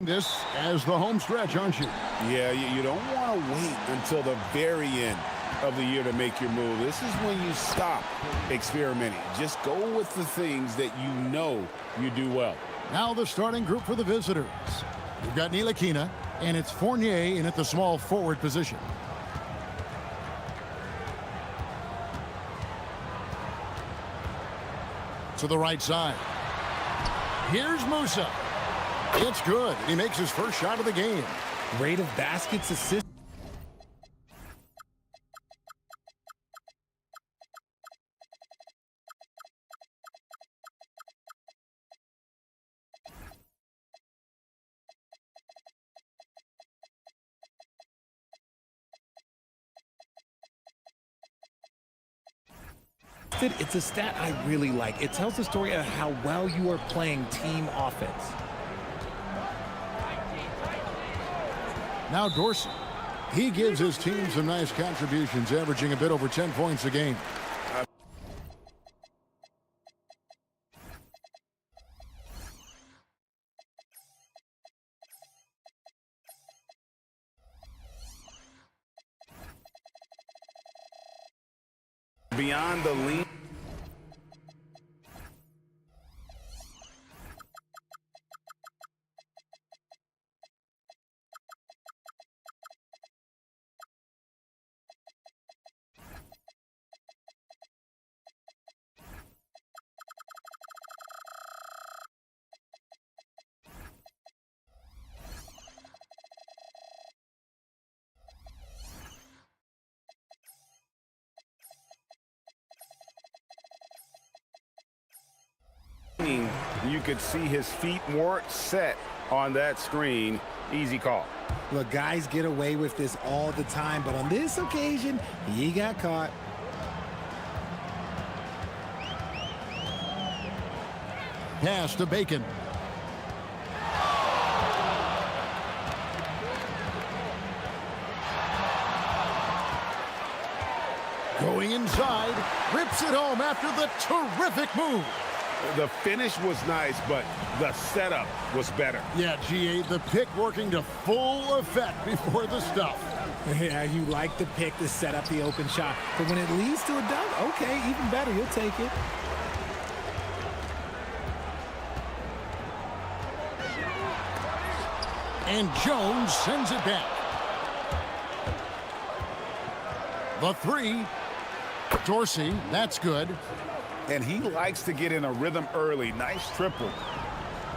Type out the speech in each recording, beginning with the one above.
This as the home stretch, aren't you? Yeah, you don't want to wait until the very end of the year to make your move. This is when you stop experimenting. Just go with the things that you know you do well. Now the starting group for the visitors. We've got Ntilikina, and it's Fournier in at the small forward position. To the right side. Here's Musa. It's good. He makes his first shot of the game. Rate of baskets, assists. It's a stat I really like. It tells the story of how well you are playing team offense. Now Dorsey. He gives his team some nice contributions, averaging a bit over 10 points a game. Beyond the lean. You could see his feet weren't set on that screen. Easy call. Look, guys get away with this all the time, but on this occasion, he got caught. Pass to Bacon. Going inside, rips it home after the terrific move. The finish was nice, but the setup was better. Yeah, GA, the pick working to full effect before the stuff. Yeah, you like the pick to set up the open shot. But when it leads to a dunk, okay, even better, you'll take it. And Jones sends it back. The three. Dorsey, that's good. And he likes to get in a rhythm early. Nice triple.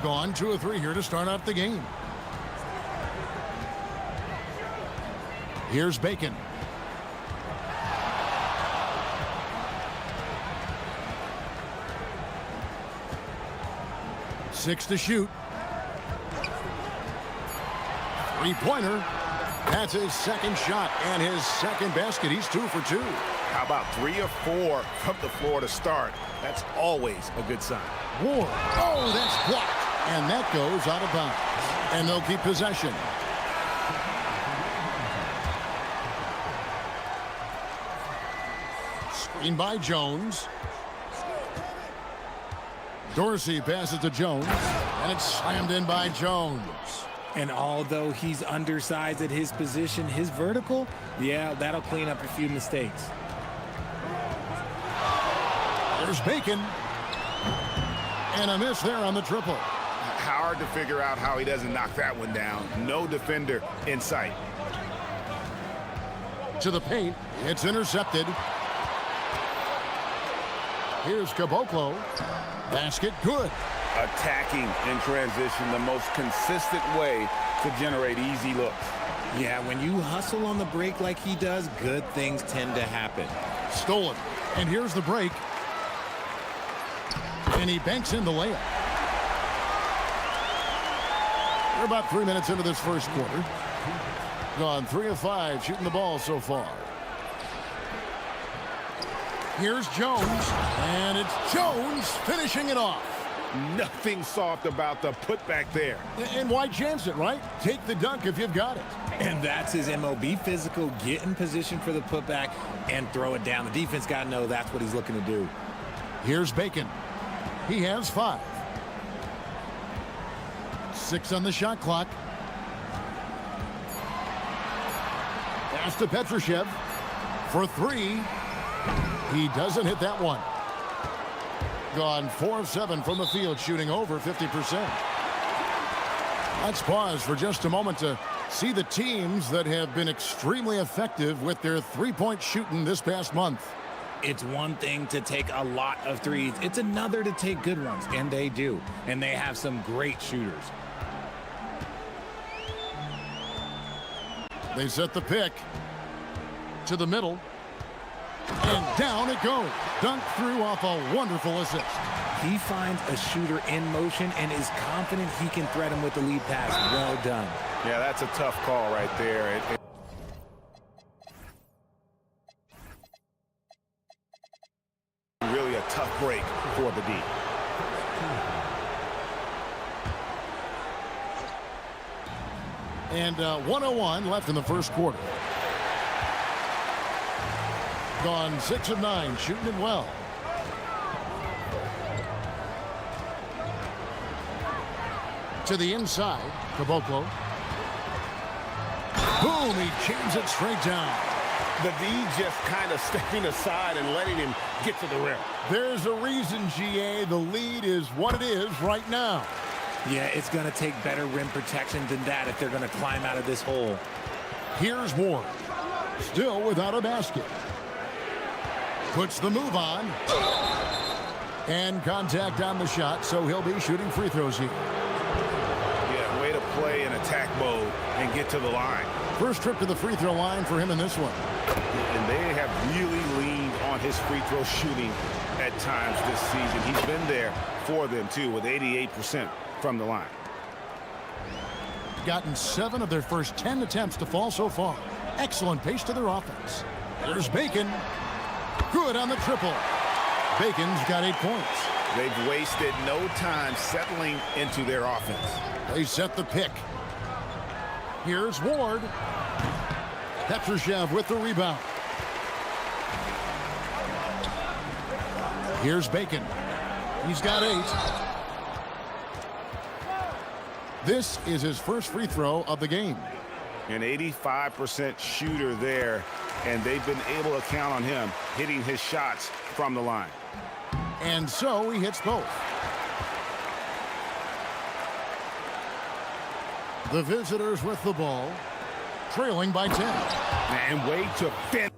Gone 2 of 3 here to start out the game. Here's Bacon. Six to shoot. Three-pointer. That's his second shot and his second basket. He's 2 for 2. How about 3 or 4 from the floor to start? That's always a good sign. Ward. Oh, that's blocked. And that goes out of bounds. And they'll keep possession. Screen by Jones. Dorsey passes to Jones. And it's slammed in by Jones. And although he's undersized at his position, his vertical, yeah, that'll clean up a few mistakes. There's Bacon. And a miss there on the triple. Hard to figure out how he doesn't knock that one down. No defender in sight. To the paint. It's intercepted. Here's Caboclo. Basket good. Attacking in transition, the most consistent way to generate easy looks. Yeah, when you hustle on the break like he does, good things tend to happen. Stolen. And here's the break. And he banks in the layup. We're about 3 minutes into this first quarter. Gone 3 of 5 shooting the ball so far. Here's Jones. And it's Jones finishing it off. Nothing soft about the putback there. And why chance it, right? Take the dunk if you've got it. And that's his MO. Be physical, get in position for the putback, and throw it down. The defense got to know that's what he's looking to do. Here's Bacon. He has 5. 6 on the shot clock. Pass to Petrushev for 3. He doesn't hit that one. Gone 4 of 7 from the field, shooting over 50%. Let's pause for just a moment to see the teams that have been extremely effective with their three-point shooting this past month. It's one thing to take a lot of threes. It's another to take good ones, and they do. And they have some great shooters. They set the pick to the middle. And down it goes. Dunked through off a wonderful assist. He finds a shooter in motion and is confident he can thread him with the lead pass. Well done. Yeah, that's a tough call right there. Really a tough break for the D. And 1:01 left in the first quarter. Gone 6 of 9, shooting it well. To the inside, Caboclo. Boom, he jams it straight down. The D just kind of stepping aside and letting him get to the rim. There's a reason, GA, the lead is what it is right now. Yeah, it's going to take better rim protection than that if they're going to climb out of this hole. Here's Ward, still without a basket. Puts the move on. And contact on the shot, so he'll be shooting free throws here. Yeah, way to play in attack mode and get to the line. First trip to the free throw line for him in this one. And they have really leaned on his free throw shooting at times this season. He's been there for them, too, with 88% from the line. Gotten 7 of their first 10 attempts to fall so far. Excellent pace to their offense. There's Bacon. Good on the triple. Bacon's got 8 points. They've wasted no time settling into their offense. They set the pick. Here's Ward. Petrushev with the rebound. Here's Bacon. He's got 8. This is his first free throw of the game. An 85% shooter there, and they've been able to count on him hitting his shots from the line. And so he hits both. The visitors with the ball, trailing by 10. And way to finish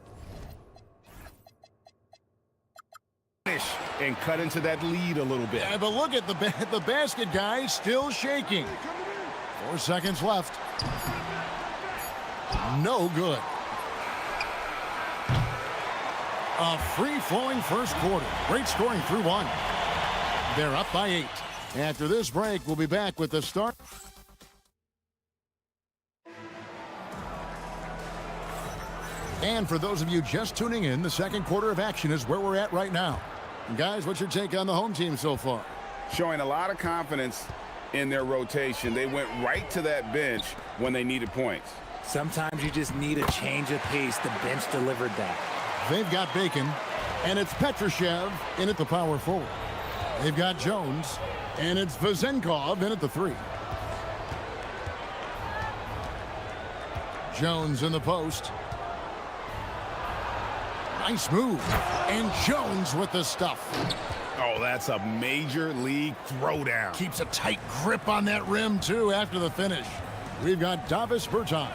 and cut into that lead a little bit. Yeah, but look at the basket guy still shaking. 4 seconds left. No good. A free-flowing first quarter. Great scoring through 1. They're up by 8. After this break, we'll be back with the start. And for those of you just tuning in, the second quarter of action is where we're at right now. Guys, what's your take on the home team so far? Showing a lot of confidence in their rotation. They went right to that bench when they needed points. Sometimes you just need a change of pace. The bench delivered that. They've got Bacon, and it's Petrushev in at the power forward. They've got Jones, and it's Vazenkov in at the 3. Jones in the post. Nice move. And Jones with the stuff. Oh, that's a major league throwdown. Keeps a tight grip on that rim, too, after the finish. We've got Davis Bertans.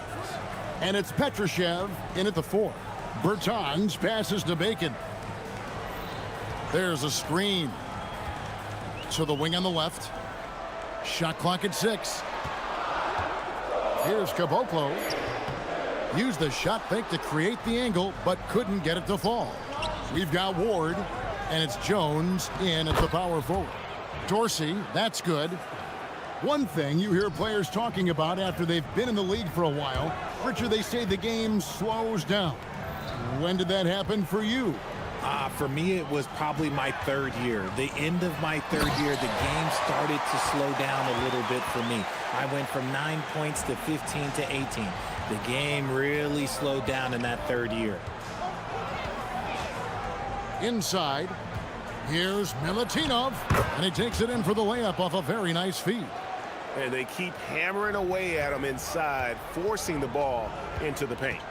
And it's Petrushev in at the 4. Bertans passes to Bacon. There's a screen. So the wing on the left. Shot clock at 6. Here's Caboclo. Used the shot fake to create the angle, but couldn't get it to fall. We've got Ward, and it's Jones in at the power forward. Dorsey, that's good. One thing you hear players talking about after they've been in the league for a while, Richard, they say the game slows down. When did that happen for you? For me, it was probably my 3rd year. The end of my 3rd year, the game started to slow down a little bit for me. I went from 9 points to 15 to 18. The game really slowed down in that 3rd year. Inside, here's Milutinov, and he takes it in for the layup off a very nice feed. And they keep hammering away at him inside, forcing the ball into the paint.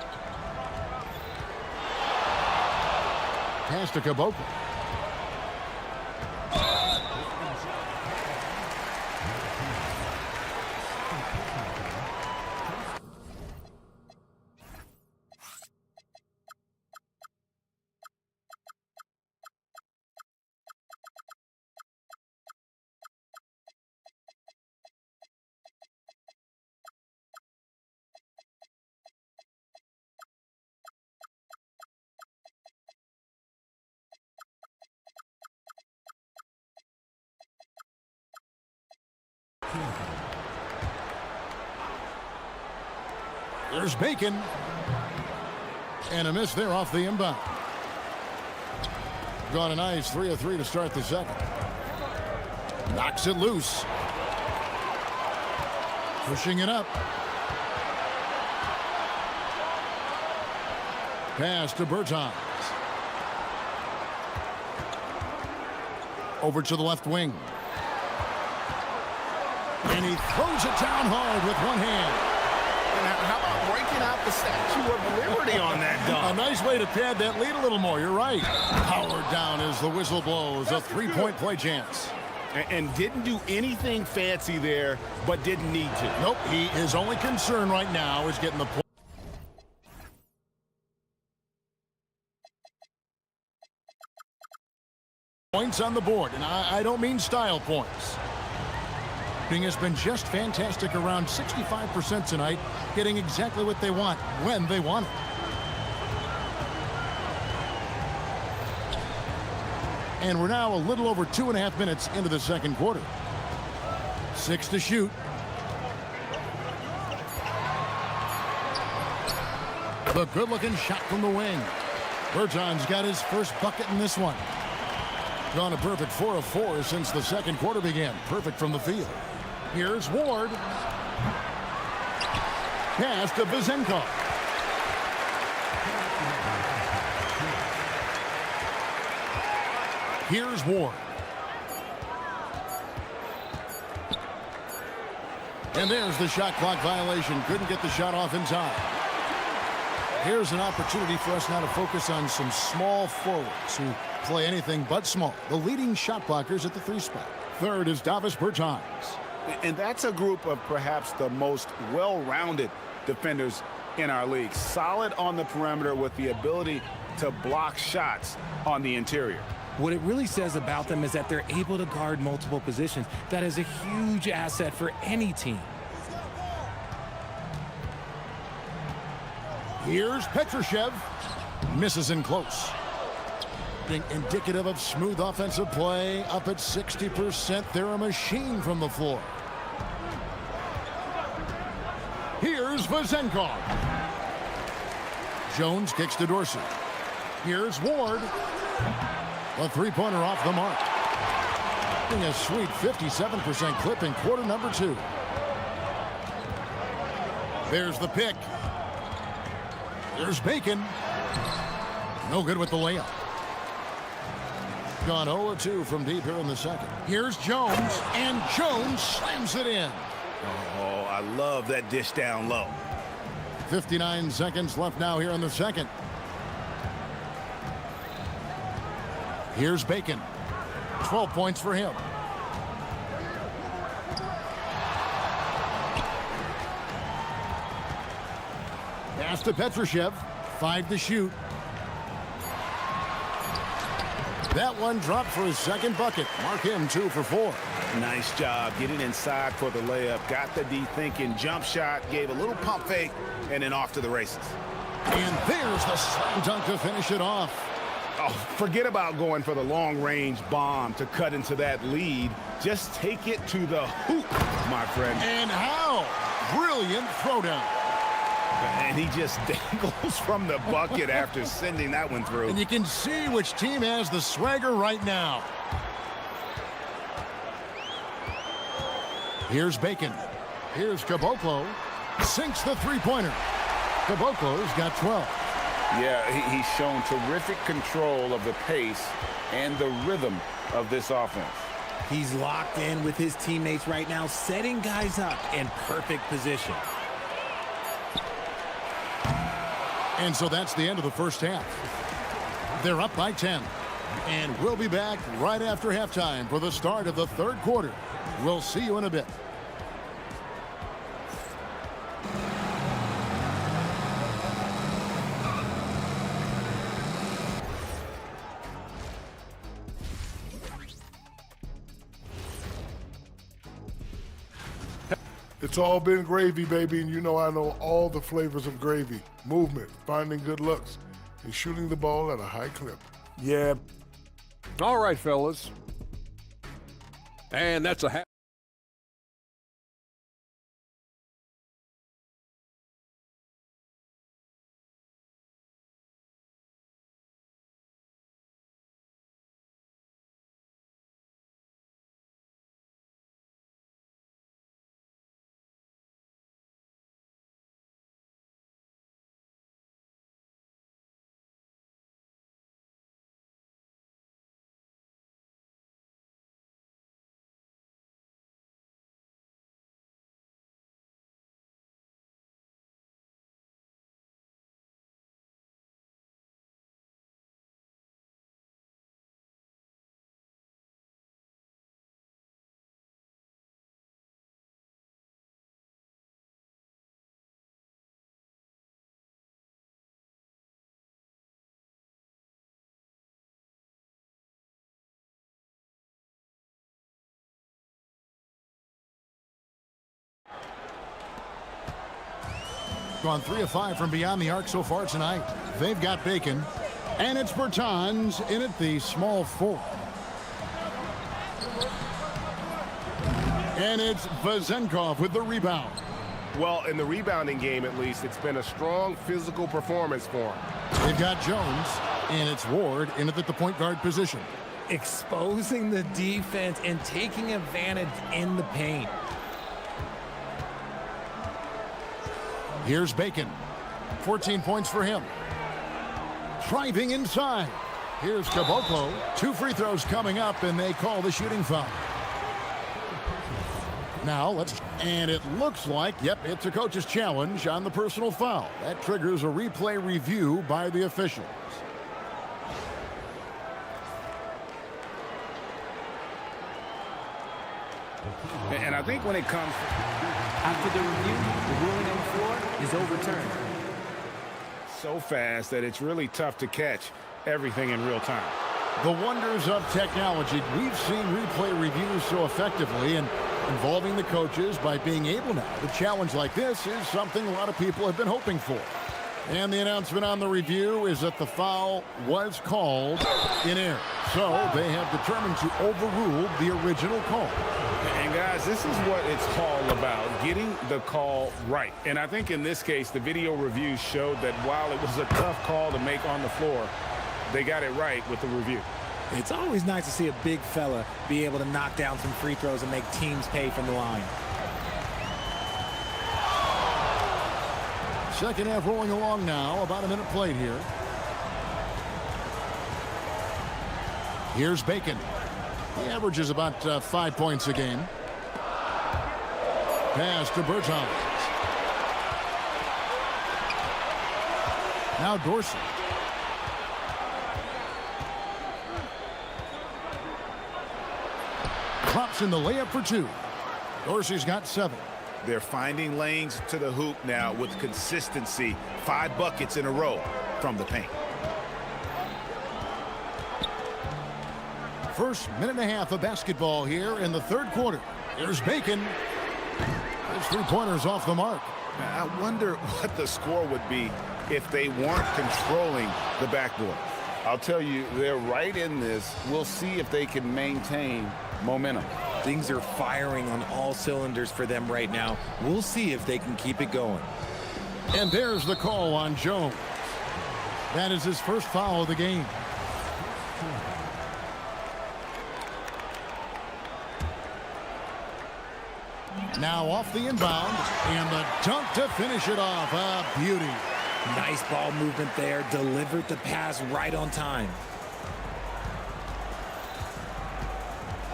Pass to Caboclo. There's Bacon. And a miss there off the inbound. Gone a nice 3 of 3 to start the second. Knocks it loose. Pushing it up. Pass to Bertans. Over to the left wing. And he throws it down hard with one hand. And how about breaking out the Statue of Liberty on that dunk? A nice way to pad that lead a little more. You're right. Powered down as the whistle blows. A three-point play chance. And didn't do anything fancy there, but didn't need to. Nope. His only concern right now is getting the points on the board. And I don't mean style points. Has been just fantastic, around 65% tonight, getting exactly what they want when they want it. And we're now a little over 2.5 minutes into the second quarter. 6 to shoot. The good-looking shot from the wing. Bertans got his first bucket in this one. Gone a perfect 4 of 4 since the second quarter began. Perfect from the field. Here's Ward. Pass to Vizenko. Here's Ward. And there's the shot clock violation. Couldn't get the shot off in time. Here's an opportunity for us now to focus on some small forwards who play anything but small. The leading shot blockers at the 3 spot. Third is Davis Bertans. And that's a group of perhaps the most well-rounded defenders in our league. Solid on the perimeter with the ability to block shots on the interior. What it really says about them is that they're able to guard multiple positions. That is a huge asset for any team. Here's Petrushev. Misses in close. Indicative of smooth offensive play. Up at 60%. They're a machine from the floor. Here's Vizenko. Jones kicks to Dorsey. Here's Ward. A three-pointer off the mark. A sweet 57% clip in quarter number 2. There's the pick. There's Bacon. No good with the layup. Gone 0-2 from deep here in the second. Here's Jones, and Jones slams it in. Oh, I love that dish down low. 59 seconds left now here in the second. Here's Bacon. 12 points for him. Pass to Petrushev. 5 to shoot. That one dropped for his second bucket. Mark him 2 for 4. Nice job getting inside for the layup. Got the D-thinking jump shot. Gave a little pump fake. And then off to the races. And there's the slam dunk to finish it off. Oh, forget about going for the long-range bomb to cut into that lead. Just take it to the hoop, my friend. And how? Brilliant throwdown. And he just dangles from the bucket after sending that one through. And you can see which team has the swagger right now. Here's Bacon. Here's Caboclo. Sinks the three-pointer. Caboclo's got 12. Yeah, he's shown terrific control of the pace and the rhythm of this offense. He's locked in with his teammates right now, setting guys up in perfect position. And so that's the end of the first half. They're up by 10. And we'll be back right after halftime for the start of the third quarter. We'll see you in a bit. It's all been gravy, baby, and you know I know all the flavors of gravy. Movement, finding good looks, and shooting the ball at a high clip. Yeah. All right, fellas. And that's a half. Gone 3 of 5 from beyond the arc so far tonight. They've got Bacon. And it's Bertans in at the small forward. And it's Vazenkov with the rebound. Well, in the rebounding game, at least, it's been a strong physical performance for him. They've got Jones. And it's Ward in at the point guard position. Exposing the defense and taking advantage in the paint. Here's Bacon. 14 points for him. Driving inside. Here's Caboclo. 2 free throws coming up, and they call the shooting foul. Now, and it looks like, yep, it's a coach's challenge on the personal foul. That triggers a replay review by the officials. And I think when it comes... After the review, the ruling on the floor is overturned. So fast that it's really tough to catch everything in real time. The wonders of technology. We've seen replay reviews so effectively and involving the coaches by being able now. The challenge like this is something a lot of people have been hoping for. And the announcement on the review is that the foul was called in error. So they have determined to overrule the original call. And guys, this is what it's all about, getting the call right. And I think in this case, the video review showed that while it was a tough call to make on the floor, they got it right with the review. It's always nice to see a big fella be able to knock down some free throws and make teams pay from the line. Second half rolling along now. About a minute played here. Here's Bacon. He averages about 5 points a game. Pass to Bertans. Now Dorsey. Pops in the layup for 2. Dorsey's got 7. They're finding lanes to the hoop now with consistency. 5 buckets in a row from the paint. First minute and a half of basketball here in the third quarter. Here's Bacon. His 3-pointer's off the mark. Now, I wonder what the score would be if they weren't controlling the backboard. I'll tell you, they're right in this. We'll see if they can maintain momentum. Things are firing on all cylinders for them right now. We'll see if they can keep it going. And there's the call on Jones. That is his first foul of the game. Now off the inbound, and the dunk to finish it off. A beauty. Nice ball movement there. Delivered the pass right on time.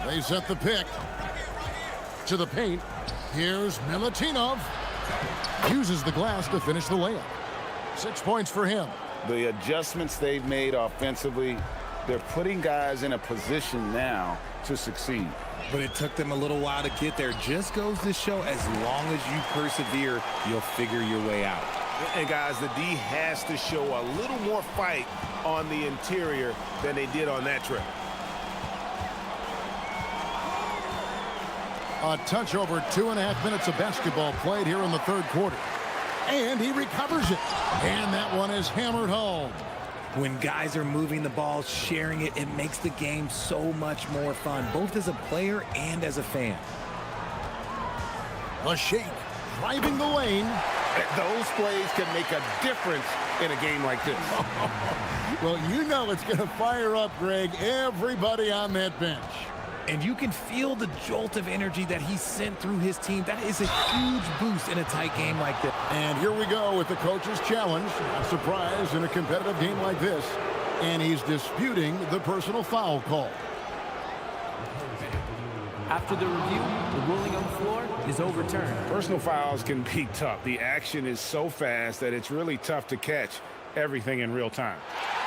They set the pick. To the paint. Here's Milutinov. Uses the glass to finish the layup. 6 points for him. The adjustments they've made offensively, they're putting guys in a position now to succeed. But it took them a little while to get there. Just goes to show, as long as you persevere, you'll figure your way out. And guys, the D has to show a little more fight on the interior than they did on that trip. A touch over 2.5 minutes of basketball played here in the third quarter. And he recovers it. And that one is hammered home. When guys are moving the ball, sharing it, it makes the game so much more fun, both as a player and as a fan. The shake, driving the lane. Those plays can make a difference in a game like this. Well, you know it's going to fire up, Greg, everybody on that bench. And you can feel the jolt of energy that he sent through his team. That is a huge boost in a tight game like this. And here we go with the coach's challenge. A surprise in a competitive game like this. And he's disputing the personal foul call. After the review, the ruling on the floor is overturned. Personal fouls can be tough. The action is so fast that it's really tough to catch everything in real time.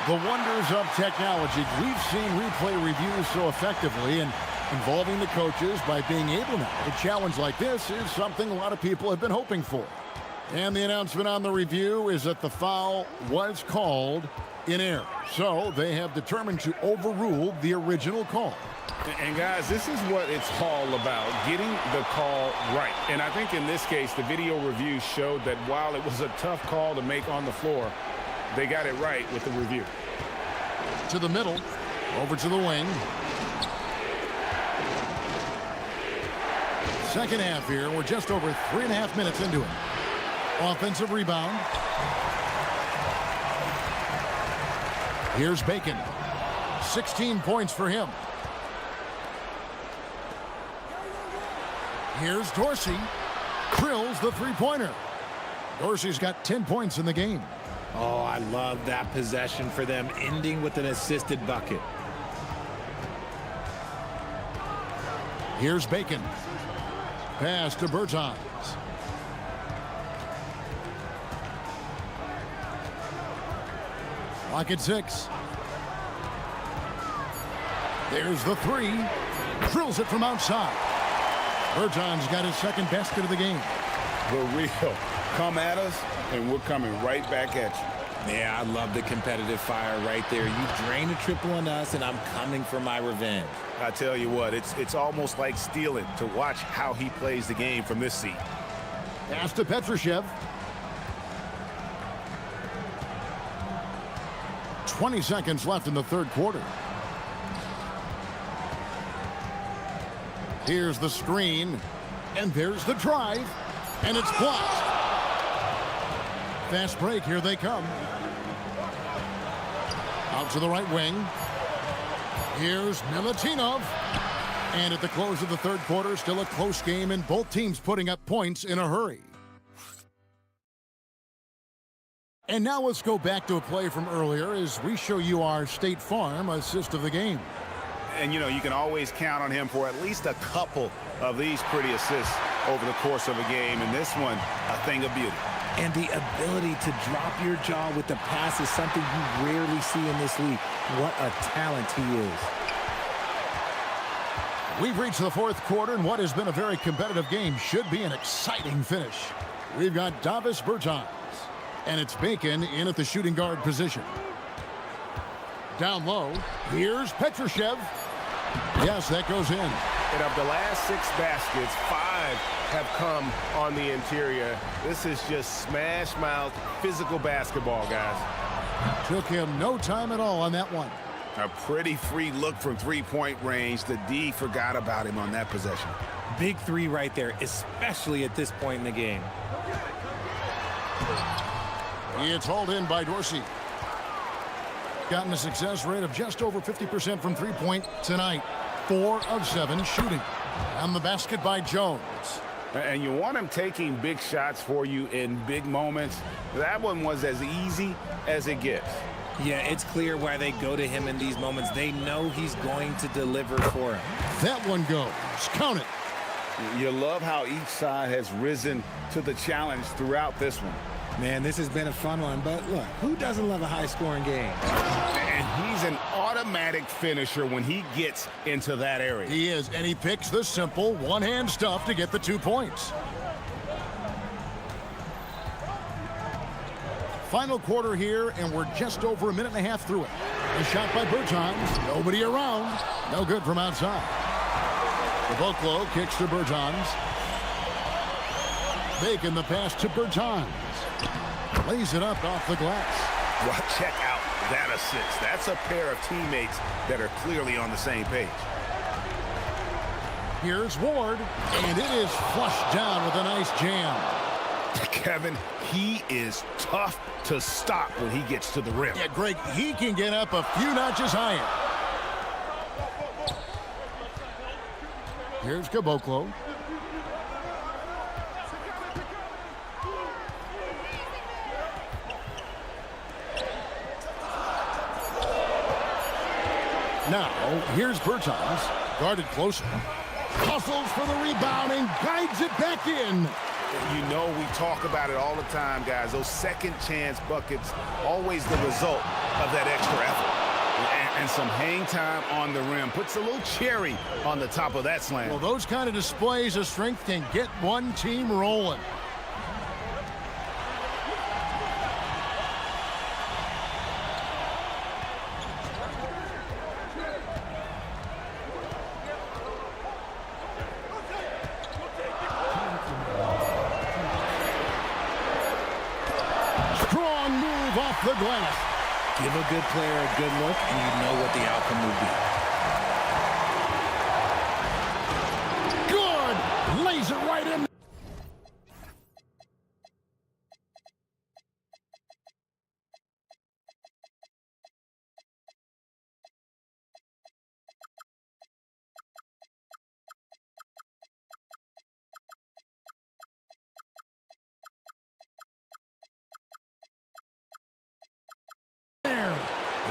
The wonders of technology. We've seen replay reviews so effectively, and involving the coaches by being able now to challenge like this is something a lot of people have been hoping for. And the announcement on the review is that the foul was called in error. So they have determined to overrule the original call. And guys, this is what it's all about, getting the call right. And I think in this case, the video review showed that while it was a tough call to make on the floor, they got it right with the review. To the middle, over to the wing. Second half here. We're just over 3.5 minutes into it. Offensive rebound. Here's Bacon. 16 points for him. Here's Dorsey. Drills the three-pointer. Dorsey's got 10 points in the game. Oh, I love that possession for them, ending with an assisted bucket. Here's Bacon. Pass to Bertans. Clock at 6. There's the three. Drills it from outside. Bertans got his second basket of the game. The real come at us, and we're coming right back at you. Yeah, I love the competitive fire right there. You drain a triple on us, and I'm coming for my revenge. I tell you what, it's almost like stealing to watch how he plays the game from this seat. Pass to Petrushev. 20 seconds left in the third quarter. Here's the screen, and there's the drive, and it's blocked. Fast break, here they come. Out to the right wing. Here's Milutinov. And at the close of the third quarter, still a close game, and both teams putting up points in a hurry. And now let's go back to a play from earlier as we show you our State Farm assist of the game. And, you know, you can always count on him for at least a couple of these pretty assists over the course of a game. And this one, a thing of beauty. And the ability to drop your jaw with the pass is something you rarely see in this league. What a talent he is. We've reached the fourth quarter, and what has been a very competitive game should be an exciting finish. We've got Davis Bertans, and it's Bacon in at the shooting guard position. Down low, here's Petrushev. Yes, that goes in. And of the last 6 baskets, 5 have come on the interior. This is just smash mouth physical basketball, guys. Took him no time at all on that one. A pretty free look from three-point range. The D forgot about him on that possession. Big three right there, especially at this point in the game. It's hauled in by Dorsey. Gotten a success rate of just over 50% from three-point tonight. 4 of 7 shooting. And the basket by Jones. And you want him taking big shots for you in big moments. That one was as easy as it gets. Yeah, it's clear why they go to him in these moments. They know he's going to deliver for him. That one goes. Count it. You love how each side has risen to the challenge throughout this one. Man, this has been a fun one, but look, who doesn't love a high-scoring game? And he's an automatic finisher when he gets into that area. He is, and he picks the simple one-hand stuff to get the 2 points. Final quarter here, and we're just over a minute and a half through it. A shot by Bertans. Nobody around. No good from outside. Caboclo kicks to Bertans. Making the pass to Bertans. Lays it up off the glass. Well, check out that assist. That's a pair of teammates that are clearly on the same page. Here's Ward, and it is flushed down with a nice jam. Kevin, he is tough to stop when he gets to the rim. Yeah, Greg, he can get up a few notches higher. Here's Caboclo. Now, here's Bertans, guarded closer. Hustles for the rebound and guides it back in. You know, we talk about it all the time, guys. Those second chance buckets, always the result of that extra effort. And some hang time on the rim. Puts a little cherry on the top of that slam. Well, those kind of displays of strength can get one team rolling. The glass. Give a good player a good look, and you know what the outcome will be. Good! Lays it right in.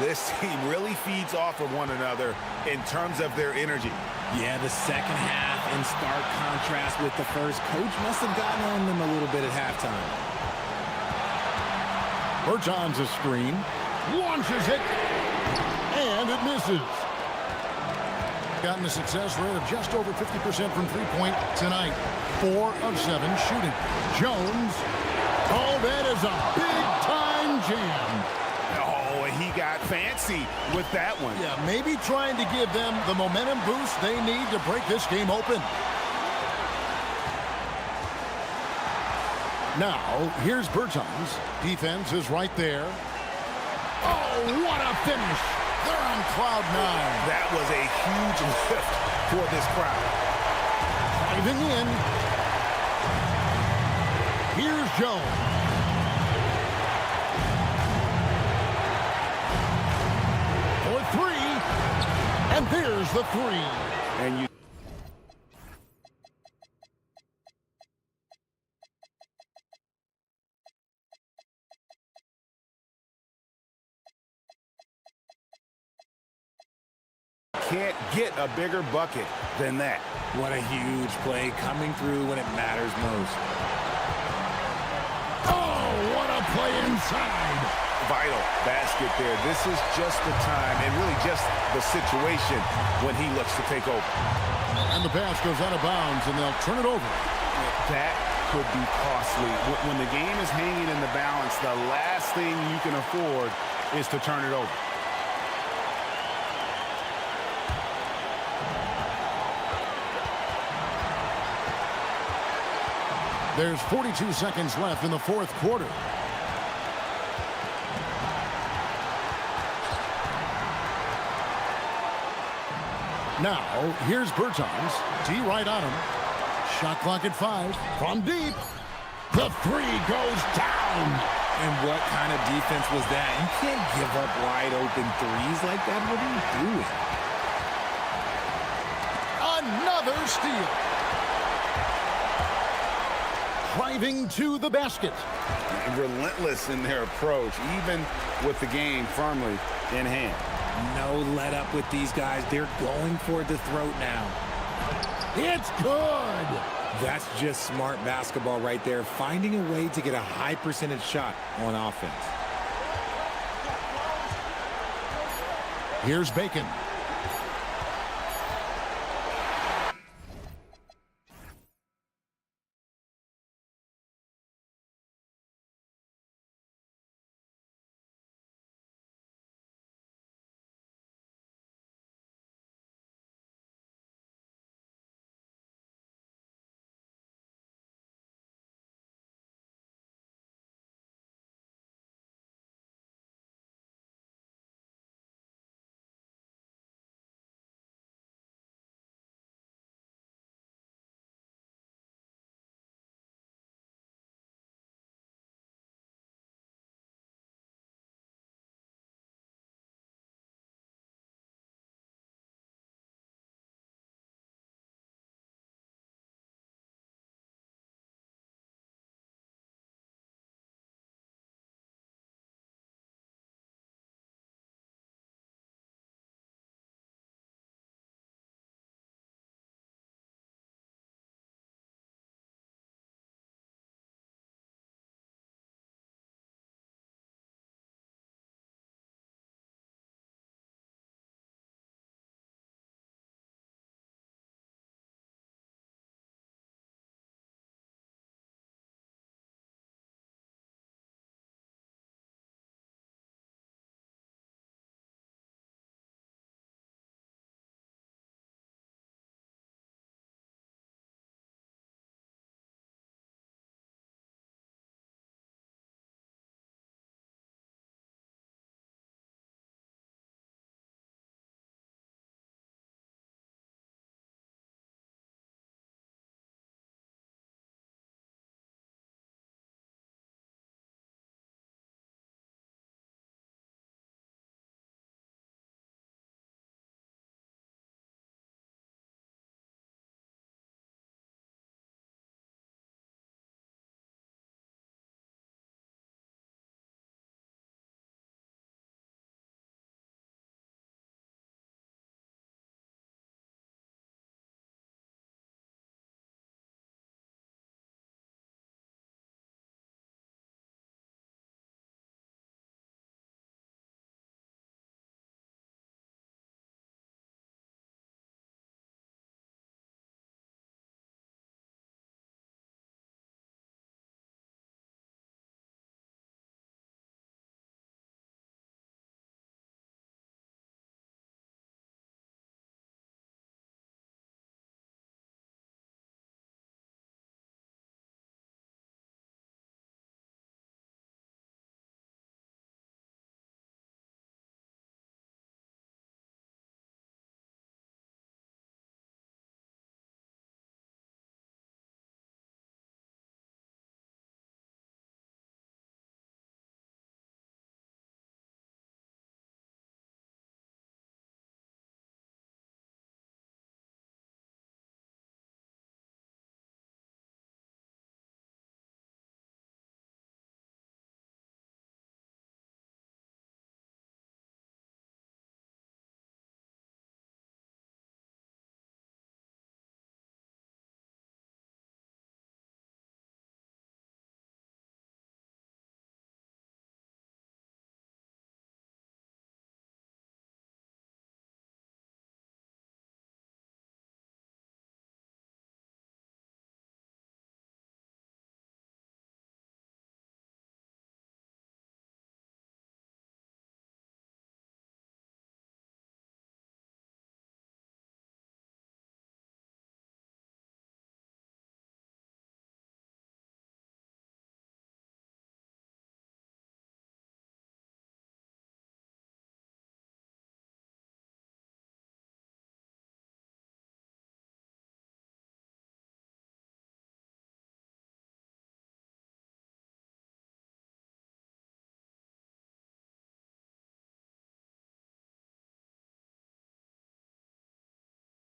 This team really feeds off of one another in terms of their energy. Yeah, the second half in stark contrast with the first. Coach must have gotten on them a little bit at halftime. Bertans a screen, launches it, and it misses. Gotten a success rate of just over 50% from three-point tonight. 4 of 7 shooting. Jones, oh, that is a big-time jam. Oh, he got fancy with that one. Yeah, maybe trying to give them the momentum boost they need to break this game open. Now, here's Bertans. Defense is right there. Oh, what a finish. They're on cloud 9. That was a huge lift for this crowd. Driving in. Here's Jones. For 3. And there's the 3. And you can't get a bigger bucket than that. What a huge play coming through when it matters most. Oh, what a play inside. Vital basket there. This is just the time and really just the situation when he looks to take over. And the pass goes out of bounds, and they'll turn it over. That could be costly. When the game is hanging in the balance, the last thing you can afford is to turn it over. There's 42 seconds left in the fourth quarter. Now, here's Bertans. D right on him. Shot clock at 5. From deep. The 3 goes down. And what kind of defense was that? You can't give up wide open threes like that. What are you doing? Another steal. driving to the basket. Relentless in their approach, even with the game firmly in hand. No let up with these guys. They're going for the throat now. It's good. That's just smart basketball right there, finding a way to get a high percentage shot on offense. Here's Bacon.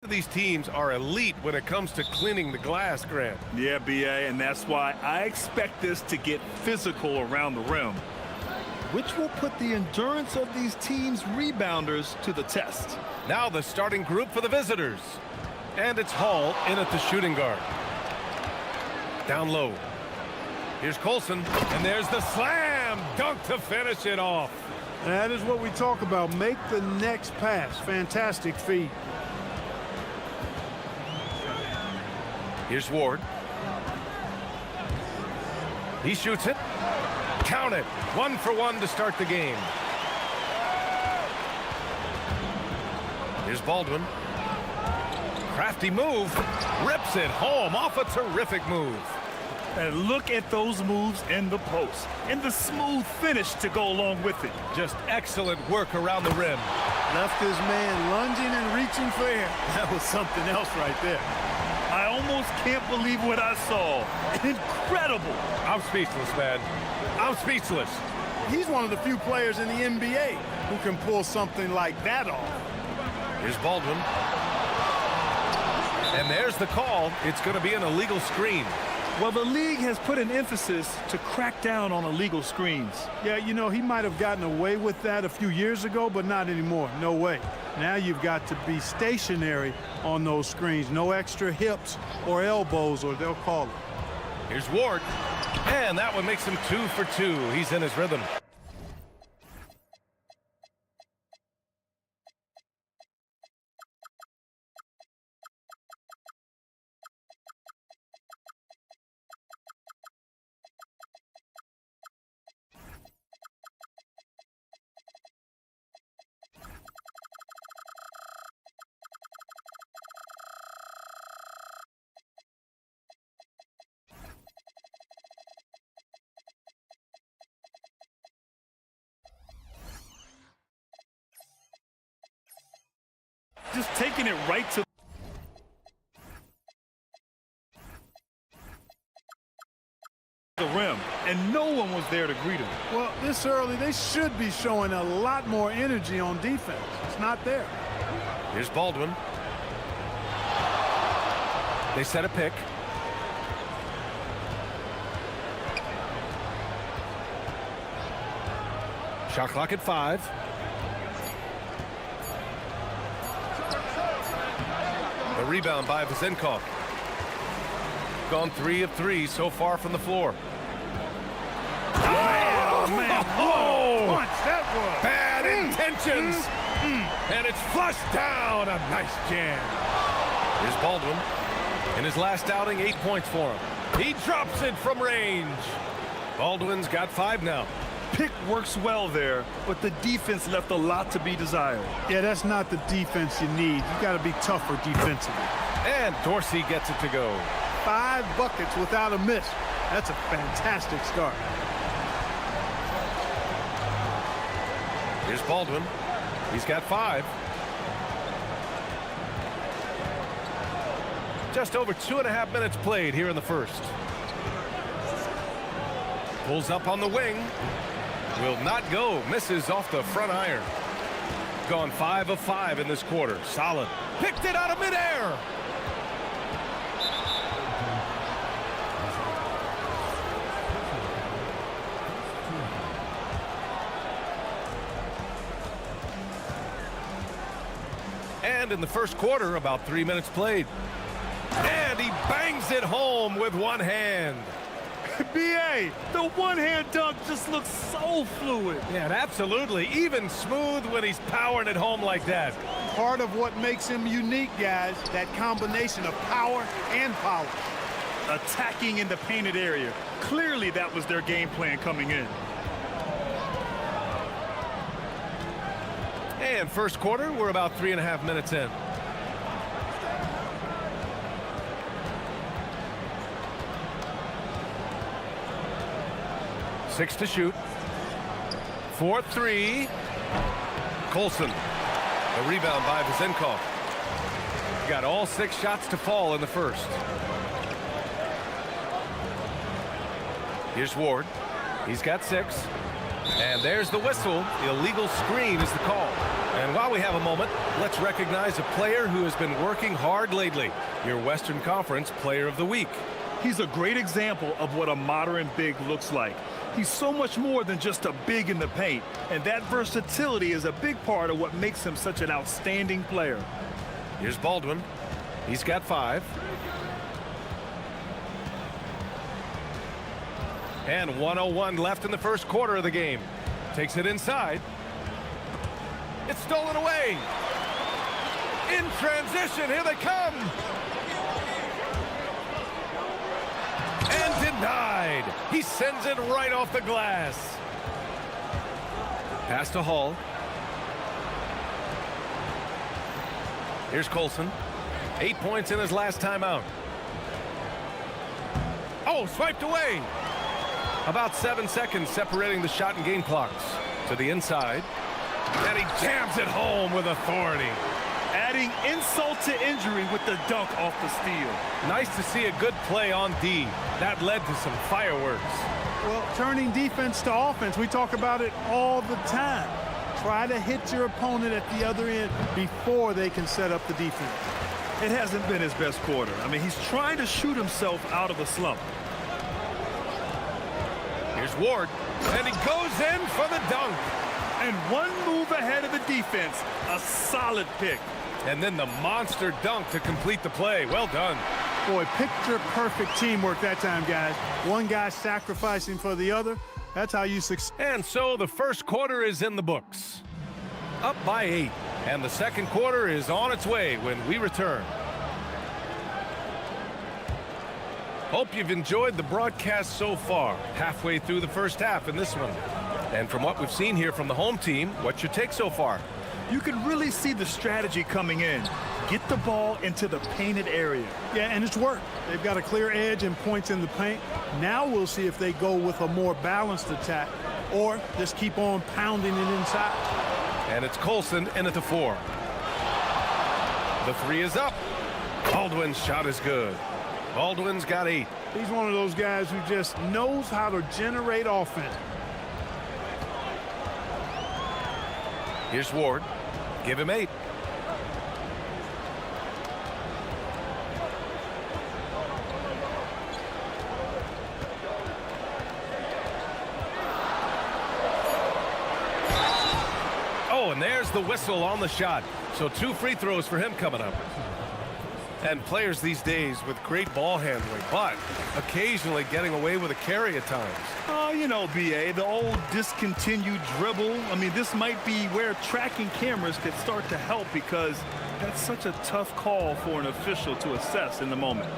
These teams are elite when it comes to cleaning the glass, Grant. Yeah, BA, and that's why I expect this to get physical around the rim, which will put the endurance of these teams' rebounders to the test. Now the starting group for the visitors. And it's Hall in at the shooting guard. Down low. Here's Colson, and there's the slam dunk to finish it off. That is what we talk about. Make the next pass. Fantastic feed. Here's Ward. He shoots it. Count it. 1 for 1 to start the game. Here's Baldwin. Crafty move. Rips it home off a terrific move. And look at those moves in the post and the smooth finish to go along with it. Just excellent work around the rim. Left his man lunging and reaching for air. That was something else right there. I almost can't believe what I saw. Incredible. I'm speechless, man. I'm speechless. He's one of the few players in the NBA who can pull something like that off. Here's Baldwin. And there's the call. It's going to be an illegal screen. Well, the league has put an emphasis to crack down on illegal screens. Yeah, you know, he might have gotten away with that a few years ago, but not anymore. No way. Now you've got to be stationary on those screens. No extra hips or elbows, or they'll call it. Here's Ward. And that one makes him 2 for 2. He's in his rhythm. Just taking it right to the rim, and no one was there to greet him. Well, this early, they should be showing a lot more energy on defense. It's not there. Here's Baldwin. They set a pick. Shot clock at 5. The rebound by Vazenkov. Gone 3 of 3 so far from the floor. Oh, man. Oh! Punch, that was. Bad intentions. And it's flushed down. A nice jam. Here's Baldwin. In his last outing, 8 points for him. He drops it from range. Baldwin's got 5 now. Pick works well there, but the defense left a lot to be desired. Yeah, that's not the defense you need. You got to be tougher defensively. And Dorsey gets it to go. 5 buckets without a miss. That's a fantastic start. Here's Baldwin. He's got 5. Just over 2.5 minutes played here in the first. Pulls up on the wing. Will not go. Misses off the front iron. Gone 5 of 5 in this quarter. Solid. Picked it out of midair. And in the first quarter, about 3 minutes played. And he bangs it home with one hand. BA, the one-hand dunk just looks so fluid. Yeah, absolutely. Even smooth when he's powering it home like that. Part of what makes him unique, guys, that combination of power and power. Attacking in the painted area. Clearly that was their game plan coming in. And first quarter, we're about 3.5 minutes in. Six to shoot. 4-3. Colson. The rebound by Vazenkov. Got all 6 shots to fall in the first. Here's Ward. He's got 6. And there's the whistle. Illegal screen is the call. And And while we have a moment, let's recognize a player who has been working hard lately. Your Western Conference Player of the Week. He's a great example of what a modern big looks like. He's so much more than just a big in the paint, and that versatility is a big part of what makes him such an outstanding player. Here's Baldwin. He's got 5. And 1:01 left in the first quarter of the game. Takes it inside. It's stolen away. In transition, here they come. And denied. He sends it right off the glass. Pass to Hall. Here's Colson. 8 points in his last timeout. Oh, swiped away. About 7 seconds separating the shot and game clocks. To the inside. And he jams it home with authority. Adding insult to injury with the dunk off the steal. Nice to see a good play on D. That led to some fireworks. Well, turning defense to offense, we talk about it all the time. Try to hit your opponent at the other end before they can set up the defense. It hasn't been his best quarter. I mean, he's trying to shoot himself out of a slump. Here's Ward, and he goes in for the dunk. And one move ahead of the defense, a solid pick. And then the monster dunk to complete the play. Well done. Boy, picture-perfect teamwork that time, guys. One guy sacrificing for the other. That's how you succeed. And so the first quarter is in the books. Up by 8. And the second quarter is on its way when we return. Hope you've enjoyed the broadcast so far. Halfway through the first half in this one. And from what we've seen here from the home team, what's your take so far? You can really see the strategy coming in. Get the ball into the painted area. Yeah, and it's worked. They've got a clear edge and points in the paint. Now we'll see if they go with a more balanced attack or just keep on pounding it inside. And it's Colson in at the 4. The 3 is up. Baldwin's shot is good. Baldwin's got 8. He's one of those guys who just knows how to generate offense. Here's Ward. Give him 8. Oh, and there's the whistle on the shot. So 2 free throws for him coming up. And players these days with great ball handling, but occasionally getting away with a carry at times. Oh, you know, BA, the old discontinued dribble. I mean, this might be where tracking cameras could start to help because that's such a tough call for an official to assess in the moment.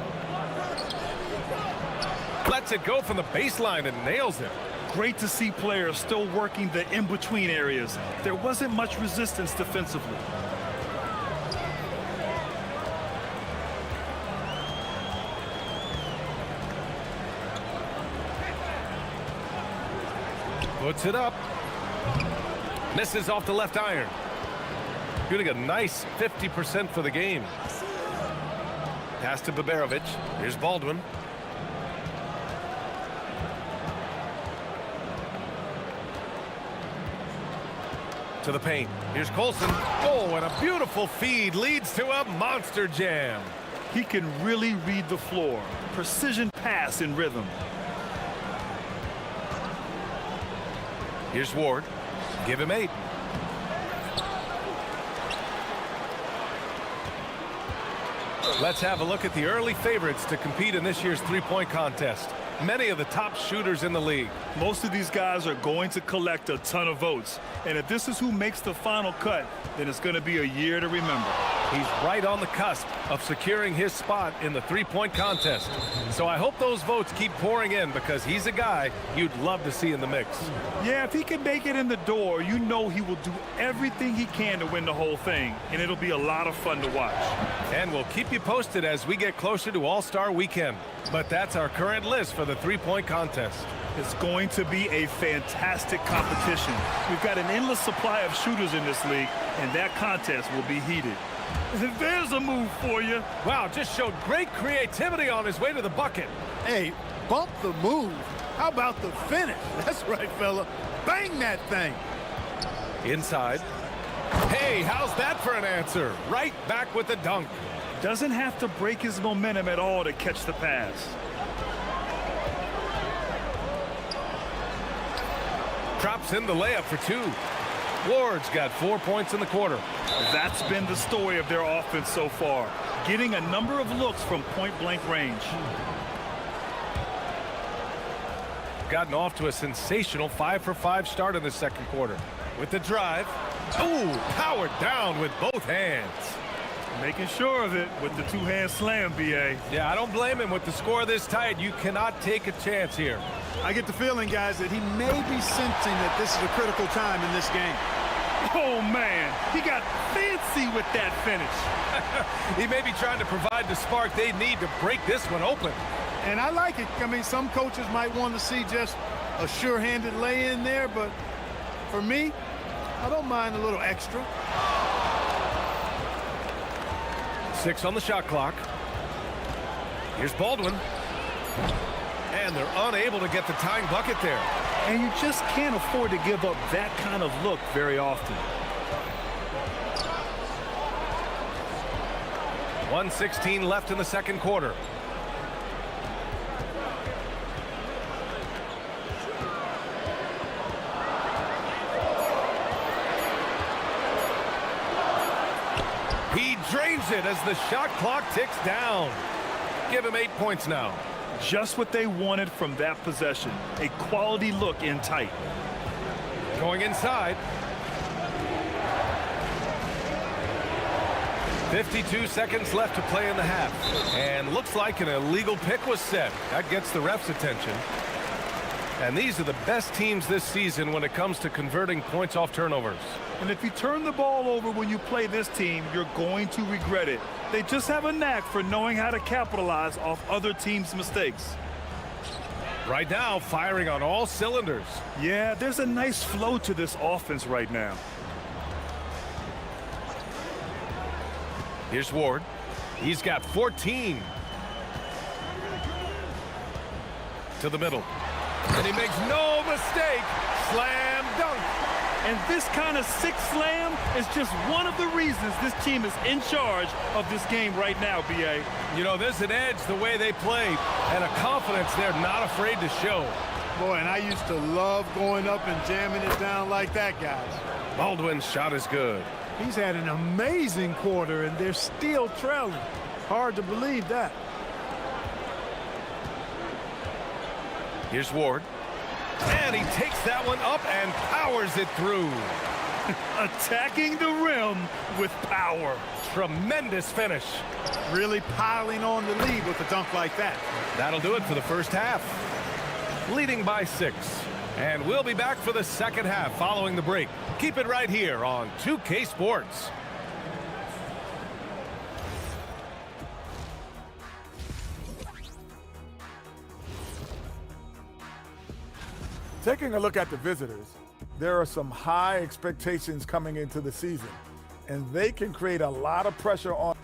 Lets it go from the baseline and nails it. Great to see players still working the in-between areas. There wasn't much resistance defensively. Puts it up. Misses off the left iron. Shooting a nice 50% for the game. Pass to Baberovic. Here's Baldwin. To the paint. Here's Colson. Oh, and a beautiful feed leads to a monster jam. He can really read the floor. Precision pass in rhythm. Here's Ward. Give him 8. Let's have a look at the early favorites to compete in this year's three-point contest. Many of the top shooters in the league. Most of these guys are going to collect a ton of votes. And if this is who makes the final cut, then it's going to be a year to remember. He's right on the cusp of securing his spot in the three-point contest. So I hope those votes keep pouring in because he's a guy you'd love to see in the mix. Yeah, if he can make it in the door, you know he will do everything he can to win the whole thing. And it'll be a lot of fun to watch. And we'll keep you posted as we get closer to All-Star Weekend. But that's our current list for the three-point contest. It's going to be a fantastic competition. We've got an endless supply of shooters in this league, and that contest will be heated. There's a move for you. Wow, just showed great creativity on his way to the bucket. Hey, bump the move. How about the finish? That's right, fella. Bang that thing. Inside. Hey! Hey, how's that for an answer? Right back with the dunk. Doesn't have to break his momentum at all to catch the pass. Drops in the layup for two. Ward's got 4 points in the quarter. That's been the story of their offense so far, getting a number of looks from point-blank range. Gotten off to a sensational 5-for-5 start in the second quarter. With the drive. Ooh, powered down with both hands. Making sure of it with the two-hand slam, B.A. Yeah, I don't blame him. With the score this tight, you cannot take a chance here. I get the feeling, guys, that he may be sensing that this is a critical time in this game. Oh, man, he got fancy with that finish. He may be trying to provide the spark they need to break this one open. And I like it. I mean, some coaches might want to see just a sure-handed lay-in there, but for me, I don't mind a little extra. 6 on the shot clock. Here's Baldwin. And they're unable to get the tying bucket there. And you just can't afford to give up that kind of look very often. 1:16 left in the second quarter. He drains it as the shot clock ticks down. Give him 8 points now. Just what they wanted from that possession. A quality look in tight. Going inside. 52 seconds left to play in the half. And looks like an illegal pick was set. That gets the ref's attention. And these are the best teams this season when it comes to converting points off turnovers. And if you turn the ball over when you play this team, you're going to regret it. They just have a knack for knowing how to capitalize off other teams' mistakes. Right now, firing on all cylinders. Yeah, there's a nice flow to this offense right now. Here's Ward. He's got 14. To the middle. And he makes no mistake. Slam dunk. And this kind of sick slam is just one of the reasons this team is in charge of this game right now, B.A. You know, there's an edge the way they play and a confidence they're not afraid to show. Boy, and I used to love going up and jamming it down like that, guys. Baldwin's shot is good. He's had an amazing quarter, and they're still trailing. Hard to believe that. Here's Ward. And he takes that one up and powers it through. Attacking the rim with power. Tremendous finish. Really piling on the lead with a dunk like that. That'll do it for the first half. Leading by 6. And we'll be back for the second half following the break. Keep it right here on 2K Sports. Taking a look at the visitors, there are some high expectations coming into the season, and they can create a lot of pressure on.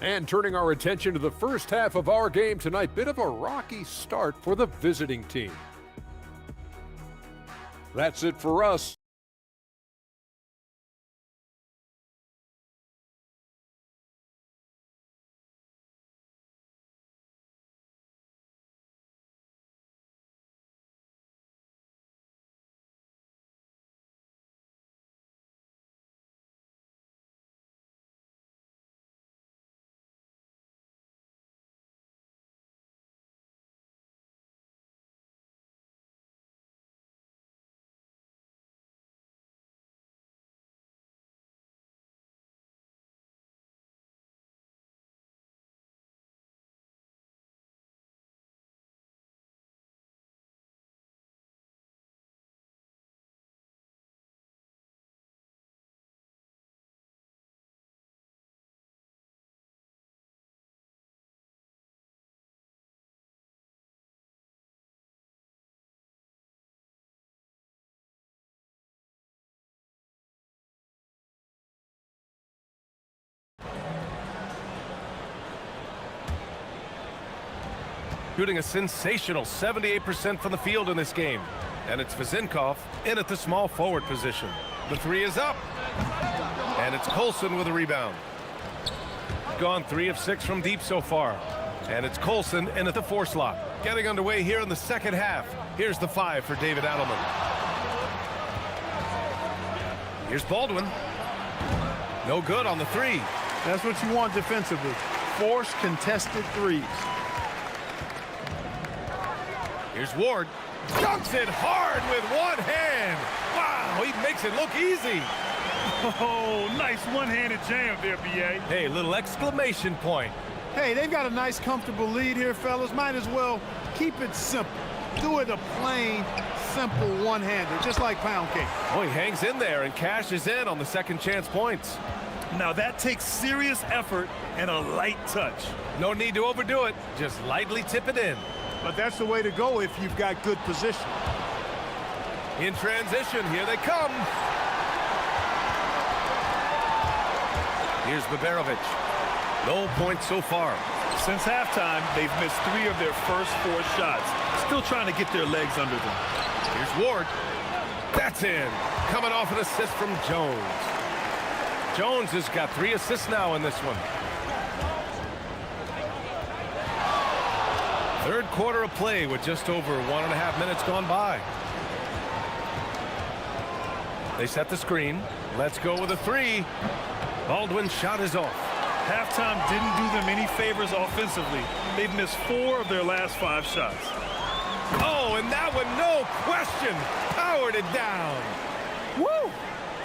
And turning our attention to the first half of our game tonight, bit of a rocky start for the visiting team. That's it for us. Shooting a sensational 78% from the field in this game. And it's Vazinkov in at the small forward position. The three is up. And it's Colson with a rebound. Gone 3 of 6 from deep so far. And it's Colson in at the 4 slot. Getting underway here in the second half. Here's the 5 for David Adelman. Here's Baldwin. No good on the 3. That's what you want defensively. Force contested threes. Here's Ward. Dunks it hard with one hand. Wow, he makes it look easy. Oh, nice one-handed jam there, B.A. Hey, little exclamation point. Hey, they've got a nice, comfortable lead here, fellas. Might as well keep it simple. Do it a plain, simple one-hander, just like pound cake. Oh, he hangs in there and cashes in on the second chance points. Now that takes serious effort and a light touch. No need to overdo it. Just lightly tip it in. But that's the way to go if you've got good position. In transition, here they come. Here's Baberovic. No points so far. Since halftime, they've missed 3 of their first 4 shots. Still trying to get their legs under them. Here's Ward. That's in. Coming off an assist from Jones. Jones has got 3 assists now in this one. Third quarter of play with just over 1.5 minutes gone by. They set the screen. Let's go with a 3. Baldwin's shot is off. Halftime didn't do them any favors offensively. They've missed 4 of their last 5 shots. Oh, and that one, no question, powered it down. Woo!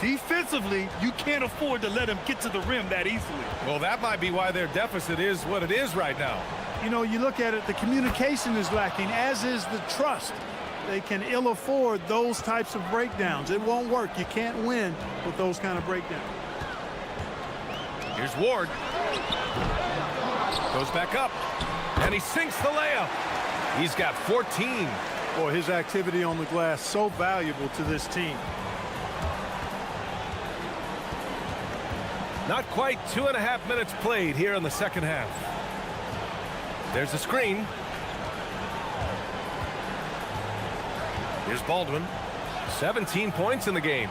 Defensively, you can't afford to let them get to the rim that easily. Well, that might be why their deficit is what it is right now. You know, you look at it, the communication is lacking, as is the trust. They can ill afford those types of breakdowns. It won't work. You can't win with those kind of breakdowns. Here's Ward. Goes back up. And he sinks the layup. He's got 14. Boy, his activity on the glass so valuable to this team. Not quite 2.5 minutes played here in the second half. There's a screen. Here's Baldwin. 17 points in the game.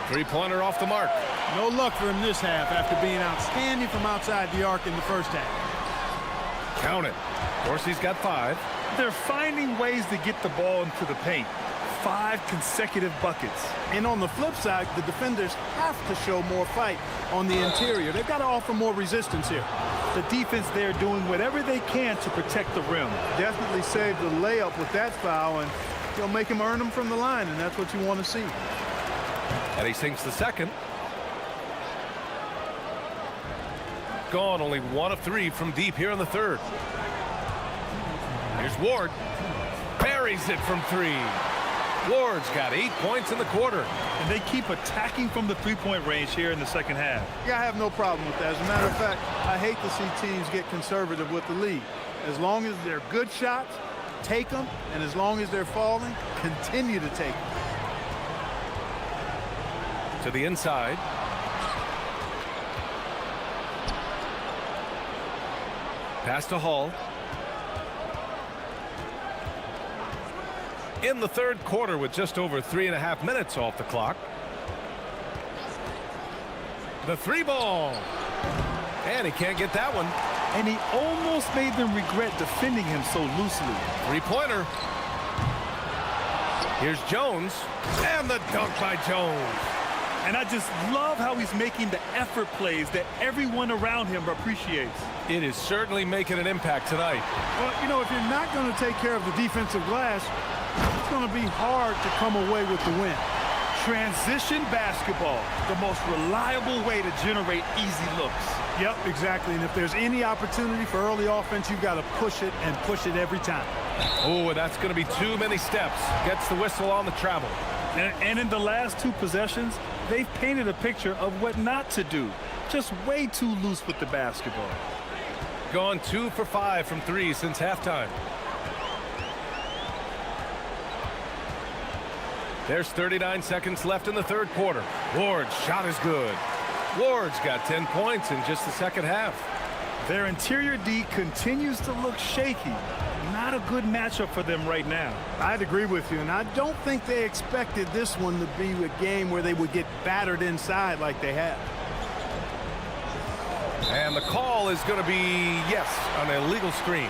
3-pointer off the mark. No luck for him this half after being outstanding from outside the arc in the first half. Count it. Dorsey's got 5. They're finding ways to get the ball into the paint. 5 consecutive buckets. And on the flip side, the defenders have to show more fight on the interior. They've got to offer more resistance here. The defense there doing whatever they can to protect the rim. Definitely saved the layup with that foul, and he'll make him earn them from the line, and that's what you want to see. And he sinks the second. Gone only 1 of 3 from deep here in the third. Here's Ward. Buries it from 3. Ward's got 8 points in the quarter. And they keep attacking from the 3-point range here in the second half. Yeah, I have no problem with that. As a matter of fact, I hate to see teams get conservative with the lead. As long as they're good shots, take them. And as long as they're falling, continue to take them. To the inside. Pass to Hall. In the third quarter with just over 3.5 minutes off the clock. The 3 ball. And he can't get that one. And he almost made them regret defending him so loosely. 3-pointer. Here's Jones. And the dunk by Jones. And I just love how he's making the effort plays that everyone around him appreciates. It is certainly making an impact tonight. Well, you know, if you're not going to take care of the defensive glass, it's going to be hard to come away with the win. Transition basketball, the most reliable way to generate easy looks. Yep, exactly. And if there's any opportunity for early offense, you've got to push it and push it every time. Oh, that's going to be too many steps. Gets the whistle on the travel. And in the last 2 possessions, they've painted a picture of what not to do. Just way too loose with the basketball. Gone 2 for 5 from 3 since halftime. There's 39 seconds left in the third quarter. Ward's shot is good. Ward's got 10 points in just the second half. Their interior D continues to look shaky. Not a good matchup for them right now. I'd agree with you, and I don't think they expected this one to be a game where they would get battered inside like they have. And the call is going to be, yes, an illegal screen.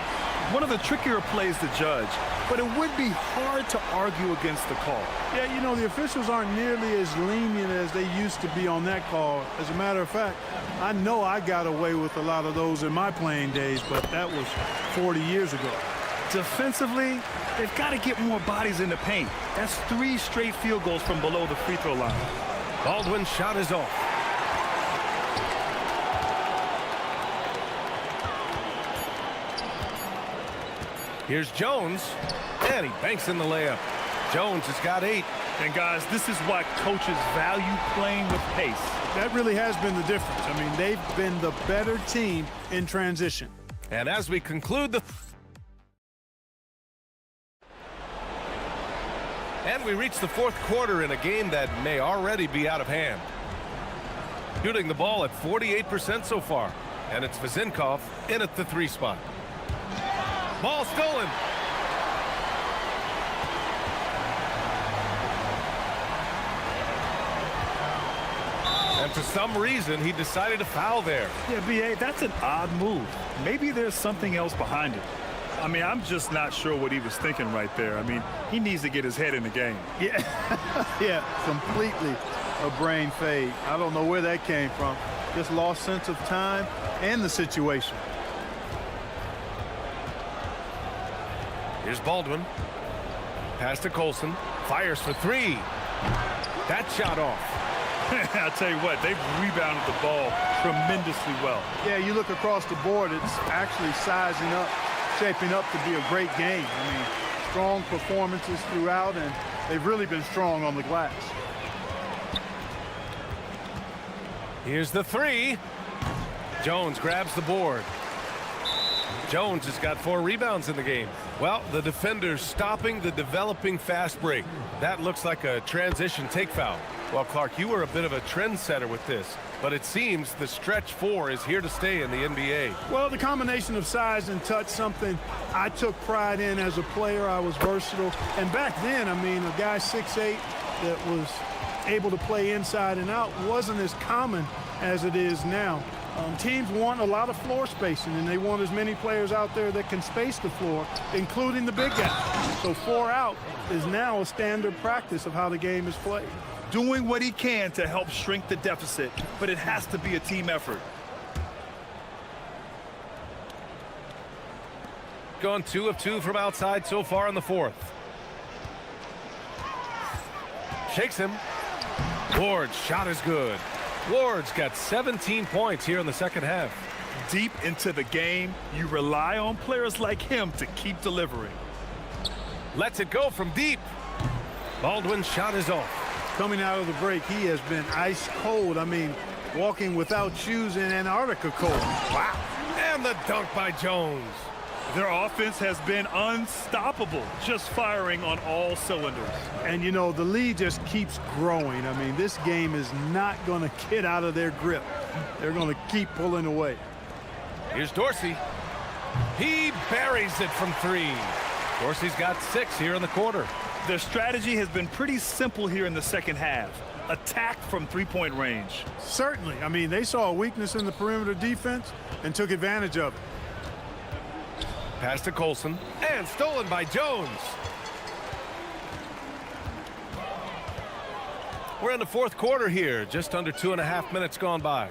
One of the trickier plays to judge, but it would be hard to argue against the call. Yeah, you know, the officials aren't nearly as lenient as they used to be on that call. As a matter of fact, I know I got away with a lot of those in my playing days, but that was 40 years ago. Defensively, they've got to get more bodies in the paint. That's 3 straight field goals from below the free throw line. Baldwin's shot is off. Here's Jones, and he banks in the layup. Jones has got 8. And guys, this is why coaches value playing with pace. That really has been the difference. I mean, they've been the better team in transition. And as we conclude the... And we reach the 4th quarter in a game that may already be out of hand. Shooting the ball at 48% so far. And it's Vazinkov in at the 3 spot. Ball stolen. And for some reason, he decided to foul there. Yeah, B.A., that's an odd move. Maybe there's something else behind it. I mean, I'm just not sure what he was thinking right there. I mean, he needs to get his head in the game. Yeah, yeah, completely a brain fade. I don't know where that came from. Just lost sense of time and the situation. Here's Baldwin. Pass to Colson. Fires for 3. That shot off. I'll tell you what, they've rebounded the ball tremendously well. Yeah, you look across the board, it's actually sizing up, shaping up to be a great game. I mean, strong performances throughout, and they've really been strong on the glass. Here's the 3. Jones grabs the board. Jones has got 4 rebounds in the game. Well, the defender's stopping the developing fast break. That looks like a transition take foul. Well, Clark, you were a bit of a trendsetter with this, but it seems the stretch 4 is here to stay in the NBA. Well, the combination of size and touch, something I took pride in as a player. I was versatile. And back then, I mean, a guy 6'8" that was able to play inside and out wasn't as common as it is now. Teams want a lot of floor spacing, and they want as many players out there that can space the floor, including the big guys. So 4 out is now a standard practice of how the game is played. Doing what he can to help shrink the deficit, but it has to be a team effort. Gone 2 of 2 from outside so far in the 4th. Shakes him. Ward's shot is good. Ward's got 17 points here in the 2nd half. Deep into the game, you rely on players like him to keep delivering. Lets it go from deep. Baldwin's shot is off. Coming out of the break, he has been ice cold. I mean, walking without shoes in Antarctica cold. Wow. And the dunk by Jones. Their offense has been unstoppable, just firing on all cylinders. And, you know, the lead just keeps growing. I mean, this game is not going to get out of their grip. They're going to keep pulling away. Here's Dorsey. He buries it from 3. Dorsey's got 6 here in the quarter. Their strategy has been pretty simple here in the 2nd half. Attack from 3-point range. Certainly. I mean, they saw a weakness in the perimeter defense and took advantage of it. Pass to Colson, and stolen by Jones. We're in the 4th quarter here, just under 2.5 minutes gone by.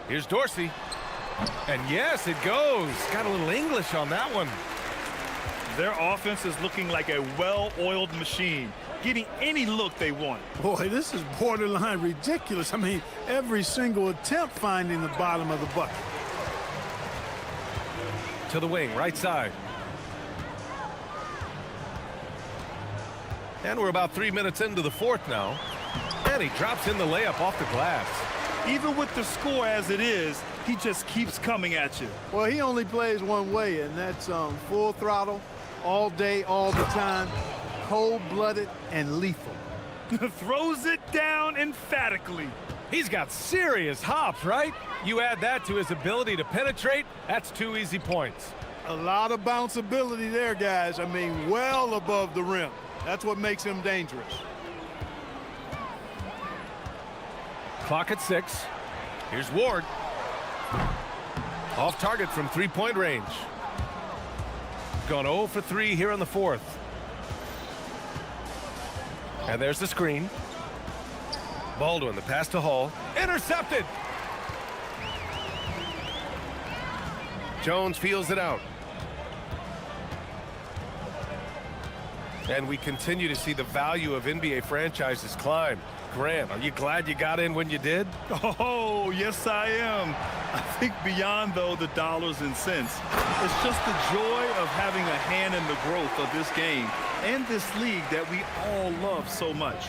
Here's Dorsey. And yes, it goes. Got a little English on that one. Their offense is looking like a well-oiled machine, getting any look they want. Boy, this is borderline ridiculous. I mean, every single attempt finding the bottom of the bucket. To the wing, right side. And we're about 3 minutes into the 4th now. And he drops in the layup off the glass. Even with the score as it is, he just keeps coming at you. Well, he only plays one way, and that's full throttle, all day, all the time, cold-blooded and lethal. Throws it down emphatically. He's got serious hops, right? You add that to his ability to penetrate, that's 2 easy points. A lot of bounceability there, guys. I mean, well above the rim. That's what makes him dangerous. Clock at 6. Here's Ward. Off target from 3-point range. Gone 0 for 3 here in the 4th. And there's the screen. Baldwin, the pass to Hall. Intercepted! Jones feels it out. And we continue to see the value of NBA franchises climb. Grant, are you glad you got in when you did? Oh, yes, I am. I think beyond, though, the dollars and cents, it's just the joy of having a hand in the growth of this game and this league that we all love so much.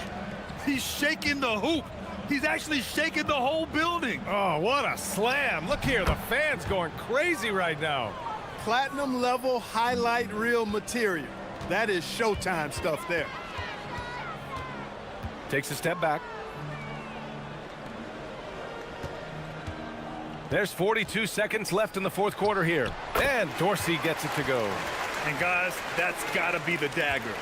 He's shaking the hoop. He's actually shaking the whole building. Oh, what a slam. Look here, the fans going crazy right now. Platinum level highlight reel material. That is Showtime stuff there. Takes a step back. There's 42 seconds left in the 4th quarter here. And Dorsey gets it to go. And guys, that's got to be the dagger.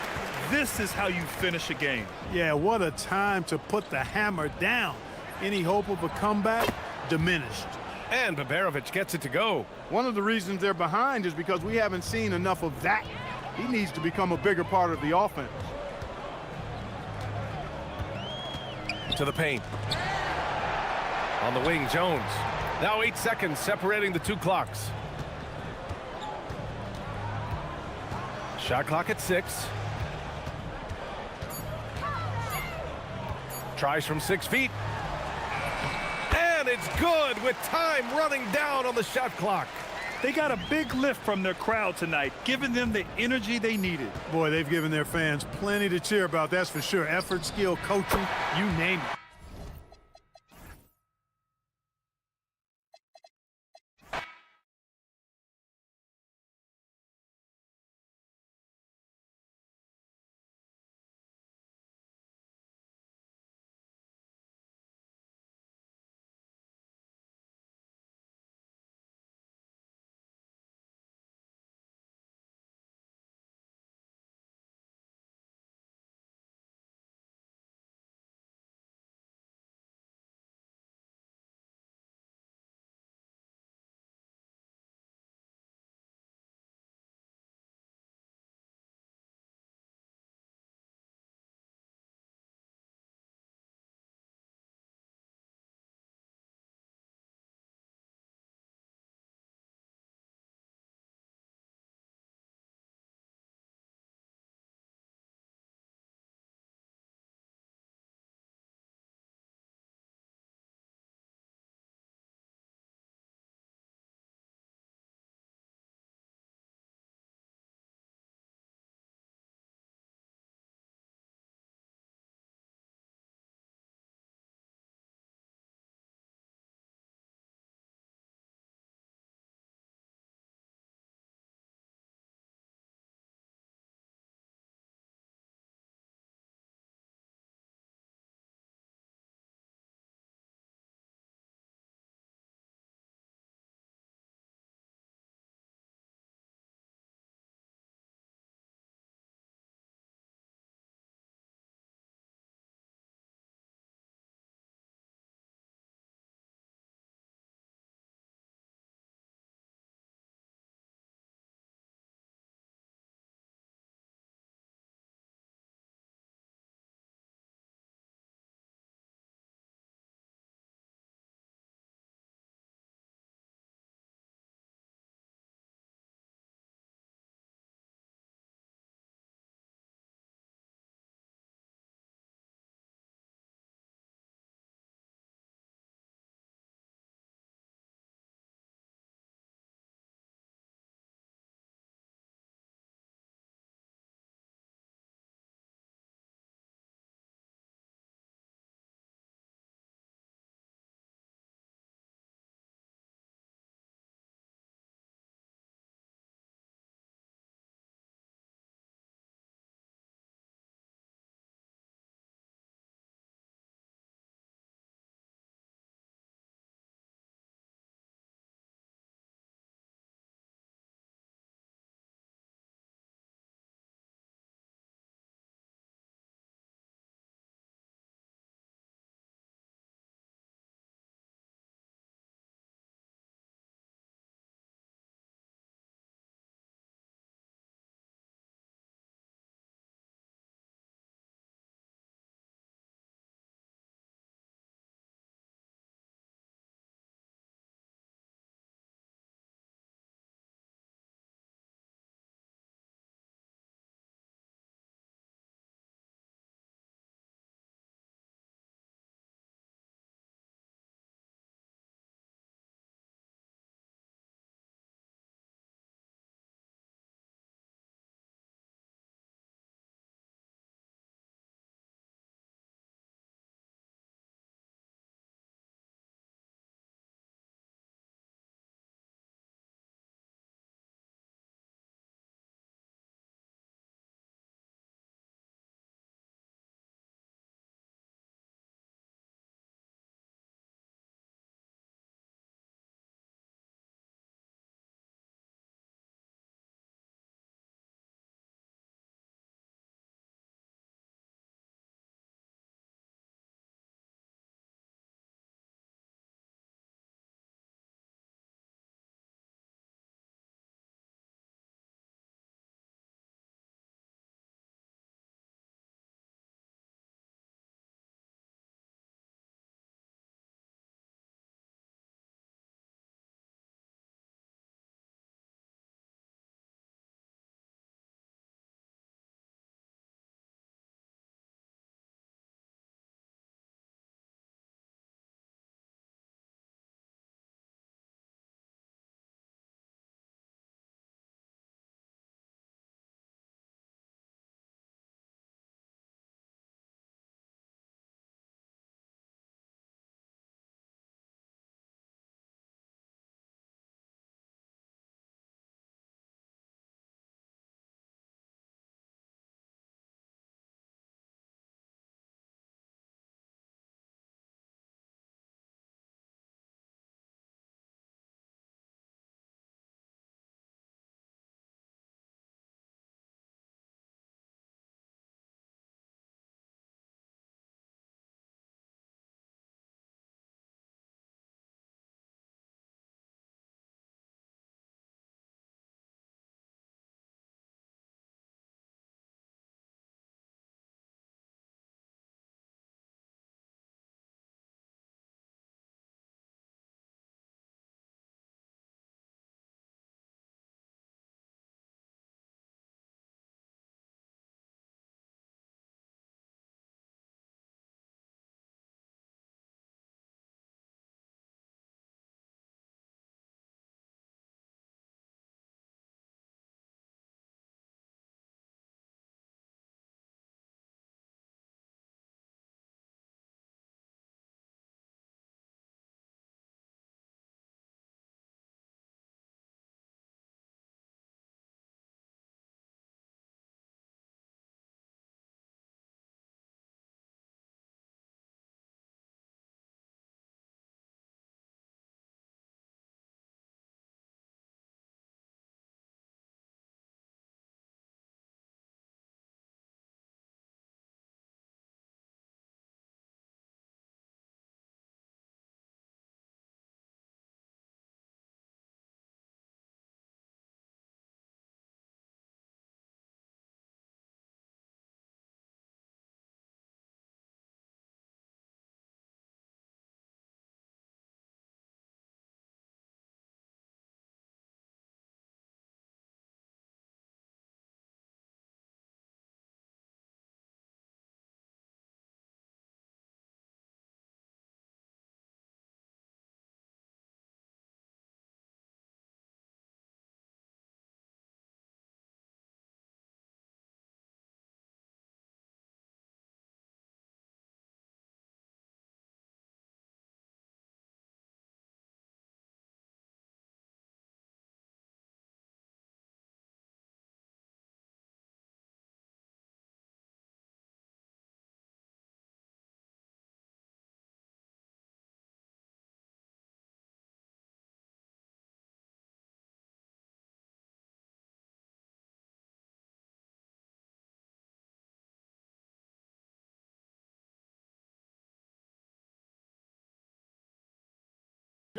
This is how you finish a game. Yeah, what a time to put the hammer down. Any hope of a comeback? Diminished. And Babarovich gets it to go. One of the reasons they're behind is because we haven't seen enough of that. He needs to become a bigger part of the offense. To the paint. On the wing, Jones. Now 8 seconds separating the 2 clocks. Shot clock at 6. Tries from 6 feet. And it's good with time running down on the shot clock. They got a big lift from their crowd tonight, giving them the energy they needed. Boy, they've given their fans plenty to cheer about, that's for sure. Effort, skill, coaching, you name it.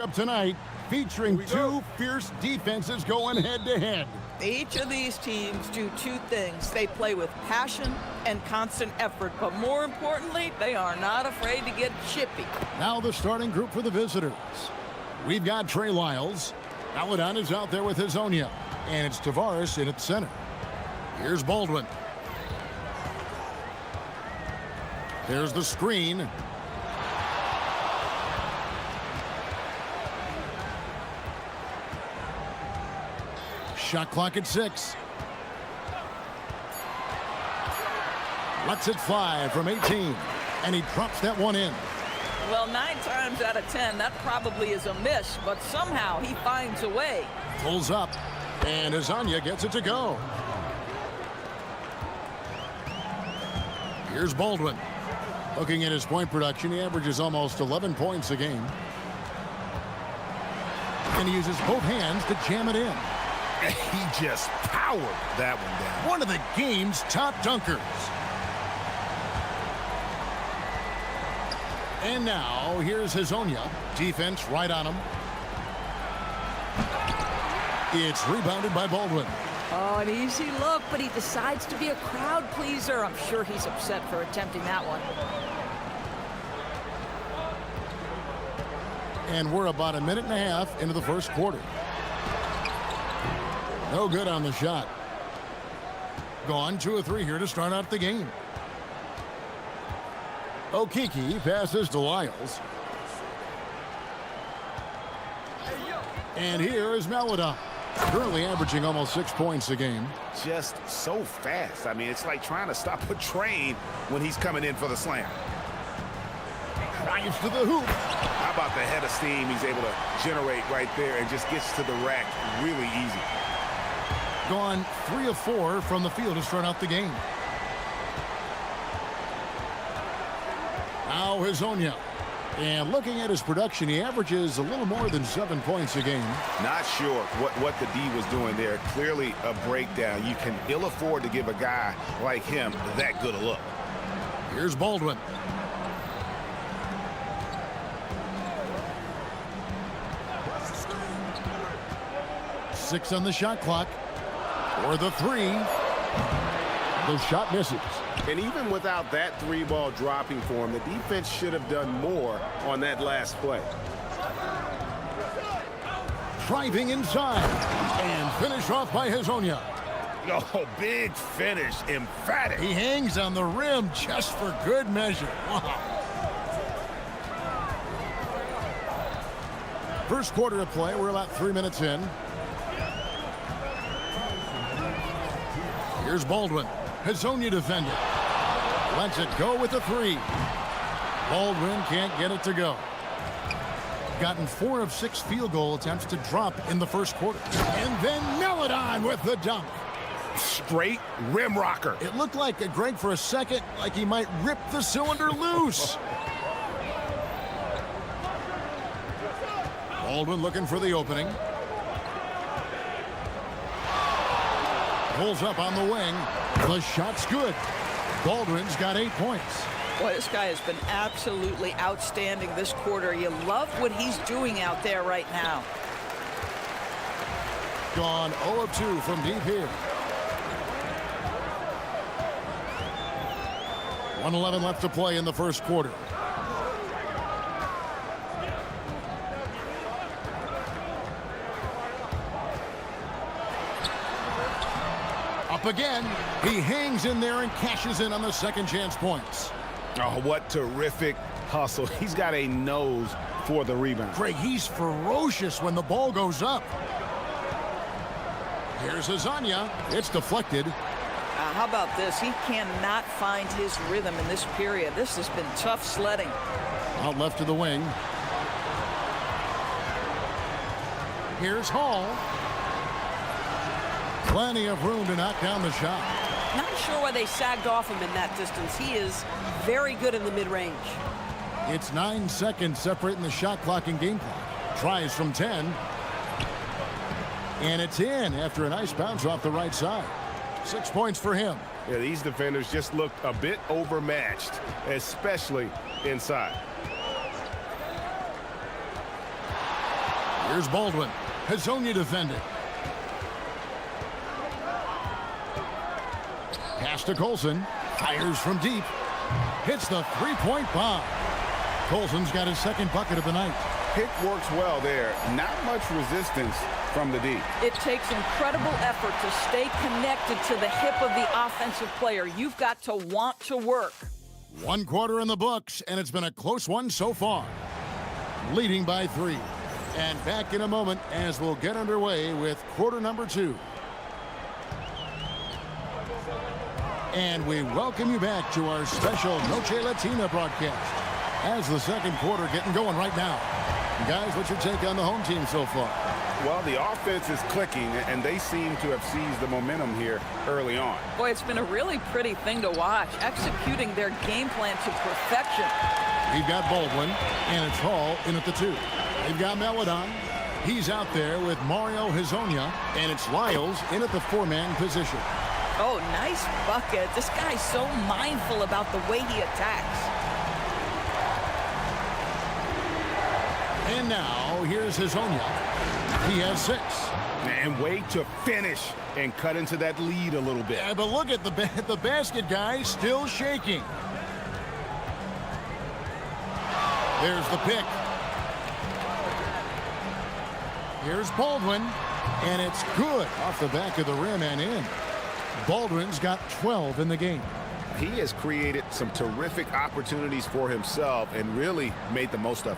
Up tonight, featuring two fierce defenses going head-to-head. Each of these teams do two things. They play with passion and constant effort, but more importantly, they are not afraid to get chippy. Now the starting group for the visitors. We've got Trey Lyles. Paladon is out there with Hazonia, and it's Tavares in at center. Here's Baldwin. There's the screen. Shot clock at 6. Lets it fly from 18, and he drops that one in. Well, 9 times out of 10, that probably is a miss, but somehow he finds a way. Pulls up, and Hazonia gets it to go. Here's Baldwin. Looking at his point production, he averages almost 11 points a game. And he uses both hands to jam it in. He just powered that one down. One of the game's top dunkers. And now, here's Hazonia. Defense right on him. It's rebounded by Baldwin. Oh, an easy look, but he decides to be a crowd pleaser. I'm sure he's upset for attempting that one. And we're about a minute and a half into the first quarter. No good on the shot. Gone 2 of 3 here to start out the game. Okiki passes to Lyles. And here is Paladon. Currently averaging almost 6 points a game. Just so fast. I mean, it's like trying to stop a train when he's coming in for the slam. Drives to the hoop. How about the head of steam he's able to generate right there and just gets to the rack really easy. Gone 3 of 4 from the field to start out the game. Now Hazonia. And looking at his production, he averages a little more than 7 points a game. Not sure what the D was doing there. Clearly a breakdown. You can ill afford to give a guy like him that good a look. Here's Baldwin. Six on the shot clock. For the 3. The shot misses. And even without that 3-ball dropping for him, the defense should have done more on that last play. Driving inside. And finish off by Hazonia. Oh, big finish. Emphatic. He hangs on the rim just for good measure. Wow. First quarter of play. We're about 3 minutes in. Here's Baldwin. Hazonia defender. Lets it go with the 3. Baldwin can't get it to go. Gotten 4 of 6 field goal attempts to drop in the first quarter. And then Paladon with the dunk. Straight rim rocker. It looked like Greg for a second, like he might rip the cylinder loose. Baldwin looking for the opening. Pulls up on the wing. The shot's good. Baldwin's got 8 points. Boy, this guy has been absolutely outstanding this quarter. You love what he's doing out there right now. Gone 0 of 2 from deep here. 1:11 left to play in the first quarter. Up again. He hangs in there and cashes in on the second chance points. Oh, what terrific hustle. He's got a nose for the rebound. Greg, he's ferocious when the ball goes up. Here's Hazonia. It's deflected. How about this? He cannot find his rhythm in this period. This has been tough sledding. Out left to the wing. Here's Hall. Plenty of room to knock down the shot. Not sure why they sagged off him in that distance. He is very good in the mid-range. It's 9 seconds separating the shot clock and game clock. Tries from 10. And it's in after a nice bounce off the right side. 6 points for him. Yeah, these defenders just looked a bit overmatched, especially inside. Here's Baldwin. Hazonia defending. Pass to Colson. Fires from deep. Hits the three-point bomb. Colson's got his second bucket of the night. Pick works well there. Not much resistance from the D. It takes incredible effort to stay connected to the hip of the offensive player. You've got to want to work. 1 quarter in the books, and it's been a close one so far. Leading by 3. And back in a moment as we'll get underway with quarter number 2. And we welcome you back to our special Noche Latina broadcast as the second quarter getting going right now. Guys, what's your take on the home team so far? Well, the offense is clicking, and they seem to have seized the momentum here early on. Boy, it's been a really pretty thing to watch, executing their game plan to perfection. We've got Baldwin, and it's Hall in at the 2. They've got Meladon. He's out there with Mario Hazonia, and it's Lyles in at the 4-man position. Oh, nice bucket. This guy's so mindful about the way he attacks. And now, here's Hazonia. He has 6. And way to finish and cut into that lead a little bit. Yeah, but look at the basket guy still shaking. There's the pick. Here's Baldwin, and it's good off the back of the rim and in. Baldwin's got 12 in the game. He has created some terrific opportunities for himself and really made the most of it.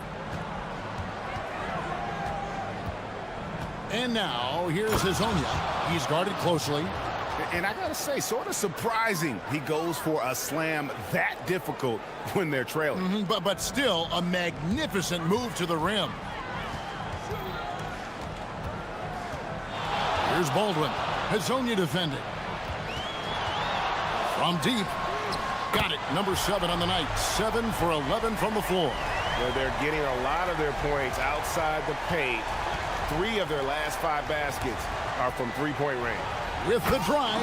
And now, here's Hazonia. He's guarded closely. And I gotta say, sort of surprising he goes for a slam that difficult when they're trailing. But still, a magnificent move to the rim. Here's Baldwin. Hazonia defending. From deep. Got it. Number 7 on the night. 7 for 11 from the floor. Well, they're getting a lot of their points outside the paint. 3 of their last 5 baskets are from three-point range. With the drive.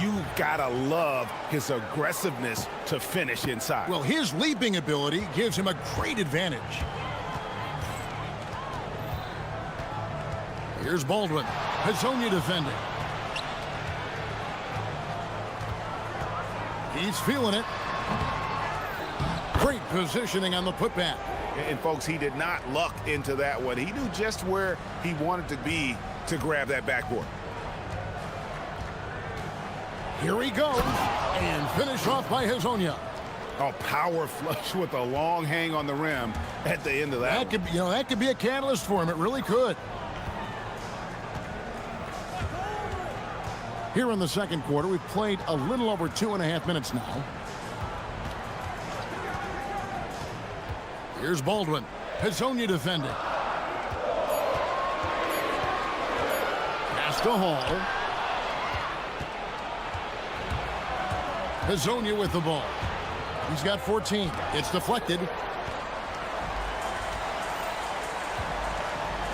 You gotta love his aggressiveness to finish inside. Well, his leaping ability gives him a great advantage. Here's Baldwin. Hazonia defending. He's feeling it. Great positioning on the putback. And folks, he did not luck into that one. He knew just where he wanted to be to grab that backboard. Here he goes, and finish off by Hazonia. A power flush with a long hang on the rim at the end of that. That could be a catalyst for him. It really could. Here in the second quarter, we've played a little over 2.5 minutes now. Here's Baldwin. Hazonia defending. Pass to Hall. Hazonia with the ball. He's got 14. It's deflected.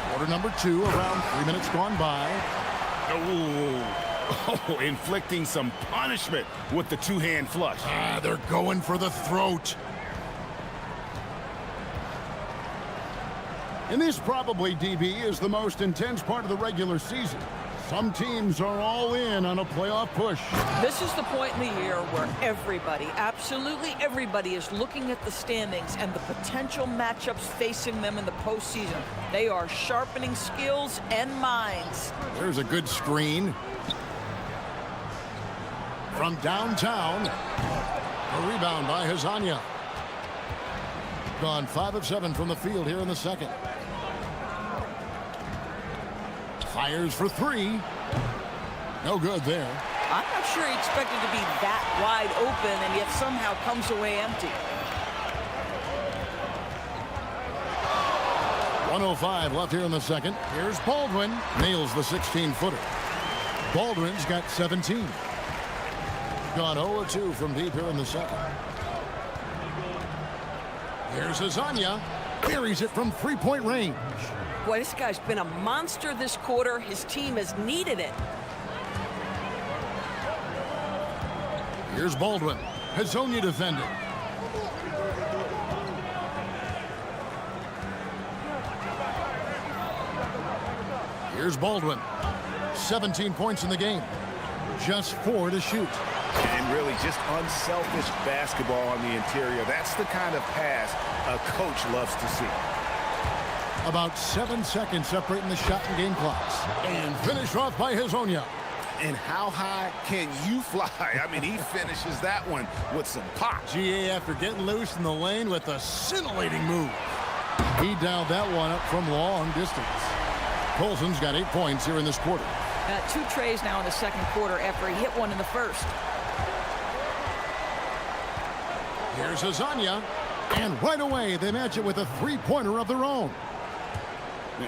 Quarter number 2, around 3 minutes gone by. Oh, inflicting some punishment with the 2-hand flush. They're going for the throat. And this probably, DB, is the most intense part of the regular season. Some teams are all in on a playoff push. This is the point in the year where everybody, absolutely everybody, is looking at the standings and the potential matchups facing them in the postseason. They are sharpening skills and minds. There's a good screen. From downtown, a rebound by Hazonia. Gone 5 of 7 from the field here in the second. Fires for 3. No good there. I'm not sure he expected to be that wide open and yet somehow comes away empty. 1:05 left here in the second. Here's Baldwin. Nails the 16-footer. Baldwin's got 17. Gone 0 of 2 from deep here in the second. Here's Hazonia. Buries it from 3-point range. Boy, this guy's been a monster this quarter. His team has needed it. Here's Baldwin. Hazonia defending. Here's Baldwin. 17 points in the game. Just 4 to shoot. And really just unselfish basketball on the interior. That's the kind of pass a coach loves to see. About 7 seconds separating the shot and game clocks. And finished off by Hezonja. And how high can you fly? I mean, he finishes that one with some pop. GA after getting loose in the lane with a scintillating move. He dialed that one up from long distance. Colson's got 8 points here in this quarter. 2 trays now in the second quarter after he hit one in the first. Here's Hezonja. And right away, they match it with a three-pointer of their own.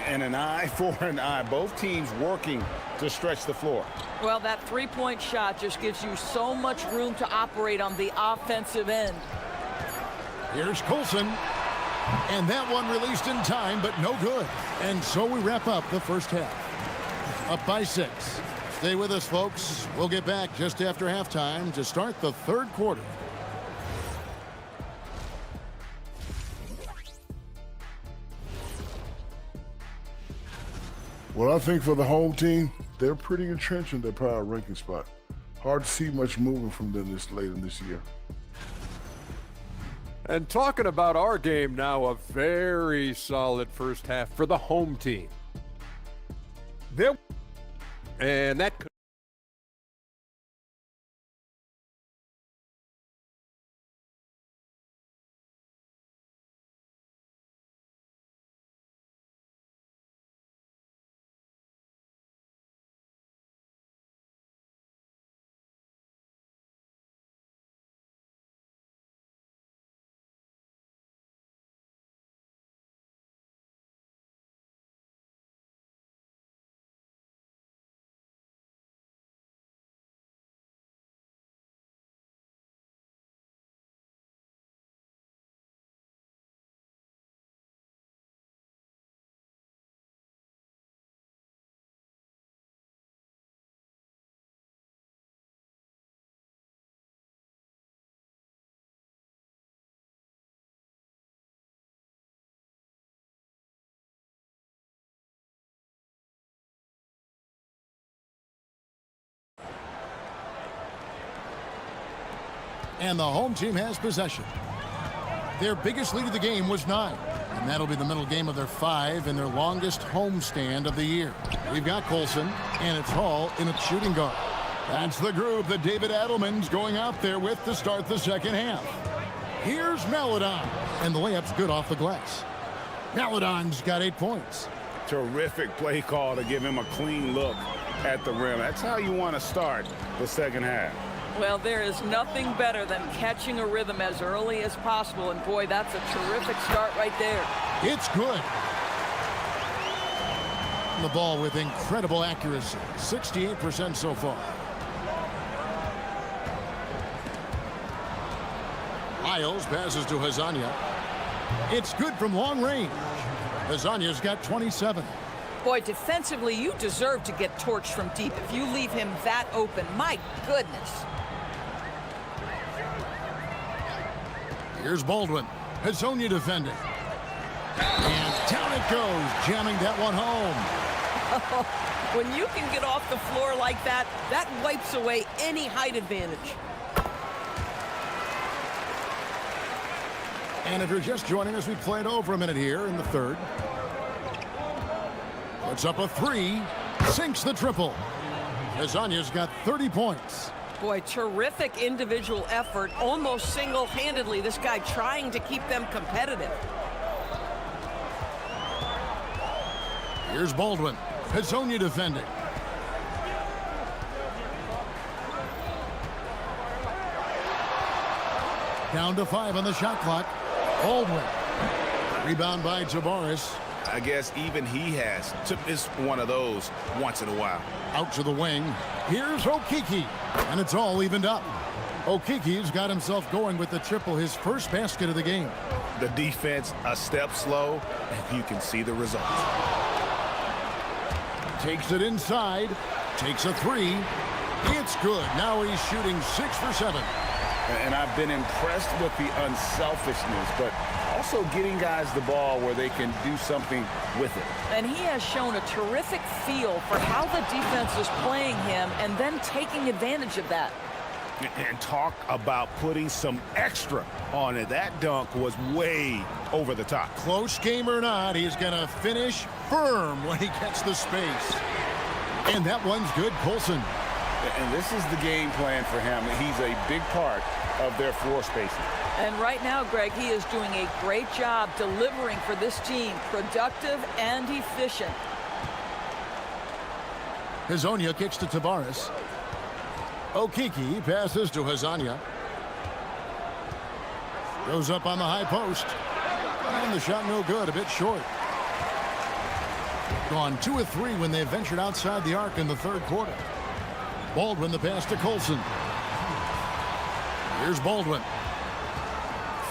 And an eye for an eye. Both teams working to stretch the floor. Well, that three-point shot just gives you so much room to operate on the offensive end. Here's Colson. And that one released in time, but no good. And so we wrap up the first half. Up by 6. Stay with us, folks. We'll get back just after halftime to start the third quarter. Well, I think for the home team, they're pretty entrenched in their power ranking spot. Hard to see much moving from them this late in this year. And talking about our game now, a very solid first half for the home team. And that could And the home team has possession. Their biggest lead of the game was 9. And that'll be the middle game of their 5 and their longest homestand of the year. We've got Colson, and it's Hall in a shooting guard. That's the group that David Adelman's going out there with to start the second half. Here's Maladon, and the layup's good off the glass. Maladon's got 8 points. Terrific play call to give him a clean look at the rim. That's how you want to start the second half. Well, there is nothing better than catching a rhythm as early as possible, and boy, that's a terrific start right there. It's good. The ball with incredible accuracy, 68% so far. Isles passes to Hezonja. It's good from long range. Hezonja's got 27. Boy, defensively, you deserve to get torched from deep if you leave him that open. My goodness. Here's Baldwin. Hezonja defending. And down it goes, jamming that one home. When you can get off the floor like that, that wipes away any height advantage. And if you're just joining us, we played over a minute here in the third. Puts up a 3, sinks the triple. Hezonja's got 30 points. Boy, terrific individual effort, almost single-handedly. This guy trying to keep them competitive. Here's Baldwin. Hezonja defending. Down to 5 on the shot clock. Baldwin. Rebound by Tavares. I guess even he has to miss one of those once in a while. Out to the wing. Here's Okiki. And it's all evened up. Okiki's got himself going with the triple, his first basket of the game. The defense a step slow, and you can see the results. Takes it inside. Takes a 3. It's good. Now he's shooting 6 for 7. And I've been impressed with the unselfishness, but also getting guys the ball where they can do something with it. And he has shown a terrific feel for how the defense is playing him and then taking advantage of that. And talk about putting some extra on it. That dunk was way over the top. Close game or not, he's going to finish firm when he gets the space. And that one's good, Colson. And this is the game plan for him. He's a big part of their floor spacing. And right now, Greg, he is doing a great job delivering for this team, productive and efficient. Hazonia kicks to Tavares. Okiki passes to Hazania. Goes up on the high post. And the shot no good, a bit short. Gone 2 of 3 when they ventured outside the arc in the third quarter. Baldwin the pass to Colson. Here's Baldwin.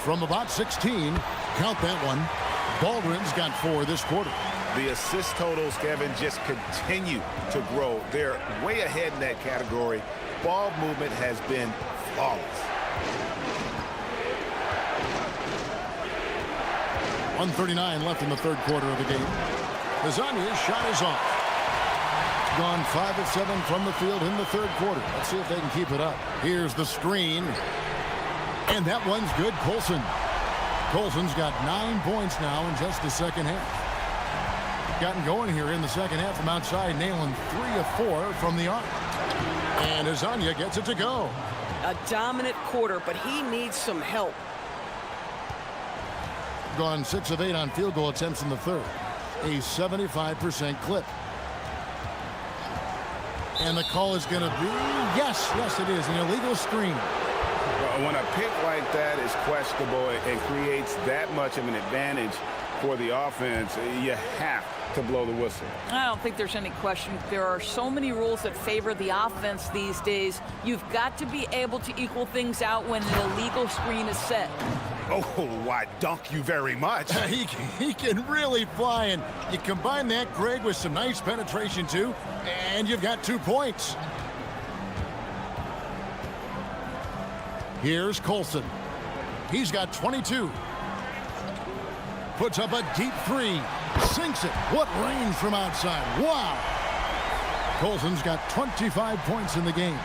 From about 16, count that one. Baldwin's got 4 this quarter. The assist totals, Kevin, just continue to grow. They're way ahead in that category. Ball movement has been flawless. 1:39 left in the third quarter of the game. Hazania's shot is off. Gone 5 of 7 from the field in the third quarter. Let's see if they can keep it up. Here's the screen. And that one's good, Colson. Colson's got 9 points now in just the second half. Gotten going here in the second half from outside, nailing 3 of 4 from the arc. And Hazania gets it to go. A dominant quarter, but he needs some help. Gone 6 of 8 on field goal attempts in the third. A 75% clip. And the call is going to be, yes, it is, an illegal screen. When a pick like that is questionable and creates that much of an advantage for the offense, you have to blow the whistle. I don't think there's any question. There are so many rules that favor the offense these days. You've got to be able to equal things out when an illegal screen is set. Oh, why, dunk you very much. He can really fly, and you combine that, Greg, with some nice penetration, too, and you've got 2 points. Here's Colson. He's got 22. Puts up a deep 3. Sinks it. What range from outside. Wow. Colson's got 25 points in the game.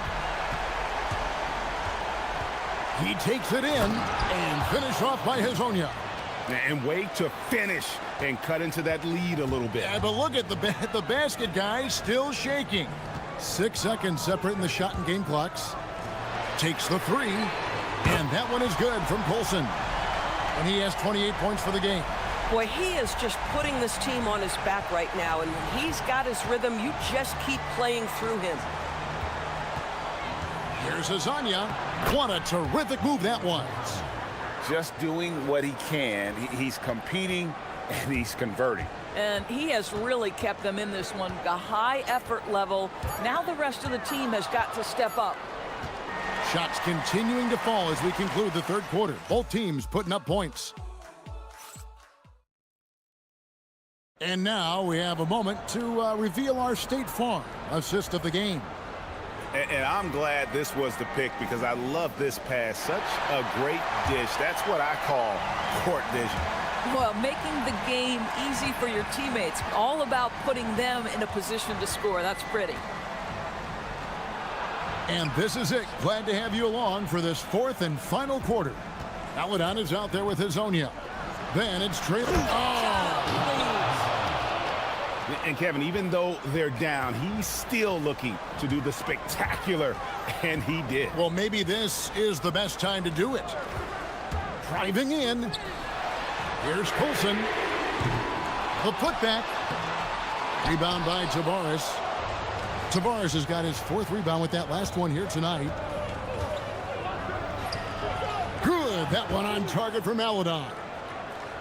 He takes it in and finish off by Hazonia. And wait to finish and cut into that lead a little bit. Yeah, but look at the basket, guys, still shaking. 6 seconds separating the shot and game clocks. Takes the 3, and that one is good from Colson. And he has 28 points for the game. Boy, he is just putting this team on his back right now, and when he's got his rhythm, you just keep playing through him. Here's Hazania. What a terrific move that was. Just doing what he can. He's competing, and he's converting. And he has really kept them in this one. A high effort level. Now the rest of the team has got to step up. Shots continuing to fall as we conclude the third quarter. Both teams putting up points. And now we have a moment to reveal our State Farm assist of the game. And I'm glad this was the pick because I love this pass. Such a great dish. That's what I call court vision. Well, making the game easy for your teammates. All about putting them in a position to score. That's pretty. And this is it. Glad to have you along for this fourth and final quarter. Aladon is out there with Hazonia. Then it's trailing. Oh! And Kevin, even though they're down, he's still looking to do the spectacular, and he did. Well, maybe this is the best time to do it. Driving in. Here's Colson. The putback. Rebound by Tavares. Tavares has got his 4th rebound with that last one here tonight. Good. That one on target from Aladon.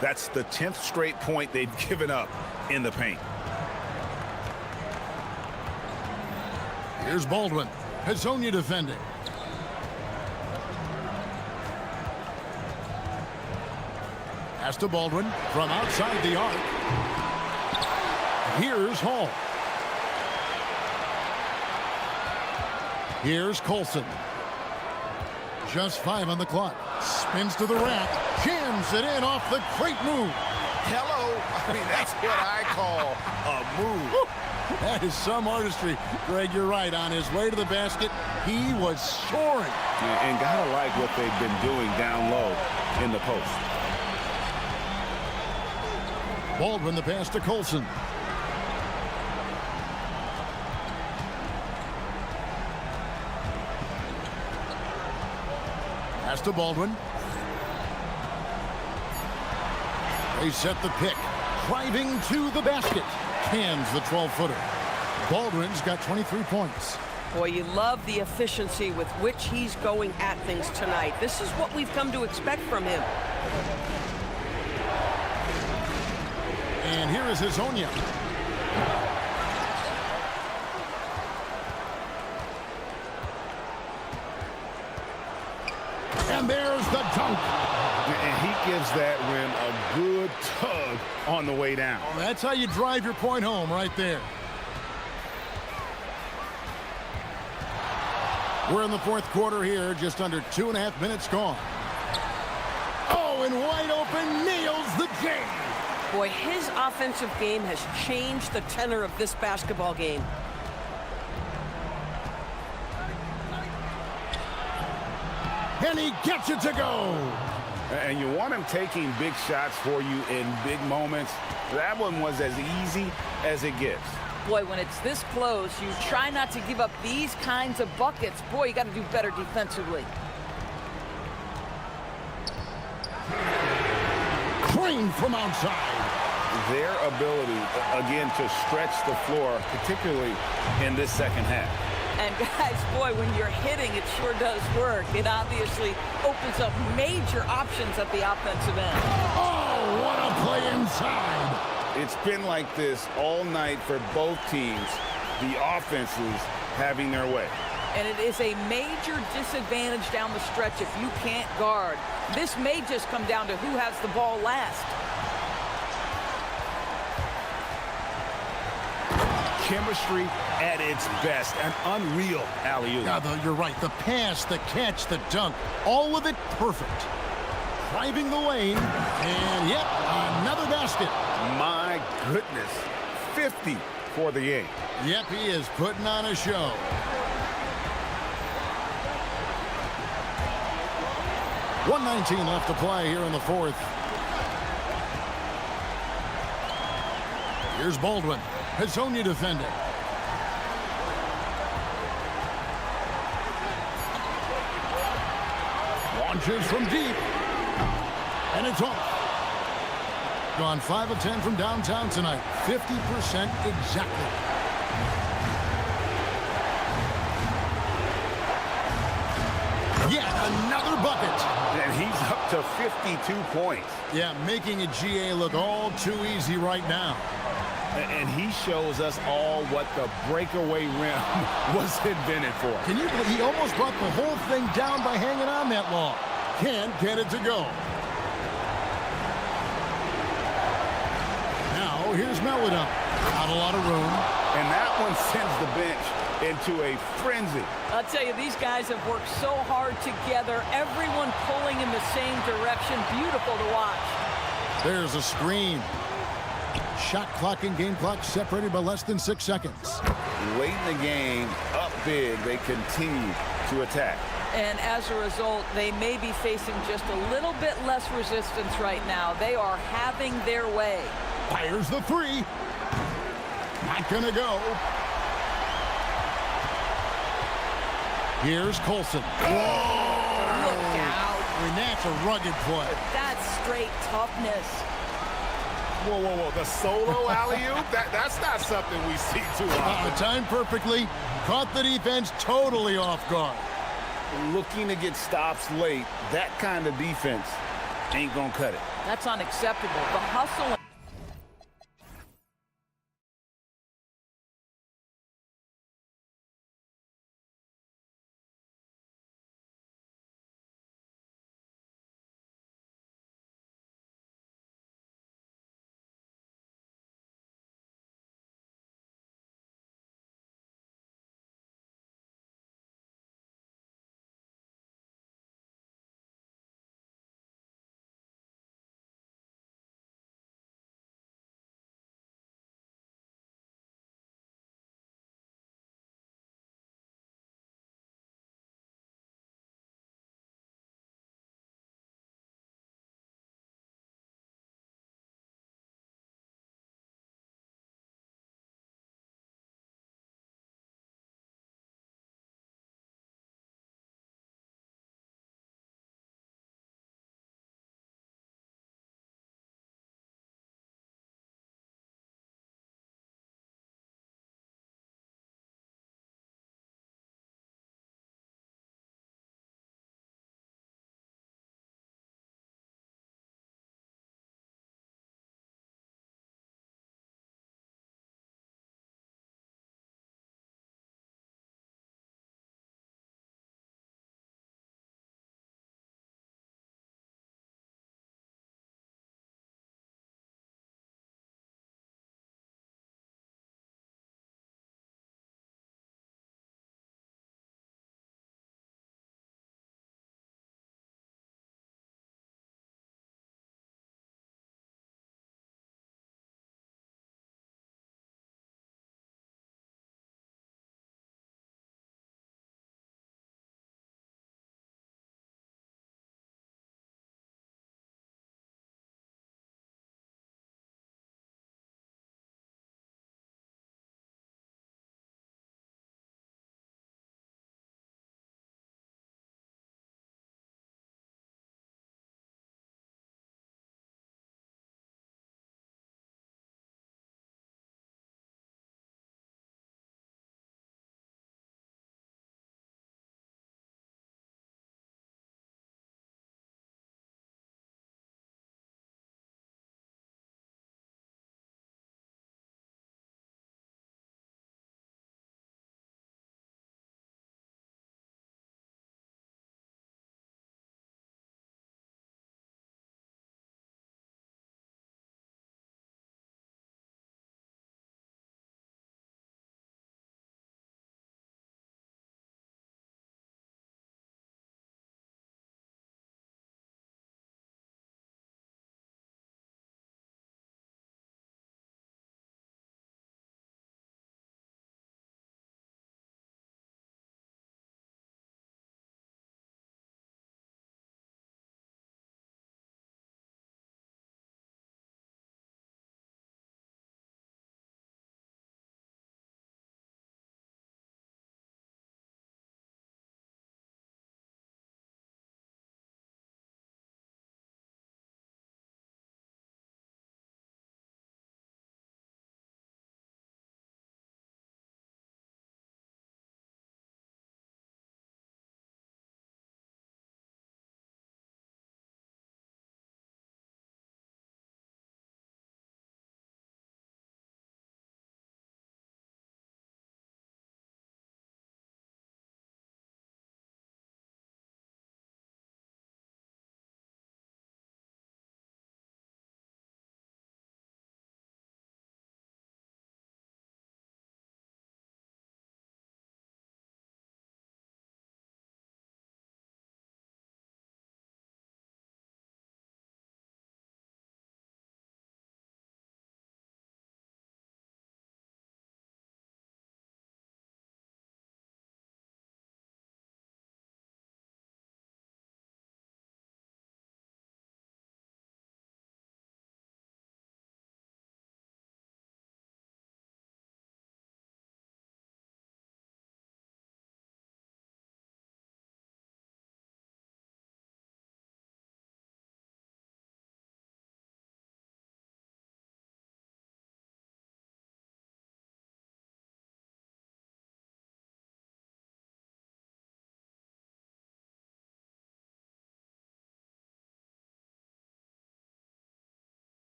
That's the 10th straight point they've given up in the paint. Here's Baldwin. Hazonia defending. Pass to Baldwin from outside the arc. Here's Hall. Here's Colson. Just 5 on the clock. Spins to the rack. Jams it in off the great move. Hello. I mean, that's what I call a move. That is some artistry. Greg, you're right. On his way to the basket, he was soaring. And gotta like what they've been doing down low in the post. Baldwin the pass to Colson. Pass to Baldwin. They set the pick. Driving to the basket. Cans the 12-footer. Baldwin's got 23 points. Boy, you love the efficiency with which he's going at things tonight. This is what we've come to expect from him. And here is Hezonja. And there's the dunk. And he gives that rim a good tug on the way down. Well, that's how you drive your point home right there. We're in the fourth quarter here, just under 2.5 minutes gone. Oh, and wide open, nails the J. Boy, his offensive game has changed the tenor of this basketball game. And he gets it to go. And you want him taking big shots for you in big moments. That one was as easy as it gets. Boy, when it's this close, you try not to give up these kinds of buckets. Boy, you got to do better defensively. Crane from outside. Their ability, again, to stretch the floor, particularly in this second half. And guys, boy, when you're hitting, it sure does work. It obviously opens up major options at the offensive end. Oh, what a play inside. It's been like this all night for both teams, the offenses having their way. And it is a major disadvantage down the stretch if you can't guard. This may just come down to who has the ball last. Chemistry at its best. An unreal alley-oop. Yeah, you're right. The pass, the catch, the dunk, all of it perfect. Driving the lane, and yep, another basket. My goodness. 50 for the game. Yep, he is putting on a show. .119 left to play here in the fourth. Here's Baldwin. Hezonja defending. Launches from deep. And it's off. Gone 5 of 10 from downtown tonight. 50% exactly. Yet another bucket. And he's up to 52 points. Yeah, making a GA look all too easy right now. And he shows us all what the breakaway rim was invented for. Can you believe he almost brought the whole thing down by hanging on that long? Can't get it to go. Now, here's Melodon. Not a lot of room. And that one sends the bench into a frenzy. I'll tell you, these guys have worked so hard together. Everyone pulling in the same direction. Beautiful to watch. There's a screen. Shot clock and game clock separated by less than 6 seconds. Late in the game, up big, they continue to attack. And as a result, they may be facing just a little bit less resistance right now. They are having their way. Fires the three. Not gonna go. Here's Colson. Whoa! Look out. I mean, that's a rugged play. That's straight toughness. Whoa, whoa, whoa. The solo alley-oop? That's not something we see too often. Timed perfectly. Caught the defense totally off guard. Looking to get stops late. That kind of defense ain't gonna cut it. That's unacceptable. The hustle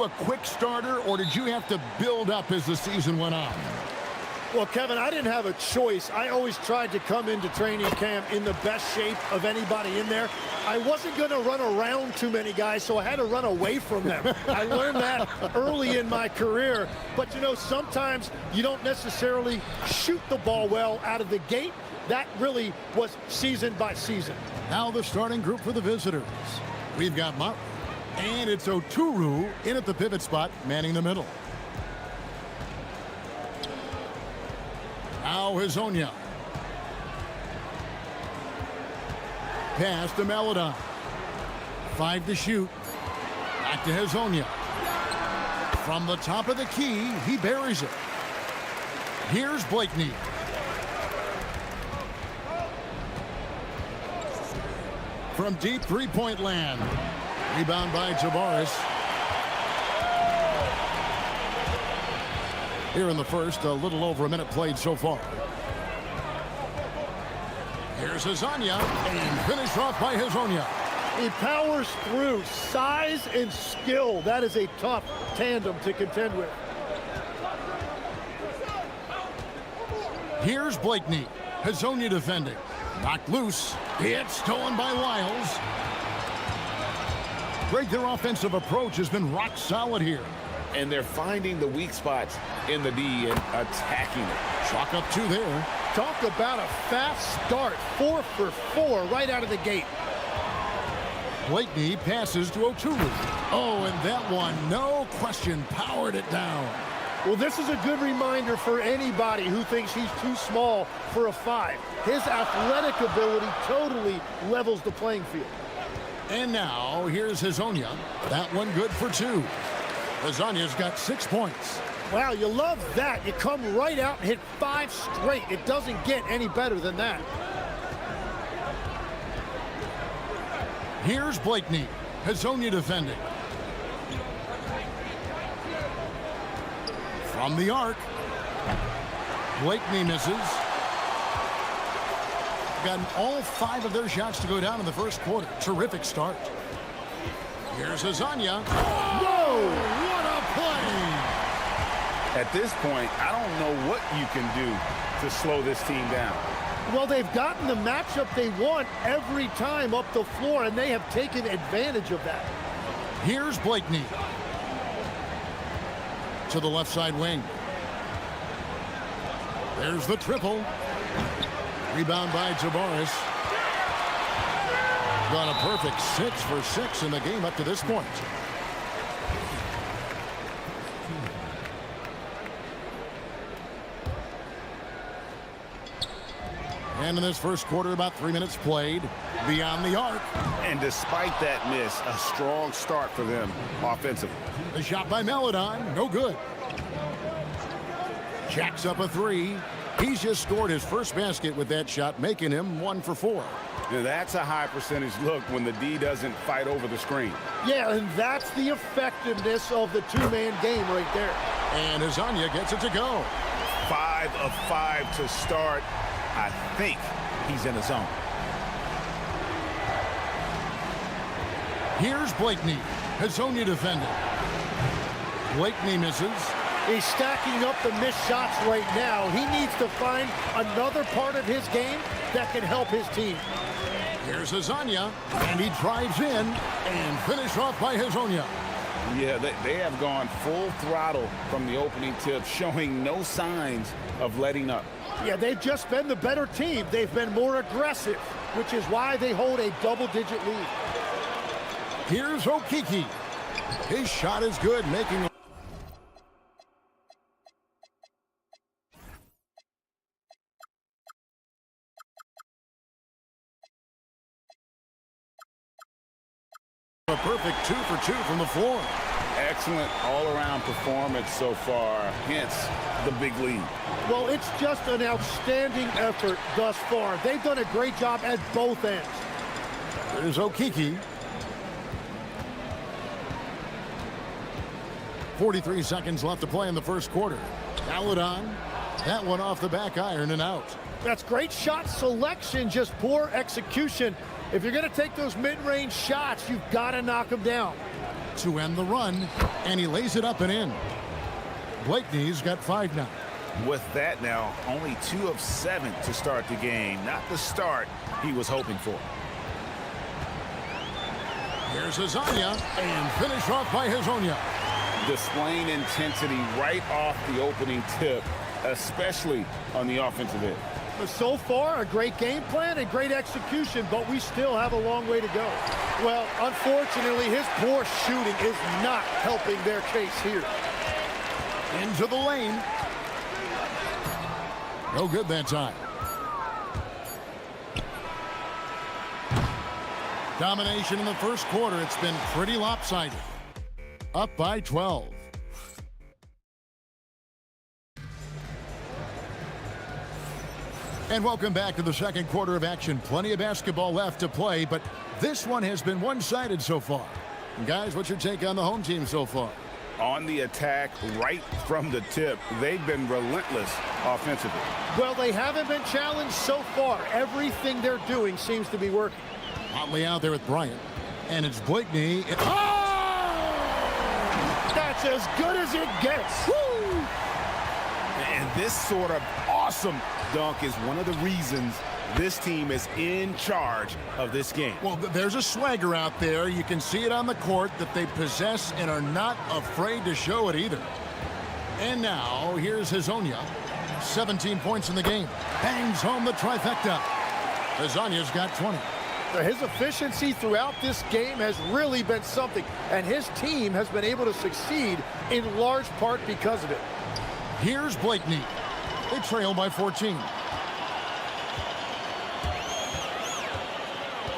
a quick starter, or did you have to build up as the season went on? Well, Kevin, I didn't have a choice. I always tried to come into training camp in the best shape of anybody in there. I wasn't going to run around too many guys, so I had to run away from them. I learned that early in my career. But, you know, sometimes you don't necessarily shoot the ball well out of the gate. That really was season by season. Now the starting group for the visitors. We've got Martin, and it's Oturu in at the pivot spot, manning the middle. Now Hazonia. Pass to Melodon. 5 to shoot. Back to Hazonia. From the top of the key, he buries it. Here's Blakeney. From deep three-point land. Rebound by Tavares. Here in the first, a little over a minute played so far. Here's Hazonia, and finished off by Hazonia. He powers through. Size and skill. That is a tough tandem to contend with. Here's Blakeney. Hazonia defending. Knocked loose. It's stolen by Lyles. Greg, their offensive approach has been rock solid here. And they're finding the weak spots in the D and attacking it. Chalk up 2 there. Talk about a fast start. 4 for 4 right out of the gate. Blakeney passes to Oturu. Oh, and that one, no question, powered it down. Well, this is a good reminder for anybody who thinks he's too small for a 5. His athletic ability totally levels the playing field. And now, here's Hazonia. That one good for 2. Hazonia's got 6 points. Wow, you love that. You come right out and hit 5 straight. It doesn't get any better than that. Here's Blakeney. Hazonia defending. From the arc. Blakeney misses. Gotten all 5 of their shots to go down in the first quarter. Terrific start. Here's Hazonia. Whoa! What a play! At this point, I don't know what you can do to slow this team down. Well, they've gotten the matchup they want every time up the floor, and they have taken advantage of that. Here's Blakeney. To the left side wing. There's the triple. Rebound by Tavares. Got a perfect 6 for 6 in the game up to this point. And in this first quarter, about 3 minutes played. Beyond the arc. And despite that miss, a strong start for them offensively. The shot by Melodon, no good. Jacks up a 3. He's just scored his first basket with that shot, making him 1 for 4. Now that's a high percentage look when the D doesn't fight over the screen. Yeah, and that's the effectiveness of the 2-man game right there. And Hazonia gets it to go. 5 of 5 to start. I think he's in the zone. Here's Blakeney. Hazonia defending. Blakeney misses. He's stacking up the missed shots right now. He needs to find another part of his game that can help his team. Here's Hazonia, and he drives in and finished off by Hazonia. Yeah, they have gone full throttle from the opening tip, showing no signs of letting up. Yeah, they've just been the better team. They've been more aggressive, which is why they hold a double-digit lead. Here's Okiki. His shot is good, making a perfect 2 for 2 from the floor. Excellent all-around performance so far, hence the big lead. Well, it's just an outstanding effort thus far. They've done a great job at both ends. There's Okiki. 43 seconds left to play in the first quarter. Melodon, that one off the back iron and out. That's great shot selection, just poor execution. If you're going to take those mid-range shots, you've got to knock them down. to end the run, and he lays it up and in. Blakeney's got 5 now. With that now, only 2 of 7 to start the game. Not the start he was hoping for. Here's Hezonja, and finish off by Hezonja. Displaying intensity right off the opening tip, especially on the offensive end. So far, a great game plan and great execution, but we still have a long way to go. Well, unfortunately, his poor shooting is not helping their case here. Into the lane. No good that time. Domination in the first quarter. It's been pretty lopsided. Up by 12. And welcome back to the second quarter of action. Plenty of basketball left to play, but this one has been one-sided so far. And guys, what's your take on the home team so far? On the attack right from the tip, they've been relentless offensively. Well, they haven't been challenged so far. Everything they're doing seems to be working. Motley out there with Bryant. And it's Blakeney. Oh! That's as good as it gets. Woo! And this sort of awesome dunk is one of the reasons this team is in charge of this game. Well, there's a swagger out there. You can see it on the court that they possess and are not afraid to show it either. And now, here's Hezonja. 17 points in the game. Bangs home the trifecta. Hezonja's got 20. His efficiency throughout this game has really been something, and his team has been able to succeed in large part because of it. Here's Blakeney. They trail by 14.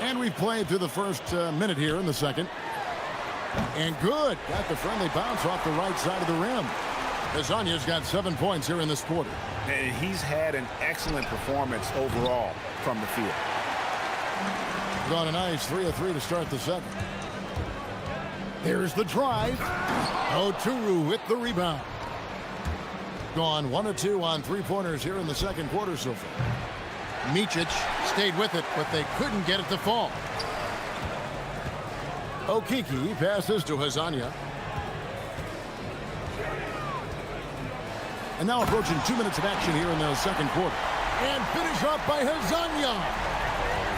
And we've played through the first minute here in the second. And good. Got the friendly bounce off the right side of the rim. Hezonja's got 7 points here in this quarter. And he's had an excellent performance overall from the field. Gone a nice 3 of 3 to start the second. There's the drive. Oturu with the rebound. Gone 1 of 2 on 3-pointers here in the second quarter so far. Micic stayed with it, but they couldn't get it to fall. Okiki passes to Hezonja. And now approaching 2 minutes of action here in the second quarter. And finish off by Hezonja.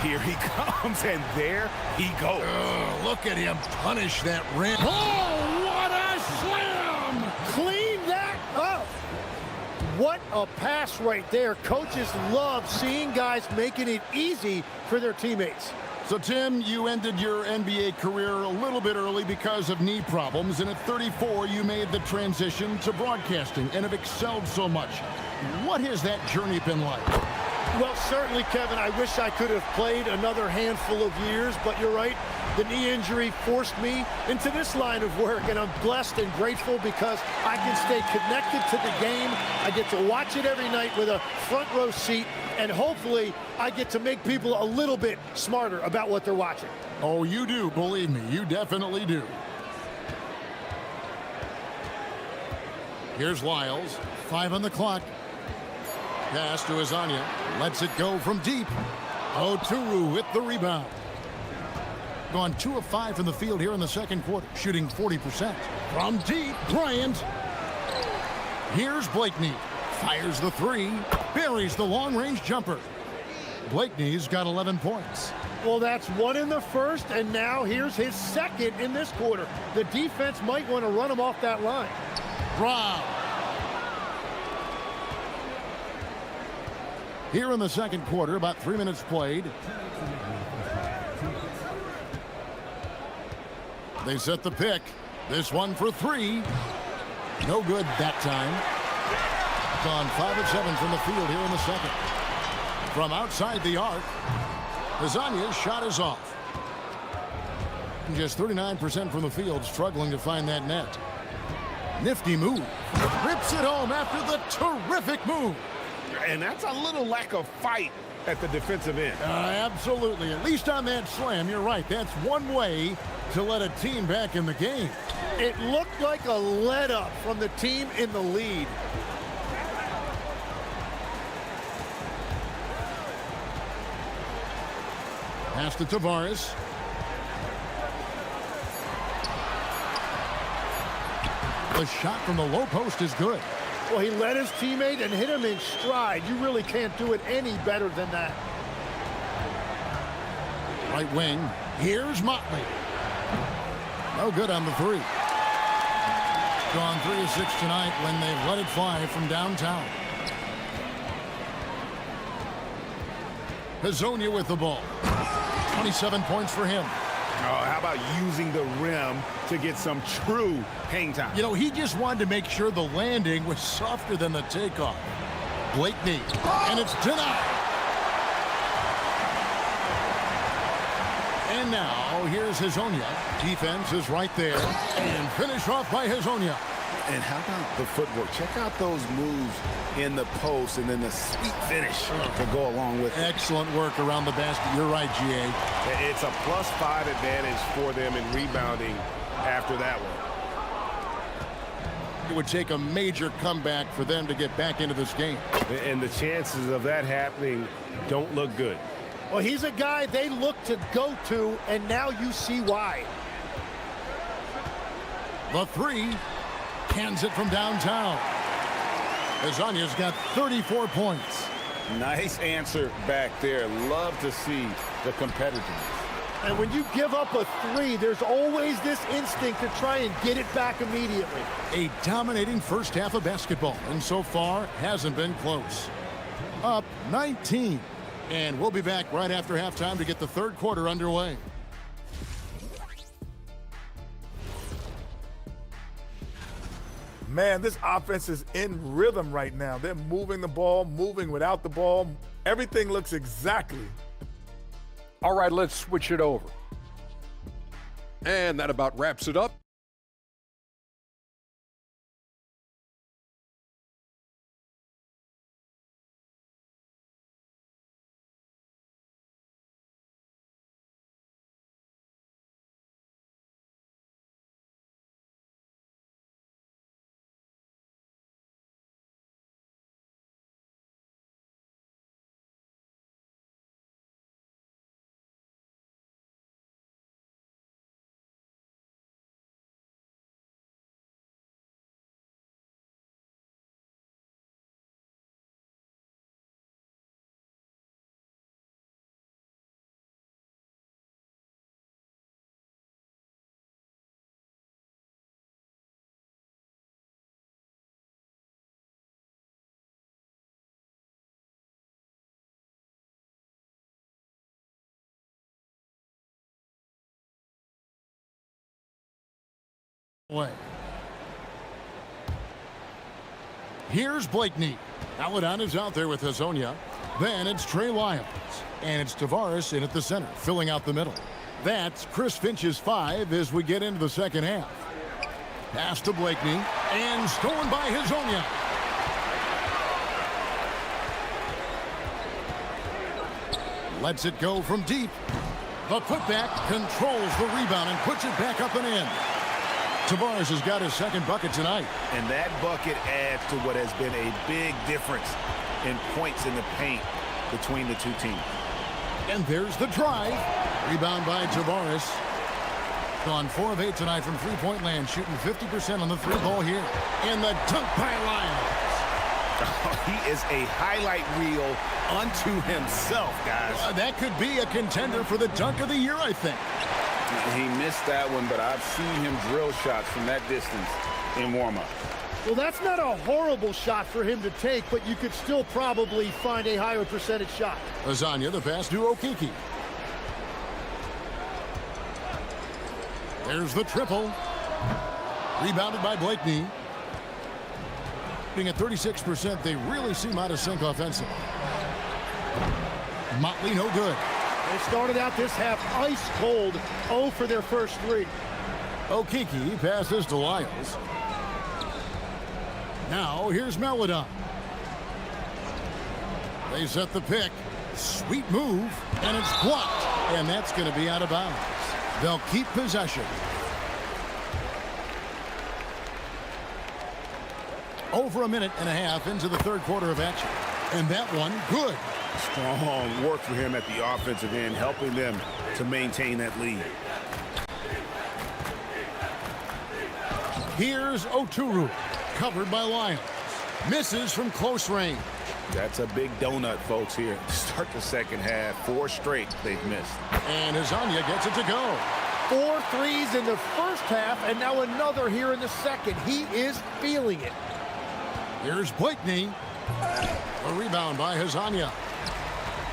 Here he comes, and there he goes. Look at him punish that rim. Oh, what a slam! Clean that up. What a pass right there. Coaches love seeing guys making it easy for their teammates. So, Tim, you ended your NBA career a little bit early because of knee problems, and at 34, you made the transition to broadcasting and have excelled so much. What has that journey been like? Well, certainly, Kevin, I wish I could have played another handful of years, but you're right. The knee injury forced me into this line of work, and I'm blessed and grateful because I can stay connected to the game. I get to watch it every night with a front row seat, and hopefully I get to make people a little bit smarter about what they're watching. Oh, you do, believe me. You definitely do. Here's Lyles. 5 on the clock. Pass to Hezonja. Lets it go from deep. Oturu with the rebound. Gone 2 of 5 from the field here in the second quarter, shooting 40%. From deep, Bryant. Here's Blakeney. Fires the 3. Buries the long-range jumper. Blakeney's got 11 points. Well, that's 1 in the first, and now here's his second in this quarter. The defense might want to run him off that line. Brown. Here in the second quarter, about 3 minutes played. They set the pick. This one for 3. No good that time. Gone 5 of 7 from the field here in the second. From outside the arc, Hezonja's shot is off. Just 39% from the field, struggling to find that net. Nifty move. Rips it home after the terrific move. And that's a little lack of fight at the defensive end. Absolutely. At least on that slam, you're right. That's one way to let a team back in the game. It looked like a let-up from the team in the lead. Pass to Tavares. The shot from the low post is good. Well, he led his teammate and hit him in stride. You really can't do it any better than that. Right wing. Here's Motley. No good on the three. Gone 3 of 6 tonight when they've let it fly from downtown. Hazonia with the ball. 27 points for him. Oh, how about using the rim to get some true hang time? You know, he just wanted to make sure the landing was softer than the takeoff. Blakeney, and it's denied. And now, here's Hazonia. Defense is right there. And finish off by Hazonia. And how about the footwork? Check out those moves in the post and then the sweet finish to go along with it. Excellent work around the basket. You're right, GA. It's a +5 advantage for them in rebounding after that one. It would take a major comeback for them to get back into this game. And the chances of that happening don't look good. Well, he's a guy they look to go to, and now you see why. The three. Cans it from downtown. Hazonia's got 34 points. Nice answer back there. Love to see the competitiveness. And when you give up a three, there's always this instinct to try and get it back immediately. A dominating first half of basketball, and so far hasn't been close. Up 19. And we'll be back right after halftime to get the third quarter underway. Man, this offense is in rhythm right now. They're moving the ball, moving without the ball. Everything looks exactly. All right, let's switch it over. And that about wraps it up. Here's Blakeney. Aladon is out there with Hazonia. Then it's Trey Lyles. And it's Tavares in at the center, filling out the middle. That's Chris Finch's 5 as we get into the second half. Pass to Blakeney. And stolen by Hazonia. Lets it go from deep. The putback controls the rebound and puts it back up and in. Tavares has got his second bucket tonight. And that bucket adds to what has been a big difference in points in the paint between the two teams. And there's the drive. Rebound by Tavares. Gone 4 of 8 tonight from three-point land, shooting 50% on the three ball here. And the dunk by Lyles. He is a highlight reel unto himself, guys. That could be a contender for the dunk of the year, I think. He missed that one, but I've seen him drill shots from that distance in warm-up. Well, that's not a horrible shot for him to take, but you could still probably find a higher percentage shot. Lasagna, the pass to Okiki. There's the triple. Rebounded by Blakeney. Being at 36%, they really seem out of sync offensively. Motley, no good. They started out this half ice cold, 0 for their first 3. Okiki passes to Lyles. Now here's Melodon. They set the pick. Sweet move, and it's blocked. And that's going to be out of bounds. They'll keep possession. Over a minute and a half into the third quarter of action. And that one, good. Strong work for him at the offensive end, helping them to maintain that lead. Here's Oturu, covered by Lyons. Misses from close range. That's a big donut, folks, here. Start the second half. 4 straight they've missed. And Hezonja gets it to go. 4 threes in the first half, and now another here in the second. He is feeling it. Here's Blakeney. A rebound by Hezonja.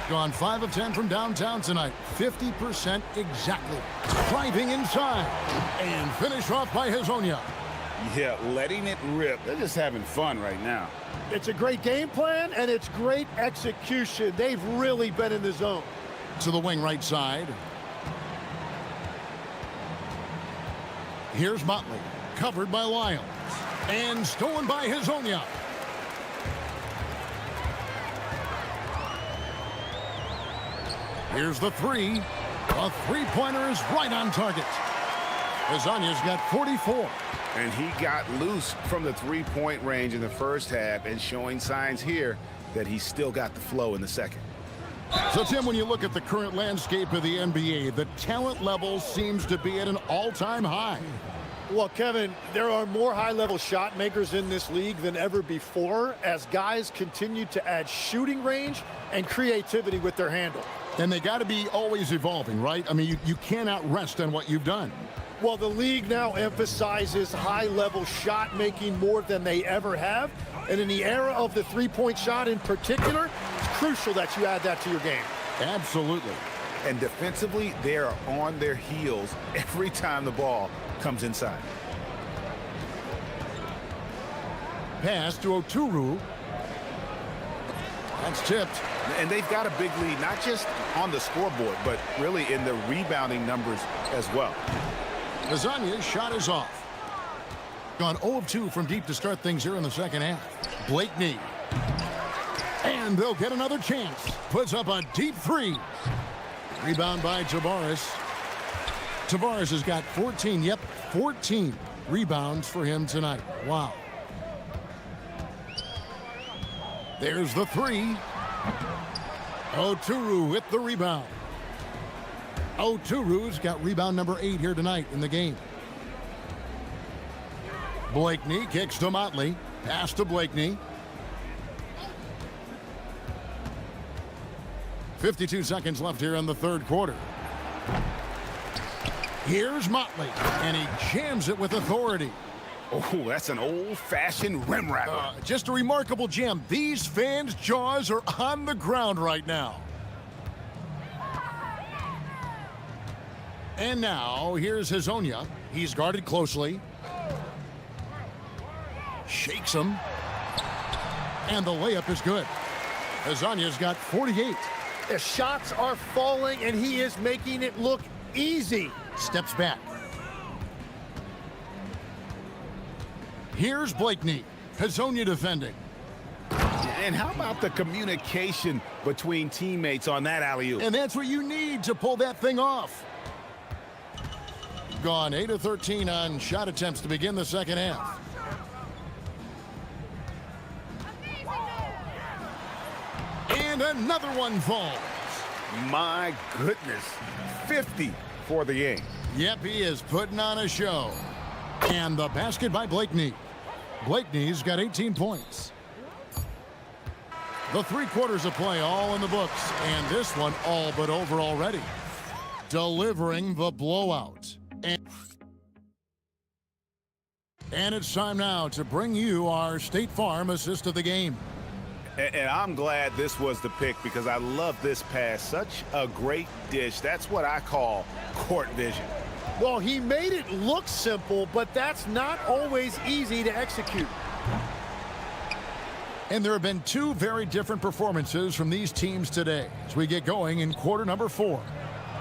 Gone 5 of 10 from downtown tonight. 50% exactly. Driving inside. And finished off by Hezonja. Yeah, letting it rip. They're just having fun right now. It's a great game plan, and it's great execution. They've really been in the zone. To the wing right side. Here's Motley, covered by Lyons. And stolen by Hezonja. Here's the three. A three-pointer is right on target. Hezonja's got 44. And he got loose from the three-point range in the first half and showing signs here that he's still got the flow in the second. So, Tim, when you look at the current landscape of the NBA, the talent level seems to be at an all-time high. Well, Kevin, there are more high-level shot makers in this league than ever before as guys continue to add shooting range and creativity with their handle. And they got to be always evolving, right? I mean, you cannot rest on what you've done. Well, the league now emphasizes high-level shot making more than they ever have. And in the era of the three-point shot in particular, it's crucial that you add that to your game. Absolutely. And defensively, they are on their heels every time the ball comes inside. Pass to Oturu. That's tipped. And they've got a big lead, not just on the scoreboard, but really in the rebounding numbers as well. Hezonja's shot is off. Gone 0 of 2 from deep to start things here in the second half. Blakeney. And they'll get another chance. Puts up a deep three. Rebound by Tavares. Tavares has got 14 rebounds for him tonight. Wow. There's the three. Oturu with the rebound. Oturu's got rebound number 8 here tonight in the game. Blakeney kicks to Motley. Pass to Blakeney. 52 seconds left here in the third quarter. Here's Motley, and he jams it with authority. Oh, that's an old-fashioned rim rattler. Just a remarkable jam. These fans' jaws are on the ground right now. And now, here's Hezonja. He's guarded closely. Shakes him. And the layup is good. Hezonja's got 48. The shots are falling, and he is making it look easy. Steps back. Here's Blakeney. Hezonja defending. And how about the communication between teammates on that alley-oop? And that's what you need to pull that thing off. Gone 8 of 13 on shot attempts to begin the second half. And another one falls. My goodness. 50 for the game. Yep, he is putting on a show. And the basket by Blakeney. Blakeney's got 18 points. The 3 quarters of play all in the books. And this one all but over already. Delivering the blowout. And it's time now to bring you our State Farm assist of the game. And I'm glad this was the pick because I love this pass. Such a great dish. That's what I call court vision. Well, he made it look simple, but that's not always easy to execute. And there have been 2 very different performances from these teams today as we get going in quarter number 4.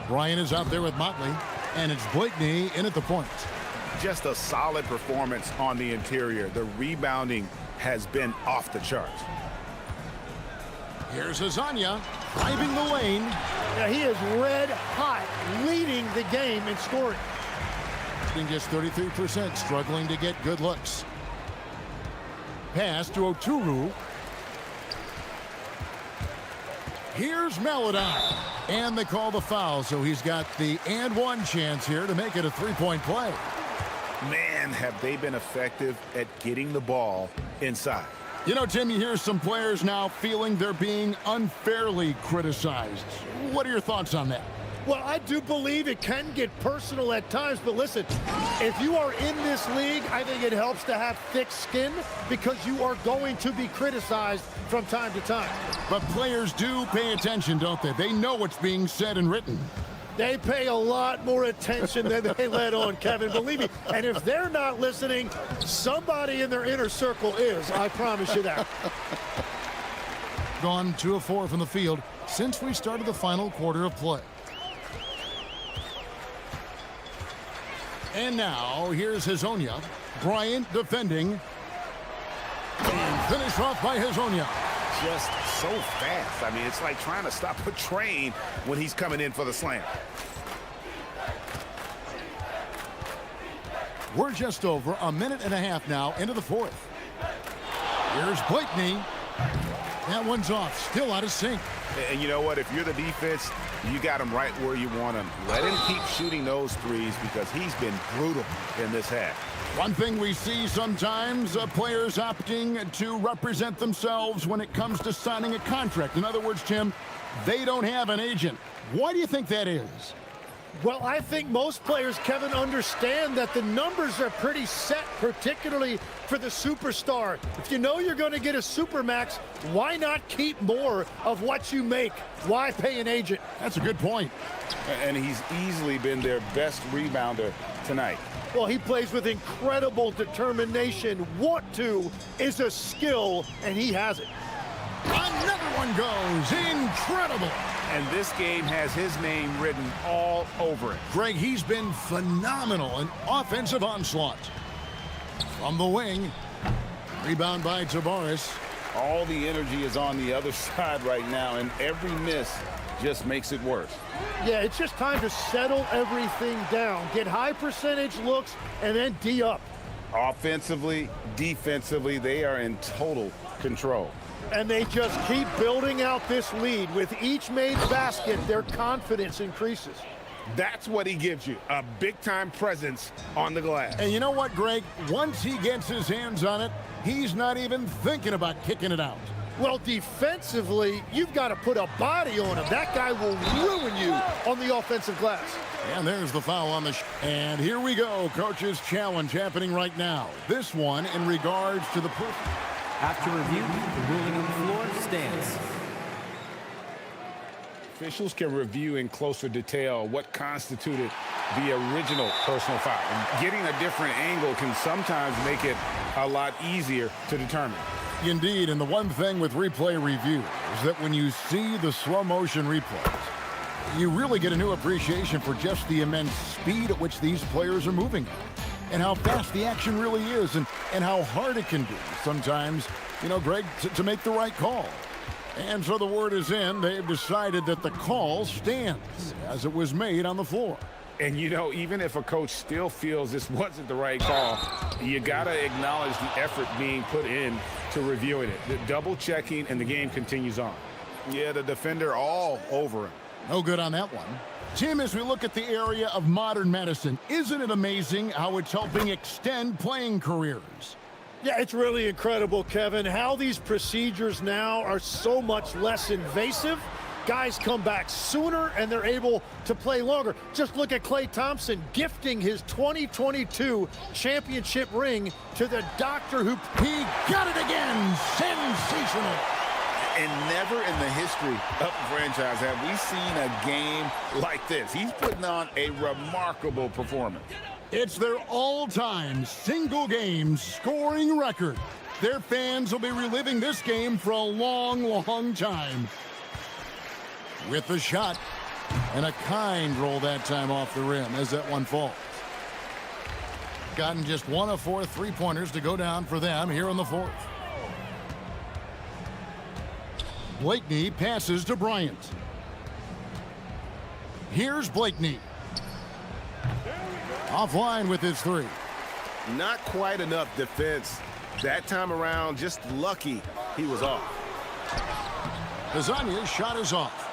Brian is out there with Motley, and it's Blakeney in at the point. Just a solid performance on the interior. The rebounding has been off the charts. Here's Hezonja driving the lane. Yeah, he is red hot, leading the game in scoring. Shooting just 33%, struggling to get good looks. Pass to Oturu. Here's Maladon. And they call the foul, so he's got the and one chance here to make it a 3-point play. Man, have they been effective at getting the ball inside. You know, Tim, you hear some players now feeling they're being unfairly criticized. What are your thoughts on that? Well, I do believe it can get personal at times, but listen, if you are in this league, I think it helps to have thick skin because you are going to be criticized from time to time. But players do pay attention, don't they? They know what's being said and written. They pay a lot more attention than they let on, Kevin, believe me. And if they're not listening, somebody in their inner circle is, I promise you that. Gone 2 of 4 from the field since we started the final quarter of play. And now, here's Hazonia. Bryant defending. And finished off by Hazonia. Just so fast. I mean, it's like trying to stop a train when he's coming in for the slam. We're just over a minute and a half now into the fourth. Here's Blakeney. That one's off. Still out of sync. And you know what? If you're the defense, you got him right where you want him. Let him keep shooting those threes because he's been brutal in this half. One thing we see sometimes, players opting to represent themselves when it comes to signing a contract. In other words, Tim, they don't have an agent. Why do you think that is? Well, I think most players, Kevin, understand that the numbers are pretty set, particularly for the superstar. If you know you're going to get a supermax, why not keep more of what you make? Why pay an agent? That's a good point. And he's easily been their best rebounder tonight. Well, he plays with incredible determination. Want to is a skill, and he has it. Another one goes. Incredible. And this game has his name written all over it. Greg, he's been phenomenal in offensive onslaught. From the wing. Rebound by Tavares. All the energy is on the other side right now, and every miss just makes it worse. Yeah, it's just time to settle everything down. Get high percentage looks and then D up. Offensively, defensively, they are in total control. And they just keep building out this lead. With each made basket, their confidence increases. That's what he gives you, a big-time presence on the glass. And you know what, Greg? Once he gets his hands on it, he's not even thinking about kicking it out. Well, defensively, you've got to put a body on him. That guy will ruin you on the offensive glass. And there's the foul on the and here we go. Coach's challenge happening right now. This one in regards to the After review, the ruling on the floor stands. Officials can review in closer detail what constituted the original personal foul. And getting a different angle can sometimes make it a lot easier to determine. Indeed, and the one thing with replay review is that when you see the slow motion replays, you really get a new appreciation for just the immense speed at which these players are moving and how fast the action really is and how hard it can be sometimes, you know, Greg, to make the right call. And so the word is in. They've decided that the call stands as it was made on the floor. And, you know, even if a coach still feels this wasn't the right call, you got to acknowledge the effort being put in to reviewing it. The double checking, and the game continues on. Yeah, the defender all over him. No good on that one. Tim, as we look at the area of modern medicine, isn't it amazing how it's helping extend playing careers? Yeah, it's really incredible, Kevin, how these procedures now are so much less invasive. Guys come back sooner, and they're able to play longer. Just look at Klay Thompson gifting his 2022 championship ring to the doctor who... He got it again! Sensational! And never in the history of the franchise have we seen a game like this. He's putting on a remarkable performance. It's their all-time single-game scoring record. Their fans will be reliving this game for a long, long time. With the shot, and a kind roll that time off the rim as that one falls. Gotten just 1 of 4 three-pointers to go down for them here in the fourth. Blakeney passes to Bryant. Here's Blakeney. Offline with his three. Not quite enough defense. That time around, just lucky he was off. Hazonia's shot is off.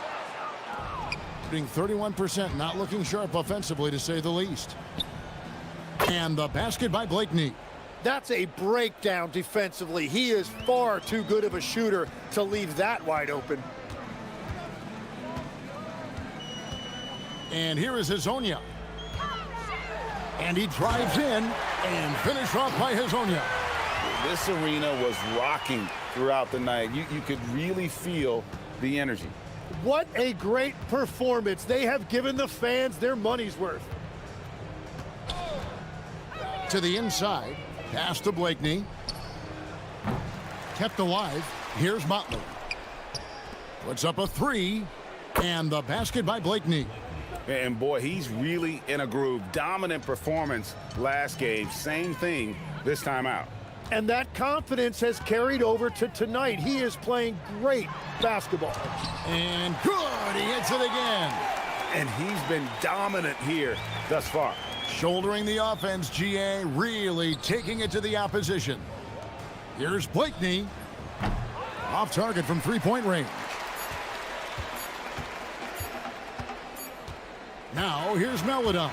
Shooting 31%, not looking sharp offensively to say the least. And the basket by Blakeney. That's a breakdown defensively. He is far too good of a shooter to leave that wide open. And here is Hazonia. And he drives in and finished off by Hazonia. This arena was rocking throughout the night. You could really feel the energy. What a great performance. They have given the fans their money's worth. To the inside, pass to Blakeney. Kept alive. Here's Motley. Puts up a three, and the basket by Blakeney. And boy, he's really in a groove. Dominant performance last game. Same thing this time out. And that confidence has carried over to tonight. He is playing great basketball. And good, he hits it again. And he's been dominant here thus far. Shouldering the offense, GA, really taking it to the opposition. Here's Blakeney. Off target from three-point range. Now, here's Melodon.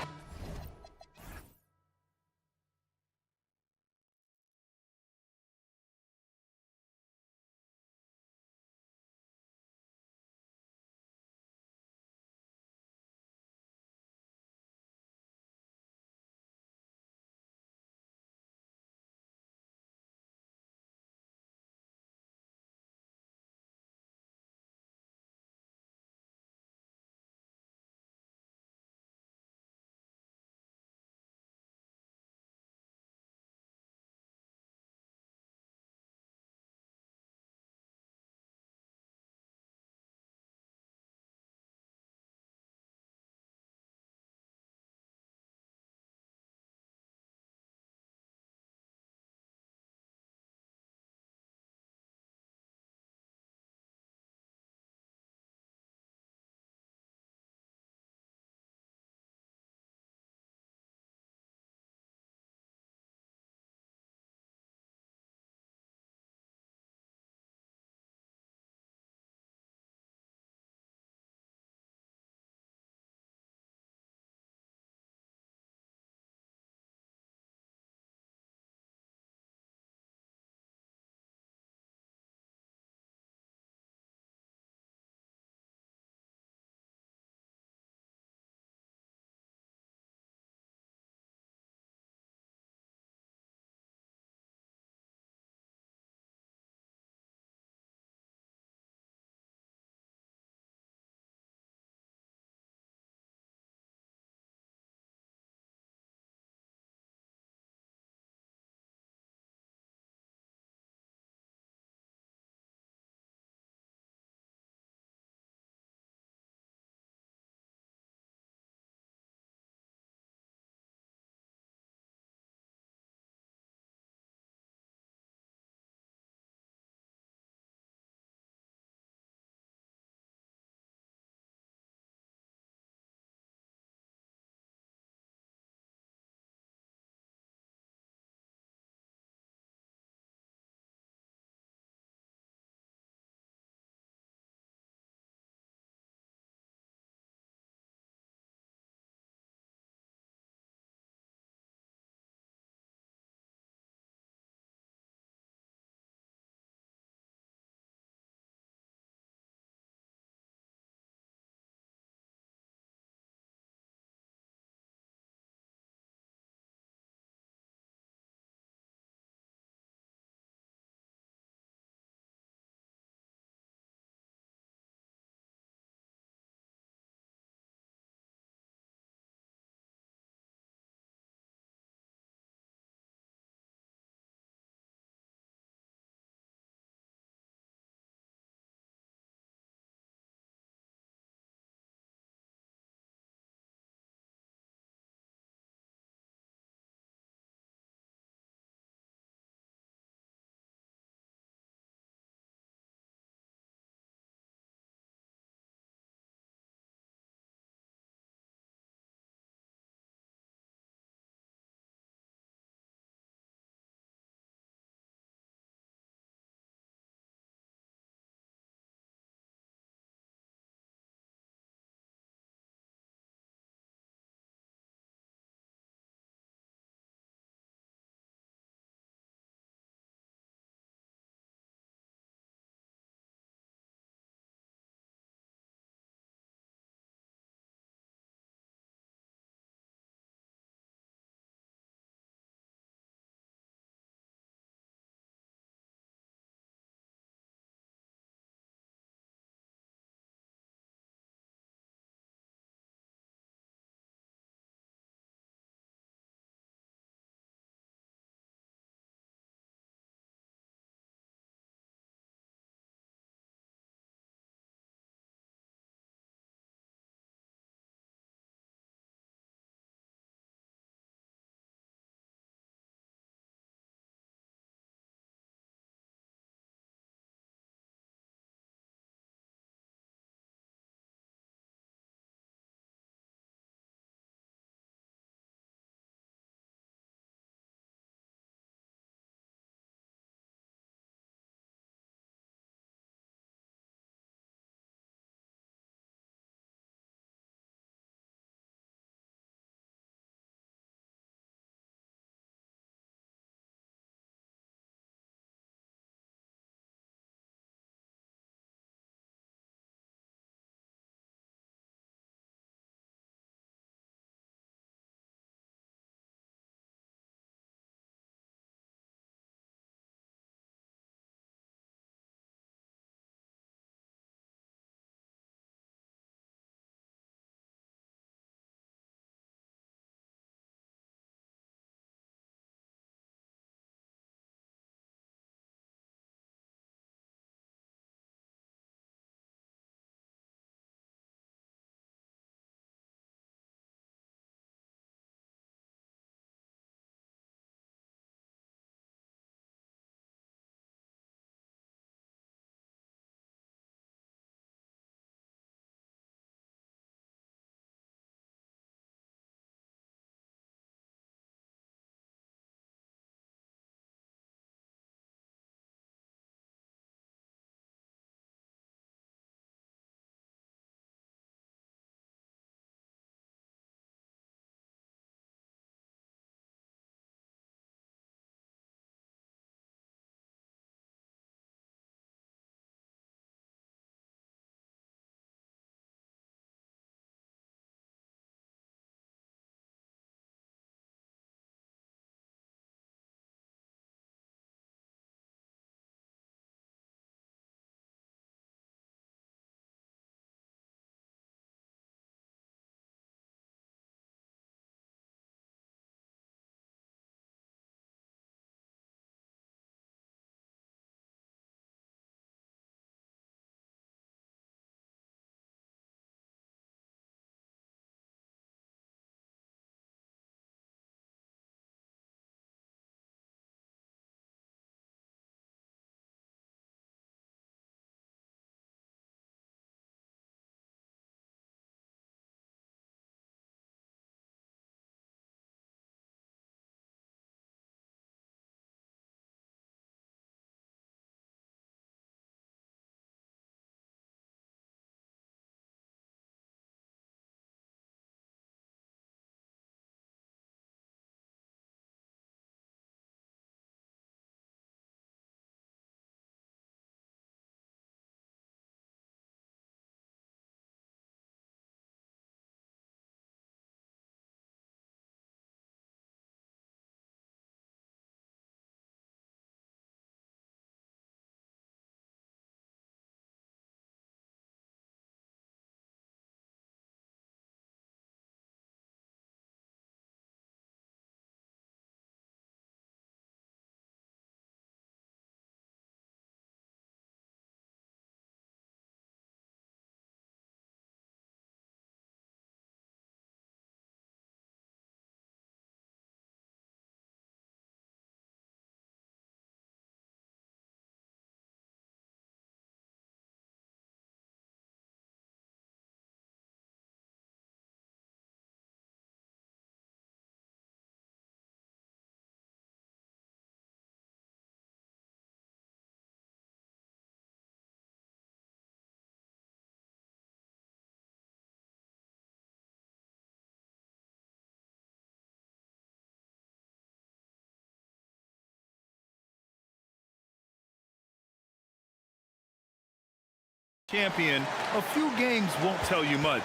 champion, a few games won't tell you much.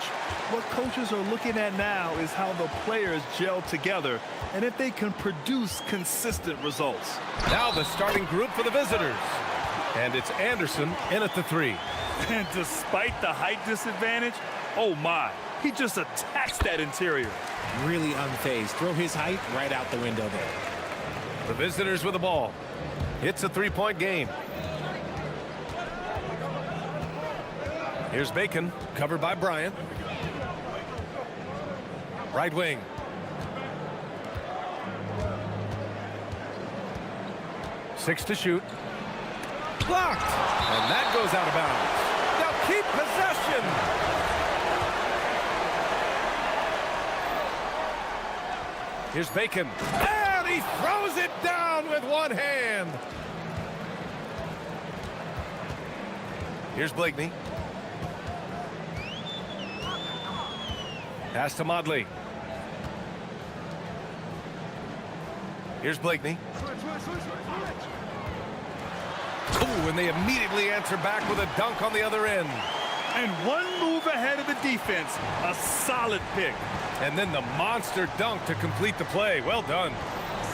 What coaches are looking at now is how the players gel together and if they can produce consistent results. Now the starting group for the visitors. And it's Anderson in at the 3. And despite the height disadvantage, oh my, he just attacks that interior. Really unfazed. Throw his height right out the window there. The visitors with the ball. It's a 3-point game. Here's Bacon, covered by Bryant. Right wing. Six to shoot. Blocked! And that goes out of bounds. They'll keep possession! Here's Bacon. And he throws it down with one hand. Here's Blakeney. Pass to Modley. Here's Blakeney. Ooh, and they immediately answer back with a dunk on the other end. And one move ahead of the defense. A solid pick. And then the monster dunk to complete the play. Well done.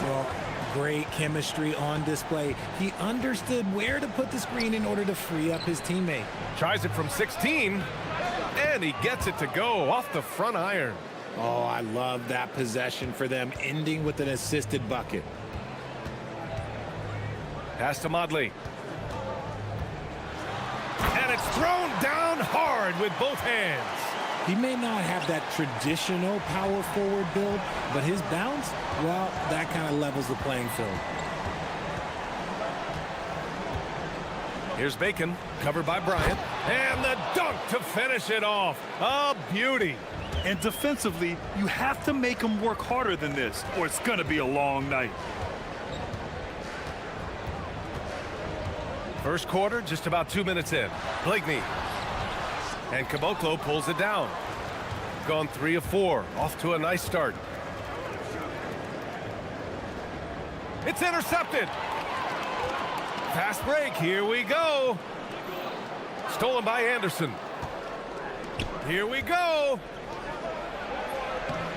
Well, great chemistry on display. He understood where to put the screen in order to free up his teammate. Tries it from 16, and he gets it to go off the front iron. Oh, I love that possession for them, ending with an assisted bucket. Pass to Modley. And it's thrown down hard with both hands. He may not have that traditional power forward build, but his bounce, well, that kind of levels the playing field. Here's Bacon, covered by Bryant. And the dunk to finish it off. A beauty. And defensively, you have to make them work harder than this, or it's going to be a long night. First quarter, just about 2 minutes in. Blakeney. And Caboclo pulls it down. Gone 3 of 4. Off to a nice start. It's intercepted. Fast break. Here we go. Stolen by Anderson. Here we go.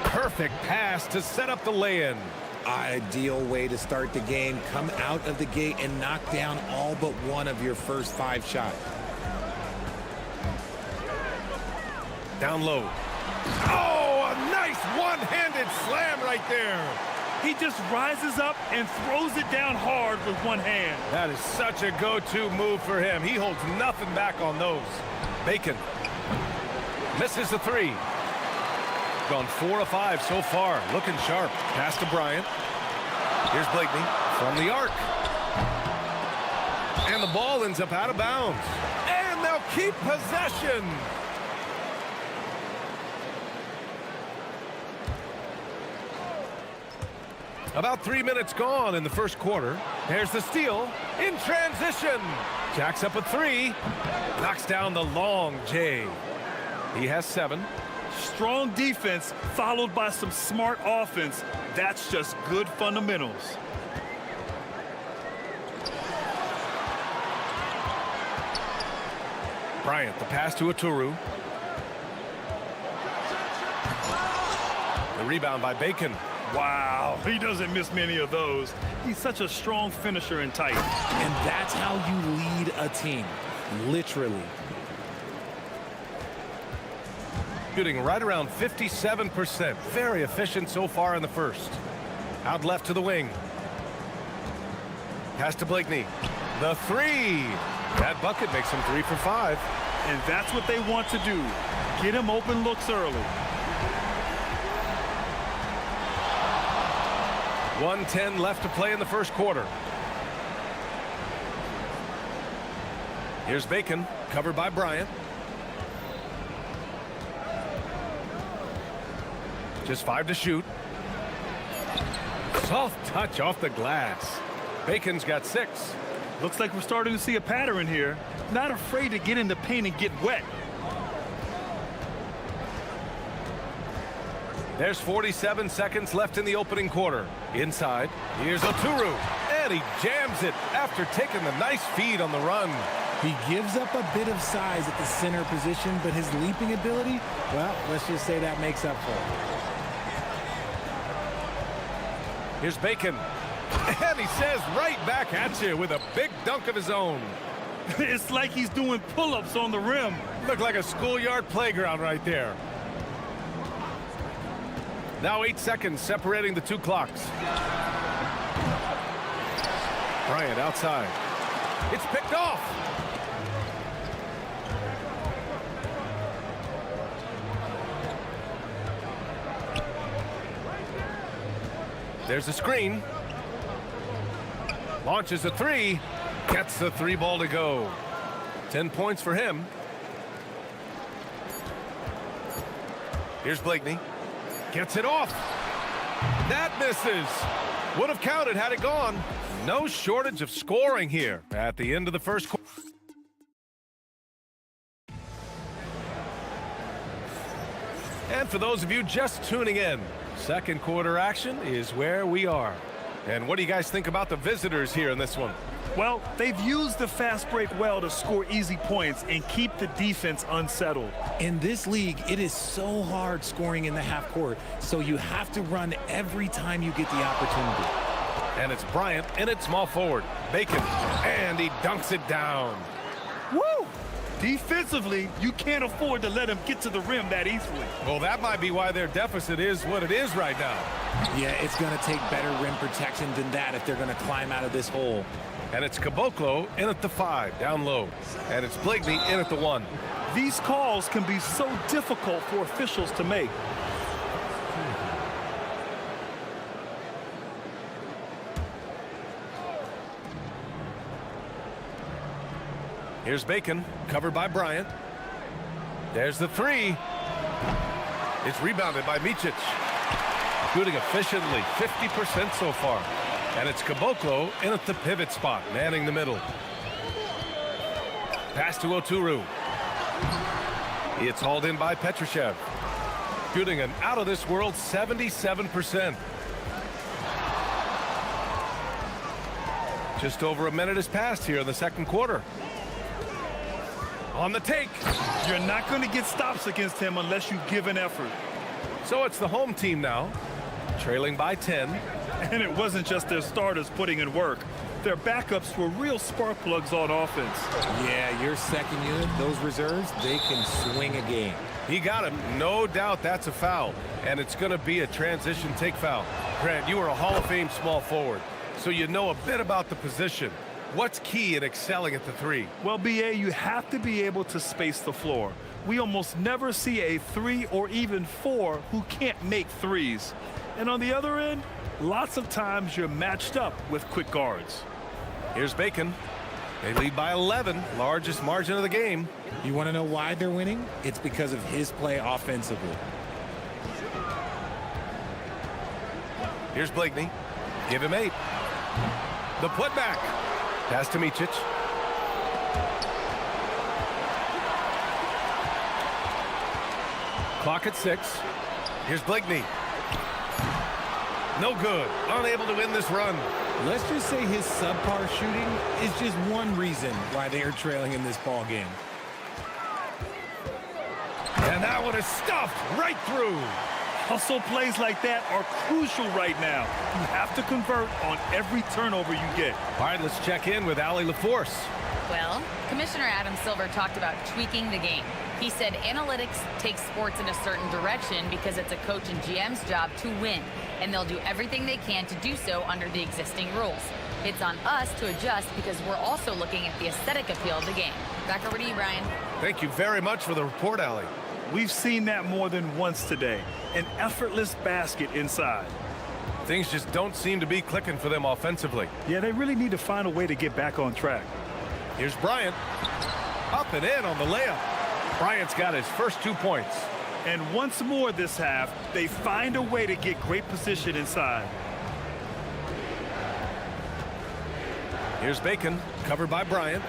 Perfect pass to set up the lay-in. Ideal way to start the game. Come out of the gate and knock down all but one of your first 5 shots. Down low. Oh, a nice one-handed slam right there. He just rises up and throws it down hard with one hand. That is such a go-to move for him. He holds nothing back on those. Bacon misses the 3. Gone 4 of 5 so far. Looking sharp. Pass to Bryant. Here's Blakeney from the arc. And the ball ends up out of bounds. And they'll keep possession. About 3 minutes gone in the first quarter. There's the steal in transition. Jacks up a 3. Knocks down the long J. He has 7. Strong defense followed by some smart offense. That's just good fundamentals. Bryant, the pass to Aturu. The rebound by Bacon. Wow, he doesn't miss many of those. He's such a strong finisher and tight. And that's how you lead a team, literally. Shooting right around 57%. Very efficient so far in the first. Out left to the wing. Pass to Blakeney. The 3. That bucket makes him 3 for 5. And that's what they want to do. Get him open looks early. 1:10 left to play in the first quarter. Here's Bacon, covered by Bryant. Just 5 to shoot. Soft touch off the glass. Bacon's got 6. Looks like we're starting to see a pattern here. Not afraid to get in the paint and get wet. There's 47 seconds left in the opening quarter. Inside, here's Aturu. And he jams it after taking the nice feed on the run. He gives up a bit of size at the center position, but his leaping ability, well, let's just say that makes up for it. Here's Bacon. And he says right back at you with a big dunk of his own. It's like he's doing pull-ups on the rim. Looked like a schoolyard playground right there. Now 8 seconds separating the two clocks. Bryant outside. It's picked off. There's a screen. Launches a three. Gets the three ball to go. 10 points for him. Here's Blakeney. Gets it off. That misses. Would have counted had it gone. No shortage of scoring here at the end of the first quarter. And for those of you just tuning in, second quarter action is where we are. And what do you guys think about the visitors here in this one? Well, they've used the fast break well to score easy points and keep the defense unsettled. In this league, it is so hard scoring in the half court, so you have to run every time you get the opportunity. And it's Bryant in at small forward. Bacon, and he dunks it down. Woo! Defensively, you can't afford to let him get to the rim that easily. Well, that might be why their deficit is what it is right now. Yeah, it's going to take better rim protection than that if they're going to climb out of this hole. And it's Caboclo in at the 5, down low. And it's Blakeney in at the 1. These calls can be so difficult for officials to make. Here's Bacon, covered by Bryant. There's the 3. It's rebounded by Micic. Shooting efficiently, 50% so far. And it's Caboclo in at the pivot spot, manning the middle. Pass to Oturu. It's hauled in by Petrushev. Shooting an out-of-this-world 77%. Just over a minute has passed here in the second quarter. On the take. You're not going to get stops against him unless you give an effort. So it's the home team now, trailing by 10. And it wasn't just their starters putting in work. Their backups were real spark plugs on offense. Yeah, your second unit, those reserves, they can swing a game. He got him. No doubt that's a foul. And it's going to be a transition take foul. Grant, you are a Hall of Fame small forward, so you know a bit about the position. What's key in excelling at the 3? Well, BA, you have to be able to space the floor. We almost never see a 3 or even 4 who can't make threes. And on the other end, lots of times you're matched up with quick guards. Here's Bacon. They lead by 11, largest margin of the game. You want to know why they're winning? It's because of his play offensively. Here's Blakeney. Give him 8. The putback. Pass to Micic. Clock at 6. Here's Blakeney. No good. Unable to win this run. Let's just say his subpar shooting is just one reason why they are trailing in this ball game. And that one is stuffed right through. Hustle plays like that are crucial right now. You have to convert on every turnover you get. All right, let's check in with Allie LaForce. Well, Commissioner Adam Silver talked about tweaking the game. He said analytics takes sports in a certain direction because it's a coach and GM's job to win, and they'll do everything they can to do so under the existing rules. It's on us to adjust because we're also looking at the aesthetic appeal of the game. Back over to you, Brian. Thank you very much for the report, Allie. We've seen that more than once today. An effortless basket inside. Things just don't seem to be clicking for them offensively. Yeah, they really need to find a way to get back on track. Here's Bryant. Up and in on the layup. Bryant's got his first 2 points. And once more this half, they find a way to get great position inside. Here's Bacon, covered by Bryant.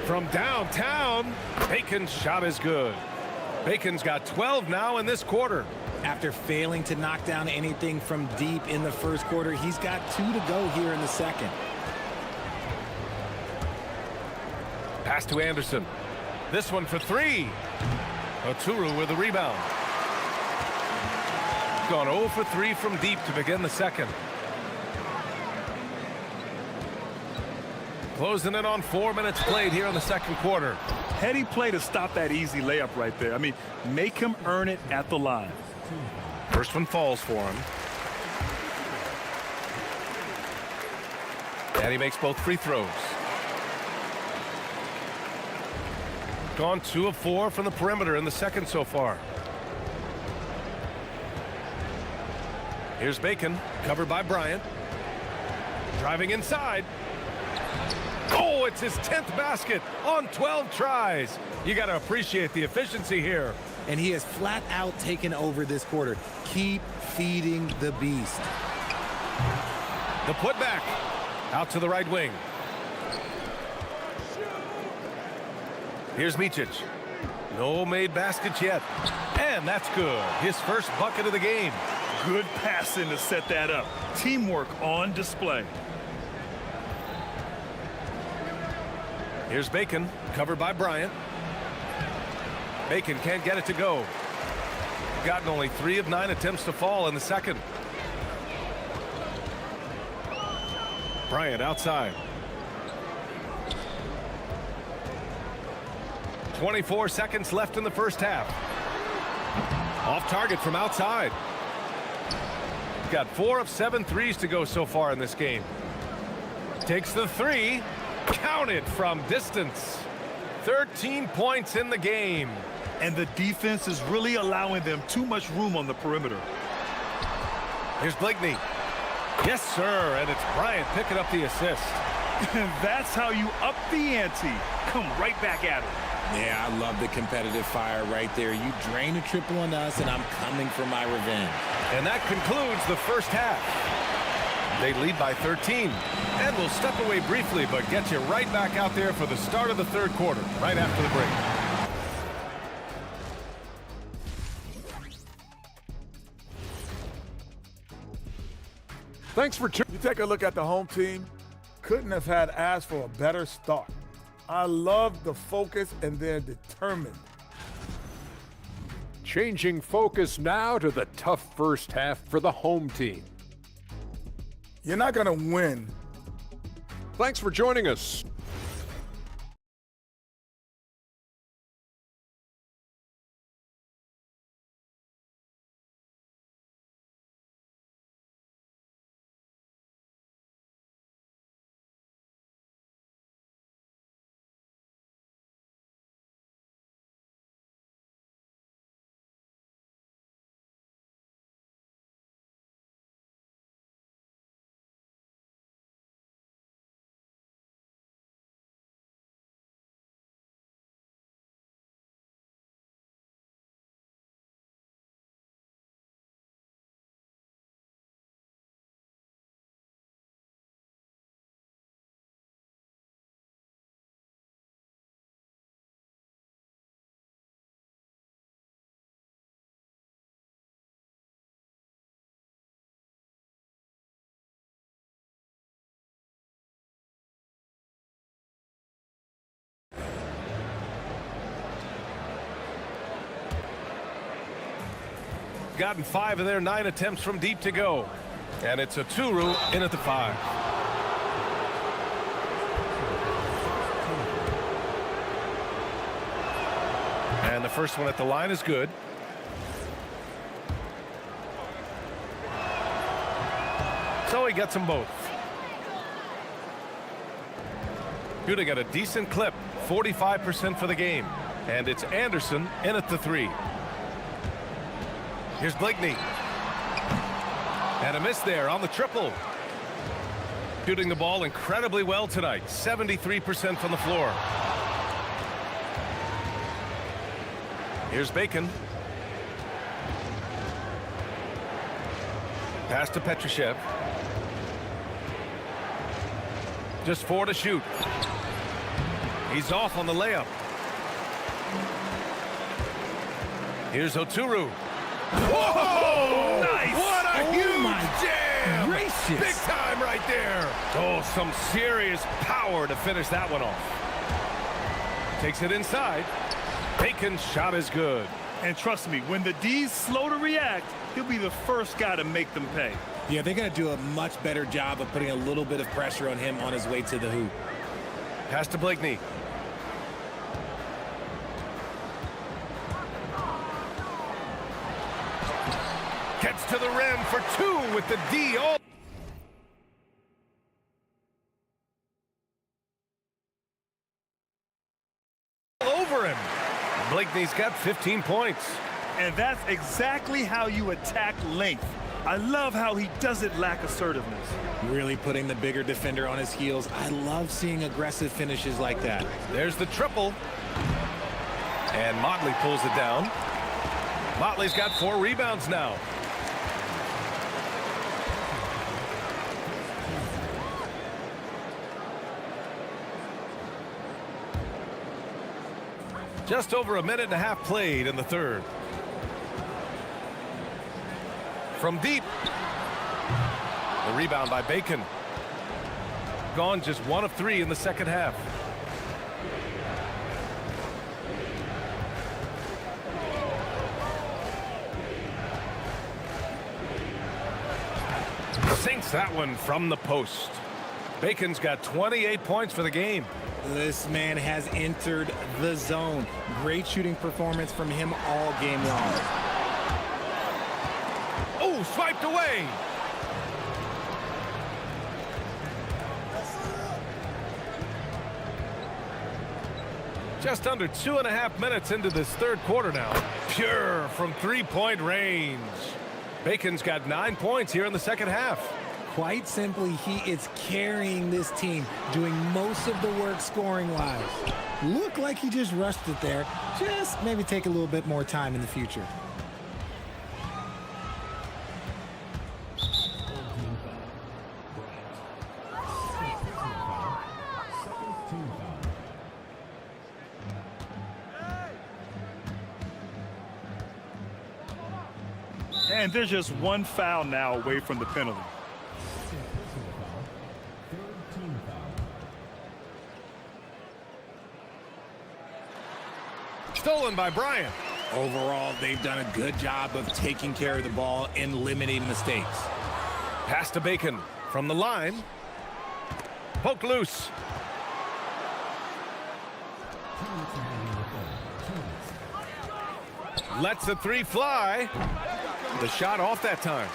From downtown, Bacon's shot is good. Bacon's got 12 now in this quarter. After failing to knock down anything from deep in the first quarter, he's got 2 to go here in the second. Pass to Anderson. This one for 3. Oturu with the rebound. Gone 0 for 3 from deep to begin the second. Closing in on 4 minutes played here in the second quarter. Heady play to stop that easy layup right there. I mean, make him earn it at the line. First one falls for him. And he makes both free throws. Gone 2 of 4 from the perimeter in the second so far. Here's Bacon, covered by Bryant. Driving inside. Oh, it's his 10th basket on 12 tries. You got to appreciate the efficiency here. And he has flat out taken over this quarter. Keep feeding the beast. The putback out to the right wing. Here's Micic. No made baskets yet. And that's good. His first bucket of the game. Good passing to set that up. Teamwork on display. Here's Bacon, covered by Bryant. Bacon can't get it to go. Gotten only 3 of 9 attempts to fall in the second. Bryant outside. 24 seconds left in the first half. Off target from outside. Got 4 of 7 threes to go so far in this game. Takes the 3. Counted from distance. 13 points in the game. And the defense is really allowing them too much room on the perimeter. Here's Blakeney. Yes, sir. And it's Bryant picking up the assist. And that's how you up the ante. Come right back at it. Yeah, I love the competitive fire right there. You drain a triple on us, and I'm coming for my revenge. And that concludes the first half. They lead by 13. And we'll step away briefly, but get you right back out there for the start of the third quarter, right after the break. Thanks for You take a look at the home team. Couldn't have had asked for a better start. I love the focus, and they're determined. changing focus now to the tough first half for the home team. You're not going to win. Thanks for joining us. Gotten 5 of their 9 attempts from deep to go. And it's a Oturu in at the 5. And the first one at the line is good. So he gets them both. Shooting at a decent clip, 45% for the game. And it's Anderson in at the 3. Here's Blakeney. And a miss there on the triple. Shooting the ball incredibly well tonight. 73% from the floor. Here's Bacon. Pass to Petrushev. Just 4 to shoot. He's off on the layup. Here's Oturu. Whoa! Nice! What a huge jam! Gracious. Big time right there. Oh, some serious power to finish that one off. Takes it inside. Bacon's shot is good. And trust me, when the D's slow to react, he'll be the first guy to make them pay. Yeah, they're going to do a much better job of putting a little bit of pressure on him on his way to the hoop. Pass to Blakeney. Gets to the rim for two with the D all over him. Blakeney's got 15 points. And that's exactly how you attack length. I love how he doesn't lack assertiveness. Really putting the bigger defender on his heels. I love seeing aggressive finishes like that. There's the triple. And Motley pulls it down. Motley's got 4 rebounds now. Just over a minute and a half played in the third. From deep. The rebound by Bacon. Gone just 1 of 3 in the second half. Sinks that one from the post. Bacon's got 28 points for the game. This man has entered the zone. Great shooting performance from him all game long. Oh, swiped away. Just under 2.5 minutes into this third quarter now. Pure from three-point range. Bacon's got 9 points here in the second half. Quite simply, he is carrying this team, doing most of the work scoring-wise. Looked like he just rushed it there. Just maybe take a little bit more time in the future. And there's just one foul now away from the penalty. Stolen by Bryant. Overall, they've done a good job of taking care of the ball and limiting mistakes. Pass to Bacon from the line. Poke loose. Lets the three fly. The shot off that time.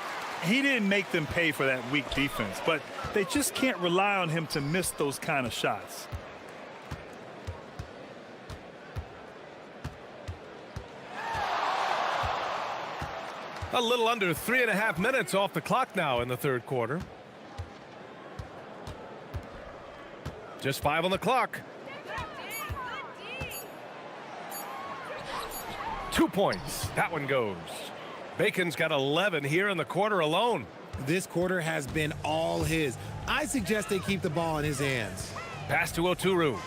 He didn't make them pay for that weak defense, but they just can't rely on him to miss those kind of shots. A little under 3.5 minutes off the clock now in the third quarter. Just 5 on the clock. 2 points. That one goes. Bacon's got 11 here in the quarter alone. This quarter has been all his. I suggest they keep the ball in his hands. Pass to Oturu.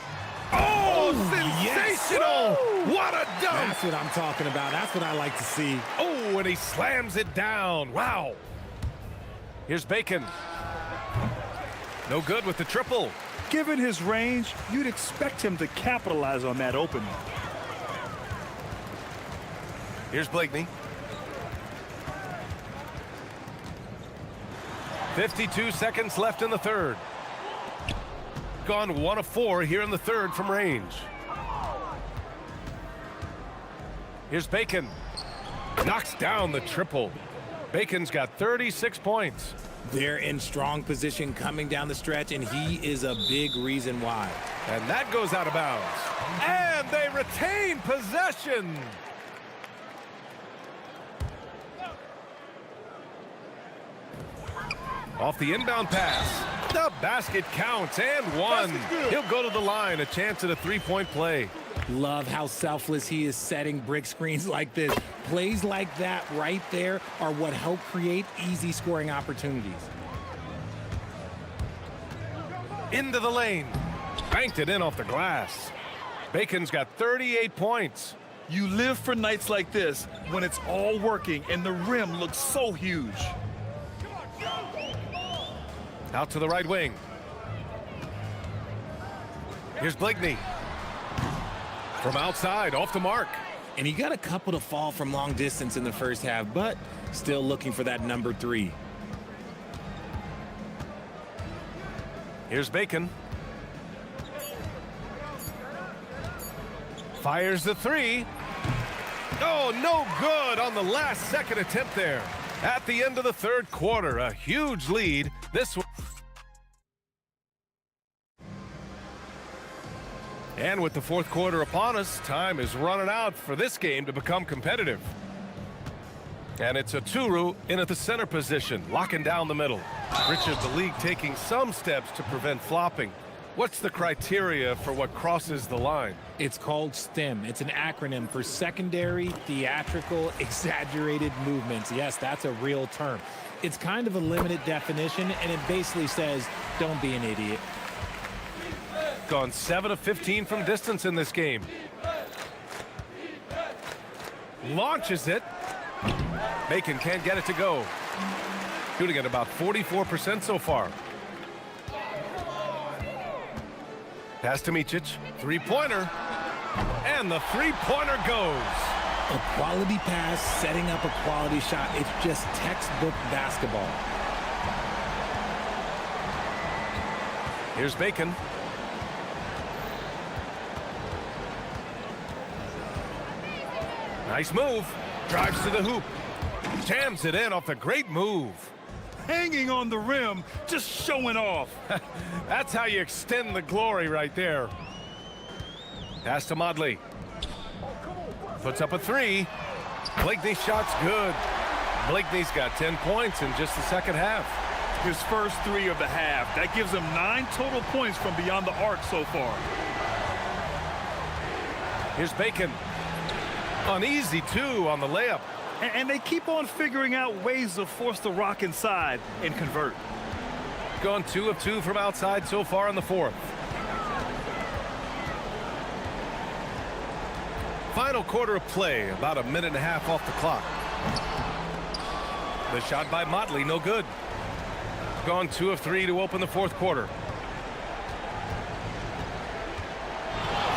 Oh, sensational! Yes. What a dunk! That's what I'm talking about. That's what I like to see. Oh, and he slams it down. Wow. Here's Bacon. No good with the triple. Given his range, you'd expect him to capitalize on that opening. Here's Blakeney. 52 seconds left in the third. Gone 1 of 4 here in the third from range. Here's Bacon. Knocks down the triple. Bacon's got 36 points. They're in strong position coming down the stretch, and he is a big reason why. And that goes out of bounds. And they retain possession. Off the inbound pass. The basket counts and one. He'll go to the line. A chance at a three-point play. Love how selfless he is setting brick screens like this. Plays like that right there are what help create easy scoring opportunities. Into the lane. Banked it in off the glass. Bacon's got 38 points. You live for nights like this when it's all working and the rim looks so huge. Out to the right wing. Here's Blakeney. From outside, off the mark. And he got a couple to fall from long distance in the first half, but still looking for that number 3. Here's Bacon. Fires the 3. Oh, no good on the last second attempt there. At the end of the third quarter, a huge lead. This one. And with the fourth quarter upon us, time is running out for this game to become competitive. And it's a Turu in at the center position, locking down the middle. Richard, the league taking some steps to prevent flopping. What's the criteria for what crosses the line? It's called STEM. It's an acronym for secondary, theatrical, exaggerated movements. Yes, that's a real term. It's kind of a limited definition, and it basically says, don't be an idiot. Gone 7 of 15 from distance in this game. Launches it. Bacon can't get it to go. Shooting at about 44% so far. Pass to Micic. Three-pointer. And the three-pointer goes. A quality pass, setting up a quality shot. It's just textbook basketball. Here's Bacon. Nice move. Drives to the hoop. Jams it in off the great move. Hanging on the rim, just showing off. That's how you extend the glory right there. Pass to Modley. Puts up a 3. Blakeney's shot's good. Blakeney's got 10 points in just the second half. His first 3 of the half. That gives him 9 total points from beyond the arc so far. Here's Bacon. An easy 2 on the layup. And they keep on figuring out ways to force the rock inside and convert. Gone 2 of 2 from outside so far in the fourth. Final quarter of play, about a minute and a half off the clock. The shot by Motley, no good. Gone 2 of 3 to open the fourth quarter.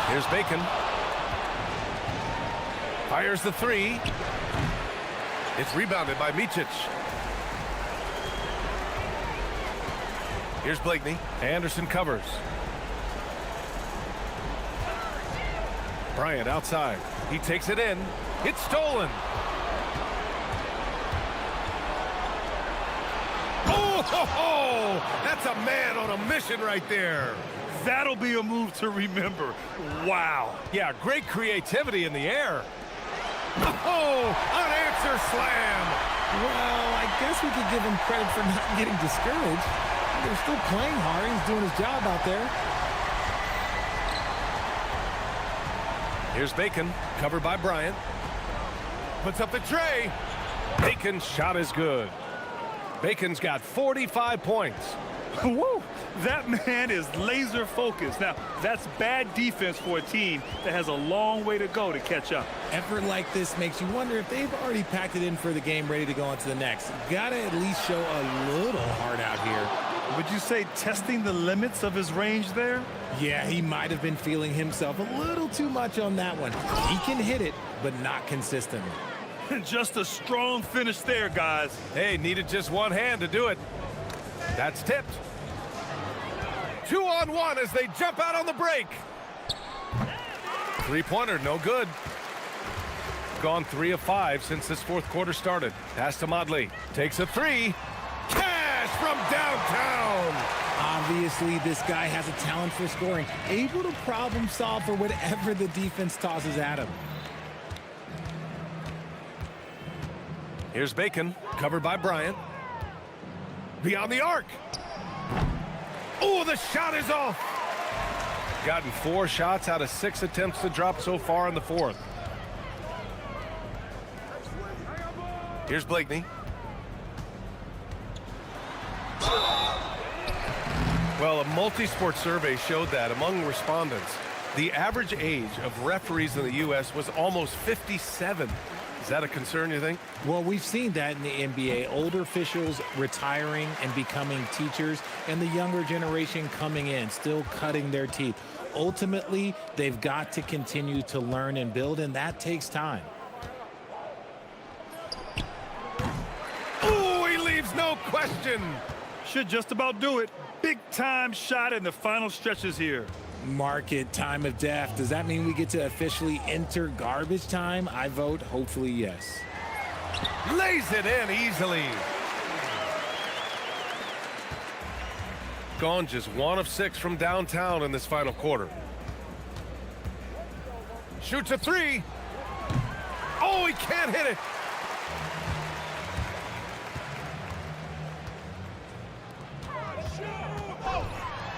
Here's Bacon. Fires the 3. It's rebounded by Micic. Here's Blakeney. Anderson covers. Bryant outside. He takes it in. It's stolen. Oh, that's a man on a mission right there. That'll be a move to remember. Wow. Yeah, great creativity in the air. Oh, unanswered slam. Well, I guess we could give him credit for not getting discouraged. They're still playing hard. He's doing his job out there. Here's Bacon, covered by Bryant. Puts up the tray. Bacon's shot is good. Bacon's got 45 points. Woo! That man is laser focused. Now, that's bad defense for a team that has a long way to go to catch up. Effort like this makes you wonder if they've already packed it in for the game, ready to go on to the next. Gotta at least show a little heart out here. Would you say testing the limits of his range there? Yeah, he might have been feeling himself a little too much on that one. He can hit it, but not consistently. Just a strong finish there, guys. Hey, needed just one hand to do it. That's tipped. 2-on-1 as they jump out on the break. Three-pointer, no good. Gone 3 of 5 since this fourth quarter started. Pass to Modley. Takes a 3. Cash from downtown. Obviously, this guy has a talent for scoring. Able to problem solve for whatever the defense tosses at him. Here's Bacon, covered by Bryant. Beyond the arc. Oh, the shot is off. Gotten 4 shots out of 6 attempts to drop so far in the fourth. Here's Blakeney. Well, a multi-sport survey showed that among respondents, The average age of referees in the U.S. was almost 57. Is that a concern, you think? Well, we've seen that in the NBA. Older officials retiring and becoming teachers, and the younger generation coming in, still cutting their teeth. Ultimately, they've got to continue to learn and build, and that takes time. Oh, he leaves no question. Should just about do it. Big time shot in the final stretches here. Market time of death. Does that mean we get to officially enter garbage time? I vote hopefully yes. Lays it in easily. Gone just 1 of 6 from downtown in this final quarter. Shoots a 3. Oh, he can't hit it.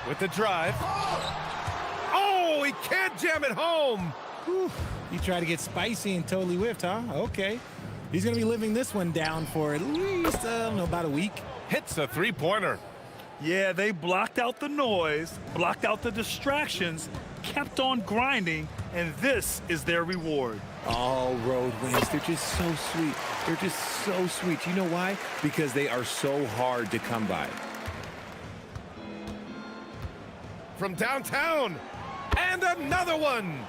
With the drive. Oh, he can't jam it home. Whew. You try to get spicy and totally whiffed, huh? Okay. He's going to be living this one down for at least, I don't know, about a week. Hits a three-pointer. Yeah, they blocked out the noise, blocked out the distractions, kept on grinding, and this is their reward. All road wins. They're just so sweet. They're just so sweet. You know why? Because they are so hard to come by. From downtown. And another one.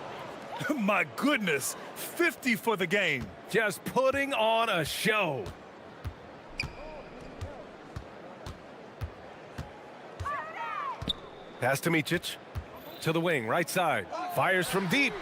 My goodness, 50 for the game. Just putting on a show. Pass to Micic. To the wing, right side. Fires from deep.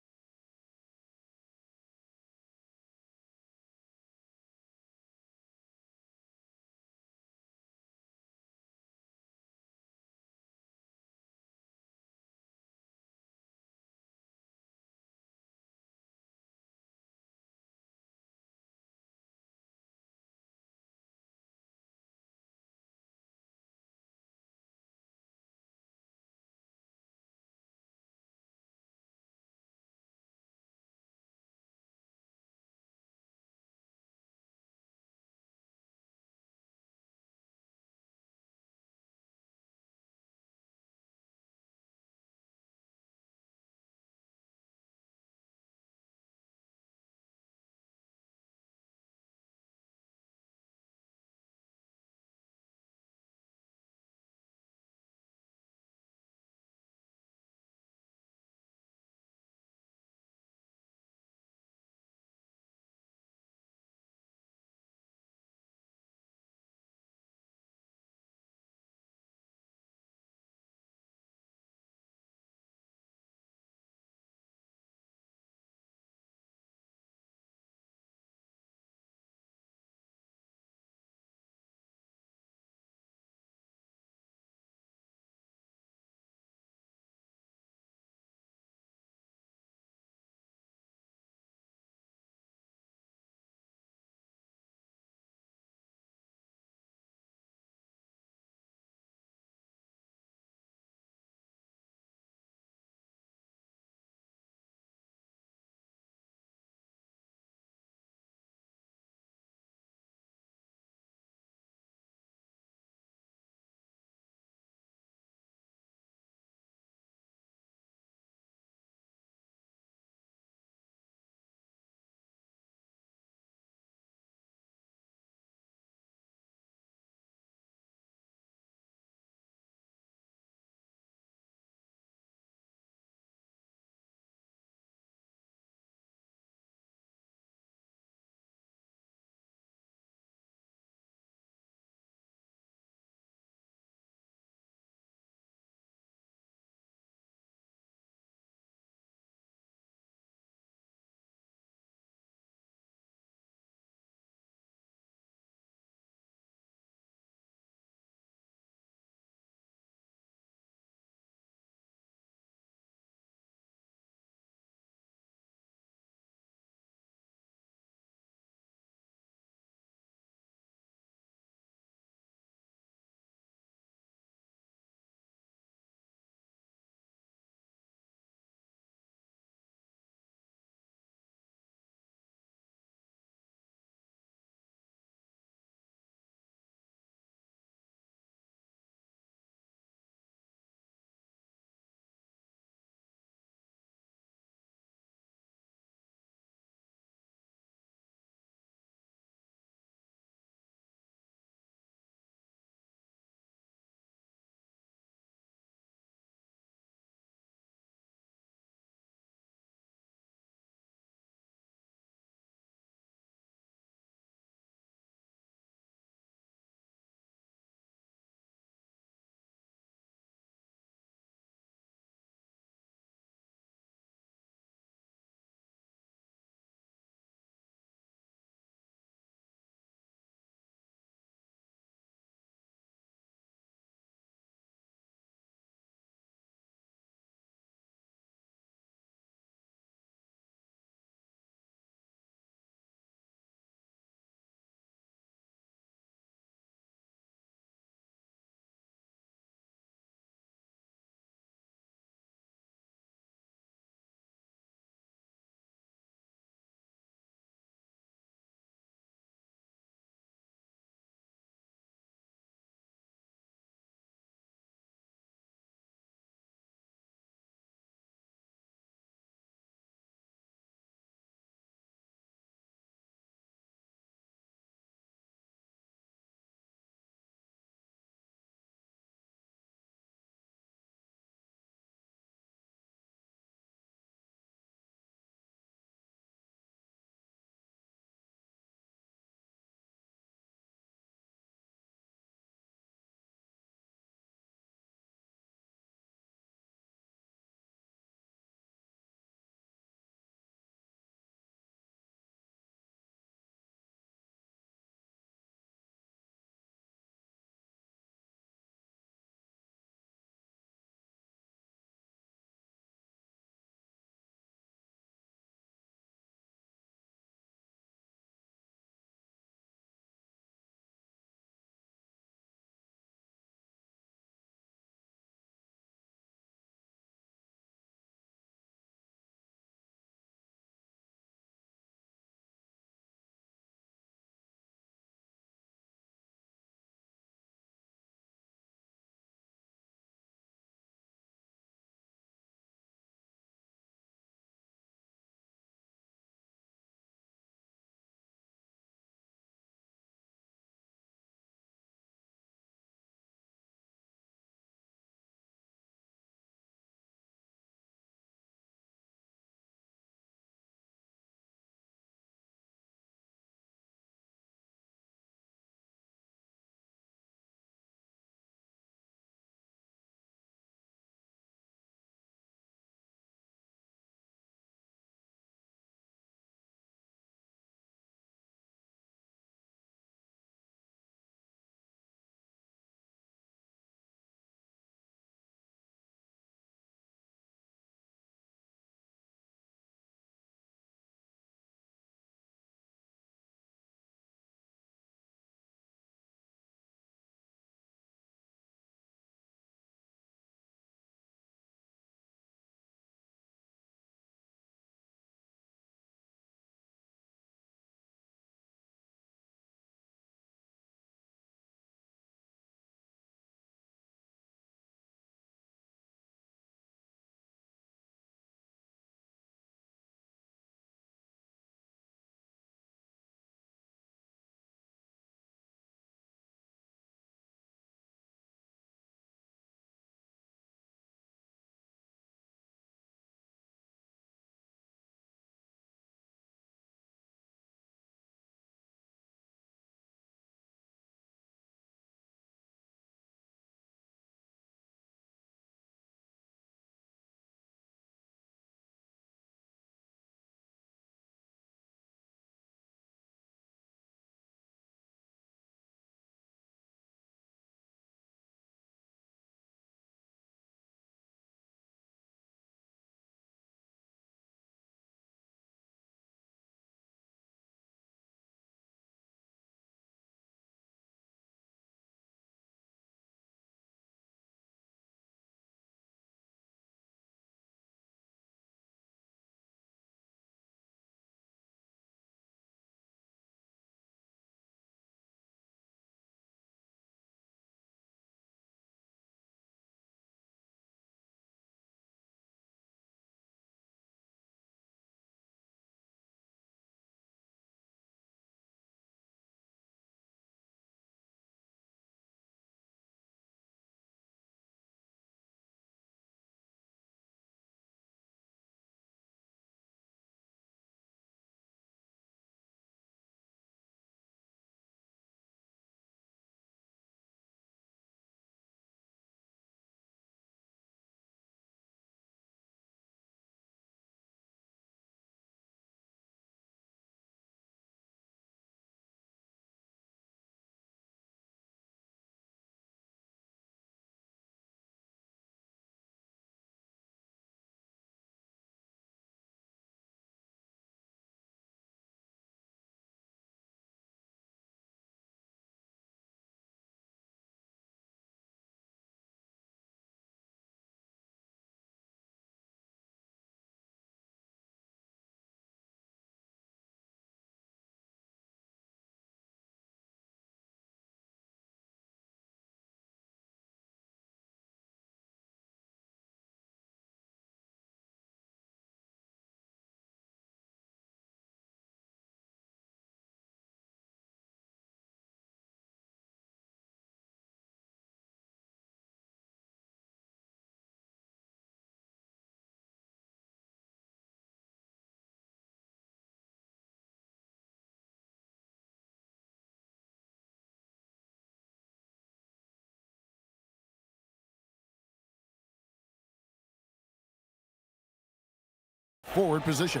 forward position.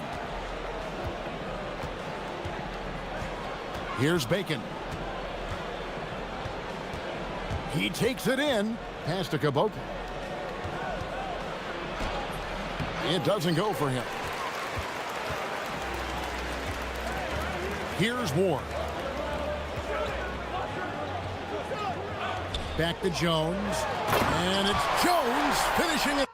Here's Bacon. He takes it in. Pass to Caboclo. It doesn't go for him. Here's Ward. Back to Jones. And it's Jones finishing it.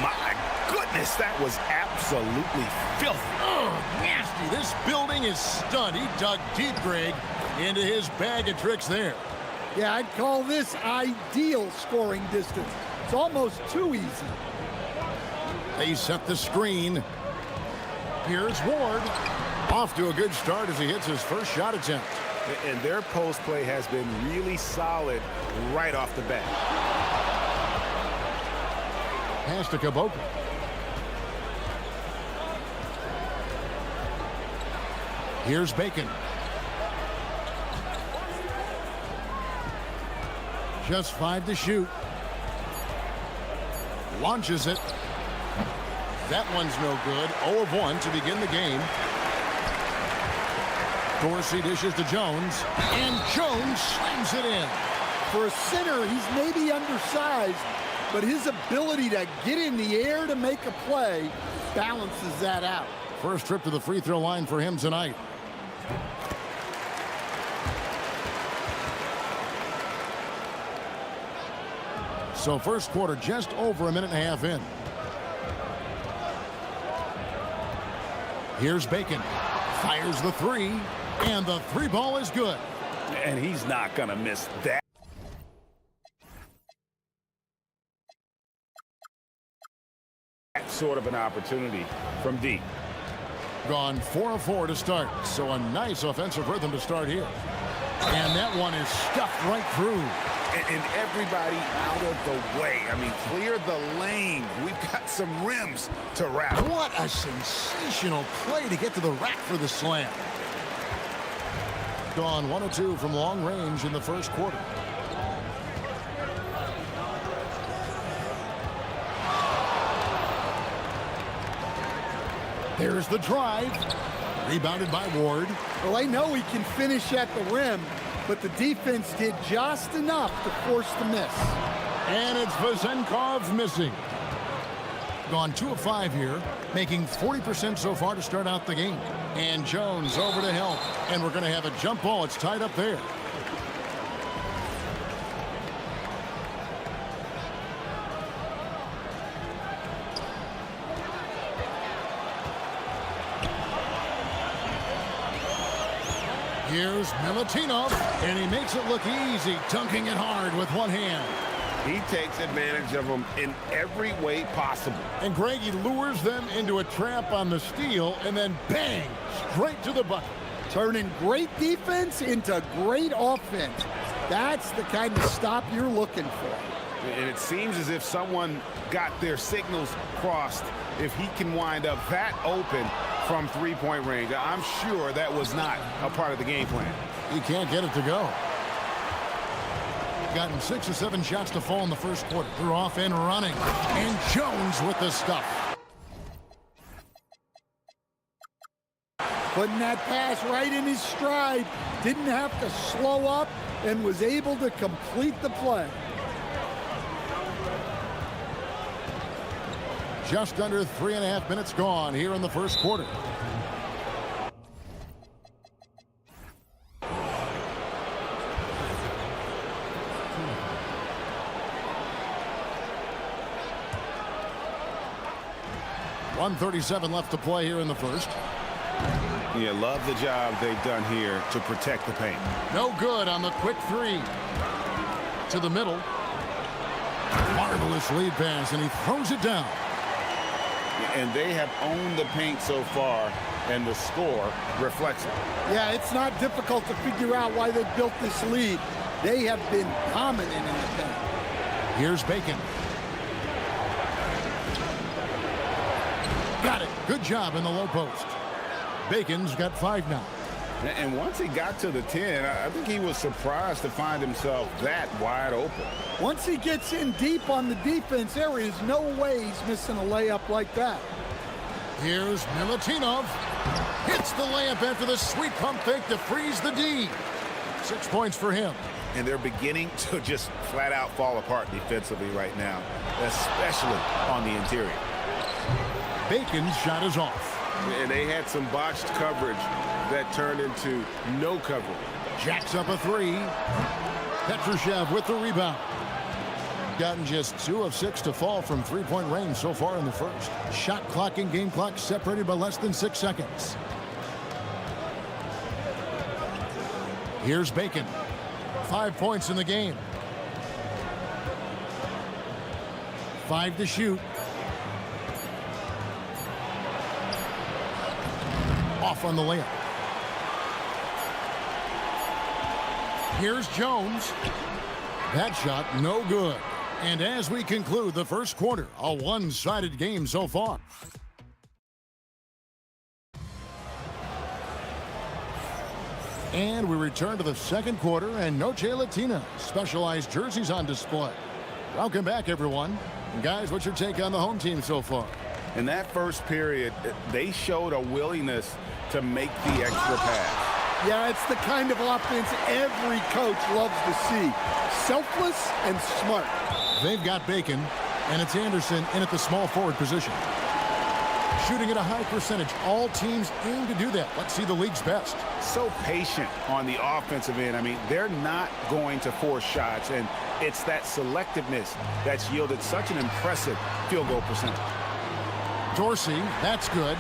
My goodness, that was absolutely filthy. Oh, nasty. This building is stunned. He dug deep, Greg, into his bag of tricks there. Yeah, I'd call this ideal scoring distance. It's almost too easy. They set the screen. Here's Ward. Off to a good start as he hits his first shot attempt. And their post play has been really solid right off the bat. Pass to Caboclo. Here's Bacon. Just 5 to shoot. Launches it. That one's no good. 0 of 1 to begin the game. Dorsey dishes to Jones. And Jones slams it in. For a center, he's maybe undersized, but his ability to get in the air to make a play balances that out. First trip to the free throw line for him tonight. So first quarter just over a minute and a half in. Here's Bacon. Fires the three, and the three ball is good. And he's not going to miss that. Sort of an opportunity from deep. Gone 4 of 4 to start, so a nice offensive rhythm to start here. And that one is stuffed right through. And everybody out of the way. I mean, clear the lane. We've got some rims to wrap. What a sensational play to get to the rack for the slam. Gone 1 of 2 from long range in the first quarter. There's the drive. Rebounded by Ward. Well, I know he can finish at the rim, but the defense did just enough to force the miss. And it's Vazenkov missing. Gone 2 of 5 here, making 40% so far to start out the game. And Jones over to help. And we're going to have a jump ball. It's tied up there. Here's Milutinov, and he makes it look easy, dunking it hard with one hand. He takes advantage of them in every way possible. And Greg, he lures them into a trap on the steal, and then bang, straight to the bucket. Turning great defense into great offense. That's the kind of stop you're looking for. And it seems as if someone got their signals crossed if he can wind up that open from three-point range. I'm sure that was not a part of the game plan. He can't get it to go. Gotten 6 or 7 shots to fall in the first quarter. They're off and running. And Jones with the stuff. Putting that pass right in his stride. Didn't have to slow up and was able to complete the play. Just under 3.5 minutes gone here in the first quarter. .137 left to play here in the first. Yeah, love the job they've done here to protect the paint. No good on the quick three. To the middle. Marvelous lead pass, and he throws it down. And they have owned the paint so far, and the score reflects it. Yeah, it's not difficult to figure out why they built this lead. They have been dominant in the paint. Here's Bacon. Got it. Good job in the low post. Bacon's got 5 now. And once he got to the 10, I think he was surprised to find himself that wide open. Once he gets in deep on the defense, there is no way he's missing a layup like that. Here's Milutinov. Hits the layup after the sweet pump fake to freeze the D. 6 points for him. And they're beginning to just flat out fall apart defensively right now, especially on the interior. Bacon's shot is off. And they had some botched coverage that turned into no coverage. Jacks up a 3. Petrushev with the rebound. Gotten just 2 of 6 to fall from three-point range so far in the first. Shot clock and game clock separated by less than 6 seconds. Here's Bacon. 5 points in the game. 5 to shoot. Off on the layup. Here's Jones. That shot no good. And as we conclude the first quarter, a one-sided game so far. And we return to the second quarter, and Noche Latina specialized jerseys on display. Welcome back, everyone. And guys, what's your take on the home team so far? In that first period, they showed a willingness to make the extra pass. Yeah, it's the kind of offense every coach loves to see. Selfless and smart. They've got Bacon, and it's Anderson in at the small forward position. Shooting at a high percentage. All teams aim to do that. Let's see the league's best. So patient on the offensive end. I mean, they're not going to force shots, and it's that selectiveness that's yielded such an impressive field goal percentage. Dorsey, that's good.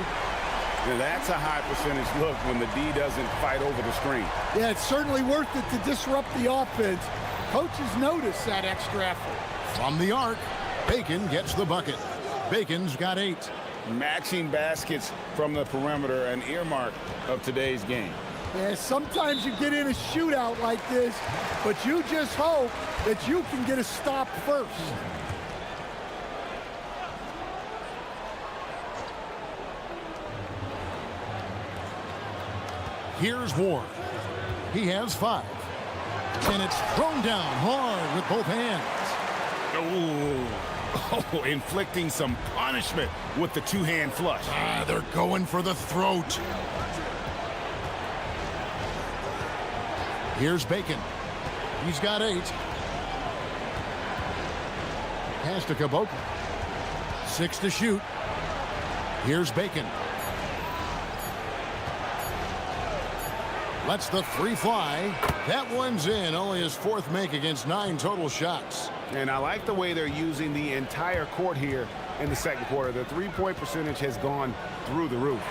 And that's a high percentage look when the D doesn't fight over the screen. Yeah, it's certainly worth it to disrupt the offense. Coaches notice that extra effort. From the arc, Bacon gets the bucket. Bacon's got 8. Matching baskets from the perimeter, an earmark of today's game. Yeah, sometimes you get in a shootout like this, but you just hope that you can get a stop first. Here's Ward. He has 5. And it's thrown down hard with both hands. Oh, inflicting some punishment with the two-hand flush. They're going for the throat. Here's Bacon. He's got 8. Pass to Caboclo. 6 to shoot. Here's Bacon. Lets the 3 fly. That one's in. Only his 4th make against 9 total shots. And I like the way they're using the entire court here in the second quarter. The three-point percentage has gone through the roof.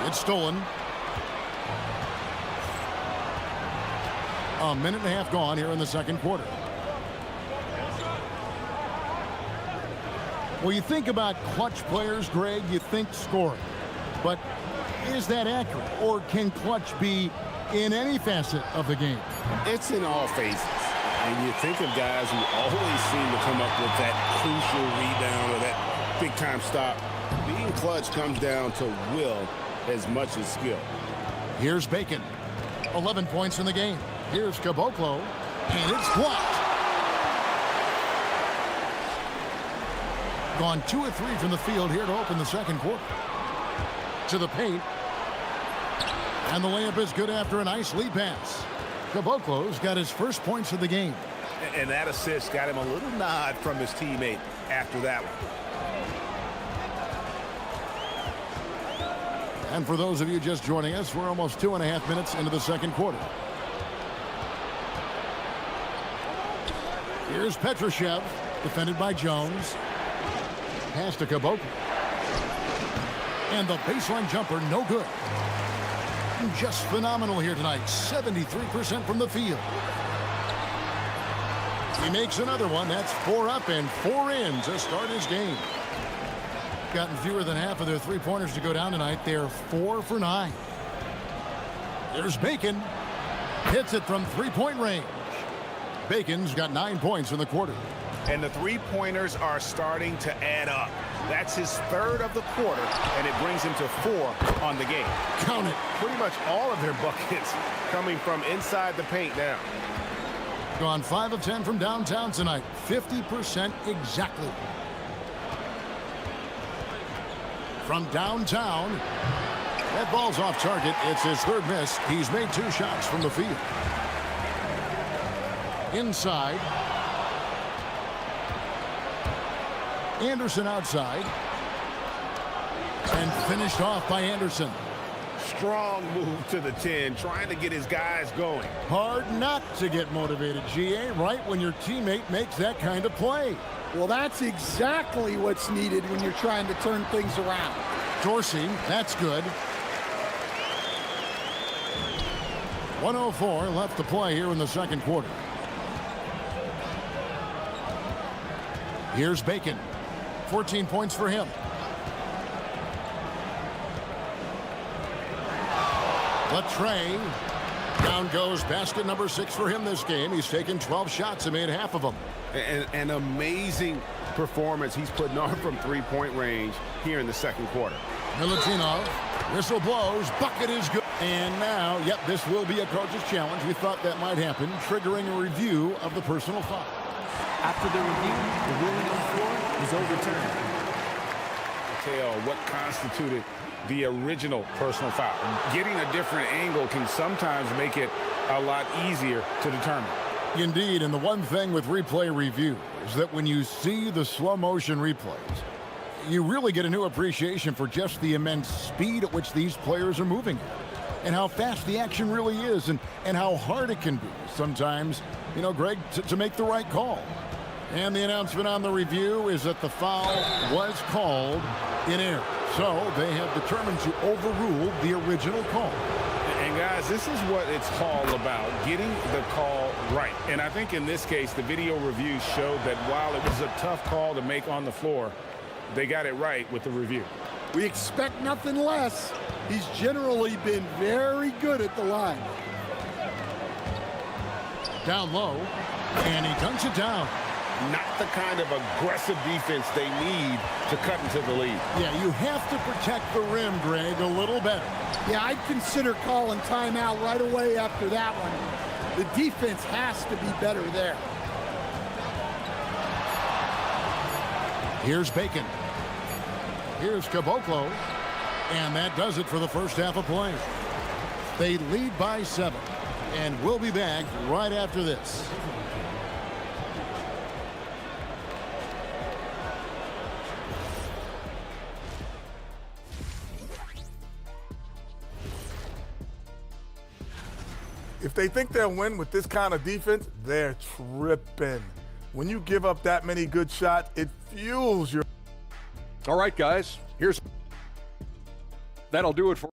It's stolen. A minute and a half gone here in the second quarter. Well, you think about clutch players, Greg, you think scoring. But is that accurate? Or can clutch be in any facet of the game? It's in all phases. And you think of guys who always seem to come up with that crucial rebound or that big-time stop. Being clutch comes down to will as much as skill. Here's Bacon. 11 points in the game. Here's Caboclo. And it's blocked. Gone 2 of 3 from the field here to open the second quarter. To the paint. And the layup is good after a nice lead pass. Caboclo's got his first points of the game. And that assist got him a little nod from his teammate after that one. And for those of you just joining us, we're almost 2.5 minutes into the second quarter. Here's Petrushev, defended by Jones. Pass to Caboclo. And the baseline jumper, no good. Just phenomenal here tonight. 73% from the field. He makes another one. That's 4 up and 4 in to start his game. Gotten fewer than half of their three-pointers to go down tonight. They're 4 for 9. There's Bacon. Hits it from three-point range. Bacon's got 9 points in the quarter. And the three-pointers are starting to add up. That's his third of the quarter, and it brings him to 4 on the game. Count it. Pretty much all of their buckets coming from inside the paint now. Gone 5 of 10 from downtown tonight. 50% exactly. From downtown, that ball's off target. It's his third miss. He's made 2 shots from the field. Inside. Anderson outside. And finished off by Anderson. Strong move to the 10, trying to get his guys going. Hard not to get motivated, GA, right when your teammate makes that kind of play. Well, that's exactly what's needed when you're trying to turn things around. Dorsey, that's good. 1:04 left to play here in the second quarter. Here's Bacon. 14 points for him. Latre. Down goes basket number 6 for him this game. He's taken 12 shots and made half of them. An amazing performance he's putting on from three-point range here in the second quarter. Milutinov. Whistle blows. Bucket is good. And now, yep, this will be a coach's challenge. We thought that might happen, triggering a review of the personal foul. After the review, the ruling on the floor is overturned. Tell what constituted the original personal foul. Getting a different angle can sometimes make it a lot easier to determine. Indeed, and the one thing with replay review is that when you see the slow motion replays, you really get a new appreciation for just the immense speed at which these players are moving at, and how fast the action really is, and how hard it can be sometimes, you know, Greg, to make the right call. And the announcement on the review is that the foul was called in error. So they have determined to overrule the original call. And guys, this is what it's all about, getting the call right. And I think in this case, the video review showed that while it was a tough call to make on the floor, they got it right with the review. We expect nothing less. He's generally been very good at the line. Down low, and he dunks it down. Not the kind of aggressive defense they need to cut into the lead. Yeah, you have to protect the rim, Greg, a little better. Yeah, I'd consider calling timeout right away after that one. The defense has to be better there. Here's Bacon. Here's Caboclo. And that does it for the first half of play. They lead by 7. And we'll be back right after this. If they think they'll win with this kind of defense, they're tripping. When you give up that many good shots, it fuels your... All right, guys, that'll do it for...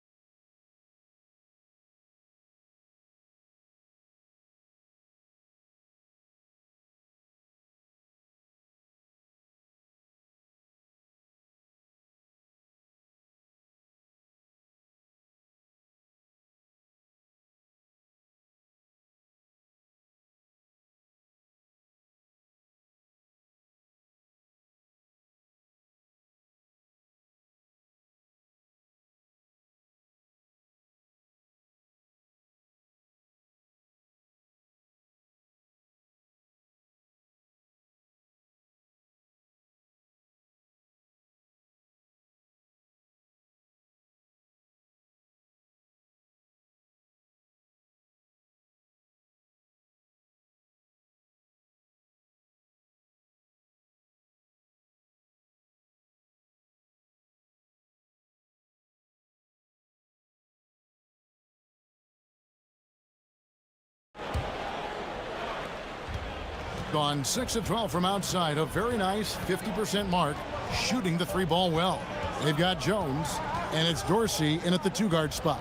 Gone 6 of 12 from outside, a very nice 50% mark, shooting the 3-ball well. They've got Jones, and it's Dorsey in at the 2-guard spot.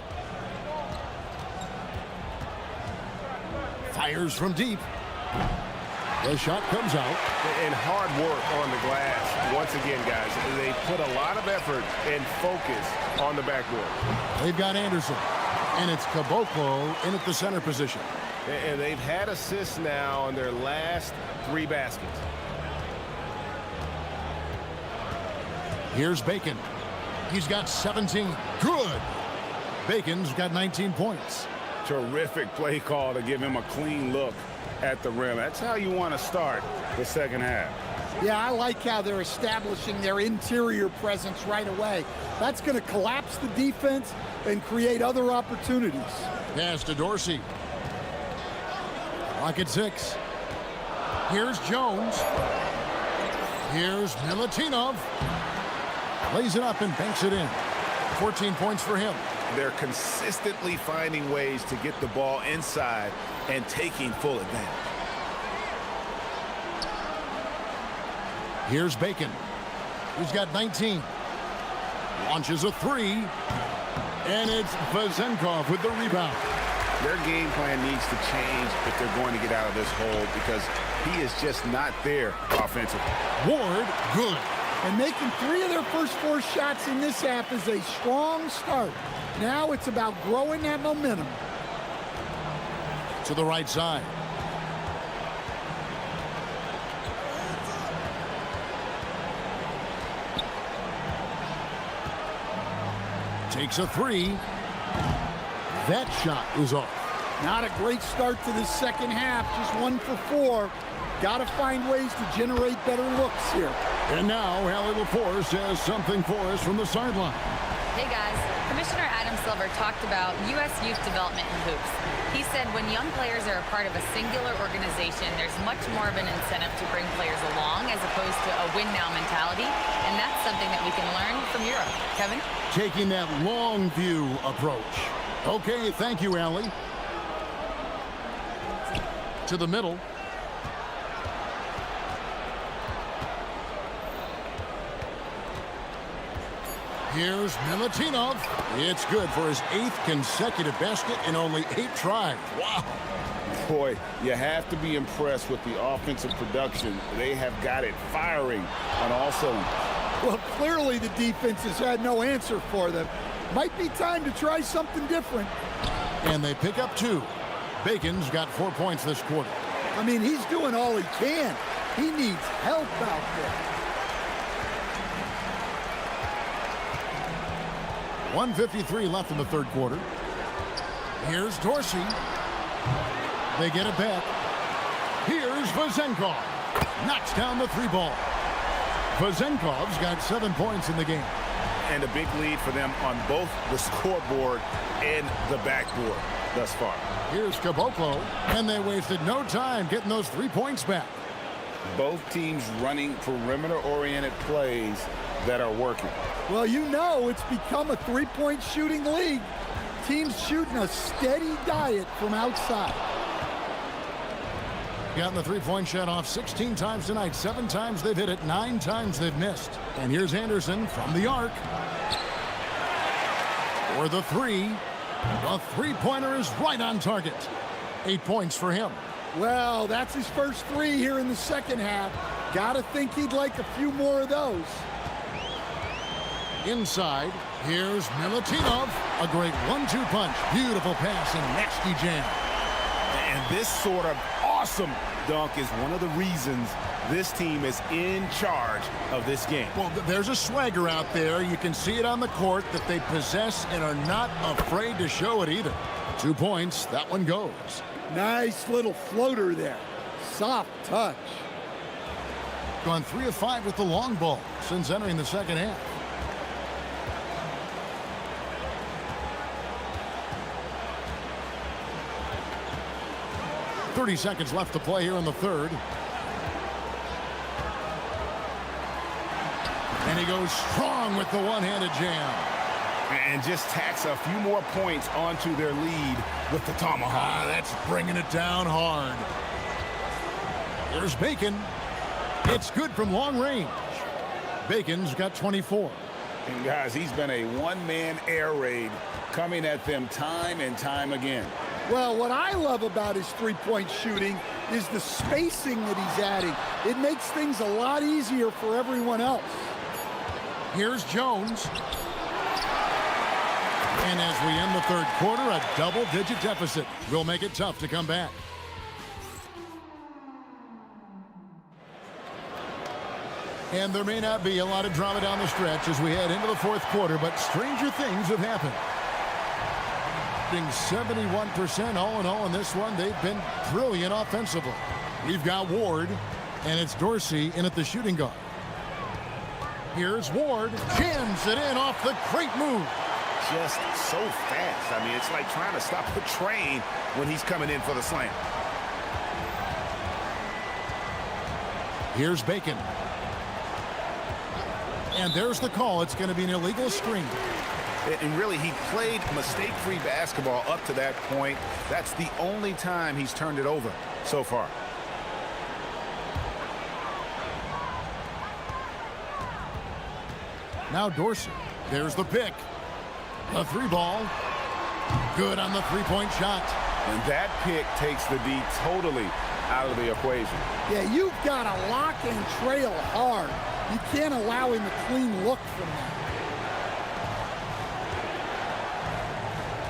Fires from deep. The shot comes out. And hard work on the glass. Once again, guys, they put a lot of effort and focus on the backboard. They've got Anderson, and it's Caboclo in at the center position. And they've had assists now on their last 3 baskets. Here's Bacon. He's got 17. Good. Bacon's got 19 points. Terrific play call to give him a clean look at the rim. That's how you want to start the second half. Yeah, I like how they're establishing their interior presence right away. That's going to collapse the defense and create other opportunities. Pass to Dorsey. Clock at 6. Here's Jones. Here's Milutinov. Lays it up and banks it in. 14 points for him. They're consistently finding ways to get the ball inside and taking full advantage. Here's Bacon. He's got 19. Launches a 3. And it's Vezenkov with the rebound. Their game plan needs to change if they're going to get out of this hole because he is just not there offensively. Ward, good. And making 3 of their first 4 shots in this half is a strong start. Now it's about growing that momentum. To the right side. Takes a 3. That shot is off. Not a great start to the second half. Just 1 for 4. Got to find ways to generate better looks here. And now Allie LaForce has something for us from the sideline. Hey guys, Commissioner Adam Silver talked about U.S. youth development in hoops. He said when young players are a part of a singular organization, there's much more of an incentive to bring players along as opposed to a win-now mentality, and that's something that we can learn from Europe. Kevin? Taking that long view approach. Okay, thank you, Allie. To the middle. Here's Milutinov. It's good for his 8th consecutive basket in only 8 tries. Wow. Boy, you have to be impressed with the offensive production. They have got it firing on all cylinders. Well, clearly the defense has had no answer for them. Might be time to try something different. And they pick up 2. Bacon's got 4 points this quarter. I mean, he's doing all he can. He needs help out there. 1:53 left in the third quarter. Here's Dorsey. They get it back. Here's Vezenkov. Knocks down the 3 ball. Vezenkov's got 7 points in the game. And a big lead for them on both the scoreboard and the backboard thus far. Here's Caboclo, and they wasted no time getting those 3 points back. Both teams running perimeter-oriented plays that are working. Well, you know it's become a 3-point shooting league. Teams shooting a steady diet from outside. Gotten the 3-point shot off 16 times tonight. 7 times they've hit it, 9 times they've missed. And here's Anderson from the arc. For the 3. The 3-pointer is right on target. 8 points for him. Well, that's his first 3 here in the second half. Gotta think he'd like a few more of those. Inside, here's Milutinov. A great 1-2 punch. Beautiful pass and nasty jam. And this sort of awesome dunk is one of the reasons this team is in charge of this game. Well, there's a swagger out there. You can see it on the court that they possess and are not afraid to show it either. 2 points. That one goes. Nice little floater there. Soft touch. Gone 3 of 5 with the long ball since entering the second half. .30 seconds left to play here in the third. And he goes strong with the one-handed jam. And just tacks a few more points onto their lead with the tomahawk. That's bringing it down hard. Here's Bacon. It's good from long range. Bacon's got 24. And guys, he's been a one-man air raid coming at them time and time again. Well, what I love about his three-point shooting is the spacing that he's adding. It makes things a lot easier for everyone else. Here's Jones. And as we end the third quarter, a double-digit deficit will make it tough to come back. And there may not be a lot of drama down the stretch as we head into the fourth quarter, but stranger things have happened. 71% all in all in this one. They've been brilliant offensively. We've got Ward, and it's Dorsey in at the shooting guard. Here's Ward, jams it in off the great move. Just so fast. I mean, it's like trying to stop a train when he's coming in for the slam. Here's Bacon. And there's the call. It's going to be an illegal screen. And really, he played mistake-free basketball up to that point. That's the only time he's turned it over so far. Now Dorsey. There's the pick. The three ball. Good on the three-point shot. And that pick takes the D totally out of the equation. Yeah, you've got to lock and trail hard. You can't allow him a clean look from that.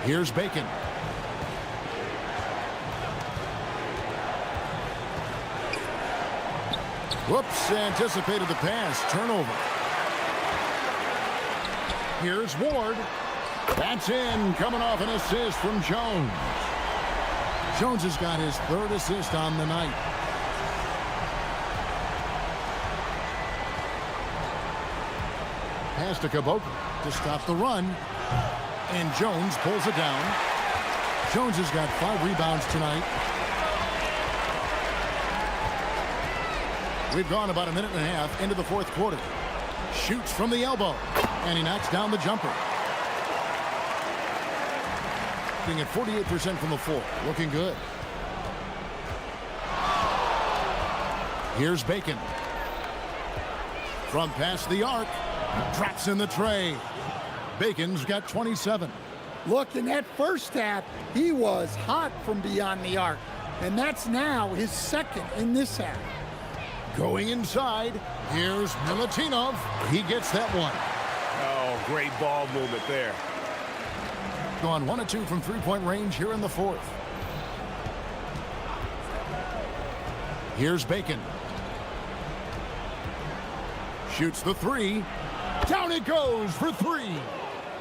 Here's Bacon. Whoops, anticipated the pass. Turnover. Here's Ward. That's in, coming off an assist from Jones. Jones has got his third assist on the night. Pass to Kaboka to stop the run. And Jones pulls it down. Jones has got 5 rebounds tonight. We've gone about a minute and a half into the fourth quarter. Shoots from the elbow. And he knocks down the jumper. Being at 48% from the floor. Looking good. Here's Bacon. From past the arc. Drops in the tray. Bacon's got 27. Look, in that first half, he was hot from beyond the arc. And that's now his second in this half. Going inside, here's Milutinov. He gets that one. Oh, great ball movement there. Gone 1 of 2 from three-point range here in the fourth. Here's Bacon. Shoots the three. Down it goes for 3.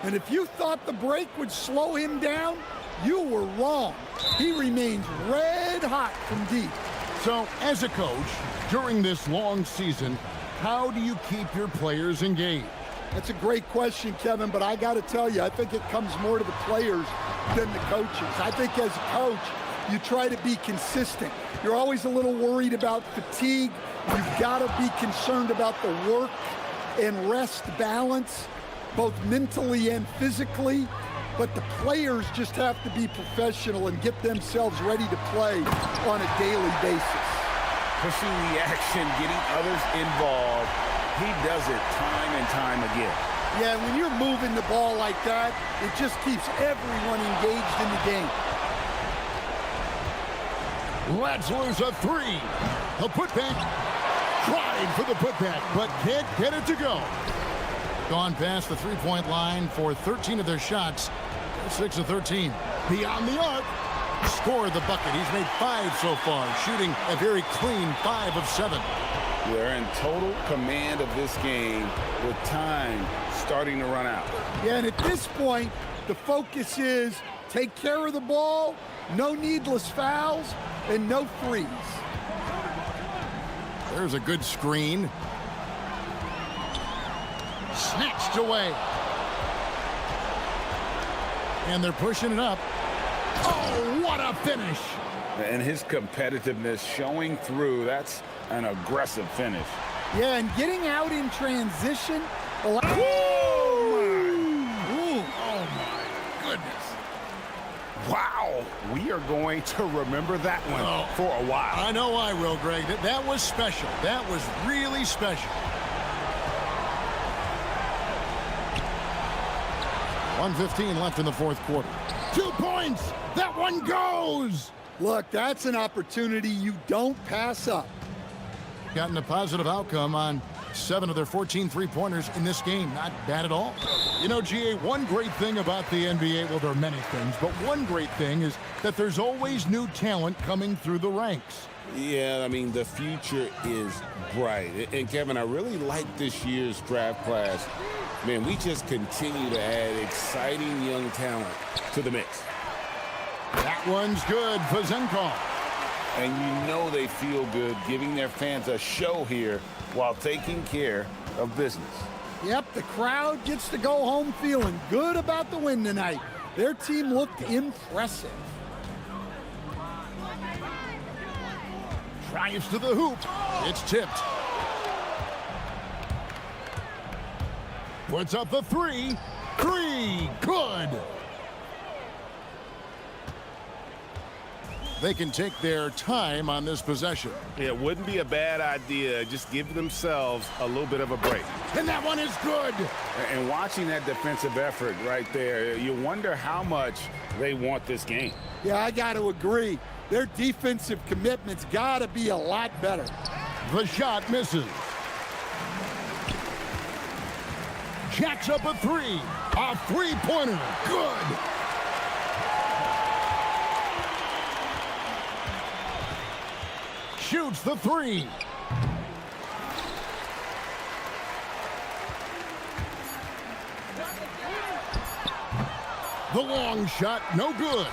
And if you thought the break would slow him down, you were wrong. He remains red hot from deep. So, as a coach, during this long season, how do you keep your players engaged? That's a great question, Kevin, but I got to tell you, I think it comes more to the players than the coaches. I think as a coach, you try to be consistent. You're always a little worried about fatigue. You've got to be concerned about the work and rest balance, both mentally and physically. But the players just have to be professional and get themselves ready to play on a daily basis. Pushing the action, getting others involved. He does it time and time again. Yeah, when you're moving the ball like that, it just keeps everyone engaged in the game. Let's lose a 3. A putback. Tried for the putback, but can't get it to go. Gone past the three-point line for 13 of their shots. 6 of 13. Beyond the arc. Scored the bucket. He's made 5 so far, shooting a very clean 5 of 7. They're in total command of this game with time starting to run out. Yeah, and at this point, the focus is take care of the ball, no needless fouls, and no threes. There's a good screen. Snatched away. And they're pushing it up. Oh, what a finish. And his competitiveness showing through. That's an aggressive finish. Yeah, and getting out in transition. Oh, my goodness. Wow. We are going to remember that one for a while. I know I will, Greg. That was special. That was really special. 1:15 left in the fourth quarter. 2 points. That one goes. Look, that's an opportunity you don't pass up. Gotten a positive outcome on 7 of their 14 three-pointers in this game. Not bad at all. You know, GA, one great thing about the NBA, well, there are many things, but one great thing is that there's always new talent coming through the ranks. Yeah, I mean, the future is bright. And Kevin, I really like this year's draft class. Man, we just continue to add exciting young talent to the mix. That one's good for Zenkov. And you know they feel good giving their fans a show here while taking care of business. Yep, the crowd gets to go home feeling good about the win tonight. Their team looked impressive. Drives to the hoop. It's tipped. Puts up the three. Good. They can take their time on this possession. It wouldn't be a bad idea. Just give themselves a little bit of a break. And that one is good. And watching that defensive effort right there, you wonder how much they want this game. Yeah, I got to agree. Their defensive commitment's got to be a lot better. The shot misses. Jacks up a three. A three-pointer. Good. Shoots the three. The long shot, no good.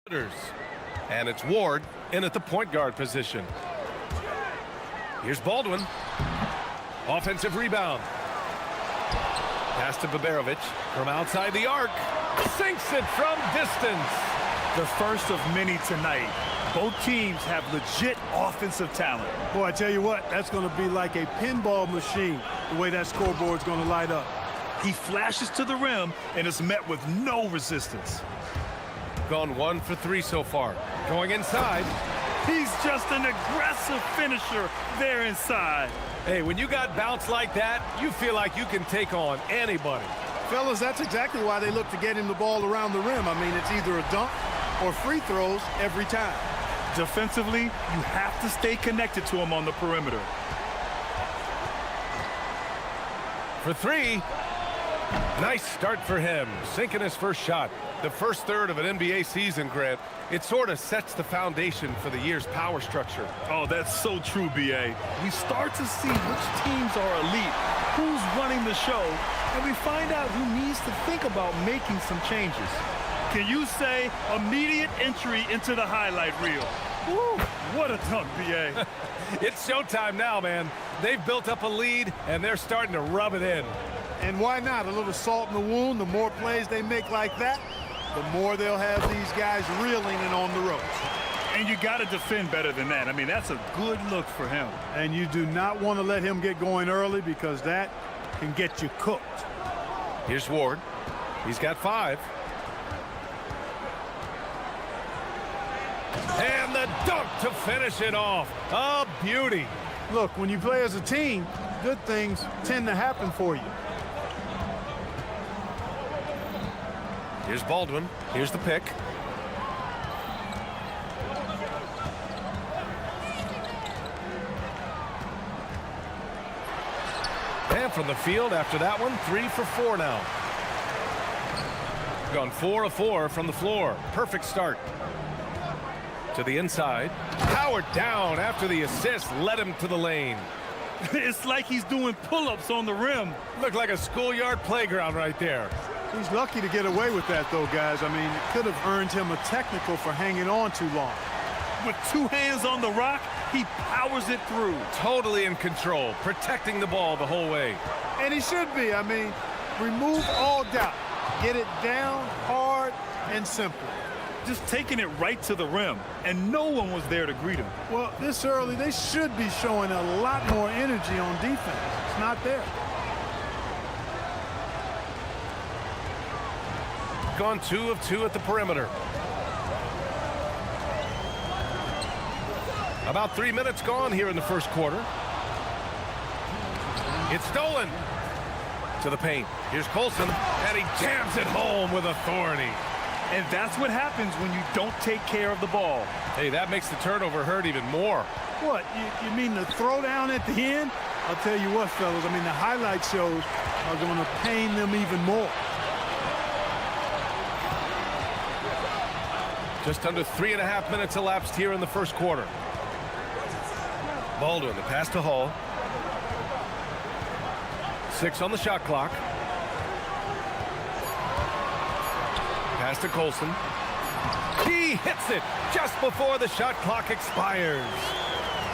And it's Ward in at the point guard position. Here's Baldwin. Offensive rebound. Pass to Baberovic from outside the arc. Sinks it from distance. The first of many tonight. Both teams have legit offensive talent. Boy, I tell you what, that's going to be like a pinball machine, the way that scoreboard's going to light up. He flashes to the rim and is met with no resistance. Gone 1 for 3 so far. Going inside. He's just an aggressive finisher there inside. Hey, when you got bounce like that, you feel like you can take on anybody. Fellas, that's exactly why they look to get him the ball around the rim. I mean, it's either a dunk or free throws every time. Defensively, you have to stay connected to him on the perimeter. For 3. Nice start for him, sinking his first shot. The first third of an NBA season, Grant, it sort of sets the foundation for the year's power structure. Oh, that's so true, B.A. We start to see which teams are elite, who's running the show, and we find out who needs to think about making some changes. Can you say immediate entry into the highlight reel? Woo, what a dunk, B.A. It's showtime now, man. They've built up a lead, and they're starting to rub it in. And why not? A little salt in the wound. The more plays they make like that, the more they'll have these guys reeling and on the ropes. And you got to defend better than that. I mean, that's a good look for him. And you do not want to let him get going early because that can get you cooked. Here's Ward. He's got 5. And the dunk to finish it off. A beauty. Look, when you play as a team, good things tend to happen for you. Here's Baldwin. Here's the pick. And from the field after that one, 3 for 4 now. Gone 4 of 4 from the floor. Perfect start. To the inside. Powered down after the assist led him to the lane. It's like he's doing pull-ups on the rim. Looked like a schoolyard playground right there. He's lucky to get away with that, though, guys. I mean, it could have earned him a technical for hanging on too long. With 2 hands on the rock, he powers it through. Totally in control, protecting the ball the whole way. And he should be. I mean, remove all doubt. Get it down, hard, and simple. Just taking it right to the rim, and no one was there to greet him. Well, this early, they should be showing a lot more energy on defense. It's not there. Gone 2 of 2 at the perimeter. About 3 minutes gone here in the first quarter. It's stolen. To the paint. Here's Colson, and he jams it home with authority. And that's what happens when you don't take care of the ball. Hey, that makes the turnover hurt even more. What, you mean the throwdown at the end? I'll tell you what, fellas, I mean, the highlight shows are going to pain them even more. Just under 3.5 minutes elapsed here in the first quarter. Baldwin, the pass to Hall. 6 on the shot clock. Pass to Colson. He hits it just before the shot clock expires.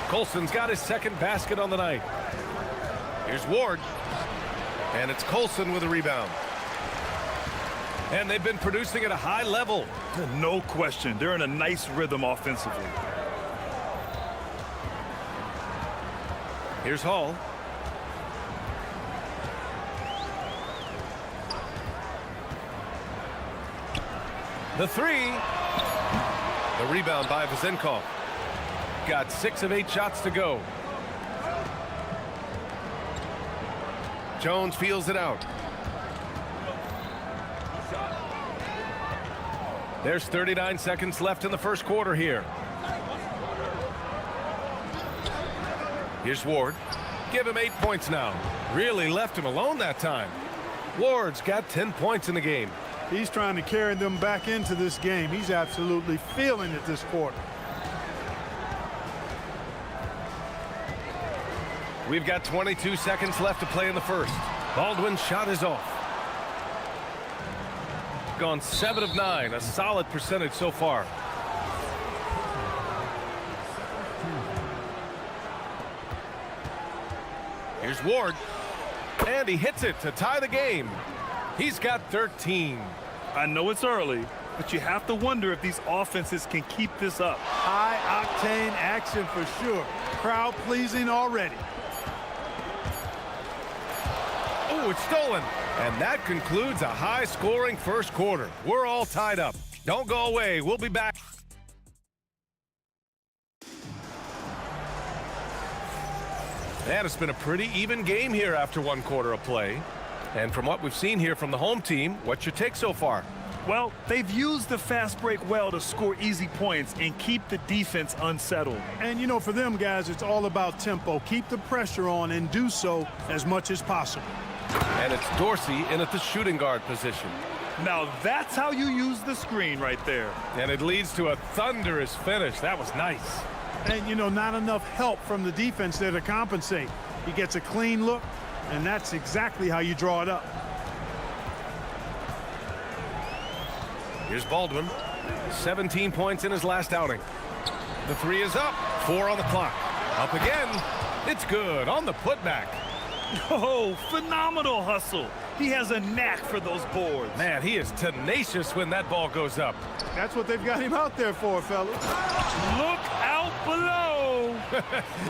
Colson's got his second basket on the night. Here's Ward. And it's Colson with a rebound. And they've been producing at a high level. No question. They're in a nice rhythm offensively. Here's Hall. The 3. The rebound by Vazenkov. Got 6 of 8 shots to go. Jones feels it out. There's 39 seconds left in the first quarter here. Here's Ward. Give him 8 points now. Really left him alone that time. Ward's got 10 points in the game. He's trying to carry them back into this game. He's absolutely feeling it this quarter. We've got 22 seconds left to play in the first. Baldwin's shot is off. gone 7 of 9, a solid percentage so far. Here's Ward, and he hits it to tie the game. He's got 13. I know it's early, but you have to wonder if these offenses can keep this up. High-octane action for sure. Crowd-pleasing already. Oh, it's stolen. And that concludes a high-scoring first quarter. We're all tied up. Don't go away. We'll be back. And it's been a pretty even game here after one quarter of play. And from what we've seen here from the home team, what's your take so far? Well, they've used the fast break well to score easy points and keep the defense unsettled. And, you know, for them guys, it's all about tempo. Keep the pressure on and do so as much as possible. And it's Dorsey in at the shooting guard position. Now that's how you use the screen right there. And it leads to a thunderous finish. That was nice. And, you know, not enough help from the defense there to compensate. He gets a clean look, and that's exactly how you draw it up. Here's Baldwin. 17 points in his last outing. The three is up. 4 on the clock. Up again. It's good on the putback. Oh, phenomenal hustle. He has a knack for those boards. Man, he is tenacious when that ball goes up. That's what they've got him out there for, fellas. Look out below.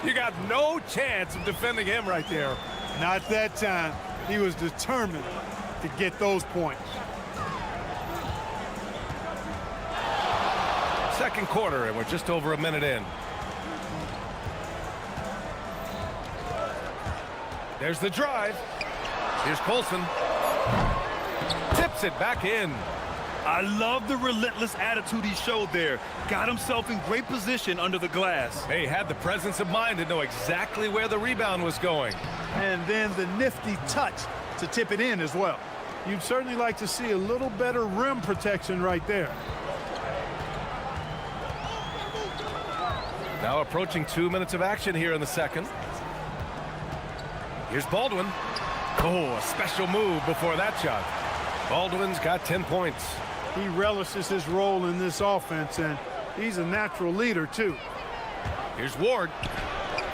You got no chance of defending him right there. Not that time. He was determined to get those points. Second quarter, and we're just over a minute in. There's the drive. Here's Colson. Tips it back in. I love the relentless attitude he showed there. Got himself in great position under the glass. He had the presence of mind to know exactly where the rebound was going. And then the nifty touch to tip it in as well. You'd certainly like to see a little better rim protection right there. Now approaching 2 minutes of action here in the second. Here's Baldwin. Oh, a special move before that shot. Baldwin's got 10 points. He relishes his role in this offense, and he's a natural leader, too. Here's Ward,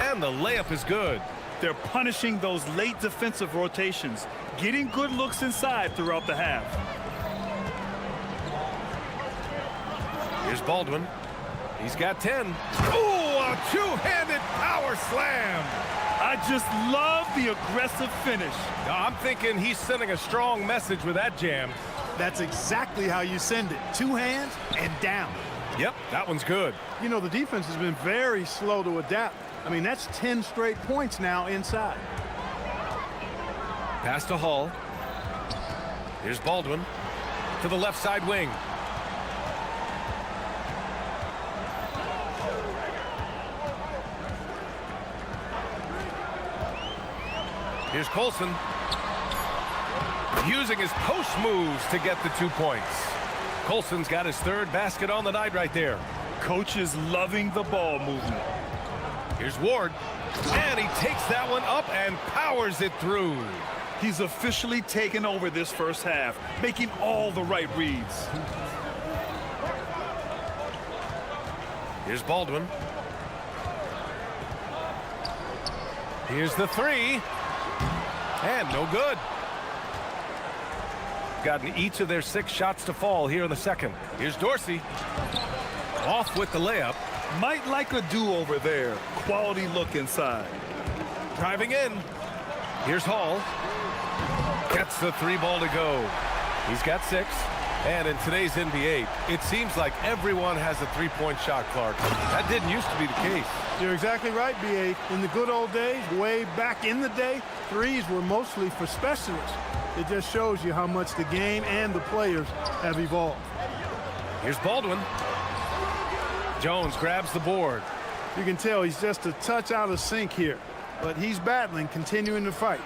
and the layup is good. They're punishing those late defensive rotations, getting good looks inside throughout the half. Here's Baldwin. He's got 10. Ooh, a two-handed power slam. I just love the aggressive finish. I'm thinking he's sending a strong message with that jam. That's exactly how you send it. 2 hands and down. Yep, that one's good. You know, the defense has been very slow to adapt. I mean, that's 10 straight points now inside. Pass to Hall. Here's Baldwin to the left side wing. Here's Colson. Using his post moves to get the 2 points. Colson's got his 3rd basket on the night right there. Coach is loving the ball movement. Here's Ward. And he takes that one up and powers it through. He's officially taken over this first half, making all the right reads. Here's Baldwin. Here's the 3. And no good. Gotten each of their 6 shots to fall here in the second. Here's Dorsey. Off with the layup. Might like a do-over there. Quality look inside. Driving in. Here's Hall. Gets the 3 ball to go. He's got 6. And in today's NBA, it seems like everyone has a 3-point shot, Clark. That didn't used to be the case. You're exactly right, B.A. In the good old days, way back in the day, threes were mostly for specialists. It just shows you how much the game and the players have evolved. Here's Baldwin. Jones grabs the board. You can tell he's just a touch out of sync here, but he's battling, continuing to fight.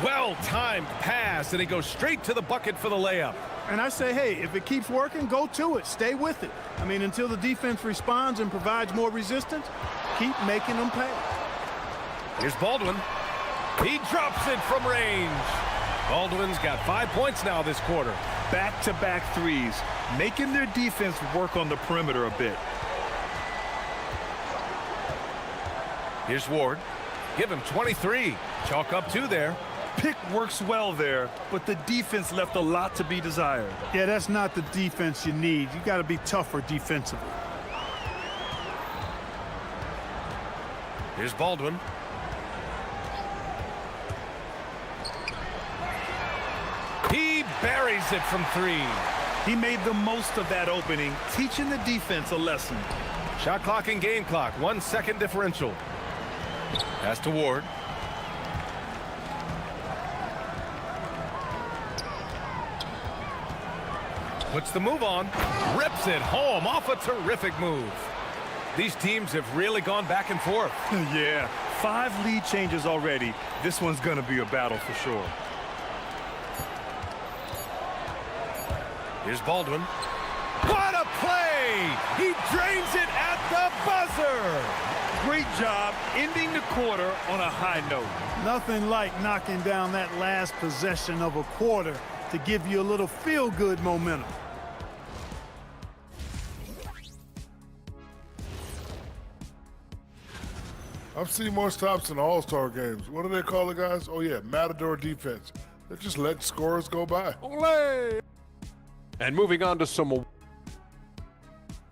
Well-timed pass, and he goes straight to the bucket for the layup. And I say, hey, if it keeps working, go to it. Stay with it. I mean, until the defense responds and provides more resistance, keep making them pay. Here's Baldwin. He drops it from range. Baldwin's got 5 points now this quarter. back-to-back threes, making their defense work on the perimeter a bit. Here's Ward. Give him 23. Chalk up 2 there. Pick works well there, but the defense left a lot to be desired. Yeah, that's not the defense you need. You got to be tougher defensively. Here's Baldwin. He buries it from 3. He made the most of that opening, teaching the defense a lesson. Shot clock and game clock, 1 second differential. Pass to Ward. Puts the move on. Rips it home off a terrific move. These teams have really gone back and forth. Yeah, 5 lead changes already. This one's going to be a battle for sure. Here's Baldwin. What a play! He drains it at the buzzer! Great job ending the quarter on a high note. Nothing like knocking down that last possession of a quarter to give you a little feel-good momentum. I've seen more stops in All-Star games. What do they call it, guys? Oh, yeah, Matador defense. They're just letting scores go by. Olé! And moving on to some...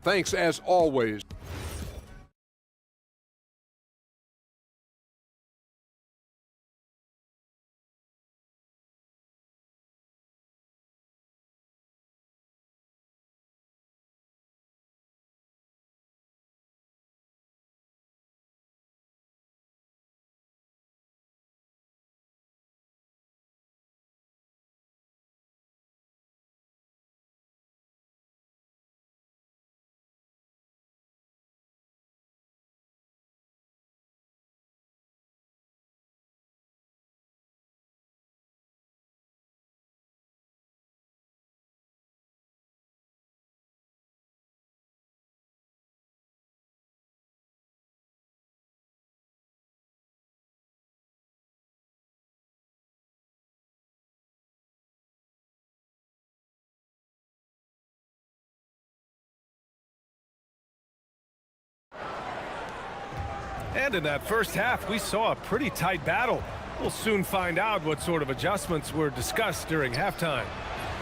Thanks, as always. And in that first half, we saw a pretty tight battle. We'll soon find out what sort of adjustments were discussed during halftime.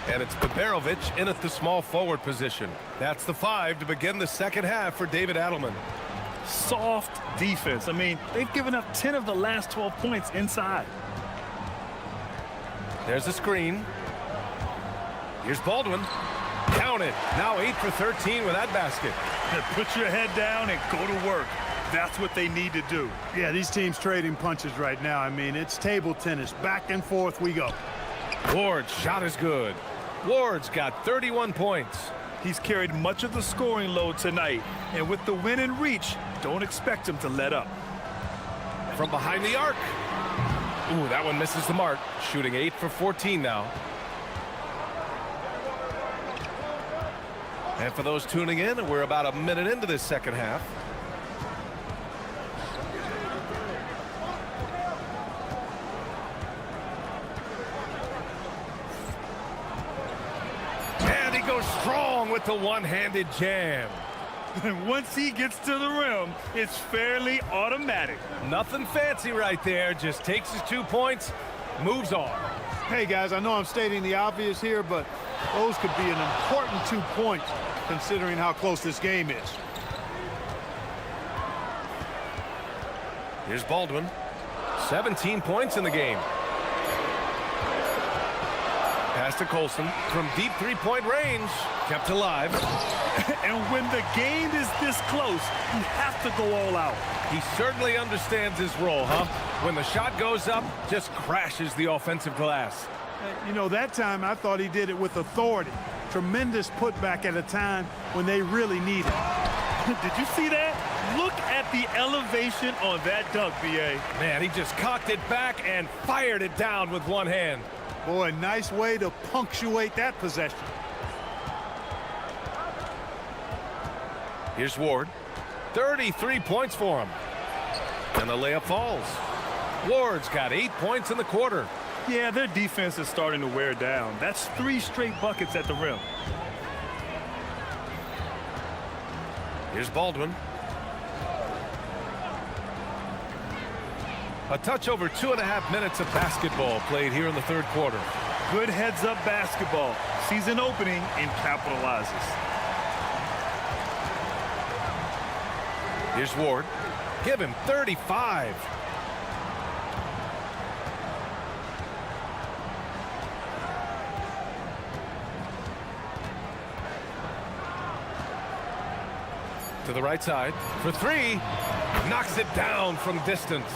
And it's Baberovic in at the small forward position. That's the 5 to begin the second half for David Adelman. Soft defense. I mean, they've given up 10 of the last 12 points inside. There's a screen. Here's Baldwin. Counted. Now 8 for 13 with that basket. Put your head down and go to work. That's what they need to do. Yeah, these teams trading punches right now. I mean, it's table tennis. Back and forth we go. Ward's shot is good. Ward's got 31 points. He's carried much of the scoring load tonight. And with the win in reach, don't expect him to let up. From behind the arc. Ooh, that one misses the mark. Shooting 8 for 14 now. And for those tuning in, we're about a minute into this second half. And he goes strong with the one-handed jam. And once he gets to the rim, it's fairly automatic. Nothing fancy right there. Just takes his 2 points, moves on. Hey, guys, I know I'm stating the obvious here, but those could be an important 2 points considering how close this game is. Here's Baldwin. 17 points in the game. Pass to Colson from deep three-point range. Kept alive. And when the game is this close, you have to go all out. He certainly understands his role, huh? When the shot goes up, just crashes the offensive glass. You know, that time I thought he did it with authority. Tremendous putback at a time when they really need it. Did you see that? Look at the elevation on that dunk, B.A. Man, he just cocked it back and fired it down with one hand. Boy, nice way to punctuate that possession. Here's Ward. 33 points for him. And the layup falls. Ward's got 8 points in the quarter. Yeah, their defense is starting to wear down. That's 3 straight buckets at the rim. Here's Baldwin. A touch over 2.5 minutes of basketball played here in the third quarter. Good heads-up basketball. Season opening and capitalizes. Here's Ward. Give him 35. To the right side for 3. Knocks it down from distance.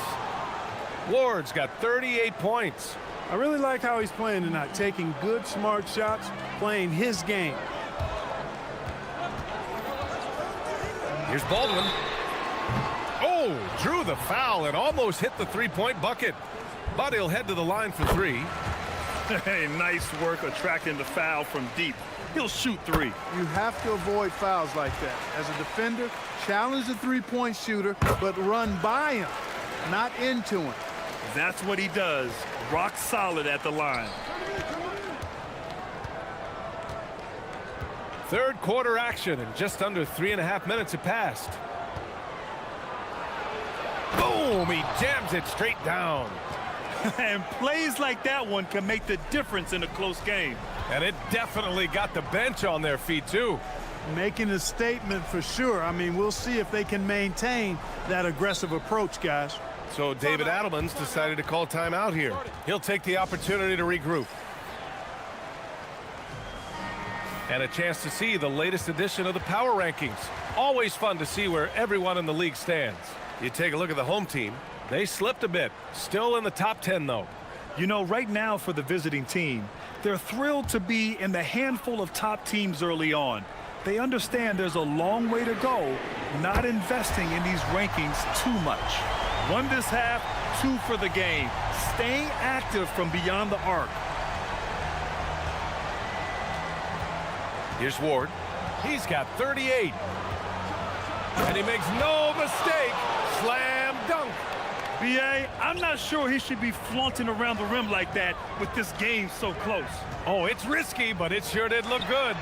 Ward's got 38 points. I really like how he's playing tonight, taking good, smart shots, playing his game. Here's Baldwin. Oh, drew the foul and almost hit the three-point bucket. But he'll head to the line for 3. Hey, nice work attracting the foul from deep. He'll shoot 3. You have to avoid fouls like that. As a defender, challenge the three-point shooter, but run by him, not into him. That's what he does. Rock solid at the line. Third quarter action, and just under 3.5 minutes have passed. Boom! He jams it straight down. And plays like that one can make the difference in a close game. And it definitely got the bench on their feet, too. Making a statement for sure. I mean, we'll see if they can maintain that aggressive approach, guys. So David Adelman's decided to call timeout here. He'll take the opportunity to regroup. And a chance to see the latest edition of the power rankings. Always fun to see where everyone in the league stands. You take a look at the home team. They slipped a bit. Still in the top 10, though. You know, right now for the visiting team, they're thrilled to be in the handful of top teams early on. They understand there's a long way to go, not investing in these rankings too much. 1 this half, 2 for the game. Staying active from beyond the arc. Here's Ward. He's got 38. And he makes no mistake. Slam dunk. B.A., I'm not sure he should be flaunting around the rim like that with this game so close. Oh, it's risky, but it sure did look good.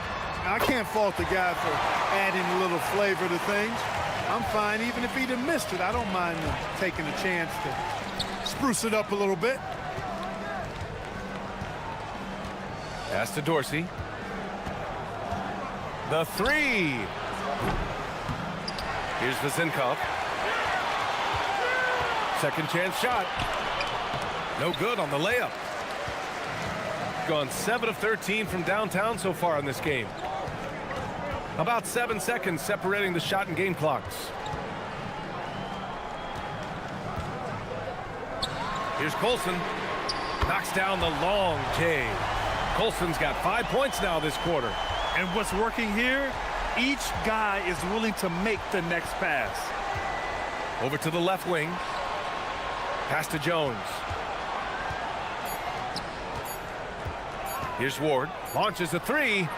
I can't fault the guy for adding a little flavor to things. I'm fine. Even if he'd have missed it, I don't mind taking a chance to spruce it up a little bit. Pass to Dorsey. The 3. Here's Vazinkov. Second chance shot. No good on the layup. Gone 7 of 13 from downtown so far in this game. About 7 seconds separating the shot and game clocks. Here's Colson. Knocks down the long J. Colson's got 5 points now this quarter. And what's working here? Each guy is willing to make the next pass. Over to the left wing. Pass to Jones. Here's Ward. Launches a 3.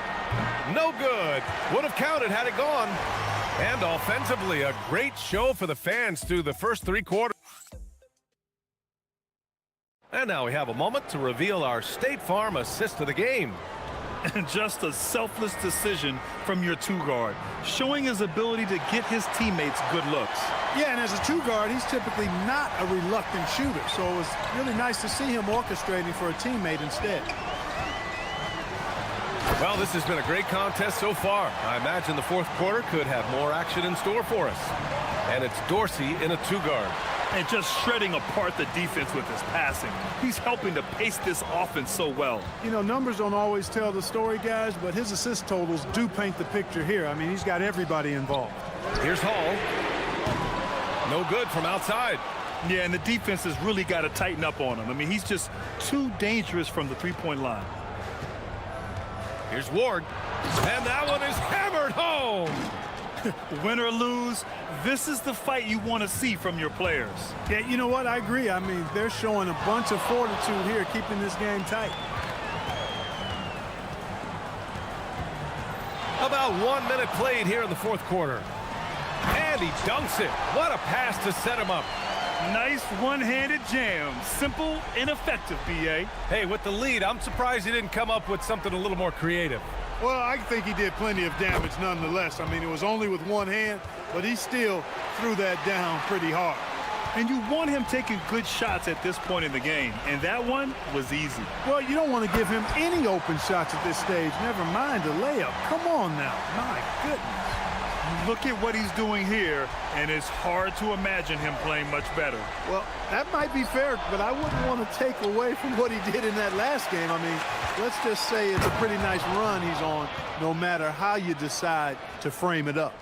No good. Would have counted had it gone. And offensively, a great show for the fans through the first 3 quarters. And now we have a moment to reveal our State Farm assist of the game. And just a selfless decision from your 2-guard, showing his ability to get his teammates good looks. Yeah, and as a 2-guard, he's typically not a reluctant shooter, so it was really nice to see him orchestrating for a teammate instead. Well, this has been a great contest so far. I imagine the fourth quarter could have more action in store for us. And it's Dorsey in a 2-guard. And just shredding apart the defense with his passing. He's helping to pace this offense so well. You know, numbers don't always tell the story, guys, but his assist totals do paint the picture here. I mean, he's got everybody involved. Here's Hall. No good from outside. Yeah, and the defense has really got to tighten up on him. I mean, he's just too dangerous from the three-point line. Here's Ward. And that one is hammered home. Win or lose, this is the fight you want to see from your players. Yeah, you know what? I agree. I mean, they're showing a bunch of fortitude here, keeping this game tight. About 1 minute played here in the fourth quarter. And he dunks it. What a pass to set him up. Nice one-handed jam. Simple and effective, B.A. Hey, with the lead, I'm surprised he didn't come up with something a little more creative. Well, I think he did plenty of damage nonetheless. I mean, it was only with one hand, but he still threw that down pretty hard. And you want him taking good shots at this point in the game, and that one was easy. Well, you don't want to give him any open shots at this stage, never mind a layup. Come on now, my goodness. Look at what he's doing here, and it's hard to imagine him playing much better. Well, that might be fair, but I wouldn't want to take away from what he did in that last game. I mean, let's just say it's a pretty nice run he's on, no matter how you decide to frame it up.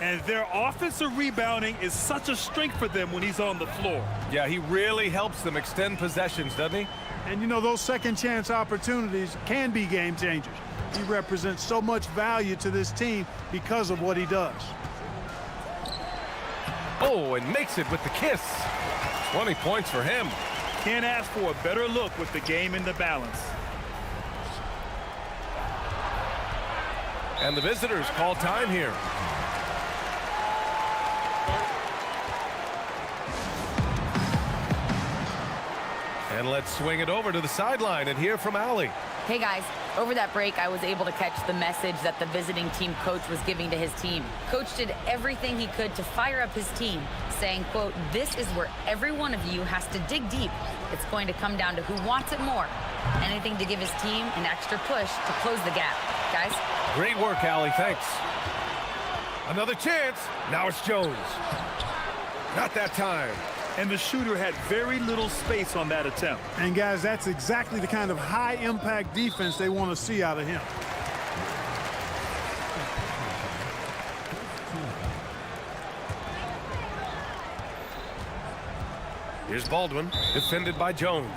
And their offensive rebounding is such a strength for them when he's on the floor. Yeah, he really helps them extend possessions, doesn't he? And, you know, those second chance opportunities can be game changers. He represents so much value to this team because of what he does. Oh, and makes it with the kiss. 20 points for him. Can't ask for a better look with the game in the balance. And the visitors call time here. And let's swing it over to the sideline and hear from Allie. Hey guys, over that break, I was able to catch the message that the visiting team coach was giving to his team. Coach did everything he could to fire up his team, saying, quote, "This is where every one of you has to dig deep. It's going to come down to who wants it more. Anything to give his team an extra push to close the gap." Guys? Great work, Allie. Thanks. Another chance. Now it's Jones. Not that time. And the shooter had very little space on that attempt. And guys, that's exactly the kind of high-impact defense they want to see out of him. Here's Baldwin, defended by Jones.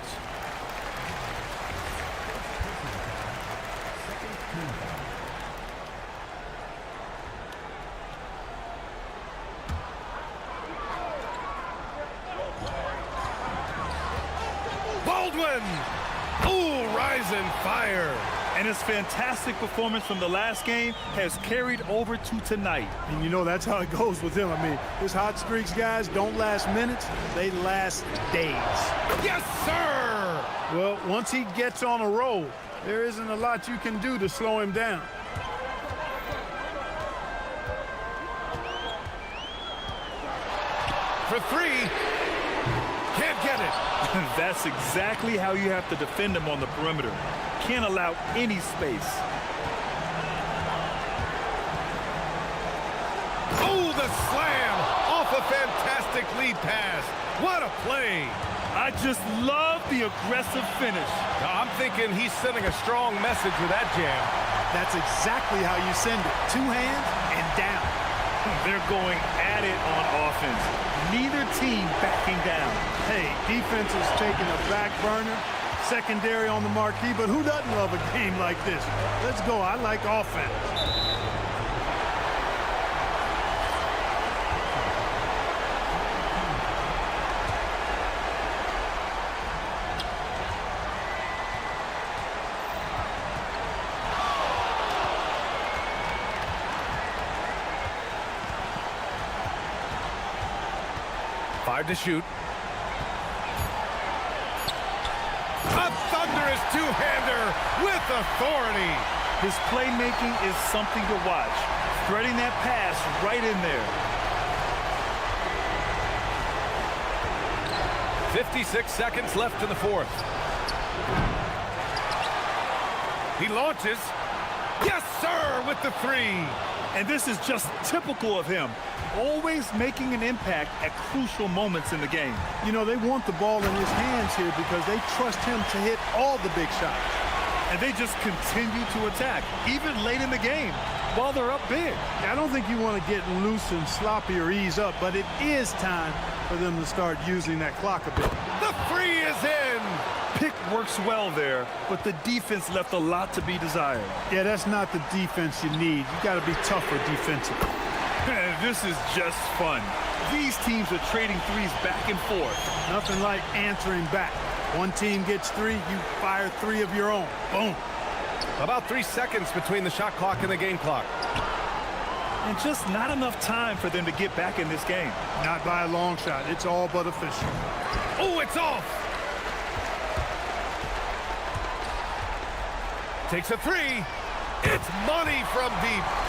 Baldwin! Ooh, rising fire. And his fantastic performance from the last game has carried over to tonight. And you know, that's how it goes with him. I mean, his hot streaks, guys, don't last minutes. They last days. Yes, sir! Well, once he gets on a roll, there isn't a lot you can do to slow him down. For three. Can't get it. That's exactly how you have to defend him on the perimeter. Can't allow any space. Oh, the slam off a fantastic lead pass. What a play. I just love the aggressive finish. Now, I'm thinking he's sending a strong message with that jam. That's exactly how you send it. Two hands and down. They're going at it on offense. Neither team backing down. Hey, defense is taking a back burner, secondary on the marquee, but who doesn't love a game like this? Let's go. I like offense. To shoot. A thunderous two-hander with authority. His playmaking is something to watch. Threading that pass right in there. 56 seconds left in the fourth. He launches. Yes, sir, with the three. And this is just typical of him. Always making an impact at crucial moments in the game. You know, they want the ball in his hands here because they trust him to hit all the big shots. And they just continue to attack, even late in the game, while they're up big. I don't think you want to get loose and sloppy or ease up, but it is time for them to start using that clock a bit. The three is in. Pick works well there, but the defense left a lot to be desired. Yeah, that's not the defense you need. You got to be tougher defensively. This is just fun. These teams are trading threes back and forth. Nothing like answering back. One team gets three, you fire three of your own. Boom. About 3 seconds between the shot clock and the game clock. and just not enough time for them to get back in this game. Not by a long shot. It's all but official. Oh, it's off. Takes a three. It's money from deep.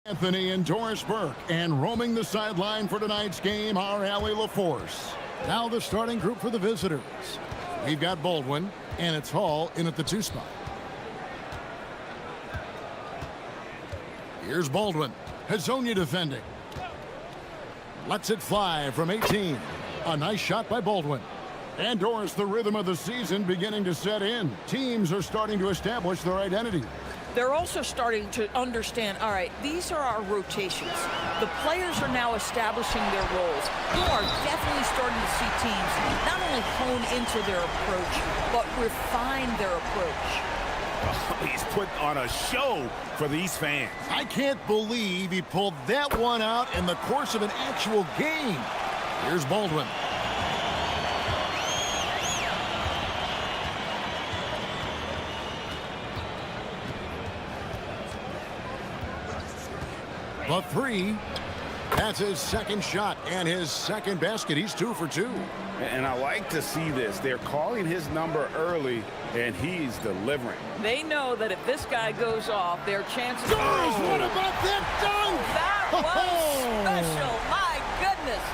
Anthony and Doris Burke, and roaming the sideline for tonight's game, our Allie LaForce. Now the starting group for the visitors. We've got Baldwin, and it's Hall in at the 2 spot. Here's Baldwin. Hazonia defending. Lets it fly from 18. A nice shot by Baldwin. And Doris, the rhythm of the season beginning to set in. Teams are starting to establish their identity. They're also starting to understand, all right, these are our rotations. The players are now establishing their roles. You are definitely starting to see teams not only hone into their approach, but refine their approach. Oh, he's put on a show for these fans. I can't believe he pulled that one out in the course of an actual game. Here's Baldwin. The 3. That's his second shot and his second basket. He's 2 for 2. And I like to see this. They're calling his number early, and he's delivering. They know that if this guy goes off, their chances Doris, what about that dunk? That was special. My goodness.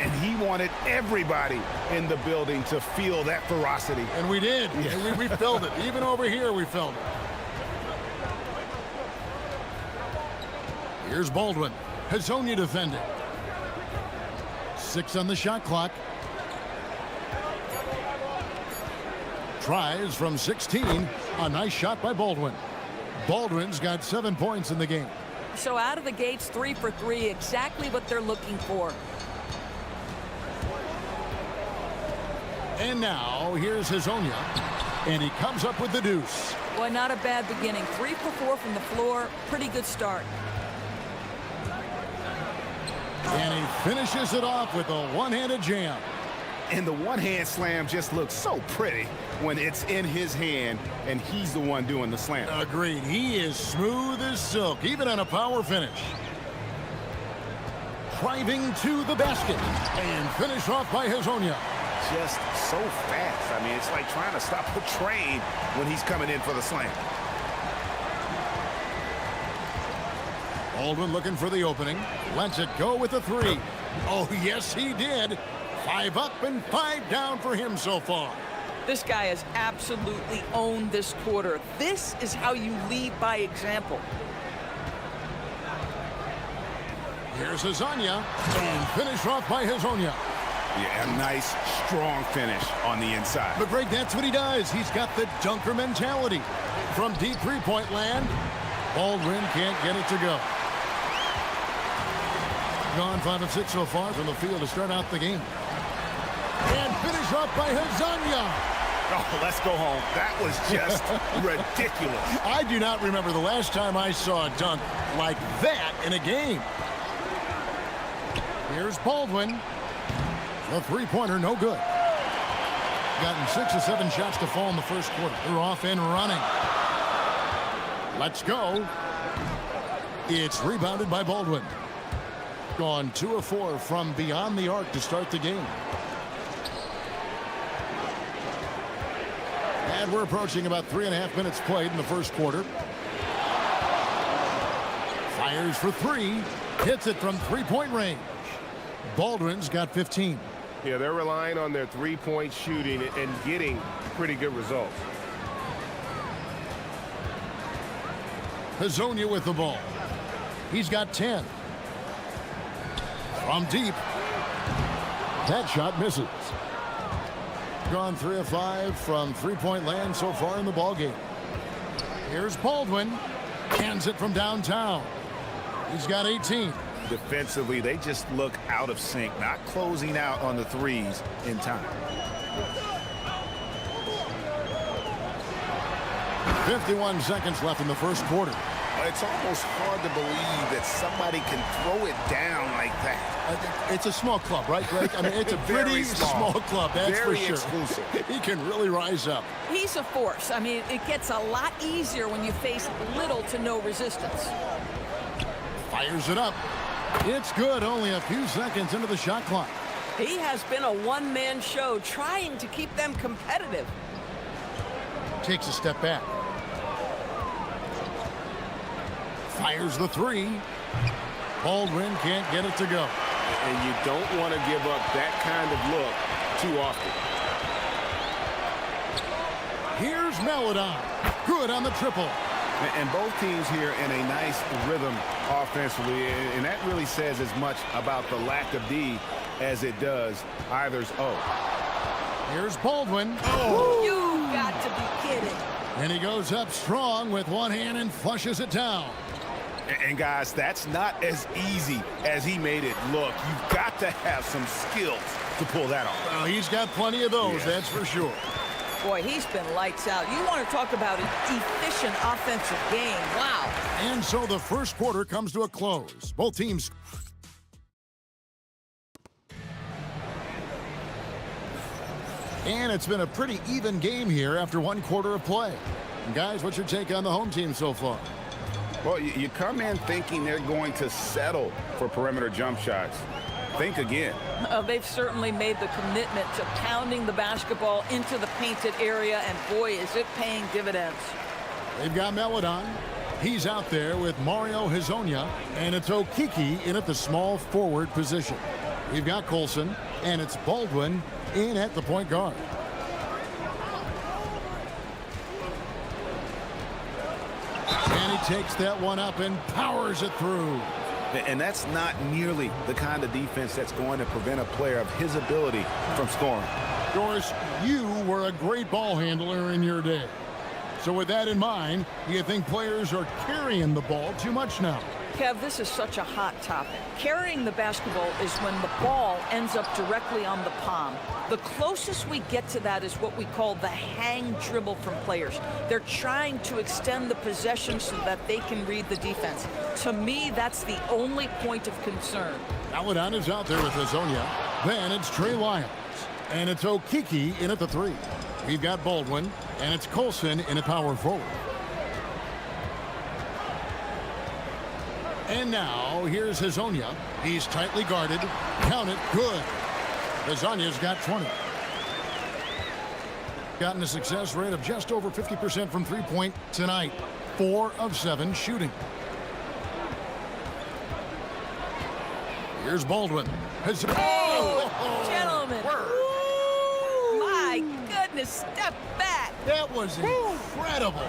And he wanted everybody in the building to feel that ferocity. And we did. Yeah. And we felt it. Even over here, we felt it. Here's Baldwin. Hazonia defending. 6 on the shot clock. Tries from 16. A nice shot by Baldwin. Baldwin's got 7 points in the game. So out of the gates, 3 for 3, exactly what they're looking for. And now, here's Hazonia. And he comes up with the deuce. Boy, not a bad beginning. 3 for 4 from the floor. Pretty good start. And he finishes it off with a one-handed jam. And the one-hand slam just looks so pretty when it's in his hand and he's the one doing the slam. Agreed. He is smooth as silk, even on a power finish. Driving to the basket and finish off by Hazonia. Just so fast. I mean, it's like trying to stop a train when he's coming in for the slam. Baldwin looking for the opening. Lets it go with a 3. Oh, yes, he did. 5 up and 5 down for him so far. This guy has absolutely owned this quarter. This is how you lead by example. Here's Hazonia, and finish off by Hazonia. Yeah, a nice, strong finish on the inside. But Greg, that's what he does. He's got the dunker mentality. From deep three-point land, Baldwin can't get it to go. Gone 5 of 6 so far from the field to start out the game. And finish off by Hazonia. Oh, let's go home. That was just ridiculous. I do not remember the last time I saw a dunk like that in a game. Here's Baldwin. The three-pointer, no good. Gotten 6 or 7 shots to fall in the first quarter. They're off and running. Let's go. It's rebounded by Baldwin. Gone 2 of 4 from beyond the arc to start the game. And we're approaching about 3.5 minutes played in the first quarter. Fires for 3. Hits it from three-point range. Baldwin's got 15. Yeah, they're relying on their three-point shooting and getting pretty good results. Hazonia with the ball. He's got 10. From deep. That shot misses. Gone 3 of 5 from three-point land so far in the ballgame. Here's Baldwin. Hands it from downtown. He's got 18. Defensively, they just look out of sync, not closing out on the threes in time. 51 seconds left in the first quarter. It's almost hard to believe that somebody can throw it down like that. It's a small club, right, Greg? I mean, it's a pretty small club, that's for sure. Exclusive. He can really rise up. He's a force. I mean, it gets a lot easier when you face little to no resistance. Fires it up. It's good, only a few seconds into the shot clock. He has been a one-man show trying to keep them competitive. Takes a step back. Fires the three. Baldwin can't get it to go. And you don't want to give up that kind of look too often. Here's Meladon. Good on the triple. And both teams here in a nice rhythm offensively, and that really says as much about the lack of D as it does either's O. Here's Baldwin. Oh. You got to be kidding. And he goes up strong with one hand and flushes it down. And guys, that's not as easy as he made it look. You've got to have some skills to pull that off. Well, he's got plenty of those, that's for sure. Boy, he's been lights out. You want to talk about an efficient offensive game. Wow. And so the first quarter comes to a close. Both teams. And it's been a pretty even game here after one quarter of play. And guys, what's your take on the home team so far? Well, you come in thinking they're going to settle for perimeter jump shots. Think again. They've certainly made the commitment to pounding the basketball into the painted area, and boy, is it paying dividends. They've got Meladon. He's out there with Mario Hezonja, and it's Okiki in at the small forward position. We've got Colson, and it's Baldwin in at the point guard. And he takes that one up and powers it through. And that's not nearly the kind of defense that's going to prevent a player of his ability from scoring. Doris, you were a great ball handler in your day. So with that in mind, do you think players are carrying the ball too much now? Kev, this is such a hot topic. Carrying the basketball is when the ball ends up directly on the palm. The closest we get to that is what we call the hang dribble from players. They're trying to extend the possession so that they can read the defense. To me, that's the only point of concern. Meladon is out there with Hezonja. Then it's Trey Lyles. And it's Okiki in at the three. We've got Baldwin, and it's Colson in at power forward. And now, here's Hezonja. He's tightly guarded. Count it, good. Hezonja's got 20. Gotten a success rate of just over 50% from three-point tonight. 4 of 7 shooting. Here's Baldwin. Oh, gentlemen. My goodness, step back. That was incredible.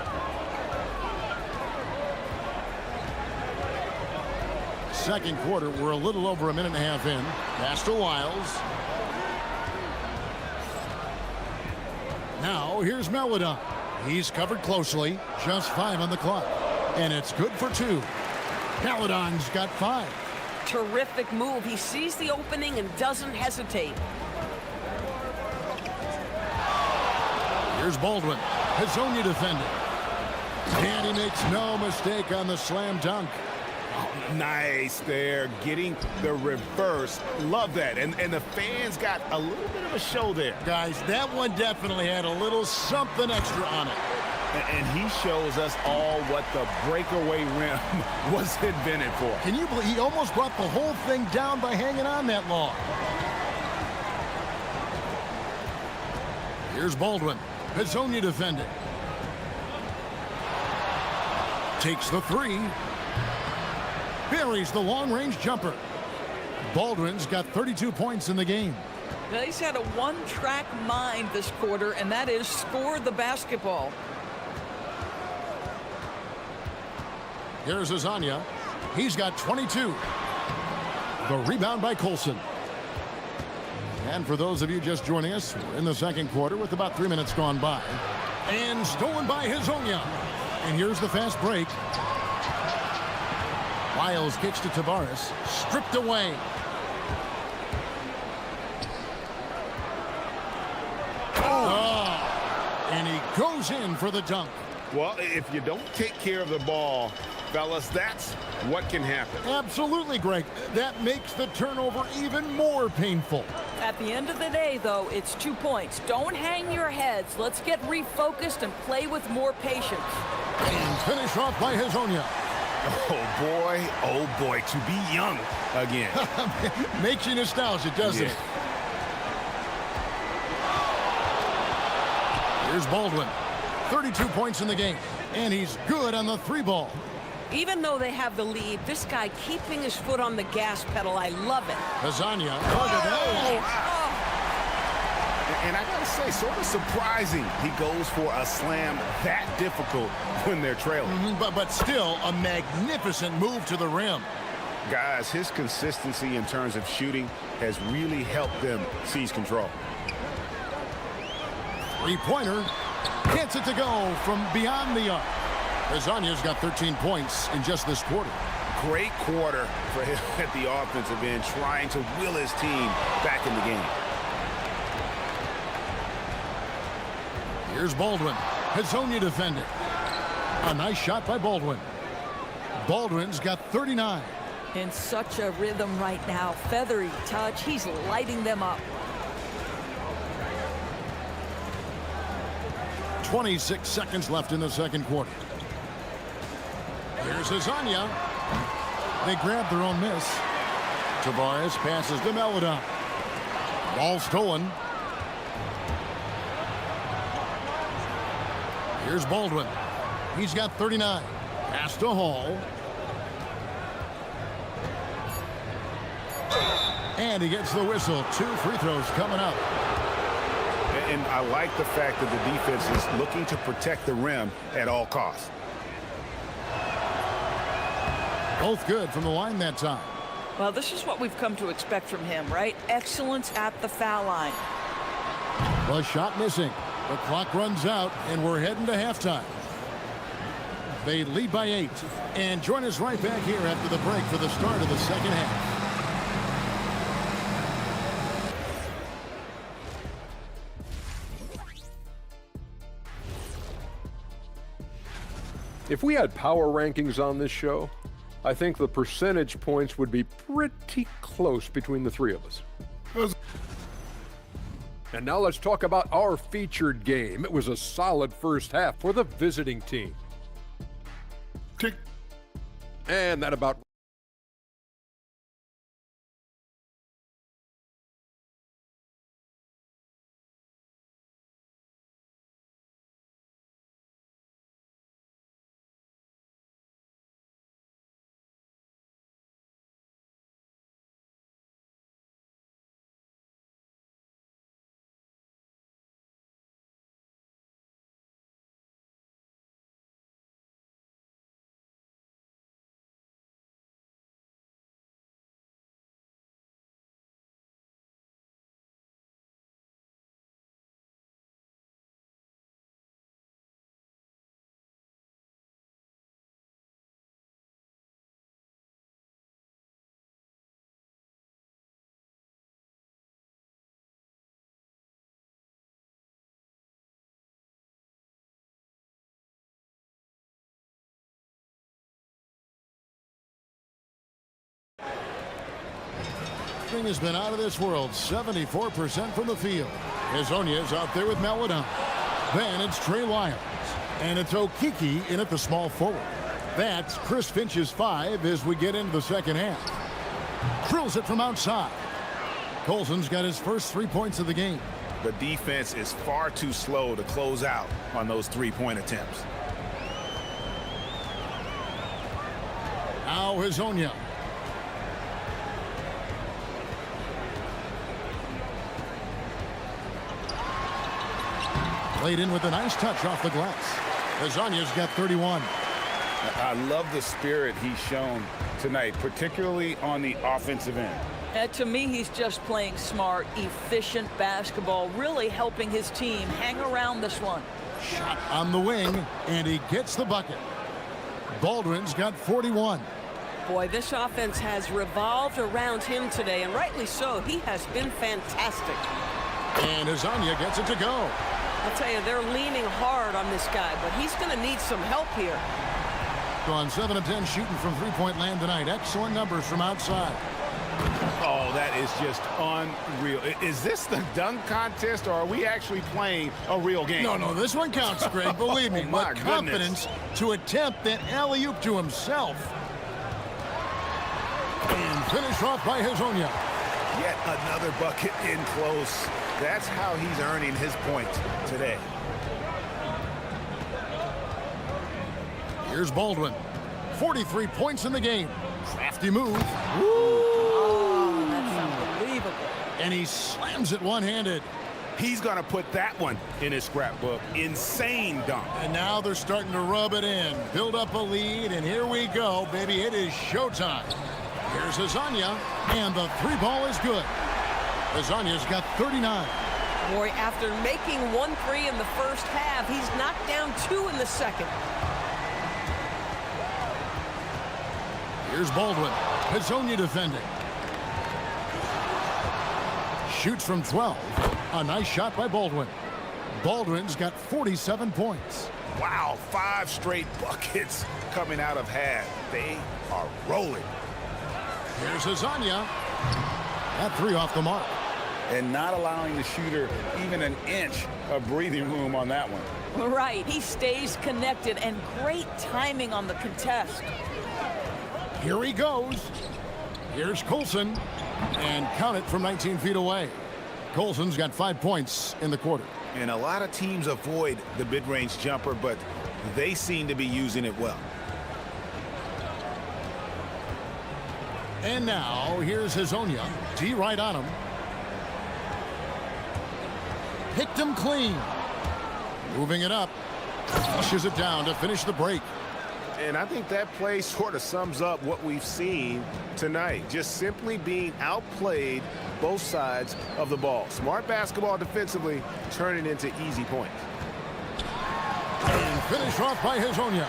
Second quarter, we're a little over a minute and a half in. Pass to Lyles. Now, here's Meladon. He's covered closely. Just 5 on the clock. And it's good for 2. Meladon's got 5. Terrific move. He sees the opening and doesn't hesitate. Here's Baldwin. Hezonja defending. And he makes no mistake on the slam dunk. Nice there, getting the reverse. Love that. And the fans got a little bit of a show there. Guys, that one definitely had a little something extra on it. And he shows us all what the breakaway rim was invented for. Can you believe he almost brought the whole thing down by hanging on that long? Here's Baldwin. Hezonja defending. Takes the three. Buries the long-range jumper. Baldwin's got 32 points in the game. Now, he's had a one-track mind this quarter, and that is score the basketball. Here's Hezonja. He's got 22. The rebound by Colson. And for those of you just joining us, we're in the second quarter with about 3 minutes gone by. And stolen by Hezonja. And here's the fast break. Lyles kicks to Tavares. Stripped away. And he goes in for the dunk. Well, if you don't take care of the ball, fellas, that's what can happen. Absolutely, Greg. That makes the turnover even more painful. At the end of the day, though, it's 2 points. Don't hang your heads. Let's get refocused and play with more patience. And finish off by Hezonja. Oh boy, to be young again. Makes you nostalgic, doesn't it? Here's Baldwin. 32 points in the game. And he's good on the 3 ball. Even though they have the lead, this guy keeping his foot on the gas pedal, I love it. Lasagna. And I gotta say, sort of surprising he goes for a slam that difficult when they're trailing. But still a magnificent move to the rim. Guys, his consistency in terms of shooting has really helped them seize control. Three-pointer. Gets it to go from beyond the arc. Lasagna's got 13 points in just this quarter. Great quarter for him at the offensive end, trying to will his team back in the game. Here's Baldwin. Lasagna defending. A nice shot by Baldwin. Baldwin's got 39. In such a rhythm right now. Feathery touch. He's lighting them up. 26 seconds left in the second quarter. Here's Lasagna. They grab their own miss. Tavares passes to Melodon. Ball stolen. Here's Baldwin. He's got 39. Pass to Hall. And he gets the whistle. 2 free throws coming up. And I like the fact that the defense is looking to protect the rim at all costs. Both good from the line that time. Well, this is what we've come to expect from him, right? Excellence at the foul line. The shot missing. The clock runs out, and we're heading to halftime. They lead by 8. And join us right back here after the break for the start of the second half. If we had power rankings on this show, I think the percentage points would be pretty close between the three of us. And now let's talk about our featured game. It was a solid first half for the visiting team. And that about has been out of this world. 74% from the field. Lasagna's out there with Melodon. Then it's Trey Lyons. And it's Okiki in at the small forward. That's Chris Finch's 5 as we get into the second half. Drills it from outside. Colson's got his first 3 points of the game. The defense is far too slow to close out on those three-point attempts. Now Lasagna. Played in with a nice touch off the glass. Lasagna's got 31. I love the spirit he's shown tonight, particularly on the offensive end. To me, he's just playing smart, efficient basketball, really helping his team hang around this one. Shot on the wing, and he gets the bucket. Baldwin's got 41. Boy, this offense has revolved around him today, and rightly so. He has been fantastic. And Lasagna gets it to go. I'll tell you, they're leaning hard on this guy, but he's going to need some help here. Gone 7 of 10 shooting from three-point land tonight. Excellent numbers from outside. Oh, that is just unreal. Is this the dunk contest, or are we actually playing a real game? No, this one counts, Greg. Believe me. My with confidence to attempt that alley-oop to himself. And finished off by Lasagna. Yet another bucket in close. That's how he's earning his points today. Here's Baldwin. 43 points in the game. Crafty move. Oh, that's unbelievable. And he slams it one-handed. He's going to put that one in his scrapbook. Insane dunk. And now they're starting to rub it in. Build up a lead, and here we go, baby. It is showtime. Here's Azania, and the three ball is good. Azania's got 39. Boy, after making 1-3 in the first half, he's knocked down 2 in the second. Here's Baldwin. Azania defending. Shoots from 12. A nice shot by Baldwin. Baldwin's got 47 points. Wow, 5 straight buckets coming out of half. They are rolling. Here's Azania. That 3 off the mark. And not allowing the shooter even an inch of breathing room on that one. Right, he stays connected, and great timing on the contest. Here he goes. Here's Colson. And count it from 19 feet away. Colson's got 5 points in the quarter. And a lot of teams avoid the mid-range jumper, but they seem to be using it well. And now, here's Hazonia. D right on him. Picked him clean. Moving it up. Flushes it down to finish the break. And I think that play sort of sums up what we've seen tonight. Just simply being outplayed both sides of the ball. Smart basketball defensively, turning into easy points. And finished off by Hazonia.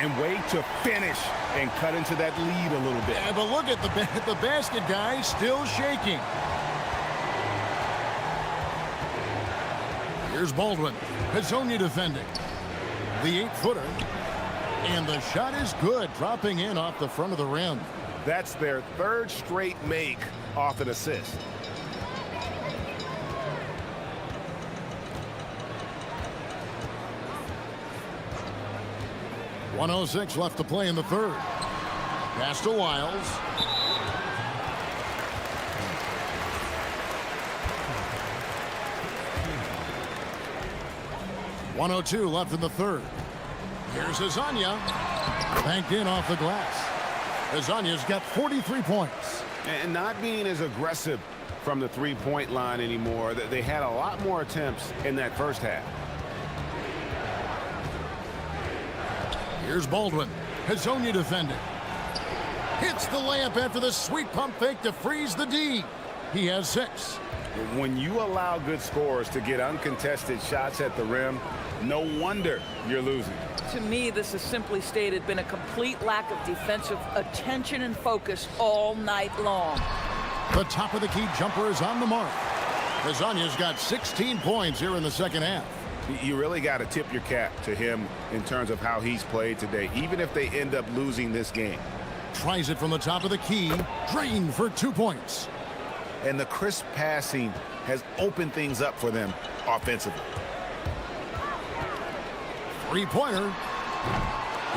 And way to finish and cut into that lead a little bit. Yeah, but look at the basket guy still shaking. Here's Baldwin. Hazonia defending. The 8-footer. And the shot is good, dropping in off the front of the rim. That's their 3rd straight make off an assist. .106 left to play in the 3rd. Pass to Wiles. .102 left in the 3rd. Here's Azania. Banked in off the glass. Azania's got 43 points. And not being as aggressive from the three-point line anymore. They had a lot more attempts in that first half. Here's Baldwin. Hazonia defending. Hits the layup after the sweet pump fake to freeze the D. He has 6. When you allow good scorers to get uncontested shots at the rim, no wonder you're losing. To me, this has simply stated been a complete lack of defensive attention and focus all night long. The top of the key jumper is on the mark. Azania's got 16 points here in the second half. You really got to tip your cap to him in terms of how he's played today, even if they end up losing this game. Tries it from the top of the key. Drained for 2 points. And the crisp passing has opened things up for them offensively. Three-pointer.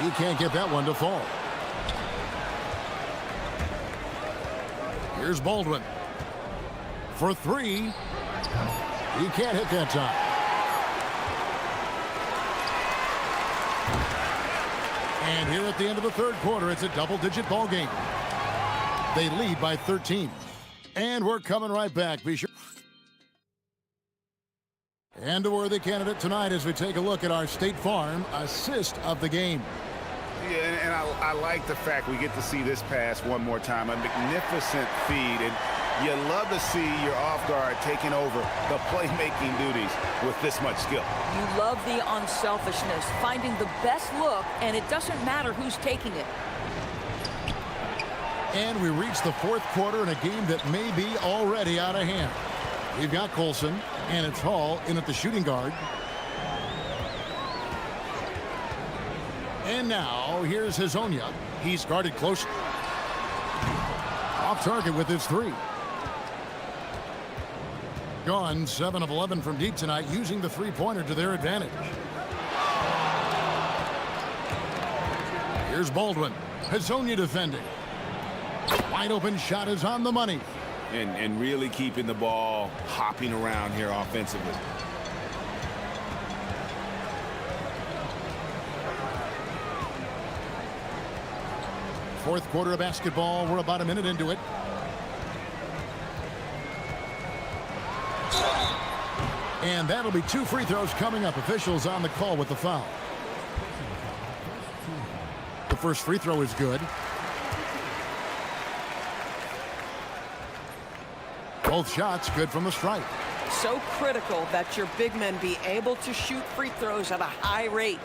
He can't get that one to fall. Here's Baldwin. For 3. He can't hit that time. And here at the end of the 3rd quarter, it's a double-digit ball game. They lead by 13. And we're coming right back. Be sure. And a worthy candidate tonight as we take a look at our State Farm assist of the game. Yeah, and I like the fact we get to see this pass one more time. A magnificent feed, and you love to see your off guard taking over the playmaking duties with this much skill. You love the unselfishness, finding the best look, and it doesn't matter who's taking it. And we reach the 4th quarter in a game that may be already out of hand. We've got Colson, and it's Hall in at the shooting guard. And now, here's Hazonia. He's guarded close. Off target with his 3. Gone 7 of 11 from deep tonight, using the three-pointer to their advantage. Here's Baldwin. Hazonia defending. Wide open shot is on the money. And really keeping the ball hopping around here offensively. Fourth quarter of basketball. We're about a minute into it. And that'll be 2 free throws coming up. Officials on the call with the foul. The first free throw is good. Both shots good from the stripe. So critical that your big men be able to shoot free throws at a high rate.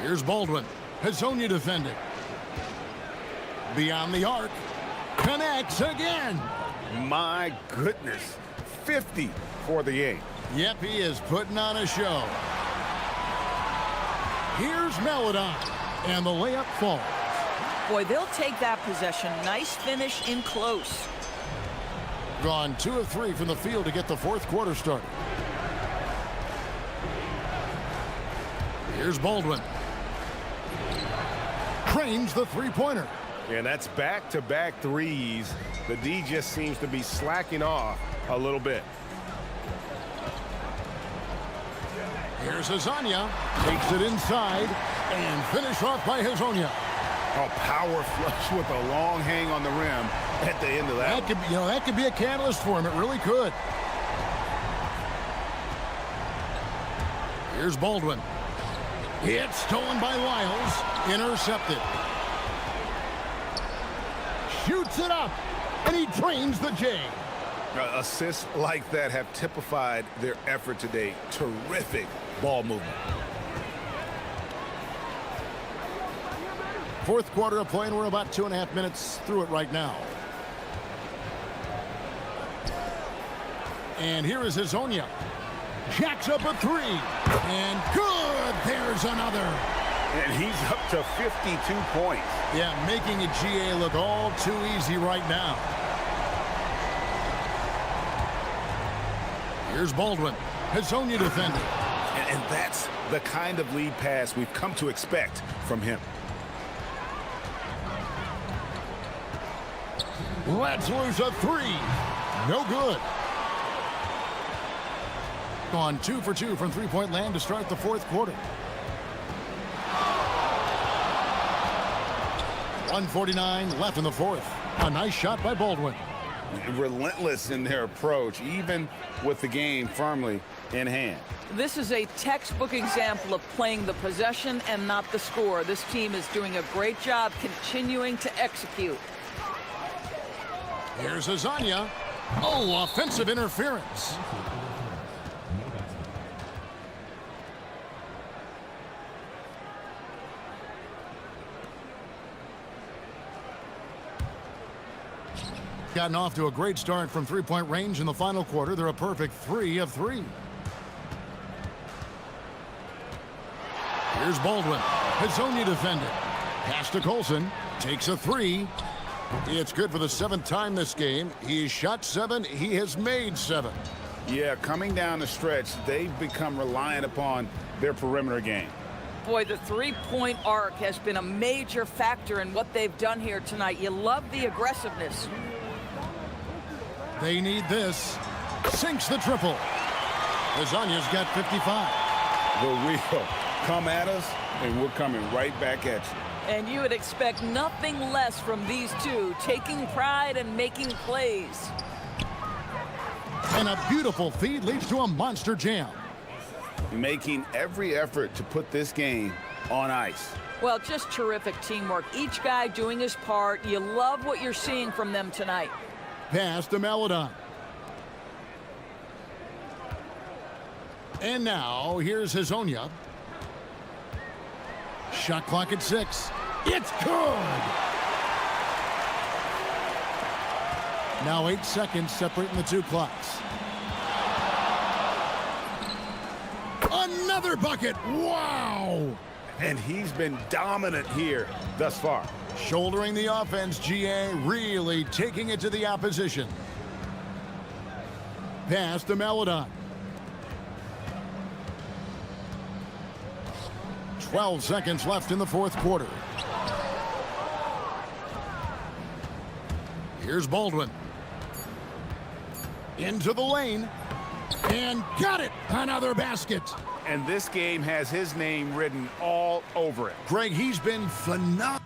Here's Baldwin. Hazonia defending. Beyond the arc. Connects again. My goodness. 50 for the game. Yep, he is putting on a show. Here's Melodon. And the layup falls. Boy, they'll take that possession. Nice finish in close. Gone 2 of 3 from the field to get the fourth quarter started. Here's Baldwin. Cranes the three-pointer. And that's back-to-back threes. The D just seems to be slacking off a little bit. Here's Hazonia. Takes it inside and finish off by Hazonia. A power flush with a long hang on the rim at the end of that. That could be a catalyst for him. It really could. Here's Baldwin. It's stolen by Lyles. Intercepted. Shoots it up. And he trains the J. Assists like that have typified their effort today. Terrific ball movement. Fourth quarter of play, and we're about 2.5 minutes through it right now. And here is Hazonia. Jacks up a 3. And good. There's another. And he's up to 52 points. Yeah, making a GA look all too easy right now. Here's Baldwin. Hazonia defending. And that's the kind of lead pass we've come to expect from him. Let's lose a 3. No good. On 2 for 2 from three-point land to start the fourth quarter. 1:49 left in the fourth. A nice shot by Baldwin. Relentless in their approach, even with the game firmly in hand. This is a textbook example of playing the possession and not the score. This team is doing a great job continuing to execute. Here's Hazonia. Oh, offensive interference. Gotten off to a great start from three-point range in the final quarter. They're a perfect 3 of 3. Here's Baldwin. Hazonia defended. Pass to Colson. Takes a 3. It's good for the 7th time this game. He's shot 7. He has made 7. Yeah, coming down the stretch, they've become reliant upon their perimeter game. Boy, the three-point arc has been a major factor in what they've done here tonight. You love the aggressiveness. They need this. Sinks the triple. Hazonia's got 55. The wheel. Come at us, and we're coming right back at you. And you would expect nothing less from these two, taking pride and making plays. And a beautiful feed leads to a monster jam. Making every effort to put this game on ice. Well, just terrific teamwork. Each guy doing his part. You love what you're seeing from them tonight. Pass to Melodon. And now, here's Hazonia. Shot clock at 6. It's good! Now 8 seconds separating the two clocks. Another bucket! Wow! And he's been dominant here thus far. Shouldering the offense, GA really taking it to the opposition. Pass to Melodon. 12 seconds left in the fourth quarter. Here's Baldwin. Into the lane. And got it! Another basket. and this game has his name written all over it. Greg, he's been phenomenal.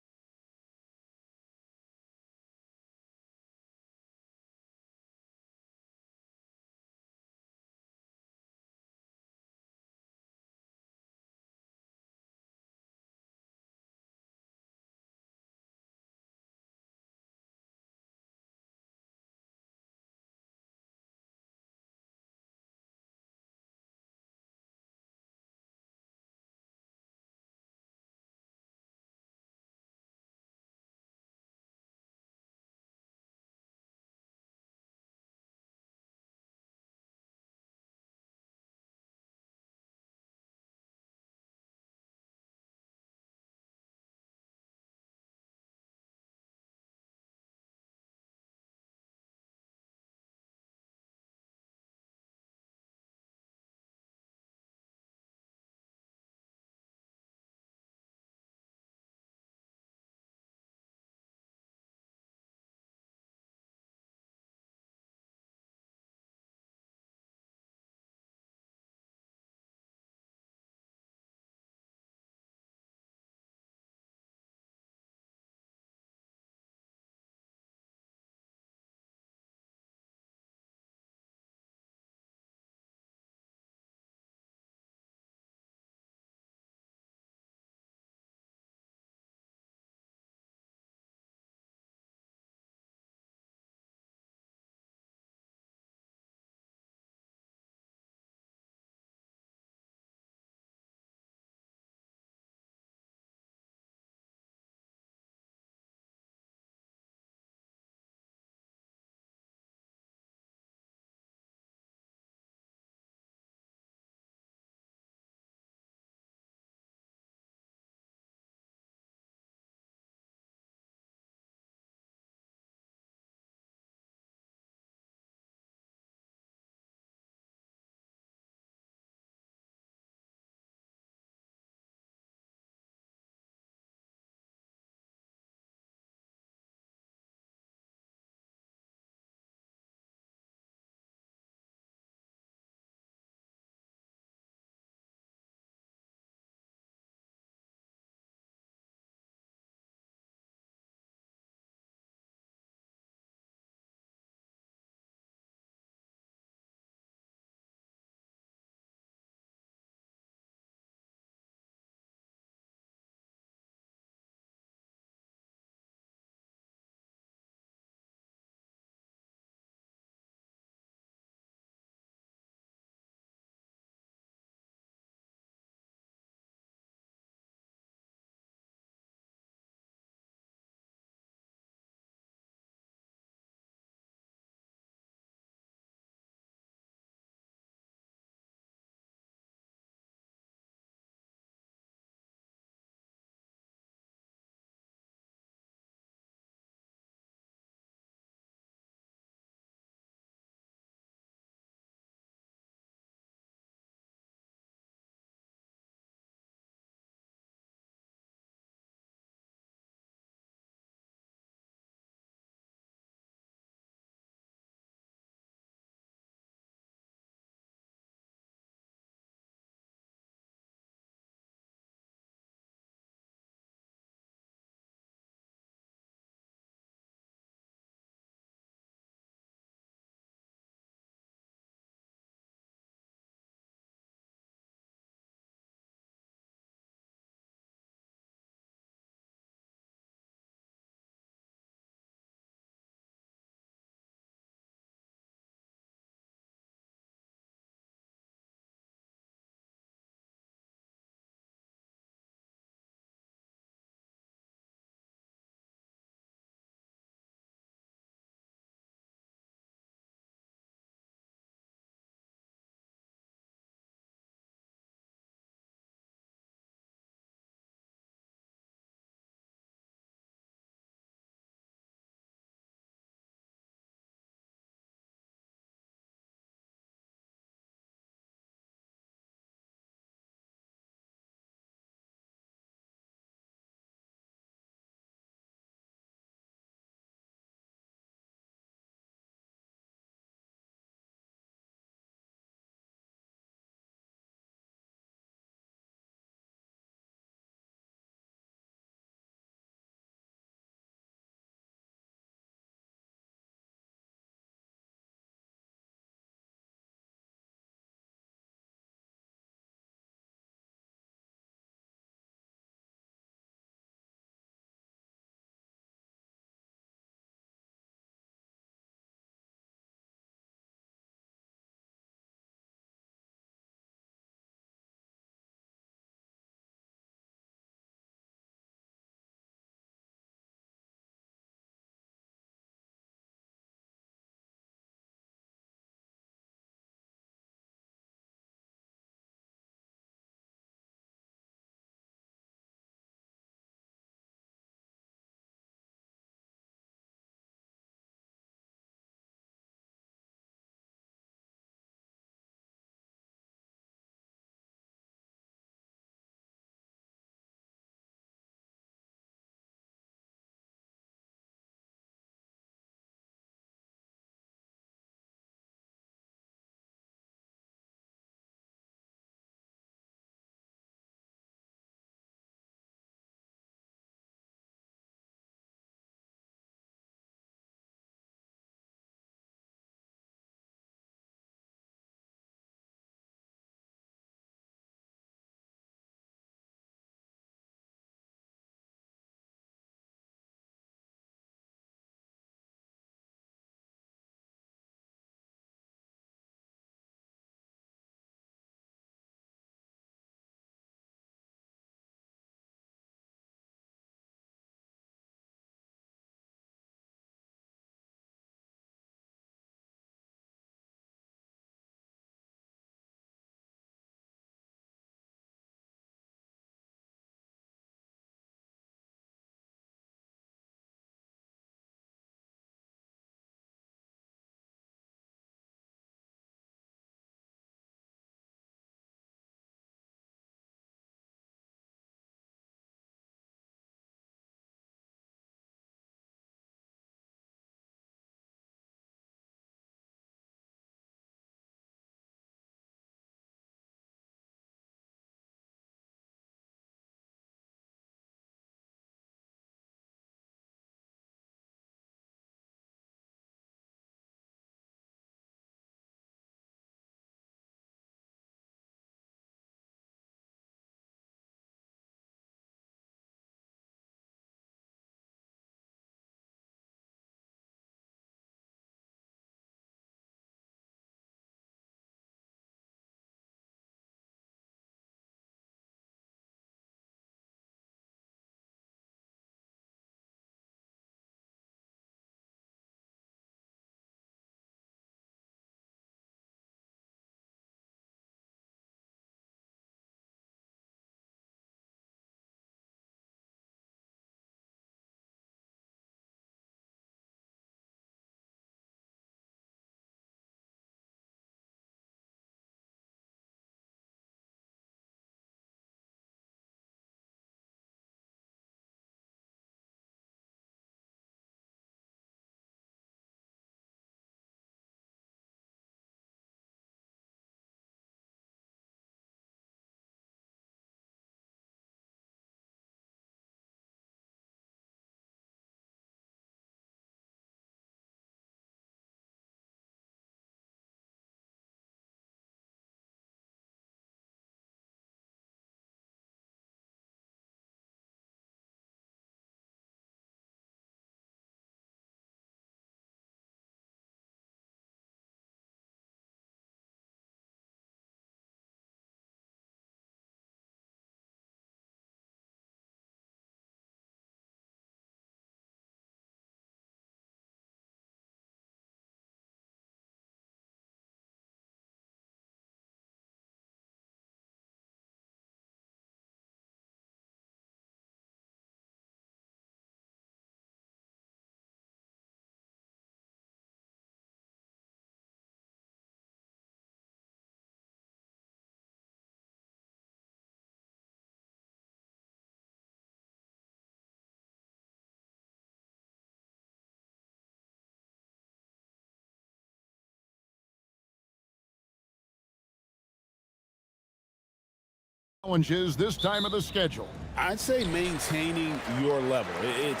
Challenges this time of the schedule. I'd say maintaining your level. It's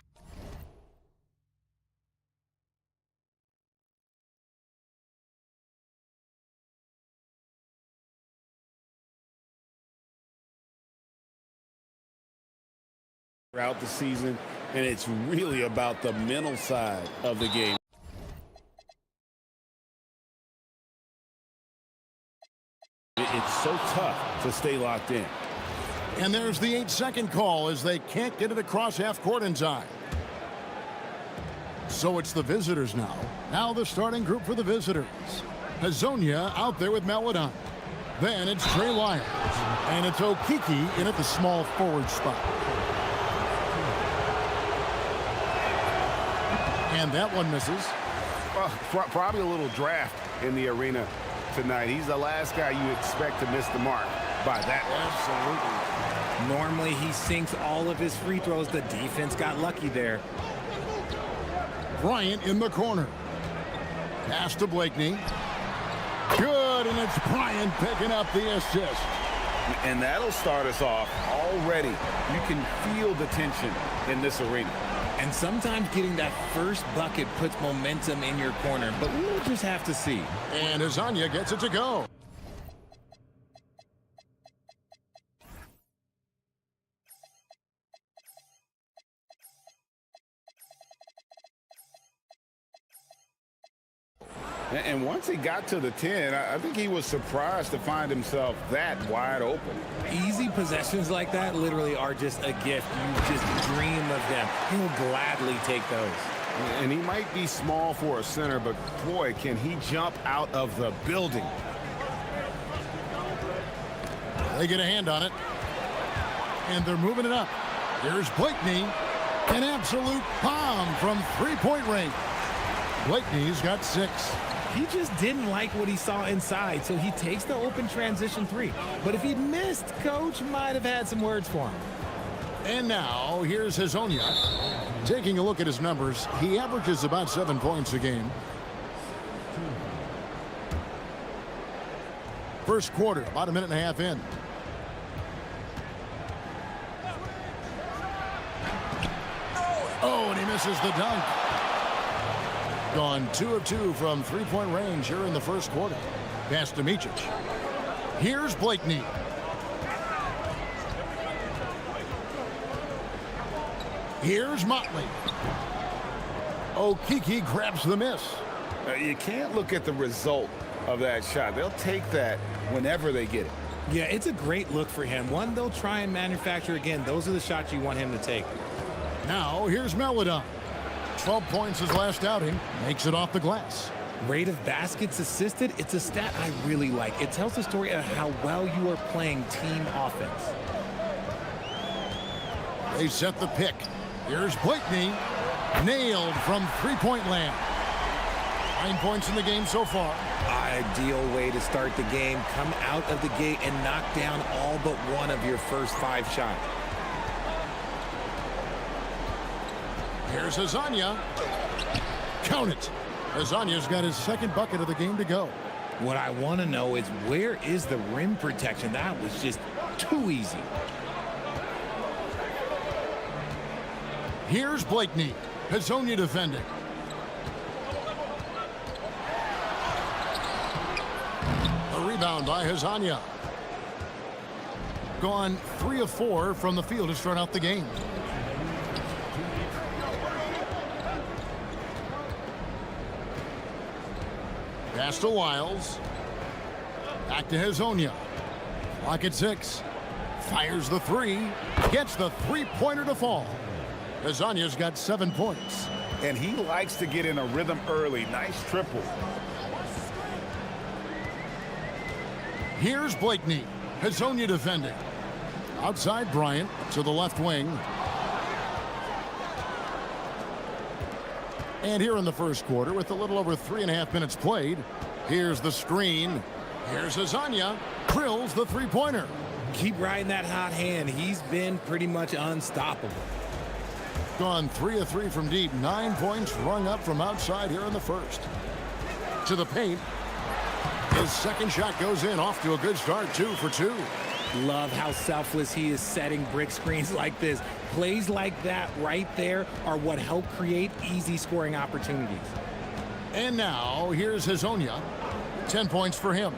throughout the season, and it's really about the mental side of the game. It's so tough to stay locked in. And there's the 8-second call as they can't get it across half court in time. So it's the visitors now. Now the starting group for the visitors. Hazonia out there with Melodon. Then it's Trey Lyons. And it's Okiki in at the small forward spot. And that one misses. Well, probably a little draft in the arena tonight. He's the last guy you expect to miss the mark by that. Absolutely. Normally he sinks all of his free throws. The defense got lucky there. Bryant in the corner. Pass to Blakeney. Good, and it's Bryant picking up the assist. And that'll start us off already. You can feel the tension in this arena. And sometimes getting that first bucket puts momentum in your corner, but we'll just have to see. And Hazonia gets it to go. And once he got to the 10, I think he was surprised to find himself that wide open. Easy possessions like that literally are just a gift. You just dream of them. He'll gladly take those. And he might be small for a center, but boy, can he jump out of the building. They get a hand on it. And they're moving it up. Here's Blakeney. An absolute bomb from three-point range. Blakeney's got 6. He just didn't like what he saw inside, so he takes the open transition 3. But if he'd missed, Coach might have had some words for him. And now, here's Hazonia. Taking a look at his numbers, he averages about 7 points a game. First quarter, about a minute and a half in. Oh, and he misses the dunk. Gone 2 of 2 from three-point range here in the first quarter. Pass to Micic. Here's Blakeney. Here's Motley. Okiki grabs the miss. You can't look at the result of that shot. They'll take that whenever they get it. Yeah, it's a great look for him. One they'll try and manufacture again. Those are the shots you want him to take. Now here's Melodon. 12 points his last outing, makes it off the glass. Rate of baskets assisted, it's a stat I really like. It tells the story of how well you are playing team offense. They set the pick. Here's Blakeney. Nailed from three-point land. 9 points in the game so far. Ideal way to start the game. Come out of the gate and knock down all but one of your first 5 shots. Here's Hazonia. Count it. Hazonia's got his second bucket of the game to go. What I want to know is where is the rim protection? That was just too easy. Here's Blakeney. Hazonia defending. A rebound by Hazonia. Gone 3 of 4 from the field to start out the game. Pass to Wiles. Back to Hazonia. Clock at 6. Fires the 3. Gets the three-pointer to fall. Hazonia's got 7 points. And he likes to get in a rhythm early. Nice triple. Here's Blakeney. Hazonia defending. Outside Bryant to the left wing. And here in the first quarter, with a little over 3.5 minutes played, here's the screen. Here's Hazonia. Drills the three-pointer. Keep riding that hot hand. He's been pretty much unstoppable. Gone 3 of 3 from deep. 9 points rung up from outside here in the first. To the paint. His second shot goes in, off to a good start. 2 for 2. Love how selfless he is setting brick screens like this. Plays like that right there are what help create easy scoring opportunities. And now, here's Hazonia. 10 points for him.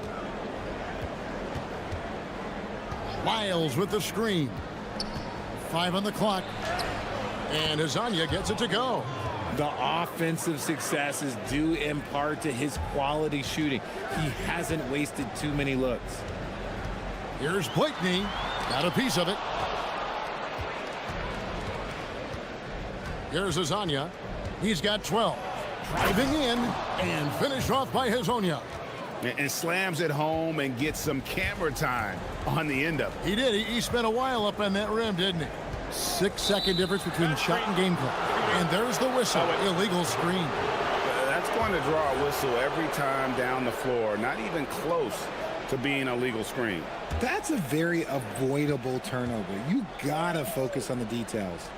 Lyles with the screen. 5 on the clock. And Hazonia gets it to go. The offensive success is due in part to his quality shooting. He hasn't wasted too many looks. Here's Blakeney. Got a piece of it. Here's Hazonia. He's got 12. Driving in and finished off by Hazonia. And slams it home and gets some camera time on the end of it. He did. He spent a while up on that rim, didn't he? 6-second difference between shot and game clock. And there's the whistle. Illegal screen. That's going to draw a whistle every time down the floor. Not even close to being a legal screen. That's a very avoidable turnover. You gotta focus on the details.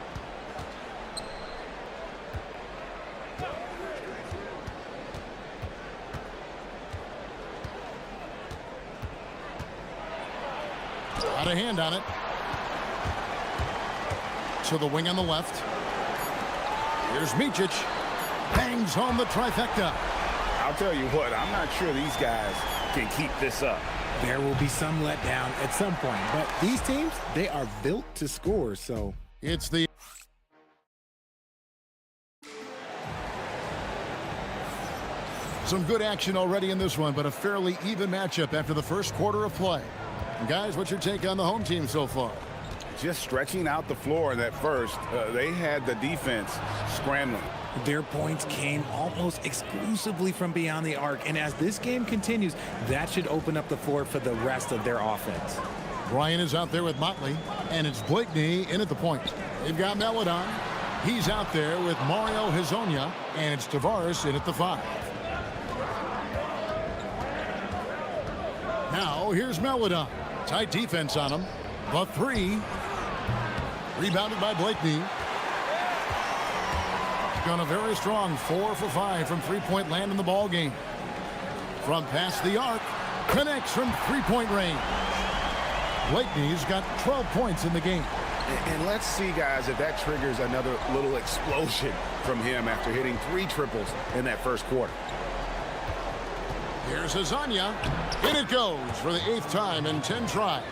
Got a hand on it. To the wing on the left. Here's Micic. Bangs home the trifecta. I'll tell you what, I'm not sure these guys can keep this up. There will be some letdown at some point, but these teams, they are built to score, so. It's the some good action already in this one, but a fairly even matchup after the first quarter of play. And guys, what's your take on the home team so far? Just stretching out the floor in that first. They had the defense scrambling. Their points came almost exclusively from beyond the arc, and as this game continues, that should open up the floor for the rest of their offense. Ryan is out there with Motley, and it's Blakeney in at the point. They've got Melodon. He's out there with Mario Hazonia, and it's Tavares in at the 5. Now, here's Melodon. Tight defense on him. The 3. Rebounded by Blakeney. Gone a very strong 4 for 5 from three-point land in the ball game. From past the arc, connects from three-point range. Blakeney's got 12 points in the game. And let's see, guys, if that triggers another little explosion from him after hitting 3 triples in that first quarter. Here's Hazonia. In it goes for the 8th time in 10 tries.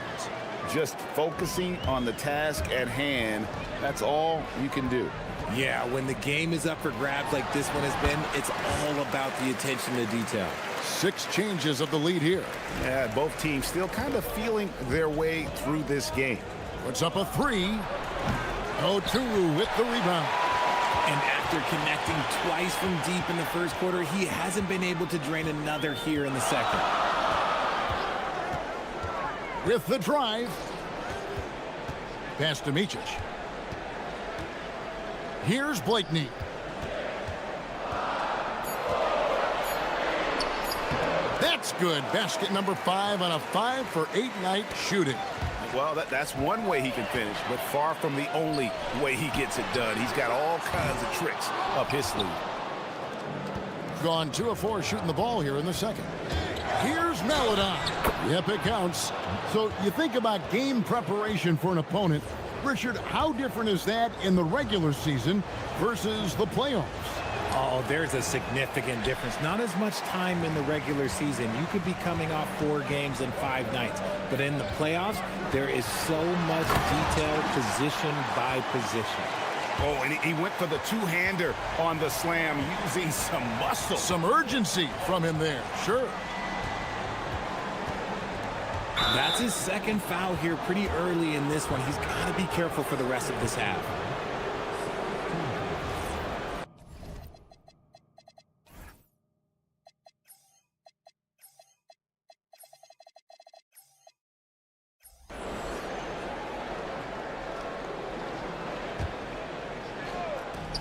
Just focusing on the task at hand, that's all you can do. Yeah, when the game is up for grabs like this one has been, it's all about the attention to detail. 6 changes of the lead here. Yeah, both teams still kind of feeling their way through this game. Puts up a 3. Oturu with the rebound. And after connecting twice from deep in the first quarter, he hasn't been able to drain another here in the second. With the drive. Pass to Micic. Here's Blakeney. That's good. Basket number 5 on a 5 for 8 night shooting. Well, that's one way he can finish, but far from the only way he gets it done. He's got all kinds of tricks up his sleeve. Gone 2 of 4 shooting the ball here in the second. Here's Melodon. Yep, it counts. So you think about game preparation for an opponent. Richard, how different is that in the regular season versus the playoffs? Oh, there's a significant difference. Not as much time in the regular season. You could be coming off 4 games in 5 nights. But in the playoffs, there is so much detail position by position. Oh, and he went for the two-hander on the slam using some muscle. Some urgency from him there, sure. That's his second foul here pretty early in this one. He's got to be careful for the rest of this half.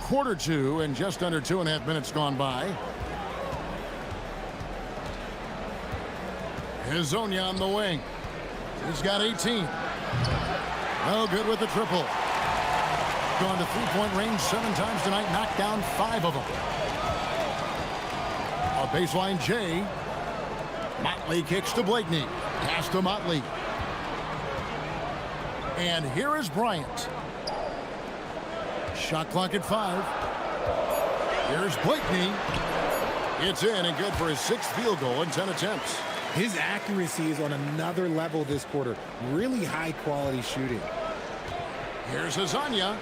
Quarter 2 and just under 2.5 minutes gone by. Hazonia on the wing. He's got 18. No good with the triple. Gone to three-point range 7 times tonight. Knocked down 5 of them. A baseline J. Motley kicks to Blakeney. Pass to Motley. And here is Bryant. Shot clock at 5. Here's Blakeney. It's in and good for his 6th field goal in 10 attempts. His accuracy is on another level this quarter. Really high-quality shooting. Here's Azania.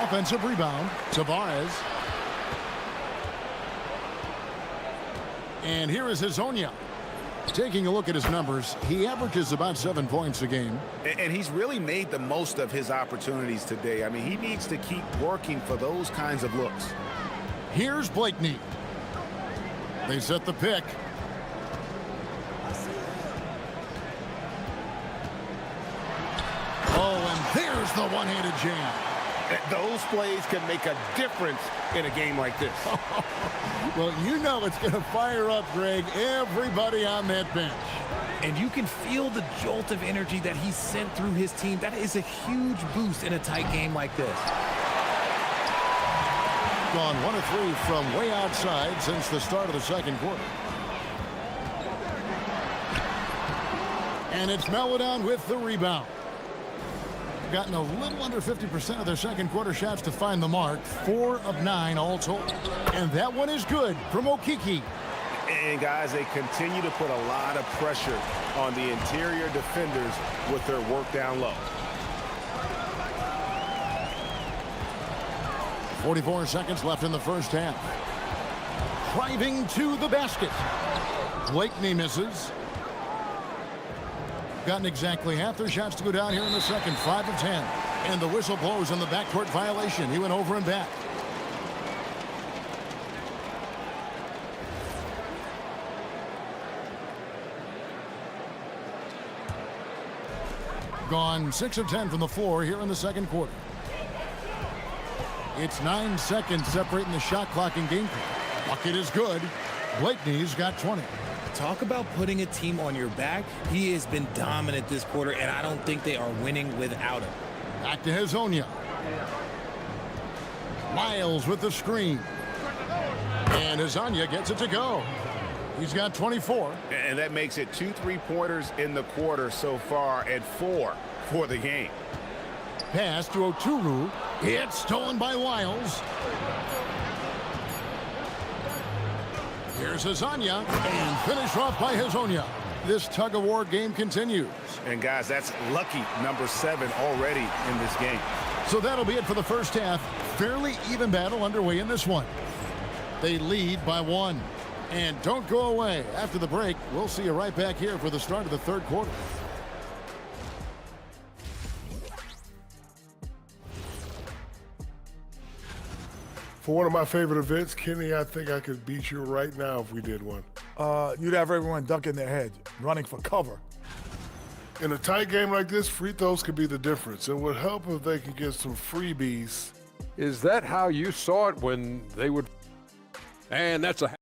Offensive rebound. Tavares. And here is Hazonia. Taking a look at his numbers, he averages about 7 points a game. And he's really made the most of his opportunities today. I mean, he needs to keep working for those kinds of looks. Here's Blakeney. They set the pick. Oh, and there's the one-handed jam. Those plays can make a difference in a game like this. Well, you know it's going to fire up, Greg, everybody on that bench. And you can feel the jolt of energy that he sent through his team. That is a huge boost in a tight game like this. Gone 1 of 3 from way outside since the start of the second quarter. And it's Melodon with the rebound. Gotten a little under 50% of their second quarter shots to find the mark. 4 of 9 all told. And that one is good from Okiki. And guys, they continue to put a lot of pressure on the interior defenders with their work down low. 44 seconds left in the first half. Driving to the basket. Blakeney misses. Gotten exactly half their shots to go down here in the second. 5 of 10. And the whistle blows on the backcourt violation. He went over and back. Gone 6 of 10 from the floor here in the second quarter. It's 9 seconds separating the shot clock and game clock. Bucket is good. Blakeney's got 20. Talk about putting a team on your back. He has been dominant this quarter, and I don't think they are winning without him. Back to Hazonia. Miles with the screen. And Hazonia gets it to go. He's got 24. And that makes it 2 3-pointers in the quarter so far and 4 for the game. Pass to Oturu. It's stolen by Wiles. Here's Hazonia, and finished off by Hazonia. This tug-of-war game continues. And guys, that's lucky number 7 already in this game. So that'll be it for the first half. Fairly even battle underway in this one. They lead by 1. And don't go away. After the break, we'll see you right back here for the start of the third quarter. For one of my favorite events, Kenny, I think I could beat you right now if we did one. You'd have everyone ducking their head, running for cover. In a tight game like this, free throws could be the difference. It would help if they could get some freebies. Is that how you saw it when they would? And that's a...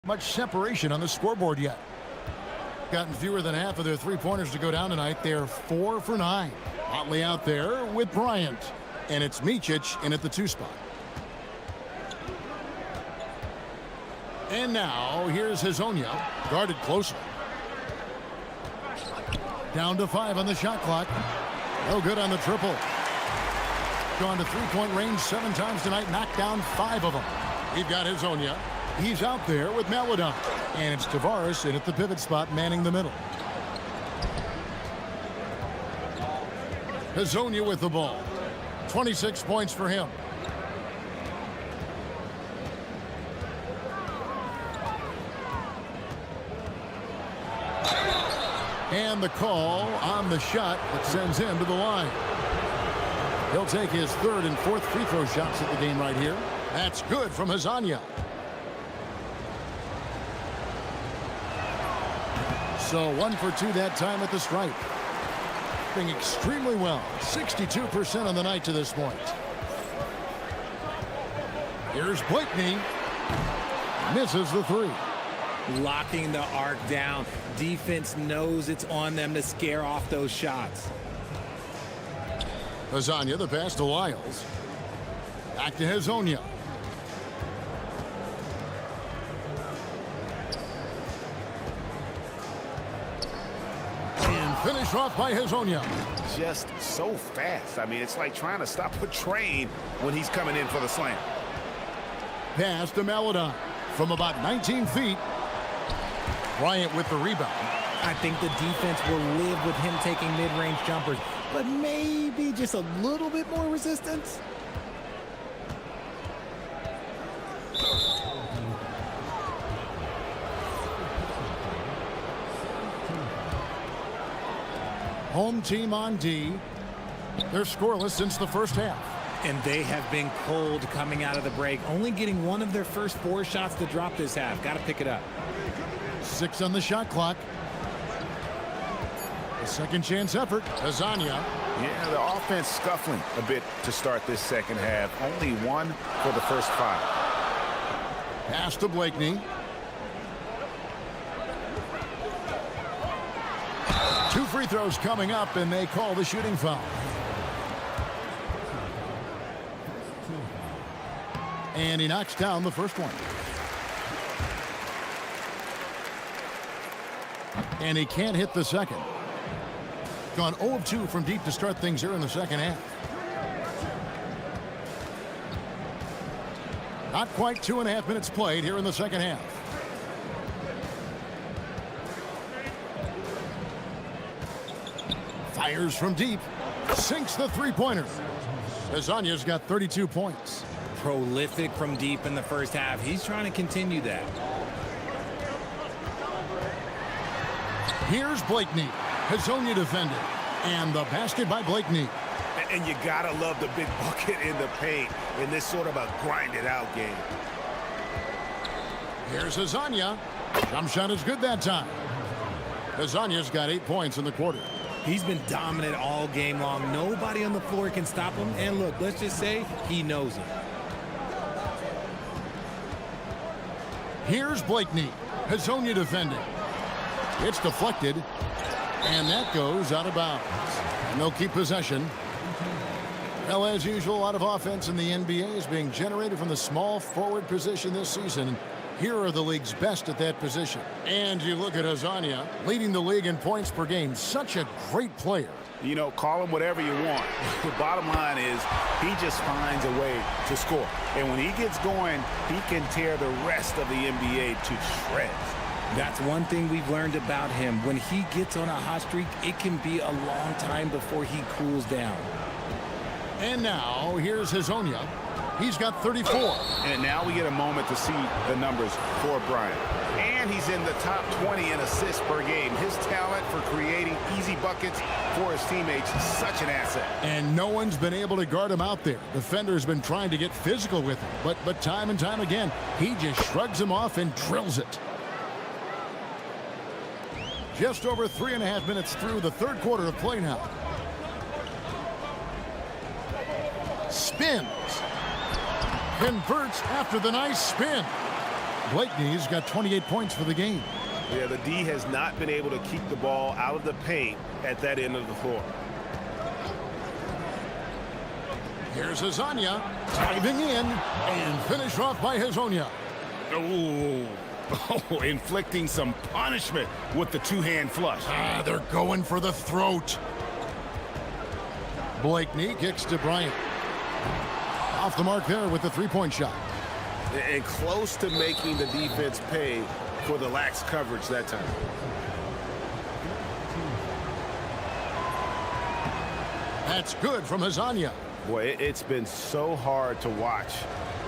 Much separation on the scoreboard yet. Gotten fewer than half of their three-pointers to go down tonight. They're 4 for 9. Motley out there with Bryant. And it's Micic in at the 2 spot. And now here's Hazonia, guarded closely. Down to 5 on the shot clock. No good on the triple. Gone to three-point range 7 times tonight, knocked down 5 of them. We've got Hazonia. He's out there with Melodon. And it's Tavares in at the pivot spot, manning the middle. Hazonia with the ball. 26 points for him. And the call on the shot that sends him to the line. He'll take his third and fourth free throw shots at the game right here. That's good from Hazonia. So 1 for 2 that time at the stripe. Doing extremely well. 62% on the night to this point. Here's Blakeney. Misses the three. Locking the arc down. Defense knows it's on them to scare off those shots. Hazonia, the pass to Lyles. Back to Hazonia. And finished off by Hazonia. Just so fast. I mean, it's like trying to stop a train when he's coming in for the slam. Pass to Maladon from about 19 feet. Bryant with the rebound. I think the defense will live with him taking mid-range jumpers, but maybe just a little bit more resistance. Home team on D. They're scoreless since the first half. And they have been cold coming out of the break, only getting one of their first 4 shots to drop this half. Got to pick it up. 6 on the shot clock. A second chance effort. Hazonia. Yeah, the offense scuffling a bit to start this second half. Only 1 for the first 5. Pass to Blakeney. 2 free throws coming up, and they call the shooting foul. And he knocks down the first one. And he can't hit the second. Gone 0 of 2 from deep to start things here in the second half. Not quite 2.5 minutes played here in the second half. Fires from deep. Sinks the three-pointer. Hazonia's got 32 points. Prolific from deep in the first half. He's trying to continue that. Here's Blakeney. Hazonia defended. And the basket by Blakeney. And you gotta love the big bucket in the paint in this sort of a grinded-out game. Here's Hazonia. Jump shot is good that time. Hazonia's got 8 points in the quarter. He's been dominant all game long. Nobody on the floor can stop him. And look, let's just say he knows it. Here's Blakeney. Hazonia defending. It's deflected. And that goes out of bounds. And they'll keep possession. Well, as usual, a lot of offense in the NBA is being generated from the small forward position this season. Here are the league's best at that position. And you look at Hazonia, leading the league in points per game. Such a great player. You know, call him whatever you want. The bottom line is he just finds a way to score. And when he gets going, he can tear the rest of the NBA to shreds. That's one thing we've learned about him. When he gets on a hot streak, it can be a long time before he cools down. And now, here's Hazonia. He's got 34. And now we get a moment to see the numbers for Bryant. And he's in the top 20 in assists per game. His talent for creating easy buckets for his teammates is such an asset. And no one's been able to guard him out there. Defender's been trying to get physical with him. But time and time again, he just shrugs him off and drills it. Just over 3.5 minutes through the third quarter of play now. Spins. Converts after the nice spin. Blakeney's got 28 points for the game. Yeah, the D has not been able to keep the ball out of the paint at that end of the floor. Here's Hazonia diving in and finished off by Hazonia. Oh, inflicting some punishment with the two-hand flush. They're going for the throat. Blakeney kicks to Bryant. Off the mark there with the three-point shot. And close to making the defense pay for the lax coverage that time. That's good from Hazanya. Boy, it's been so hard to watch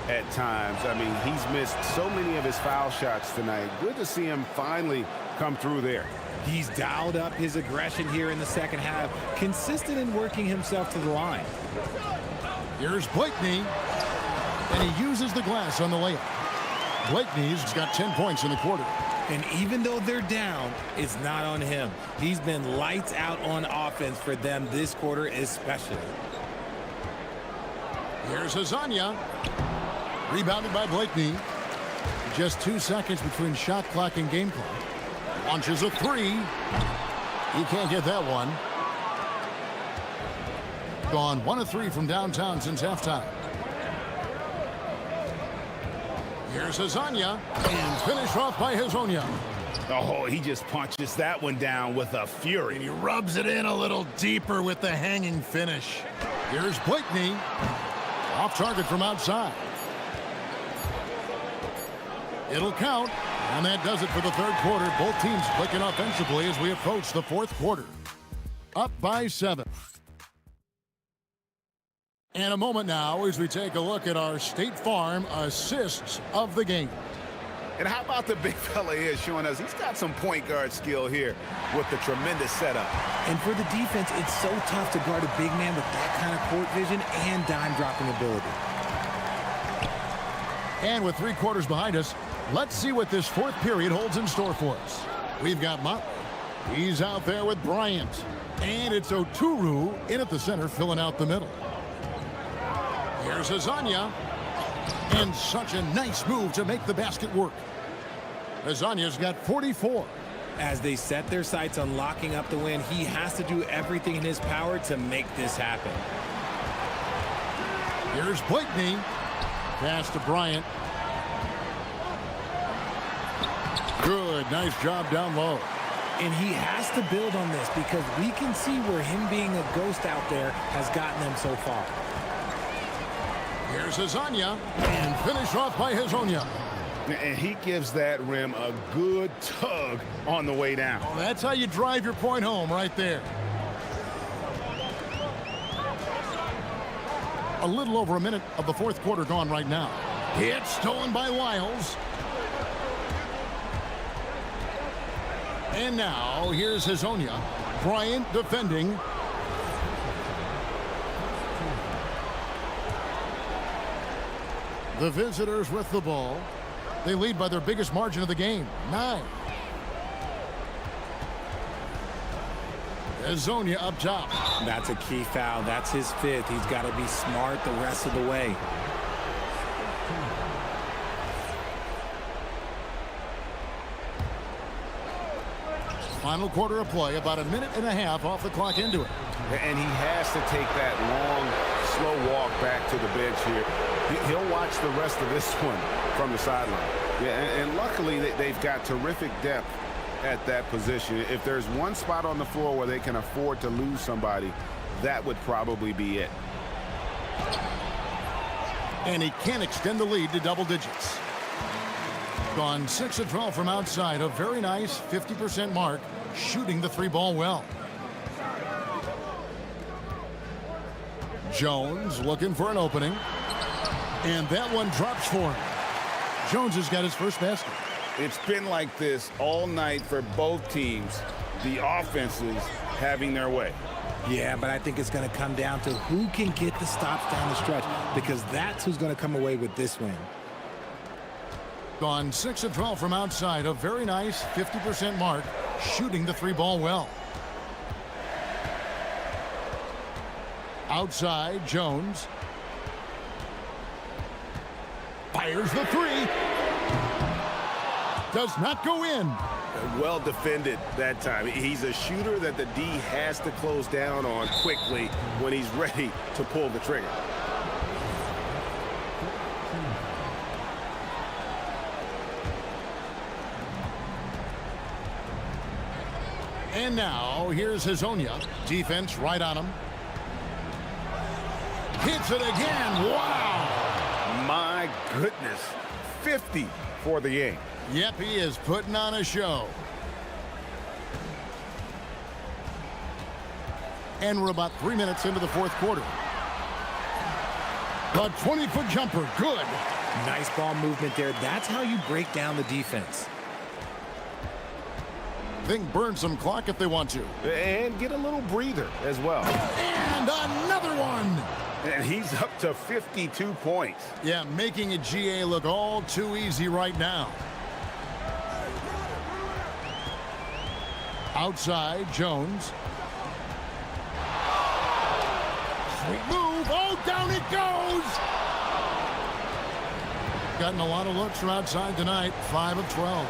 at times. I mean, he's missed so many of his foul shots tonight. Good to see him finally come through there. He's dialed up his aggression here in the second half, consistent in working himself to the line. Here's Blakeney, and he uses the glass on the layup. Blakeney's got 10 points in the quarter. And even though they're down, it's not on him. He's been lights out on offense for them this quarter especially. Here's Hazanya. Rebounded by Blakeney. Just 2 seconds between shot clock and game clock. Launches a three. He can't get that one. Gone 1 of 3 from downtown since halftime. Here's Hazanya, and finished off by Hazanya. Oh, he just punches that one down with a fury. And he rubs it in a little deeper with the hanging finish. Here's Blakeney. Off target from outside. It'll count, and that does it for the third quarter. Both teams clicking offensively as we approach the fourth quarter. Up by 7. And a moment now as we take a look at our State Farm assists of the game. And how about the big fella here showing us he's got some point guard skill here with the tremendous setup. And for the defense, it's so tough to guard a big man with that kind of court vision and dime dropping ability. And with 3 quarters behind us, let's see what this fourth period holds in store for us. We've got Motley. He's out there with Bryant. And it's Oturu in at the center, filling out the middle. Here's Hazanya. And such a nice move to make the basket work. Hazanya's got 44. As they set their sights on locking up the win, he has to do everything in his power to make this happen. Here's Blakeney. Pass to Bryant. Good, nice job down low. And he has to build on this because we can see where him being a ghost out there has gotten them so far. Here's Hazanya, and finish off by Hazanya. And he gives that rim a good tug on the way down. Oh, that's how you drive your point home right there. A little over a minute of the fourth quarter gone right now. Hit stolen by Lyles. And now here's Hazanya. Bryant defending. The visitors with the ball. They lead by their biggest margin of the game, 9. Hazanya up top. That's a key foul. That's his 5th. He's got to be smart the rest of the way. Final quarter of play, about a minute and a half off the clock into it. And he has to take that long, slow walk back to the bench here. He'll watch the rest of this one from the sideline. Yeah, and luckily they've got terrific depth at that position. If there's one spot on the floor where they can afford to lose somebody, that would probably be it. And he can extend the lead to double digits. Gone 6 of 12 from outside, a very nice 50% mark, shooting the 3-ball well. Jones looking for an opening. And that one drops for him. Jones has got his first basket. It's been like this all night for both teams. The offenses having their way. Yeah, but I think it's going to come down to who can get the stops down the stretch, because that's who's going to come away with this win. Gone 6 of 12 from outside, a very nice 50% mark, shooting the 3-ball well. Outside, Jones. Fires the 3. Does not go in. Well defended that time. He's a shooter that the D has to close down on quickly when he's ready to pull the trigger. And now, here's Hazanya. Defense right on him. Hits it again. Wow. My goodness. 50 for the game. Yep, he is putting on a show. And we're about 3 minutes into the fourth quarter. The 20-foot jumper, good. Nice ball movement there. That's how you break down the defense. They can burn some clock if they want to. And get a little breather as well. And another one. And he's up to 52 points. Yeah, making a GA look all too easy right now. Outside, Jones. Sweet move. Oh, down it goes. Gotten a lot of looks from outside tonight. 5 of 12.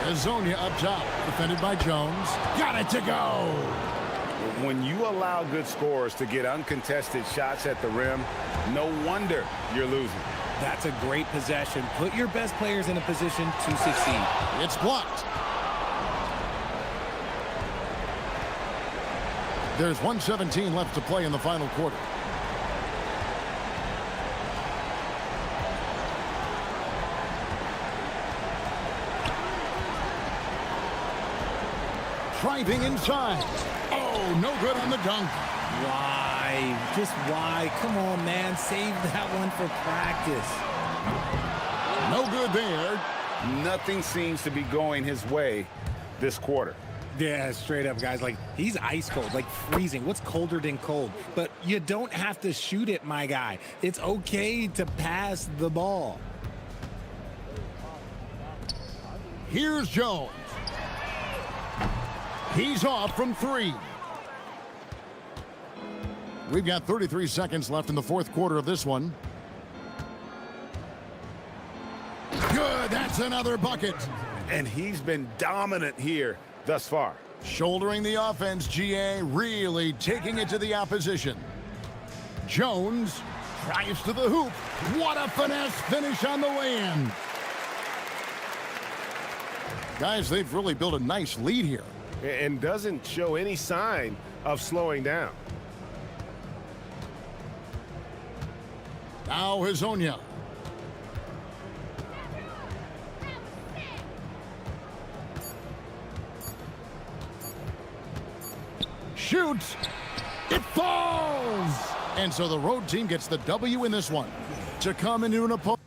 Azonia up top. Defended by Jones. Got it to go. When you allow good scorers to get uncontested shots at the rim, no wonder you're losing. That's a great possession. Put your best players in a position to succeed. It's blocked. There's 1:17 left to play in the final quarter. Driving inside. Oh, no good on the dunk. Why? Just why? Come on, man. Save that one for practice. No good there. Nothing seems to be going his way this quarter. Yeah, straight up, guys. Like, he's ice cold, like freezing. What's colder than cold? But you don't have to shoot it, my guy. It's okay to pass the ball. Here's Jones. He's off from 3. We've got 33 seconds left in the fourth quarter of this one. Good, that's another bucket. And he's been dominant here thus far. Shouldering the offense, GA really taking it to the opposition. Jones drives to the hoop. What a finesse finish on the way-in. Guys, they've really built a nice lead here. And doesn't show any sign of slowing down. Now Hazonia. Shoots. It falls. And so the road team gets the W in this one. To come into an opponent.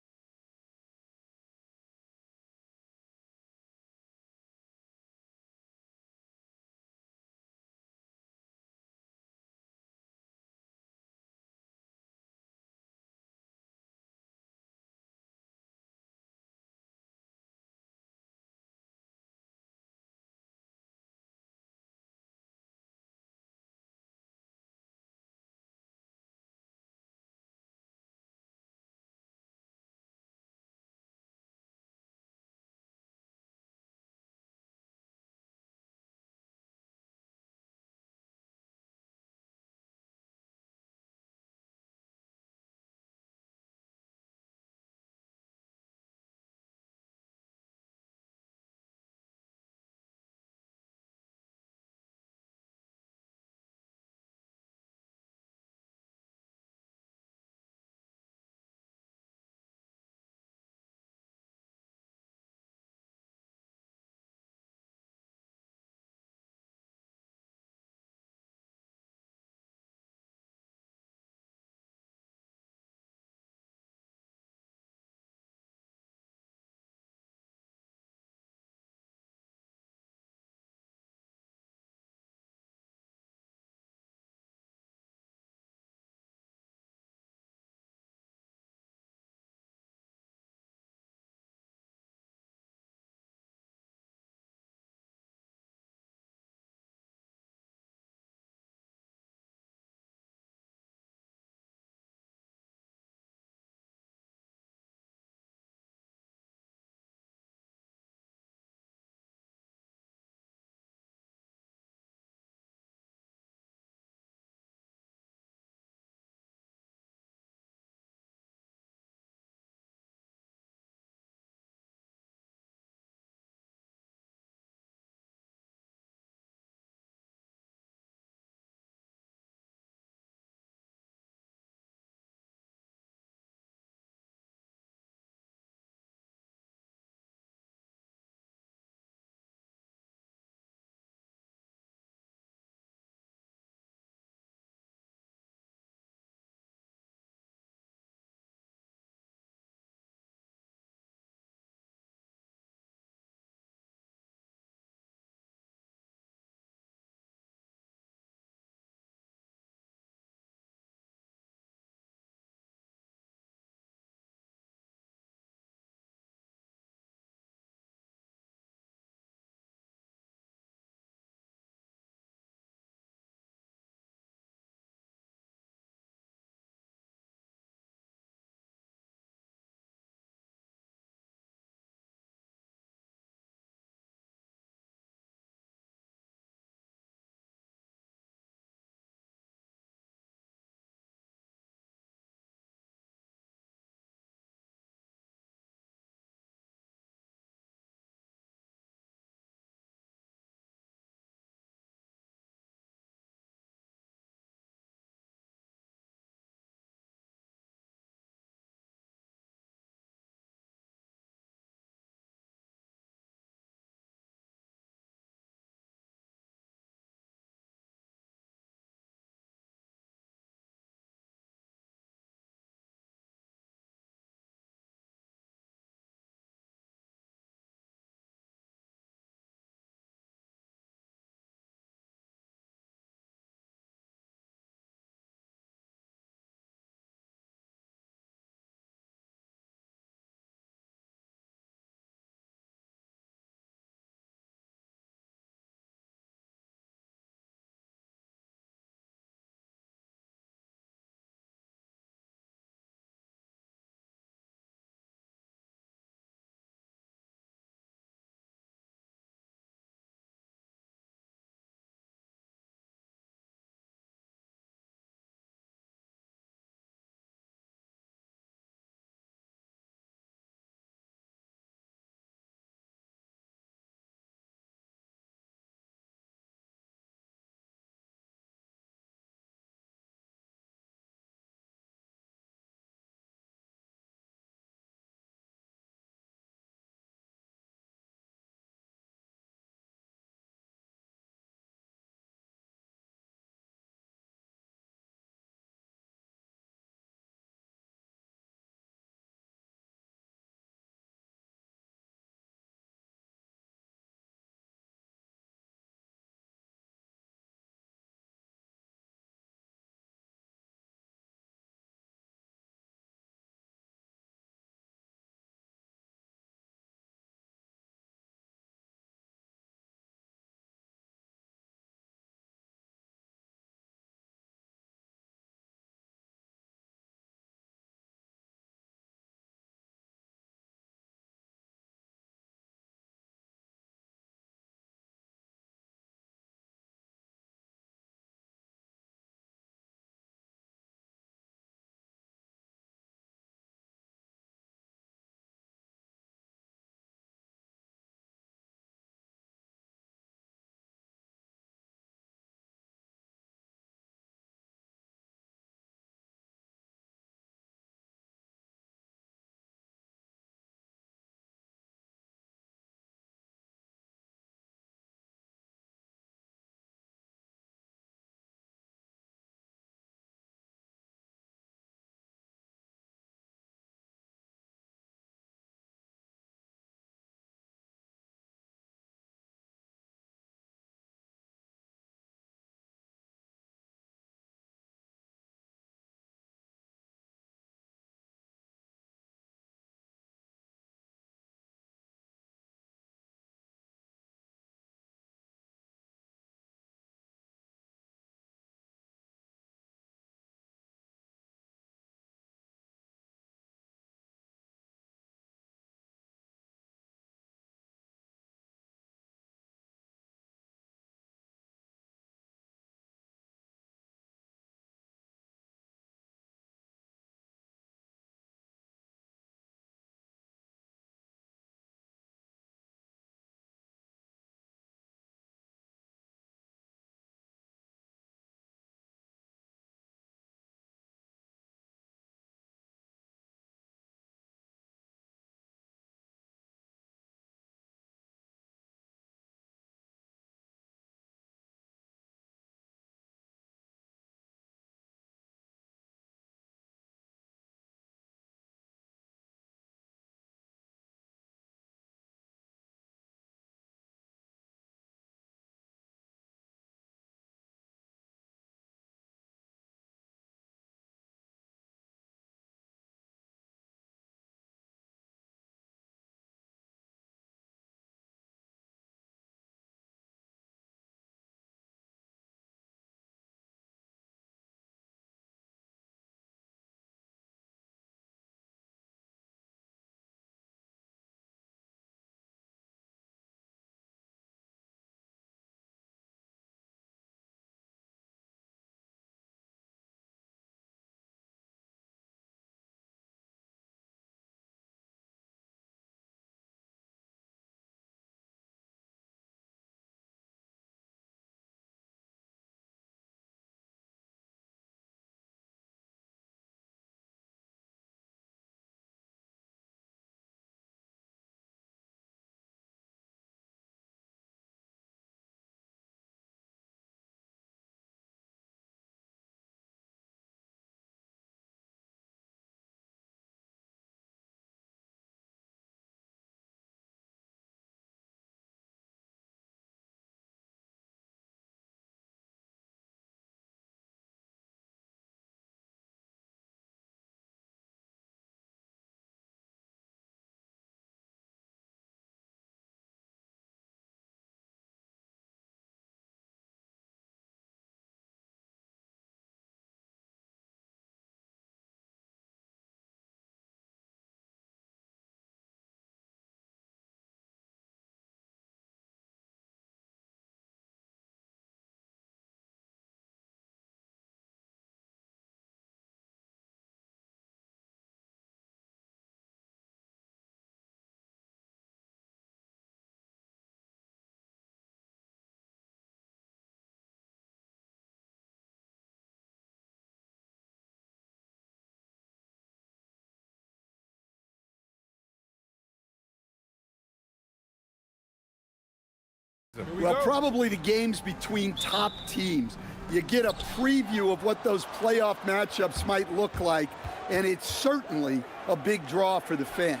Well, probably the games between top teams. You get a preview of what those playoff matchups might look like, and it's certainly a big draw for the fans.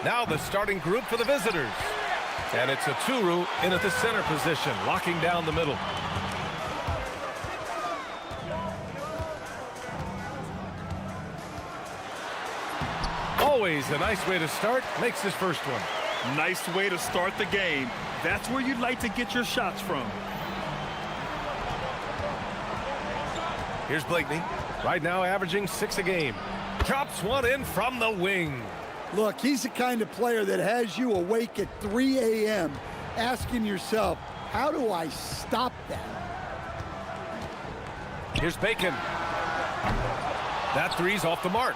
Now the starting group for the visitors. And it's a Turu in at the center position, locking down the middle. Always a nice way to start. Makes his first one. Nice way to start the game. That's where you'd like to get your shots from. Here's Blakeney. Right now averaging 6 a game. Drops one in from the wing. Look, he's the kind of player that has you awake at 3 a.m. asking yourself, how do I stop that? Here's Bacon. That three's off the mark.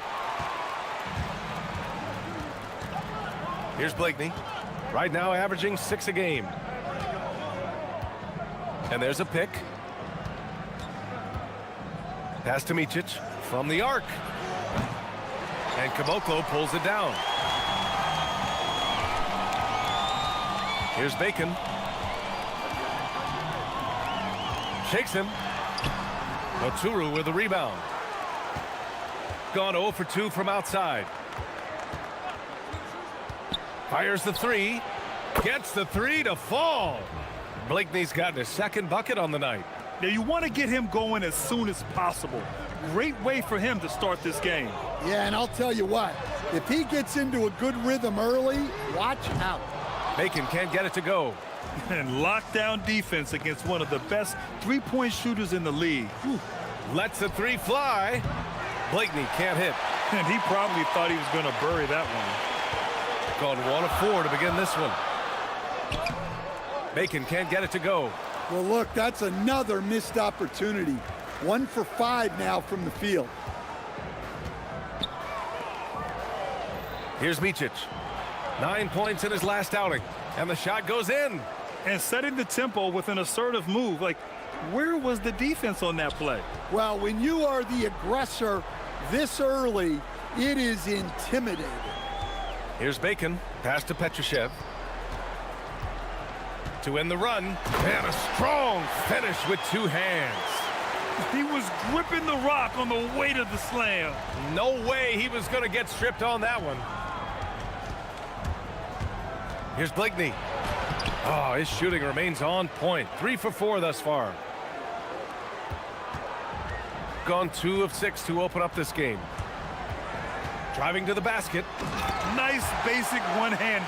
Here's Blakeney. Right now averaging 6 a game. And there's a pick. Pass to Micic from the arc. And Caboclo pulls it down. Here's Bacon. Shakes him. Oturu with the rebound. Gone 0 for 2 from outside. Fires the three. Gets the three to fall. Blakeney's gotten his second bucket on the night. Now you want to get him going as soon as possible. Great way for him to start this game. Yeah, and I'll tell you what, if he gets into a good rhythm early, watch out. Bacon can't get it to go. And lockdown defense against one of the best three-point shooters in the league. Whew. Lets the three fly. Blakeney can't hit. And he probably thought he was going to bury that one. Gone 1 of 4 to begin this one. Bacon can't get it to go. Well, look, that's another missed opportunity. 1 for 5 now from the field. Here's Micic. 9 points in his last outing. And the shot goes in. And setting the tempo with an assertive move. Like, where was the defense on that play? Well, when you are the aggressor this early, it is intimidating. Here's Bacon. Pass to Petrushev. To end the run. And a strong finish with 2 hands. He was gripping the rock on the weight of the slam. No way he was going to get stripped on that one. Here's Blakeney. Oh, his shooting remains on point. 3 for 4 thus far. Gone 2 of 6 to open up this game. Driving to the basket. Nice basic one-hand.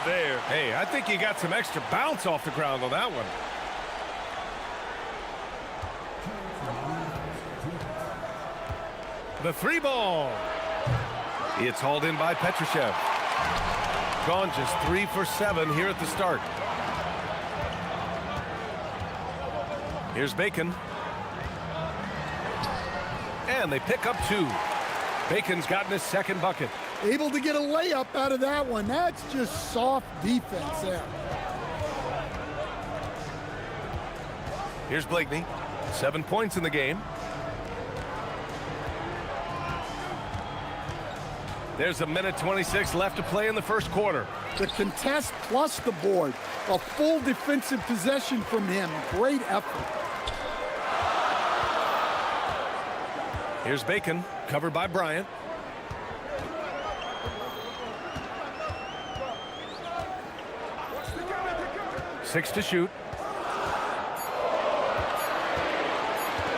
There. Hey, I think he got some extra bounce off the ground on that one. The 3 ball. It's hauled in by Petrushev. Gone just 3 for 7 here at the start. Here's Bacon. And they pick up 2. Bacon's gotten his second bucket. Able to get a layup out of that one. That's just soft defense there. Here's Blakeney. 7 points in the game. There's a minute 26 left to play in the first quarter. The contest plus the board. A full defensive possession from him. Great effort. Here's Bacon, covered by Bryant. Six to shoot.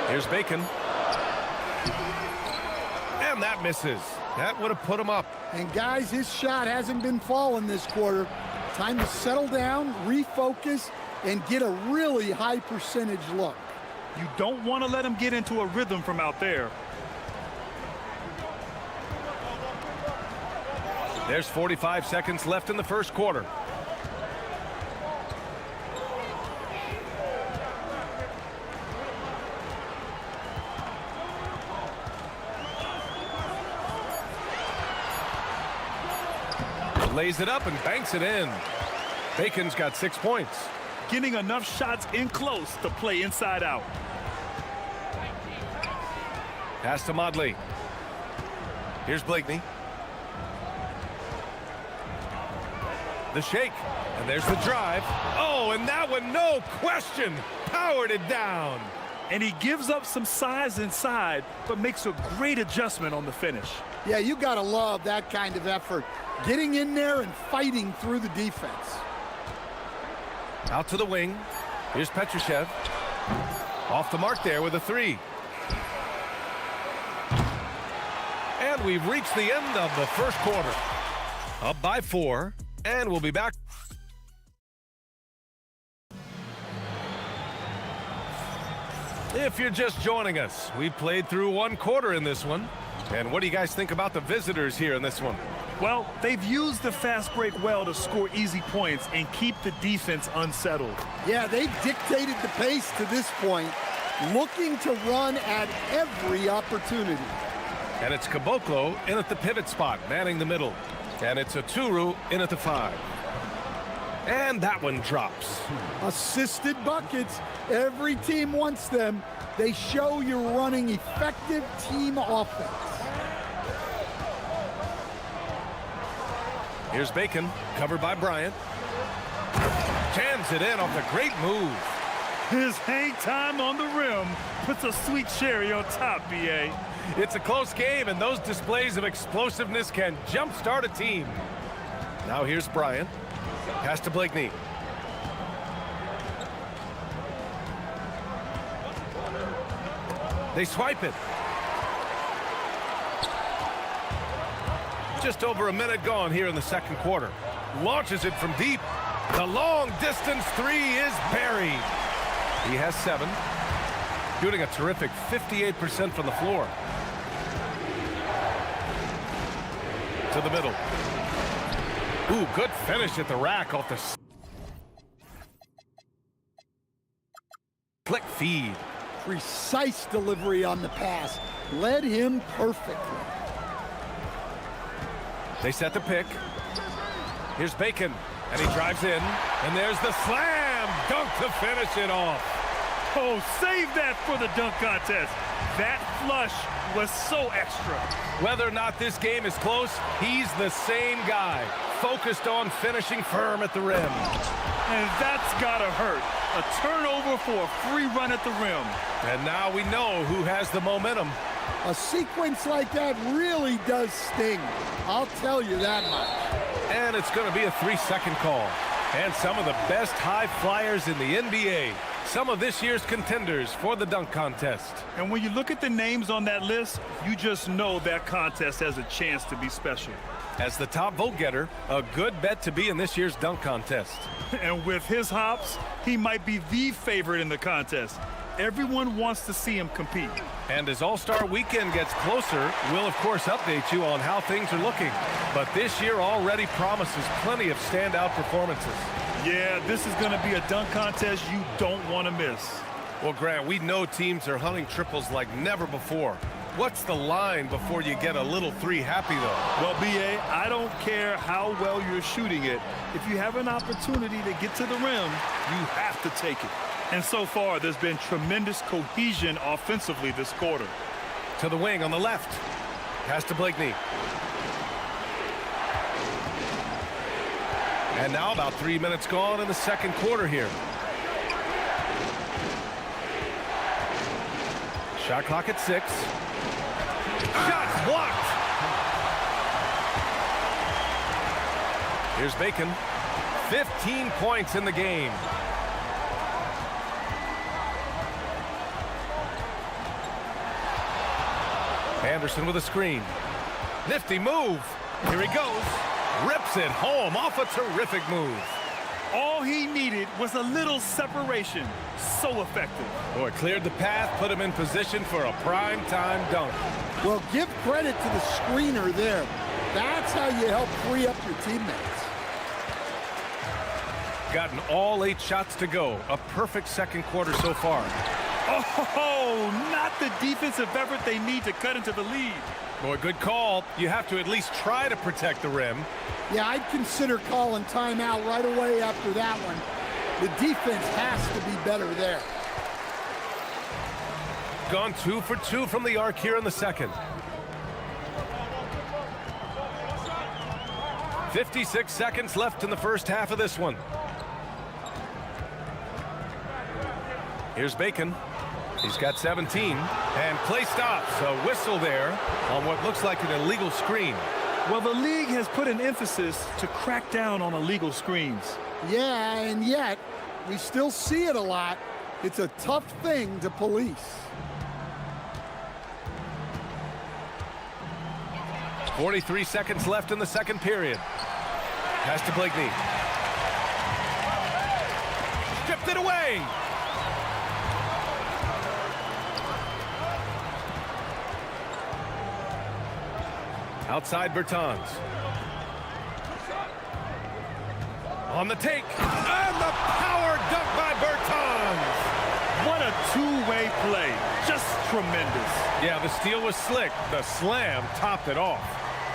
Here's Bacon. And that misses. That would have put him up. And guys, his shot hasn't been falling this quarter. Time to settle down, refocus, and get a really high percentage look. You don't want to let him get into a rhythm from out there. There's 45 seconds left in the first quarter. Lays it up and banks it in. Bacon's got 6 points. Getting enough shots in close to play inside out. Pass to Modley. Here's Blakeney. The shake, and there's the drive. Oh, and that one, no question, powered it down. And he gives up some size inside, but makes a great adjustment on the finish. Yeah, you got to love that kind of effort. Getting in there and fighting through the defense. Out to the wing. Here's Petrushev. Off the mark there with a three. And we've reached the end of the first quarter. Up by 4, and we'll be back. If you're just joining us, we played through 1 quarter in this one. And what do you guys think about the visitors here in this one? Well, they've used the fast break well to score easy points and keep the defense unsettled. Yeah, they've dictated the pace to this point, looking to run at every opportunity. And it's Caboclo in at the pivot spot, manning the middle. And it's Aturu in at the 5. And that one drops. Assisted buckets. Every team wants them. They show you're running effective team offense. Here's Bacon, covered by Bryant. Jams it in off the great move. His hang time on the rim puts a sweet cherry on top, B.A. It's a close game, and those displays of explosiveness can jumpstart a team. Now here's Bryant. Pass to Blakeney. They swipe it. Just over a minute gone here in the second quarter. Launches it from deep. The long distance 3 is buried. He has 7. Shooting a terrific 58% from the floor. To the middle. Ooh, good finish at the rack off the flick feed. Precise delivery on the pass. Led him perfectly. They set the pick. Here's Bacon, and he drives in, and there's the slam dunk to finish it off. Oh, save that for the dunk contest. That flush was so extra. Whether or not this game is close, he's the same guy, focused on finishing firm at the rim. And that's gotta hurt. A turnover for a free run at the rim. And now we know who has the momentum. A sequence like that really does sting. I'll tell you that much. And it's going to be a 3-second call. And some of the best high flyers in the NBA. Some of this year's contenders for the dunk contest. And when you look at the names on that list, you just know that contest has a chance to be special. As the top vote getter, a good bet to be in this year's dunk contest. And with his hops, he might be the favorite in the contest. Everyone wants to see him compete. And as All-Star Weekend gets closer, we'll of course update you on how things are looking. But this year already promises plenty of standout performances. Yeah, this is going to be a dunk contest you don't want to miss. Well, Grant, we know teams are hunting triples like never before. What's the line before you get a little 3 happy, though? Well, B.A., I don't care how well you're shooting it. If you have an opportunity to get to the rim, you have to take it. And so far, there's been tremendous cohesion offensively this quarter. To the wing on the left. Pass to Blakeney. And now about 3 minutes gone in the second quarter here. Shot clock at 6. Shots blocked. Here's Bacon. 15 points in the game. Anderson with a screen. Nifty move. Here he goes. Rips it home off a terrific move. All he needed was a little separation. So effective. Boy, cleared the path, put him in position for a prime-time dunk. Well, give credit to the screener there. That's how you help free up your teammates. Gotten all 8 shots to go. A perfect second quarter so far. Oh, not the defensive effort they need to cut into the lead. Boy, good call. You have to at least try to protect the rim. Yeah, I'd consider calling timeout right away after that one. The defense has to be better there. Gone 2 for 2 from the arc here in the second. 56 seconds left in the first half of this one. Here's Bacon. He's got 17. And play stops. A whistle there on what looks like an illegal screen. Well, the league has put an emphasis to crack down on illegal screens. Yeah, and yet we still see it a lot. It's a tough thing to police. 43 seconds left in the second period. Pass to Blakeney. Stripped it away. Outside Bertans. On the take. And the power dunk by Bertans. What a two-way play. Just tremendous. Yeah, the steal was slick. The slam topped it off.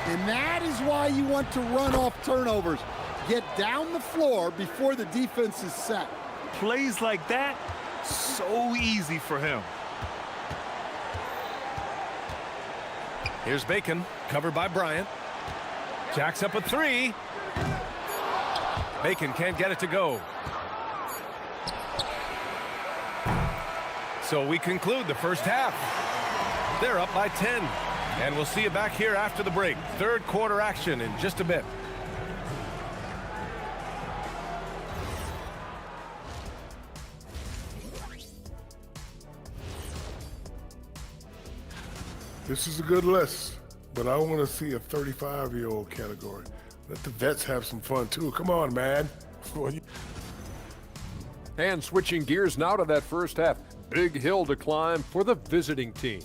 And that is why you want to run off turnovers. Get down the floor before the defense is set. Plays like that, so easy for him. Here's Bacon, covered by Bryant. Jacks up a three. Bacon can't get it to go. So we conclude the first half. They're up by 10. And we'll see you back here after the break. Third quarter action in just a bit. This is a good list, but I want to see a 35-year-old category. Let the vets have some fun, too. Come on, man. And switching gears now to that first half. Big hill to climb for the visiting team.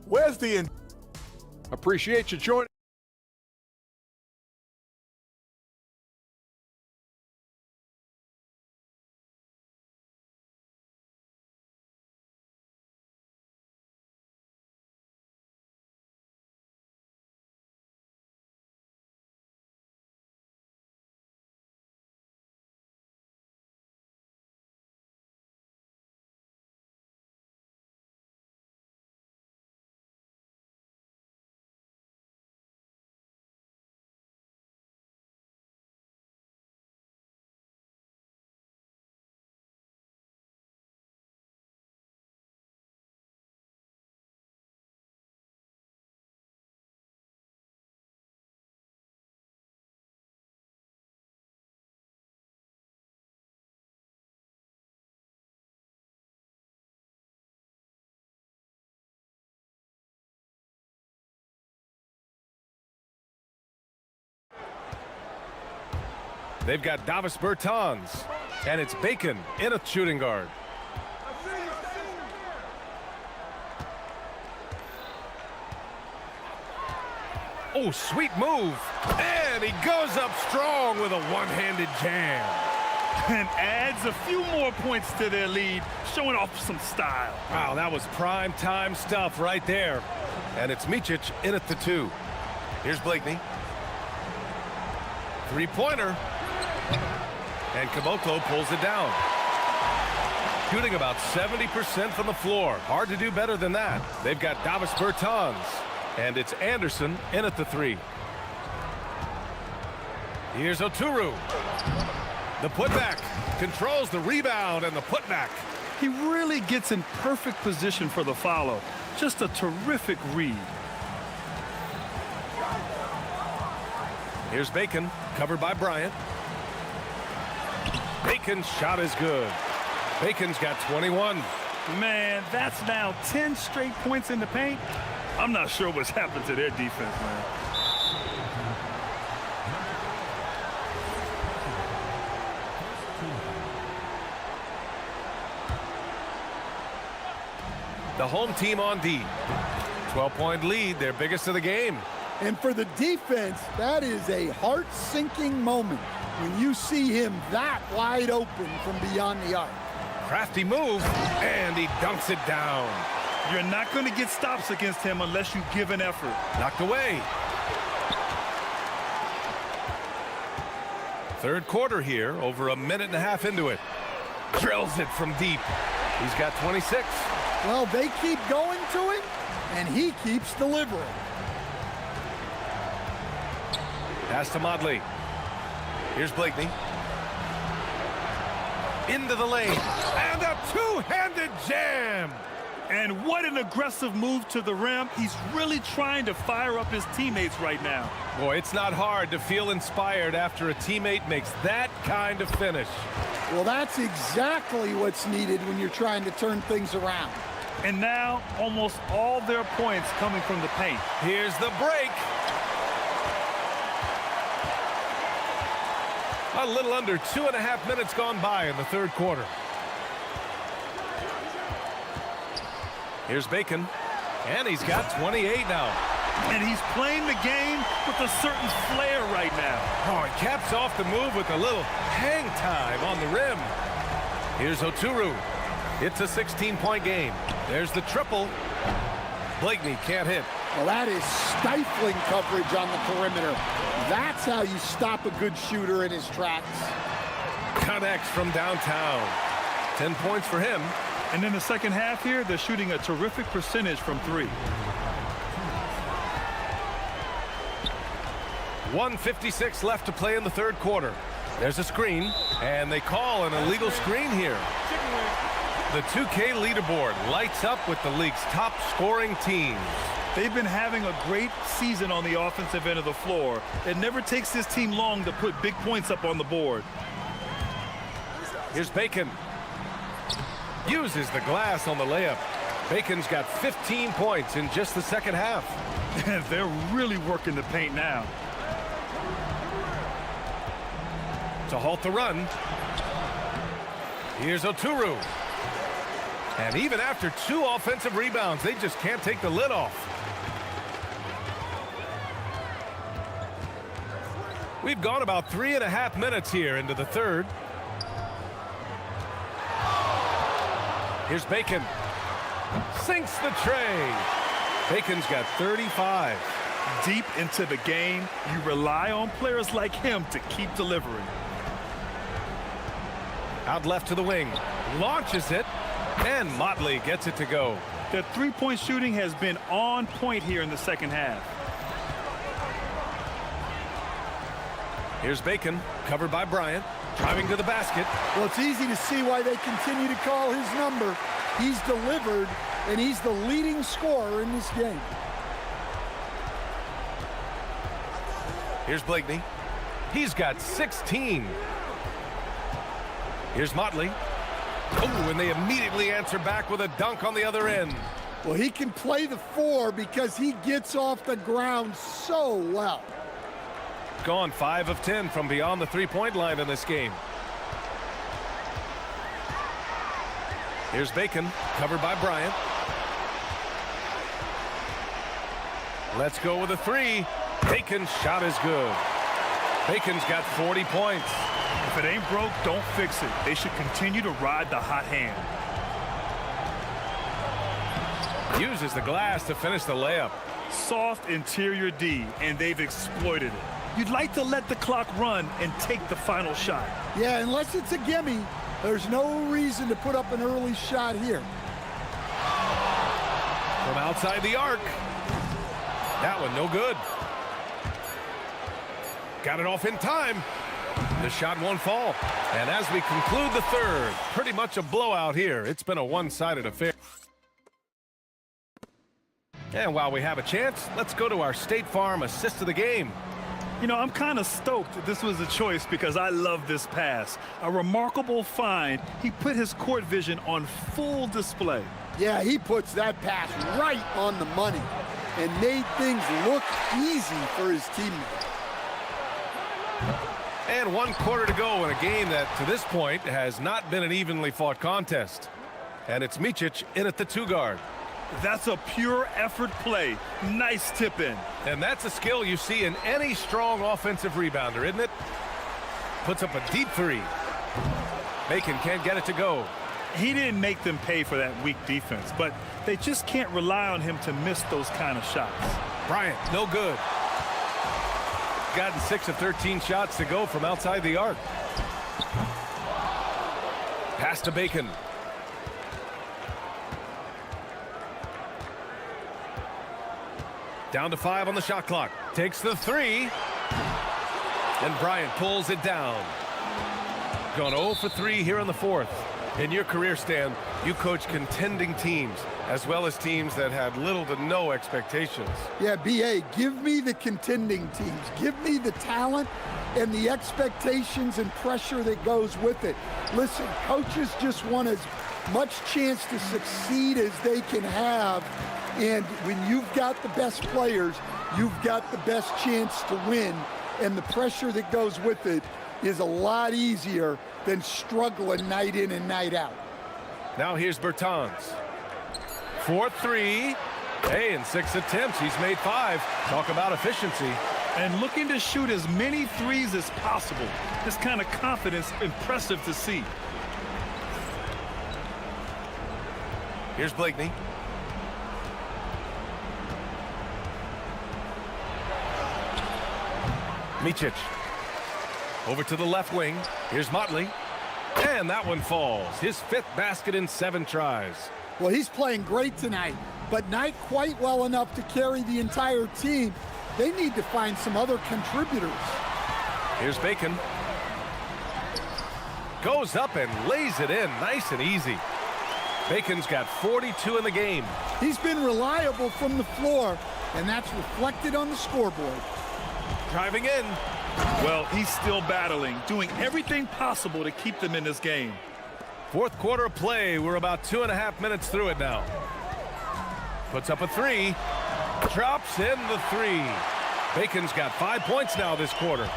Where's the... Appreciate you joining. They've got Davis Bertans, and it's Bacon in a shooting guard. Oh, sweet move. And he goes up strong with a one-handed jam. And adds a few more points to their lead, showing off some style. Wow, that was prime time stuff right there. And it's Micic in at the 2. Here's Blakeney. Three-pointer. And Caboclo pulls it down. Shooting about 70% from the floor. Hard to do better than that. They've got Davis Bertans. And it's Anderson in at the 3. Here's Oturu. The putback. Controls the rebound and the putback. He really gets in perfect position for the follow. Just a terrific read. Here's Bacon, covered by Bryant. Bacon's shot is good. Bacon's got 21. Man, that's now 10 straight points in the paint. I'm not sure what's happened to their defense, man. The home team on D. 12-point lead, their biggest of the game. And for the defense, that is a heart-sinking moment when you see him that wide open from beyond the arc. Crafty move, and he dunks it down. You're not going to get stops against him unless you give an effort. Knocked away. Third quarter here, over a minute and a half into it. Drills it from deep. He's got 26. Well, they keep going to him, and he keeps delivering. Pass to Motley. Here's Blakeney. Into the lane. And a two-handed jam. And what an aggressive move to the rim. He's really trying to fire up his teammates right now. Boy, it's not hard to feel inspired after a teammate makes that kind of finish. Well, that's exactly what's needed when you're trying to turn things around. And now, almost all their points coming from the paint. Here's the break. A little under 2.5 minutes gone by in the third quarter. Here's Bacon, and he's got 28 now. And he's playing the game with a certain flair right now. Oh, he caps off the move with a little hang time on the rim. Here's Oturu. It's a 16-point game. There's the triple. Blakeney can't hit. Well, that is stifling coverage on the perimeter. That's how you stop a good shooter in his tracks. Connects from downtown. 10 points for him. And in the second half here, they're shooting a terrific percentage from three. 1:56 left to play in the third quarter. There's a screen, and they call an illegal screen here. The 2K leaderboard lights up with the league's top scoring teams. They've been having a great season on the offensive end of the floor. It never takes this team long to put big points up on the board. Here's Bacon. Uses the glass on the layup. Bacon's got 15 points in just the second half. They're really working the paint now. To halt the run. Here's Oturu. And even after 2 offensive rebounds, they just can't take the lid off. We've gone about 3.5 minutes here into the third. Here's Bacon. Sinks the tray. Bacon's got 35. Deep into the game, you rely on players like him to keep delivering. Out left to the wing. Launches it. And Motley gets it to go. Their three-point shooting has been on point here in the second half. Here's Bacon, covered by Bryant, driving to the basket. Well, it's easy to see why they continue to call his number. He's delivered, and he's the leading scorer in this game. Here's Blakeney. He's got 16. Here's Motley. Oh, and they immediately answer back with a dunk on the other end. Well, he can play the 4 because he gets off the ground so well. Gone 5 of 10 from beyond the three-point line in this game. Here's Bacon, covered by Bryant. Let's go with a 3. Bacon's shot is good. Bacon's got 40 points. If it ain't broke, don't fix it. They should continue to ride the hot hand. Uses the glass to finish the layup. Soft interior D, and they've exploited it. You'd like to let the clock run and take the final shot. Yeah, unless it's a gimme, there's no reason to put up an early shot here. From outside the arc. That one no good. Got it off in time. The shot won't fall. And as we conclude the third, pretty much a blowout here. It's been a one-sided affair. And while we have a chance, let's go to our State Farm assist of the game. You know, I'm kind of stoked that this was a choice because I love this pass. A remarkable find. He put his court vision on full display. Yeah, he puts that pass right on the money and made things look easy for his teammates. And 1 quarter to go in a game that, to this point, has not been an evenly fought contest. And it's Micic in at the 2-guard. That's a pure effort play. Nice tip in. And that's a skill you see in any strong offensive rebounder, isn't it? Puts up a deep 3. Bacon can't get it to go. He didn't make them pay for that weak defense, but they just can't rely on him to miss those kind of shots. Bryant, no good. Gotten 6 of 13 shots to go from outside the arc. Pass to Bacon. Down to 5 on the shot clock. Takes the 3. And Bryant pulls it down. Gone 0 for 3 here in the fourth. In your career, Stan, you coach contending teams as well as teams that had little to no expectations. Yeah, B.A., give me the contending teams. Give me the talent and the expectations and pressure that goes with it. Listen, coaches just want as much chance to succeed as they can have. And when you've got the best players, you've got the best chance to win. And the pressure that goes with it is a lot easier than struggling night in and night out. Now here's Bertans. 4-3. Hey, in 6 attempts, he's made 5. Talk about efficiency. And looking to shoot as many threes as possible. This kind of confidence, impressive to see. Here's Blakeney. Micic. Over to the left wing. Here's Motley. And that one falls. His 5th basket in 7 tries. Well, he's playing great tonight, but not quite well enough to carry the entire team. They need to find some other contributors. Here's Bacon. Goes up and lays it in nice and easy. Bacon's got 42 in the game. He's been reliable from the floor, and that's reflected on the scoreboard. Driving in. Well, he's still battling, doing everything possible to keep them in this game. Fourth quarter of play. We're about 2.5 minutes through it now. Puts up a 3. Drops in the 3. Bacon's got 5 points now this quarter.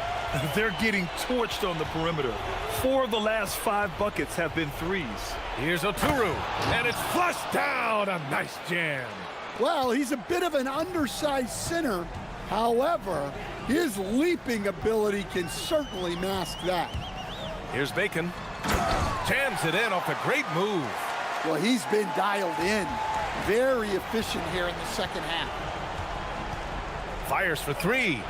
They're getting torched on the perimeter. 4 of the last 5 buckets have been threes. Here's Oturu, and it's flushed down. A nice jam. Well, he's a bit of an undersized center. However, his leaping ability can certainly mask that. Here's Bacon. Jams it in off a great move. Well, he's been dialed in. Very efficient here in the second half. Fires for 3.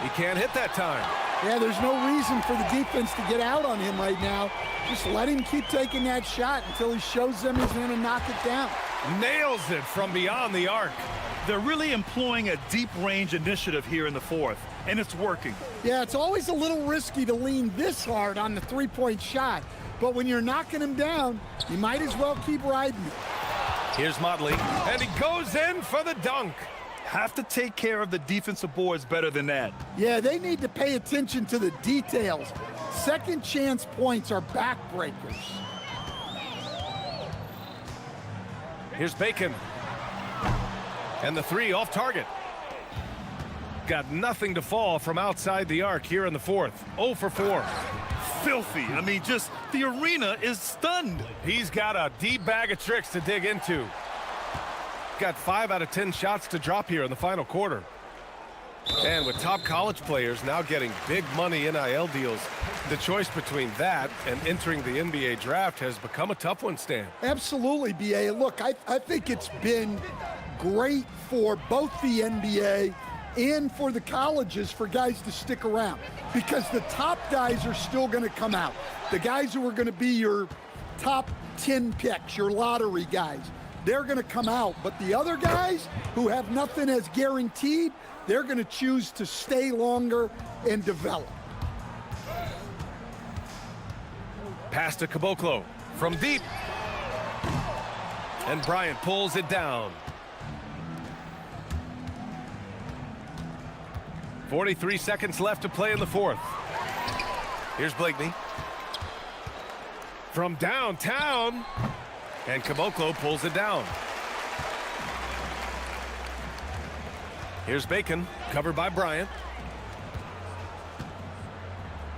He can't hit that time. Yeah, there's no reason for the defense to get out on him right now. Just let him keep taking that shot until he shows them he's going to knock it down. Nails it from beyond the arc. They're really employing a deep range initiative here in the fourth, and it's working. Yeah, it's always a little risky to lean this hard on the three-point shot, but when you're knocking him down, you might as well keep riding it. Here's Motley, and he goes in for the dunk. Have to take care of the defensive boards better than that. Yeah, they need to pay attention to the details. Second chance points are backbreakers. Here's Bacon. And the 3 off target. Got nothing to fall from outside the arc here in the fourth. 0 for 4. Filthy. I mean, just the arena is stunned. He's got a deep bag of tricks to dig into. Got 5 out of 10 shots to drop here in the final quarter. And with top college players now getting big money NIL deals, the choice between that and entering the NBA draft has become a tough one, Stan. Absolutely, B.A. Look, I think it's been great for both the NBA and for the colleges for guys to stick around because the top guys are still going to come out. The guys who are going to be your top 10 picks, your lottery guys, they're going to come out. But the other guys who have nothing as guaranteed, they're going to choose to stay longer and develop. Pass to Caboclo from deep. And Bryant pulls it down. 43 seconds left to play in the fourth. Here's Blakeney. From downtown. And Caboclo pulls it down. Here's Bacon, covered by Bryant.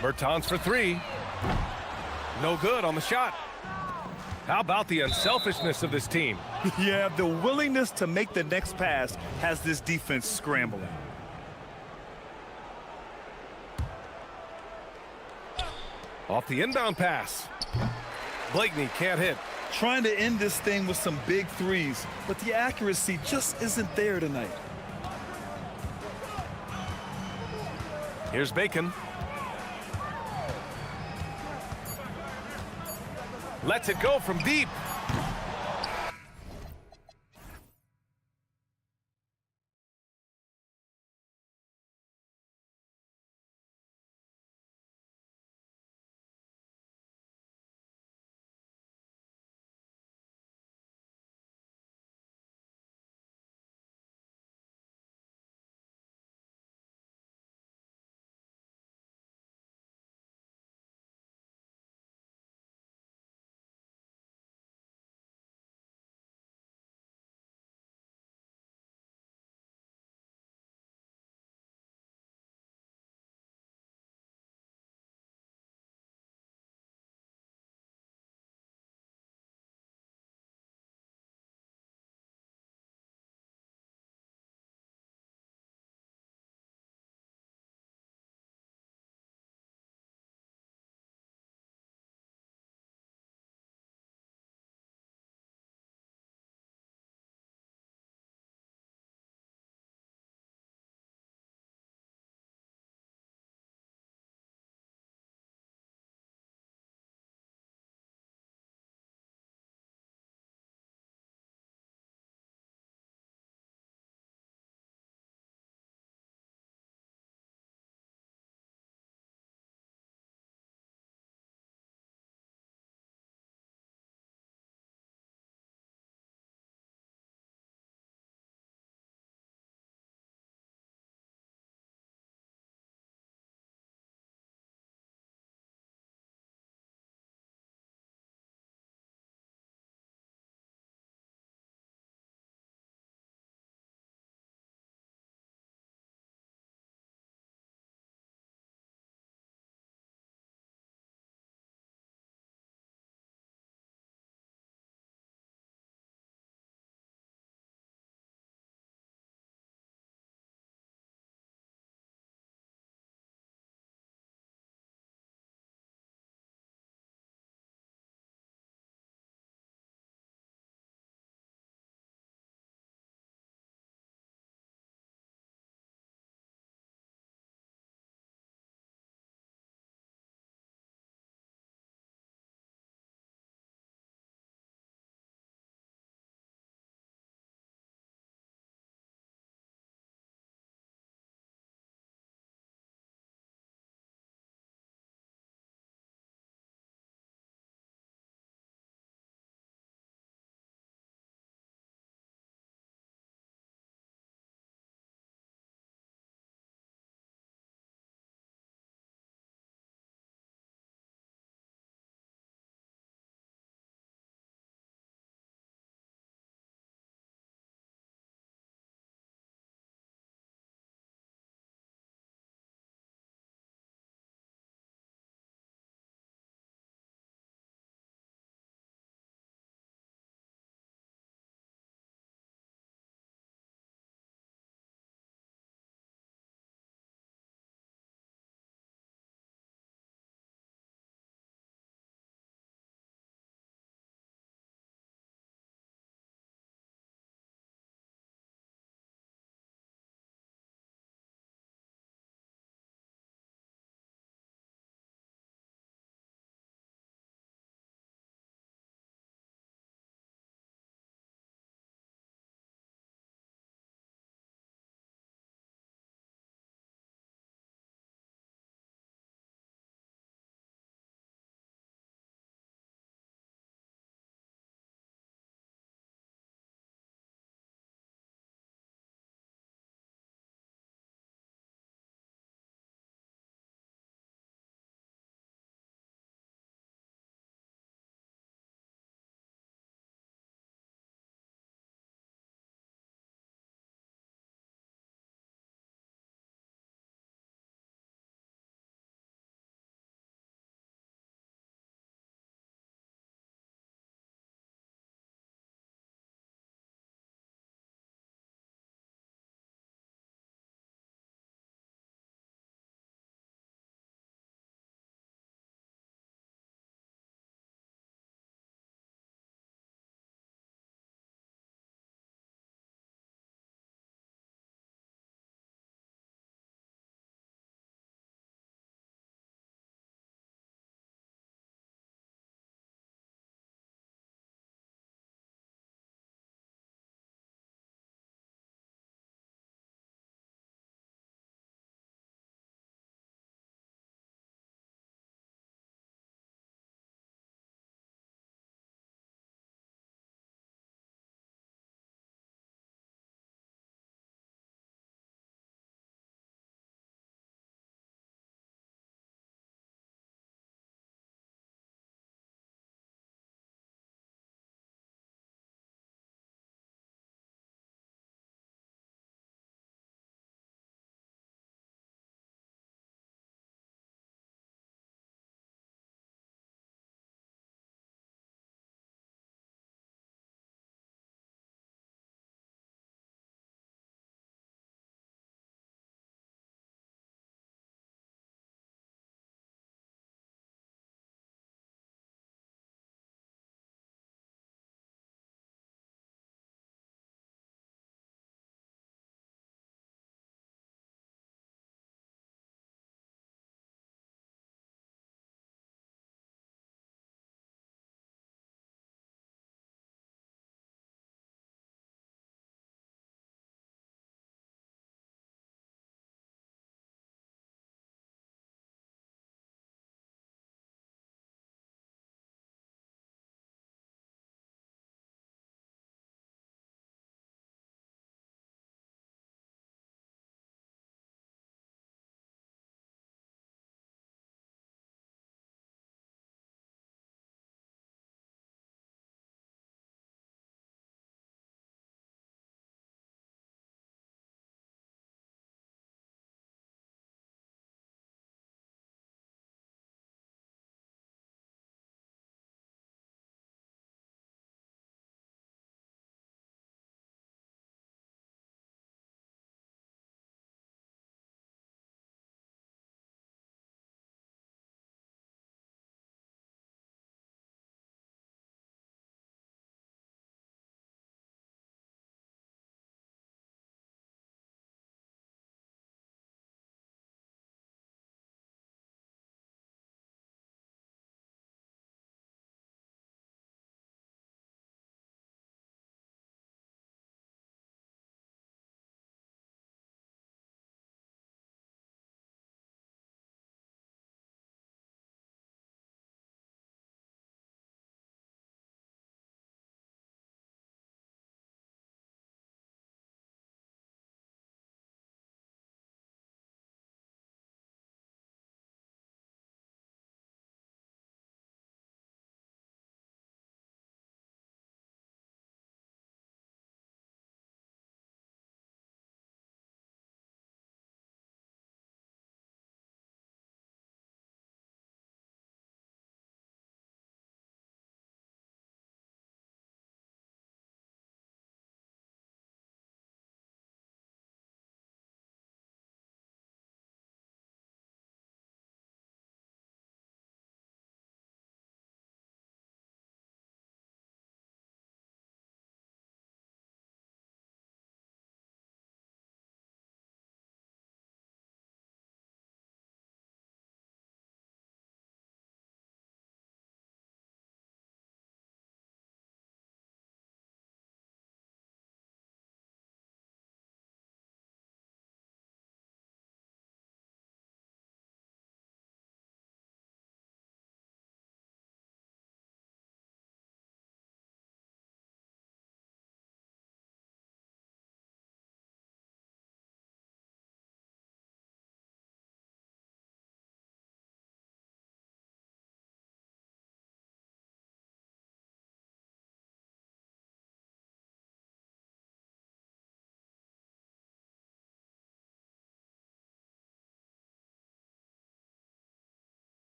Bertans for 3. No good on the shot. How about the unselfishness of this team? Yeah, the willingness to make the next pass has this defense scrambling. Off the inbound pass. Blakeney can't hit. Trying to end this thing with some big threes, but the accuracy just isn't there tonight. Here's Bacon. Lets it go from deep.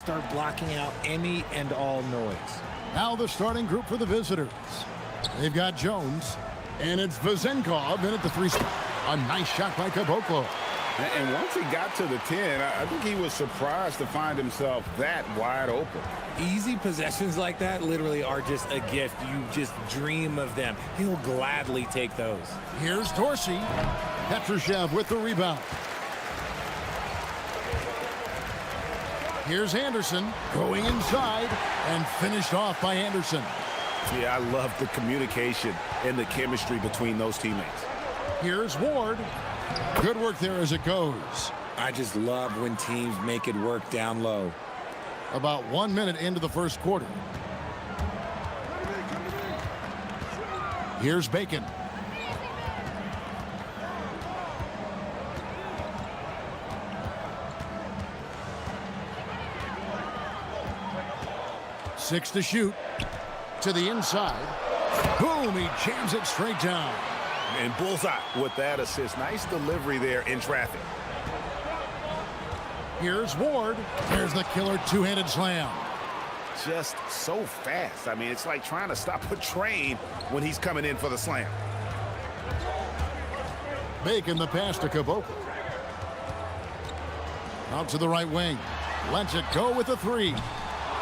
Start blocking out any and all noise. Now the starting group for the visitors. They've got Jones, and it's Vezenkov in at the 3 spot. A nice shot by Caboclo. And once he got to the 10, I think he was surprised to find himself that wide open. Easy possessions like that literally are just a gift. You just dream of them. He'll gladly take those. Here's Dorsey. Petrushev with the rebound. Here's Anderson going inside and finished off by Anderson. Yeah, I love the communication and the chemistry between those teammates. Here's Ward. Good work there as it goes. I just love when teams make it work down low. About 1 minute into the first quarter. Here's Bacon. Six to shoot. To the inside. Boom, he jams it straight down. And bullseye with that assist. Nice delivery there in traffic. Here's Ward. There's the killer two-handed slam. Just so fast. I mean, it's like trying to stop a train when he's coming in for the slam. Bacon the pass to Caboclo. Out to the right wing. Lets it go with the 3.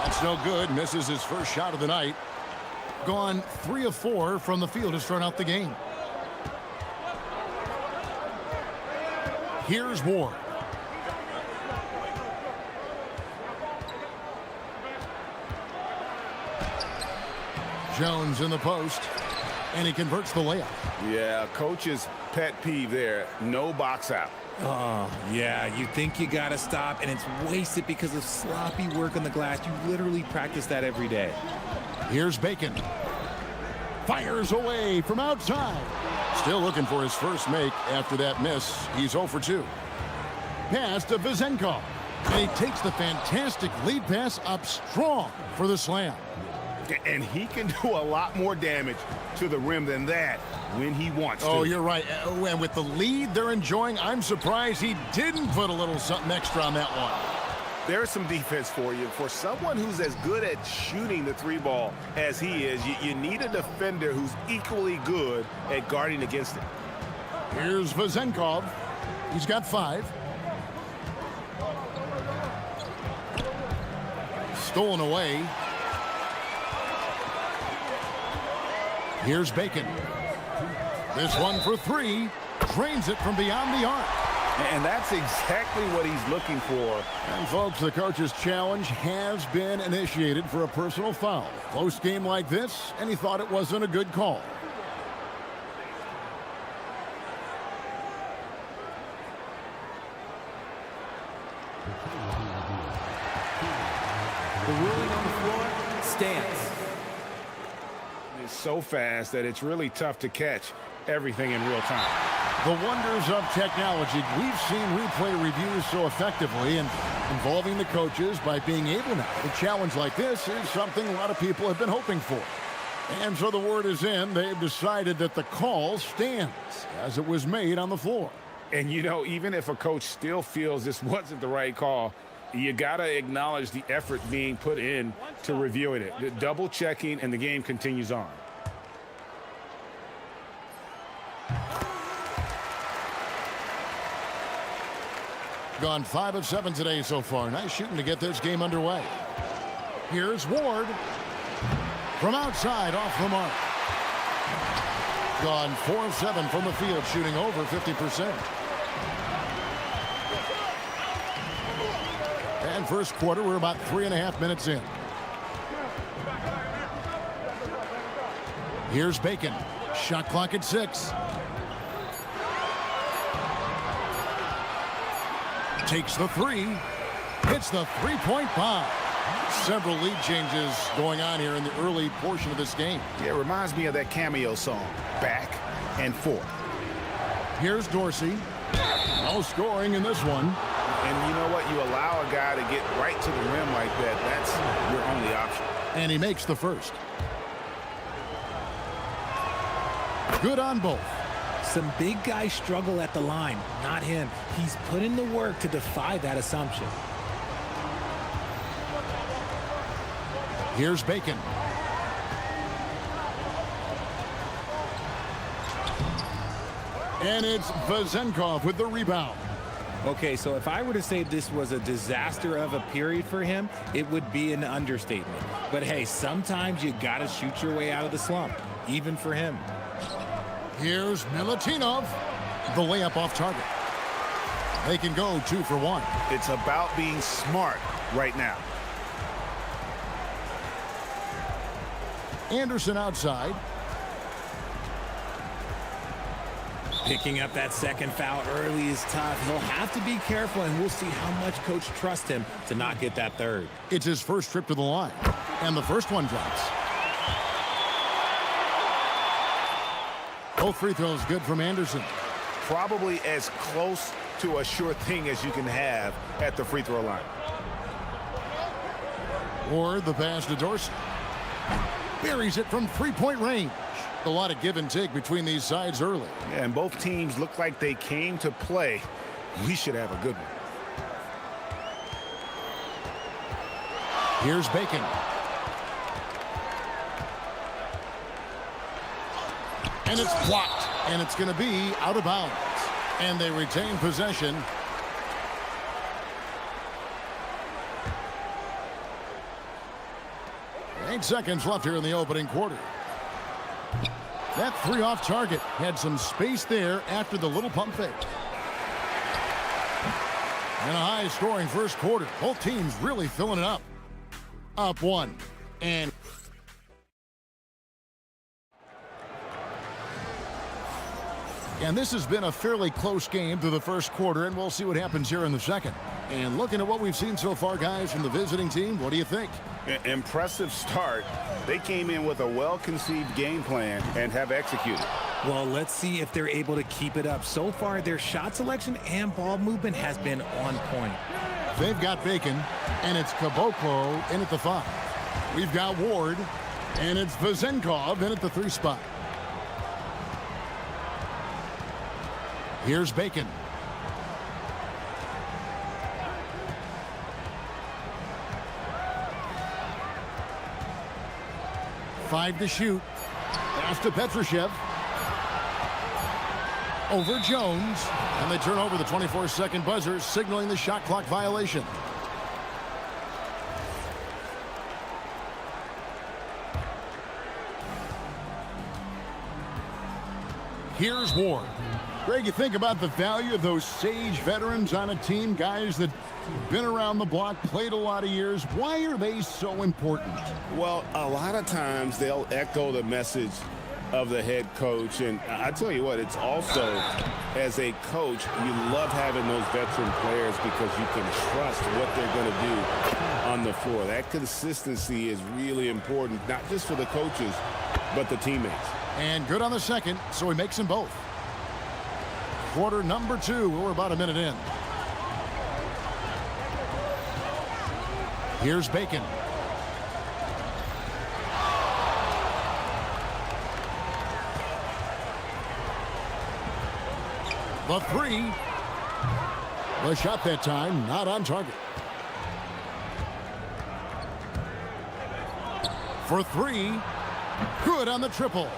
That's no good. Misses his first shot of the night. Gone 3 of 4 from the field to start out the game. Here's Ward. Jones in the post, and he converts the layup. Yeah, coach's pet peeve there. No box out. Oh, yeah, you think you got to stop, and it's wasted because of sloppy work on the glass. You literally practice that every day. Here's Bacon. Fires away from outside. Still looking for his first make after that miss. He's 0 for 2. Pass to Vezenkov. And he takes the fantastic lead pass up strong for the slam. And he can do a lot more damage to the rim than that when he wants to. Oh, you're right. And with the lead they're enjoying, I'm surprised he didn't put a little something extra on that one. There's some defense for you. For someone who's as good at shooting the 3-ball as he is, you need a defender who's equally good at guarding against it. Here's Vezenkov. He's got 5. Stolen away. Here's Bacon. This one for 3. Drains it from beyond the arc. And that's exactly what he's looking for. And folks, the coach's challenge has been initiated for a personal foul. Close game like this, and he thought it wasn't a good call. The ruling on the floor stands. It's so fast that it's really tough to catch everything in real time. The wonders of technology. We've seen replay reviews so effectively and involving the coaches by being able now. A challenge like this is something a lot of people have been hoping for. And so the word is in. They've decided that the call stands as it was made on the floor. And, you know, even if a coach still feels this wasn't the right call, you got to acknowledge the effort being put in to reviewing it. The double checking, and the game continues on. Gone 5 of 7 today so far. Nice shooting to get this game underway. Here's Ward. From outside, off the mark. Gone 4 of 7 from the field, shooting over 50%. And first quarter, we're about 3.5 minutes in. Here's Bacon. Shot clock at 6. Takes the 3. Hits the three-point bomb. Several lead changes going on here in the early portion of this game. Yeah, it reminds me of that cameo song, Back and Forth. Here's Dorsey. No scoring in this one. And you know what? You allow a guy to get right to the rim like that. That's your only option. And he makes the first. Good on both. Some big guys struggle at the line, not him. He's put in the work to defy that assumption. Here's Bacon. And it's Vezenkov with the rebound. Okay, so if I were to say this was a disaster of a period for him, it would be an understatement. But hey, sometimes you got to shoot your way out of the slump, even for him. Here's Milutinov. The layup off target. They can go 2 for 1. It's about being smart right now. Anderson outside. Picking up that second foul early is tough. He'll have to be careful, and we'll see how much coach trusts him to not get that third. It's his first trip to the line, and the first one drops. Both free throws good from Anderson. Probably as close to a sure thing as you can have at the free throw line. Or the pass to Dorsey. Buries it from three-point range. A lot of give and take between these sides early. Yeah, and both teams look like they came to play. We should have a good one. Here's Bacon. And it's blocked. And it's going to be out of bounds. And they retain possession. Eight seconds left here in the opening quarter. That three off target had some space there after the little pump fake. And a high-scoring first quarter. Both teams really filling it up. Up 1. And this has been a fairly close game through the first quarter, and we'll see what happens here in the second. And looking at what we've seen so far, guys, from the visiting team, what do you think? Impressive start. They came in with a well-conceived game plan and have executed. Well, let's see if they're able to keep it up. So far, their shot selection and ball movement has been on point. They've got Bacon, and it's Caboclo in at the 5. We've got Ward, and it's Vezenkov in at the 3 spot. Here's Bacon. Five to shoot. Pass to Petrushev. Over Jones. And they turn over the 24-second buzzer, signaling the shot clock violation. Here's Ward. Greg, you think about the value of those sage veterans on a team, guys that been around the block, played a lot of years. Why are they so important? Well, a lot of times they'll echo the message of the head coach. And I tell you what, it's also, as a coach, you love having those veteran players because you can trust what they're going to do on the floor. That consistency is really important, not just for the coaches, but the teammates. And good on the second, so he makes them both. Quarter number 2. We're about a minute in. Here's Bacon. The 3. The shot that time, not on target. For 3. Good on the triple.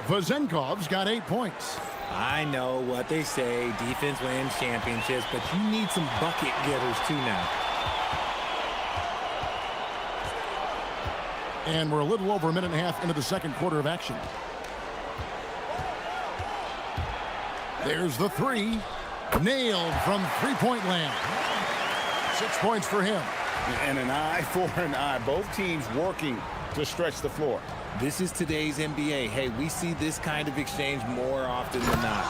Vezenkov's got 8 points. I know what they say, defense wins championships, but you need some bucket getters too now. And we're a little over a minute and a half into the second quarter of action. There's the 3. Nailed from three-point land. 6 points for him. And an eye for an eye. Both teams working to stretch the floor. This is today's NBA. Hey, we see this kind of exchange more often than not.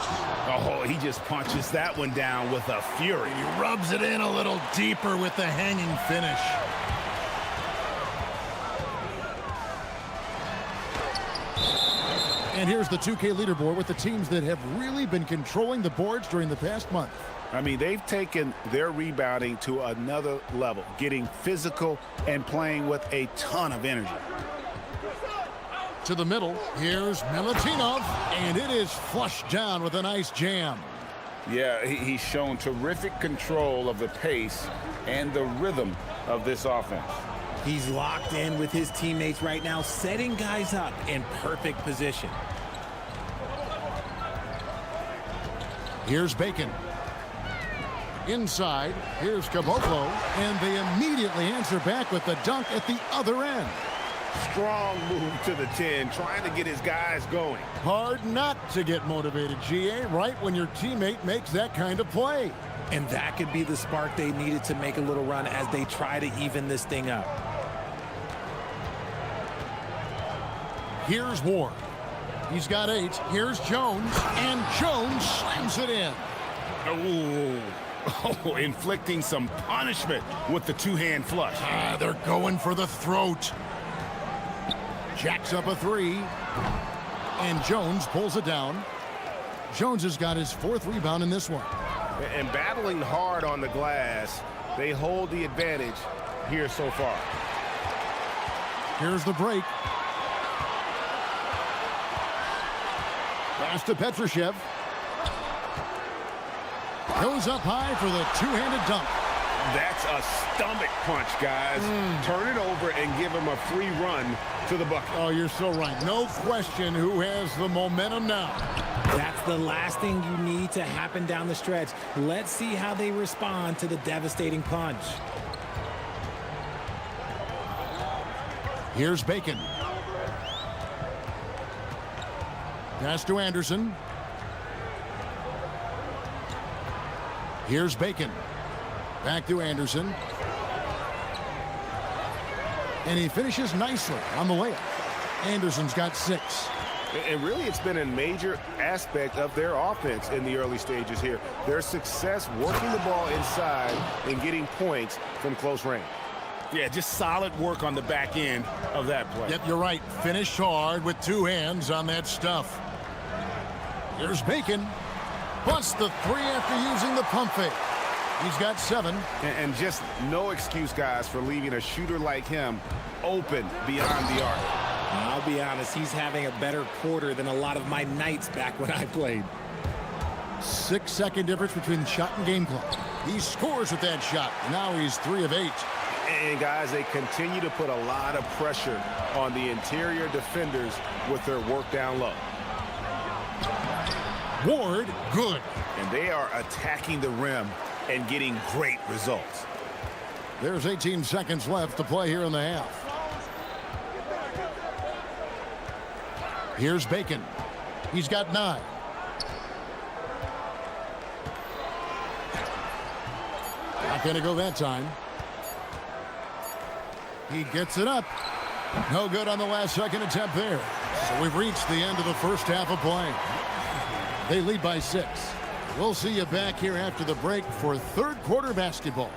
Oh, he just punches that one down with a fury. He rubs it in a little deeper with the hanging finish. And here's the 2K leaderboard with the teams that have really been controlling the boards during the past month. I mean, they've taken their rebounding to another level, getting physical and playing with a ton of energy. To the middle, here's Milutinov, and it is flushed down with a nice jam. Yeah, he's shown terrific control of the pace and the rhythm of this offense. He's locked in with his teammates right now, setting guys up in perfect position. Here's Bacon. Inside, here's Caboclo, and they immediately answer back with the dunk at the other end. Strong move to the 10, trying to get his guys going. Hard not to get motivated, GA, right when your teammate makes that kind of play. And that could be the spark they needed to make a little run as they try to even this thing up. Here's Ward. He's got 8. Here's Jones, and Jones slams it in. Oh, inflicting some punishment with the two-hand flush. They're going for the throat. Jacks up a 3, and Jones pulls it down. Jones has got his 4th rebound in this one. And battling hard on the glass, they hold the advantage here so far. Here's the break. Pass to Petrushev. Goes up high for the two-handed dunk. That's a stomach punch, guys. Turn it over and give him a free run to the bucket. Oh, you're so right. No question who has the momentum now. That's the last thing you need to happen down the stretch. Let's see how they respond to the devastating punch. Here's Bacon. Pass to Anderson. Here's Bacon. Back to Anderson. And he finishes nicely on the layup. Anderson's got 6. And really, it's been a major aspect of their offense in the early stages here. Their success working the ball inside and getting points from close range. Yeah, just solid work on the back end of that play. Yep, you're right. Finished hard with 2 hands on that stuff. Here's Bacon. Busts the 3 after using the pump fake. He's got 7. And just no excuse, guys, for leaving a shooter like him open beyond the arc. I'll be honest, he's having a better quarter than a lot of my nights back when I played. 6-second difference between shot and game clock. He scores with that shot. Now he's 3 of 8. And, guys, they continue to put a lot of pressure on the interior defenders with their work down low. Ward, good. And they are attacking the rim and getting great results. There's 18 seconds left to play here in the half. Here's Bacon. He's got 9. Not going to go that time. He gets it up. No good on the last second attempt there. So we've reached the end of the first half of play. They lead by 6. We'll see you back here after the break for third quarter basketball.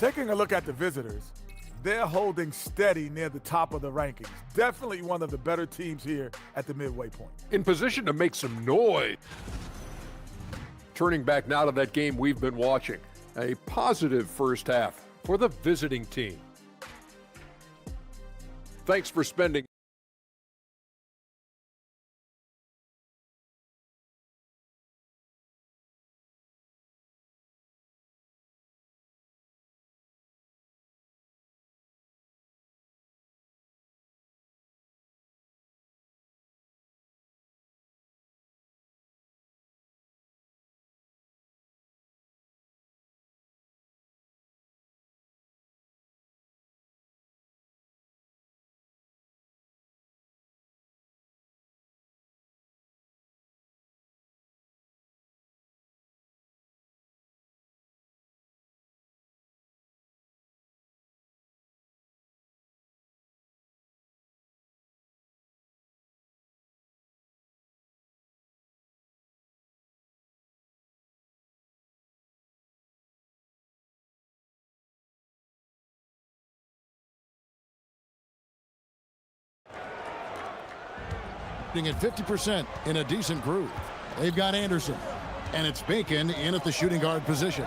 Taking a look at the visitors, they're holding steady near the top of the rankings. Definitely one of the better teams here at the midway point. In position to make some noise. Turning back now to that game we've been watching. A positive first half for the visiting team. Thanks for spending at 50% in a decent groove. They've got Anderson, and it's Bacon in at the shooting guard position.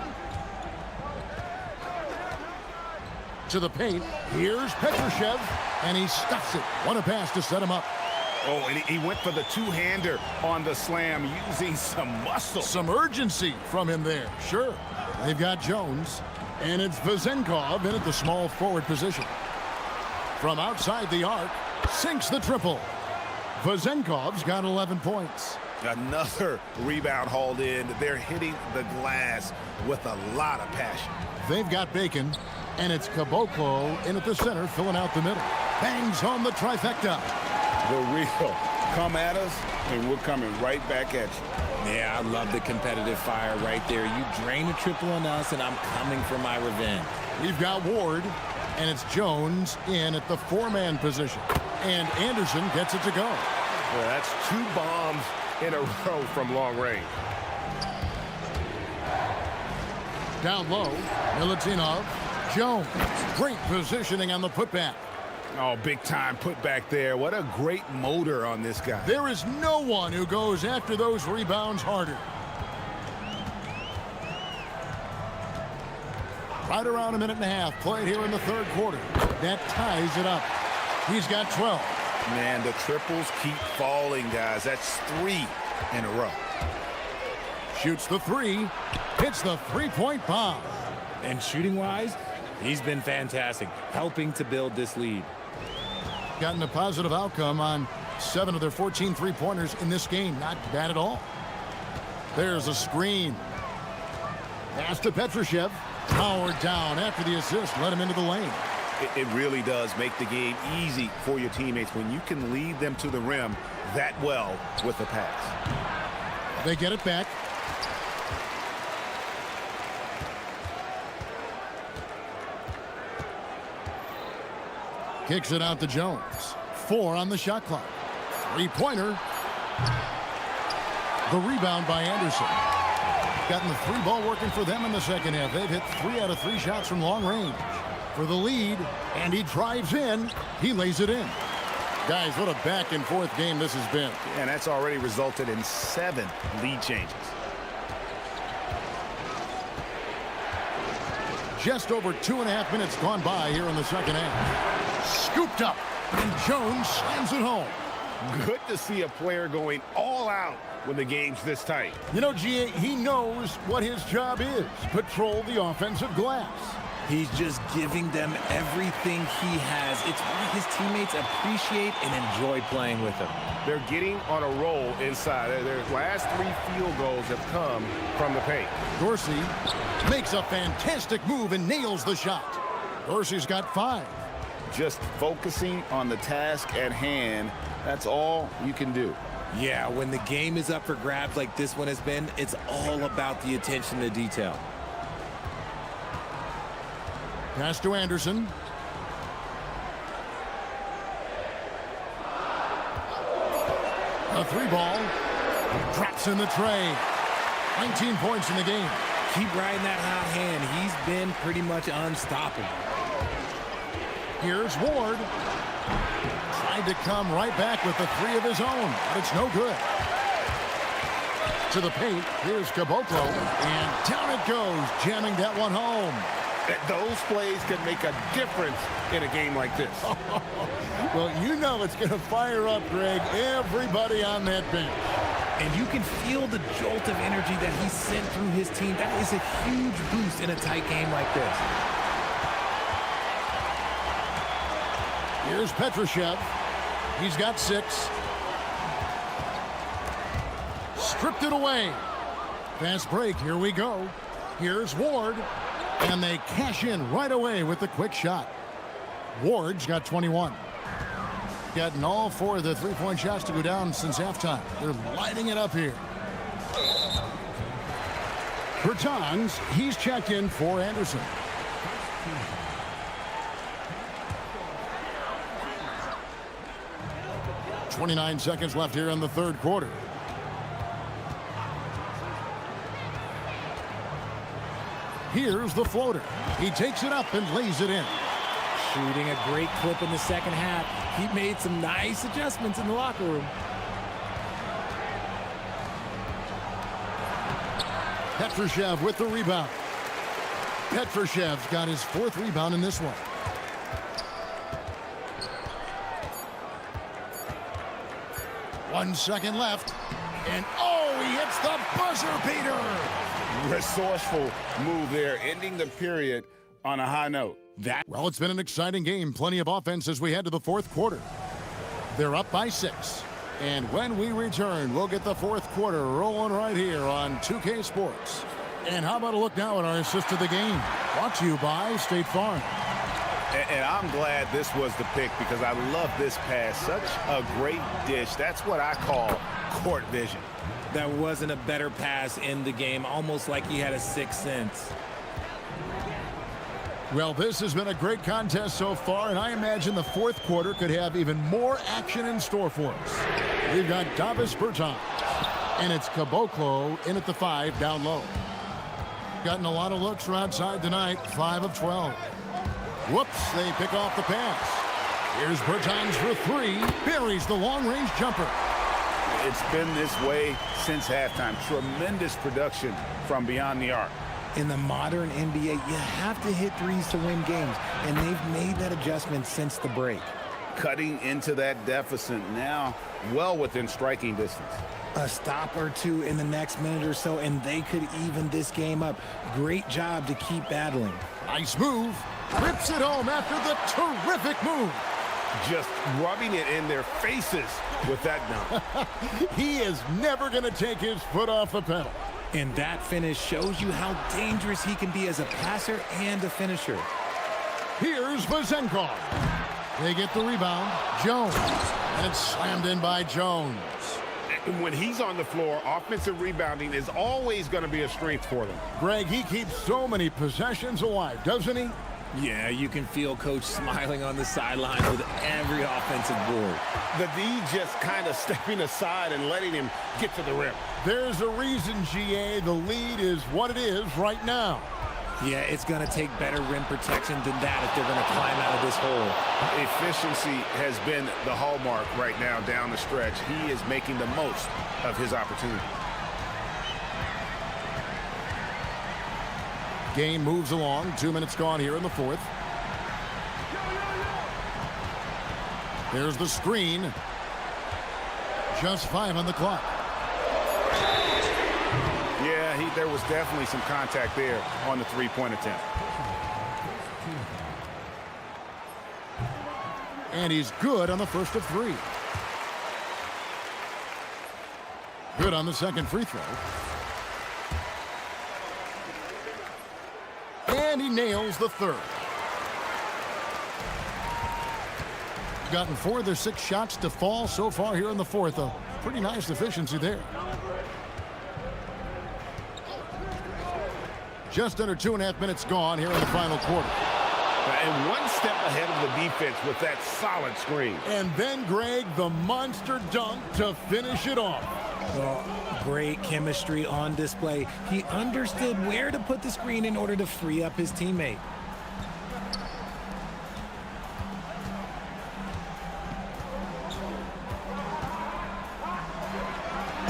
To the paint, here's Petrushev, and he stuffs it. What a pass to set him up. Oh, and he went for the two-hander on the slam using some muscle. Some urgency from him there, sure. They've got Jones, and it's Vezenkov in at the small forward position. From outside the arc, sinks the triple. Vezenkov's got 11 points. Another rebound hauled in. They're hitting the glass with a lot of passion. They've got Bacon, and it's Caboclo in at the center, filling out the middle. Bangs home the trifecta. The real come at us, and we're coming right back at you. Yeah, I love the competitive fire right there. You drain a triple on us, and I'm coming for my revenge. We've got Ward, and it's Jones in at the four-man position. And Anderson gets it to go. Well, that's 2 bombs in a row from long range. Down low, Milutinov, Jones. Great positioning on the putback. Oh, big time putback there. What a great motor on this guy. There is no one who goes after those rebounds harder. Right around a minute and a half played here in the third quarter. That ties it up. He's got 12. Man, the triples keep falling, guys. That's 3 in a row. Shoots the 3. Hits the three-point bomb. And shooting-wise, he's been fantastic, helping to build this lead. Gotten a positive outcome on 7 of their 14 three-pointers in this game. Not bad at all. There's a screen. Pass to Petrushev. Powered down after the assist. Let him into the lane. It really does make the game easy for your teammates when you can lead them to the rim that well with the pass. They get it back. Kicks it out to Jones. 4 on the shot clock. Three-pointer. The rebound by Anderson. Gotten the 3-ball working for them in the second half. They've hit 3 out of 3 shots from long range. For the lead, and he drives in. He lays it in. Guys, what a back-and-forth game this has been. And that's already resulted in 7 lead changes. Just over 2.5 minutes gone by here in the second half. Scooped up, and Jones slams it home. Good to see a player going all out when the game's this tight. You know, G.A., he knows what his job is. Patrol the offensive glass. He's just giving them everything he has. It's why his teammates appreciate and enjoy playing with him. They're getting on a roll inside. Their last 3 field goals have come from the paint. Dorsey makes a fantastic move and nails the shot. Dorsey's got 5. Just focusing on the task at hand, that's all you can do. Yeah, when the game is up for grabs like this one has been, it's all about the attention to detail. Pass to Anderson. A 3-ball. Drops in the tray. 19 points in the game. Keep riding that hot hand. He's been pretty much unstoppable. Here's Ward. Tried to come right back with the 3 of his own, but it's no good. To the paint. Here's Caboclo. And down it goes, jamming that one home. Those plays can make a difference in a game like this. Well, you know it's going to fire up, Greg, everybody on that bench. And you can feel the jolt of energy that he sent through his team. That is a huge boost in a tight game like this. Here's Petrushev. He's got 6. Stripped it away. Fast break. Here we go. Here's Ward. And they cash in right away with the quick shot. Ward's got 21. Gotten all 4 of the 3-point shots to go down since halftime. They're lighting it up here. Bertans, he's checked in for Anderson. .29 seconds left here in the third quarter. Here's the floater. He takes it up and lays it in. Shooting a great clip in the second half. He made some nice adjustments in the locker room. Petrushev with the rebound. Petrushev's got his 4th rebound in this one. 1 second left. And oh, he hits the buzzer beater. Resourceful move there, ending the period on a high note. Well, it's been an exciting game. Plenty of offense as we head to the fourth quarter. They're up by 6. And when we return, we'll get the fourth quarter rolling right here on 2K Sports. And how about a look now at our assist of the game? Brought to you by State Farm. And I'm glad this was the pick because I love this pass. Such a great dish. That's what I call court vision. There wasn't a better pass in the game, almost like he had a sixth sense. Well, this has been a great contest so far, and I imagine the fourth quarter could have even more action in store for us. We've got Davis Bertans, and it's Caboclo in at the 5 down low. Gotten a lot of looks from outside tonight, 5 of 12. Whoops, they pick off the pass. Here's Bertans for 3, buries the long-range jumper. It's been this way since halftime. Tremendous production from beyond the arc. In the modern NBA, you have to hit threes to win games, and they've made that adjustment since the break. Cutting into that deficit now, well within striking distance. A stop or two in the next minute or so, and they could even this game up. Great job to keep battling. Nice move. Rips it home after the terrific move. Just rubbing it in their faces with that dunk. He is never going to take his foot off the pedal. And that finish shows you how dangerous he can be as a passer and a finisher. Here's Vazenkov. They get the rebound. Jones. And it's slammed in by Jones. When he's on the floor, offensive rebounding is always going to be a strength for them. Greg, he keeps so many possessions alive, doesn't he? Yeah, you can feel Coach smiling on the sideline with every offensive board. The D just kind of stepping aside and letting him get to the rim. There's a reason, GA, the lead is what it is right now. Yeah, it's going to take better rim protection than that if they're going to climb out of this hole. Efficiency has been the hallmark right now down the stretch. He is making the most of his opportunity. Game moves along. 2 minutes gone here in the fourth. There's the screen. Just 5 on the clock. Yeah, there was definitely some contact there on the three-point attempt. And he's good on the first of 3. Good on the second free throw. And he nails the third. Gotten 4 of their 6 shots to fall so far here in the fourth. A pretty nice efficiency there. Just under 2.5 minutes gone here in the final quarter. And one step ahead of the defense with that solid screen. And then, Greg, the monster dunk to finish it off. Well, great chemistry on display. He understood where to put the screen in order to free up his teammate.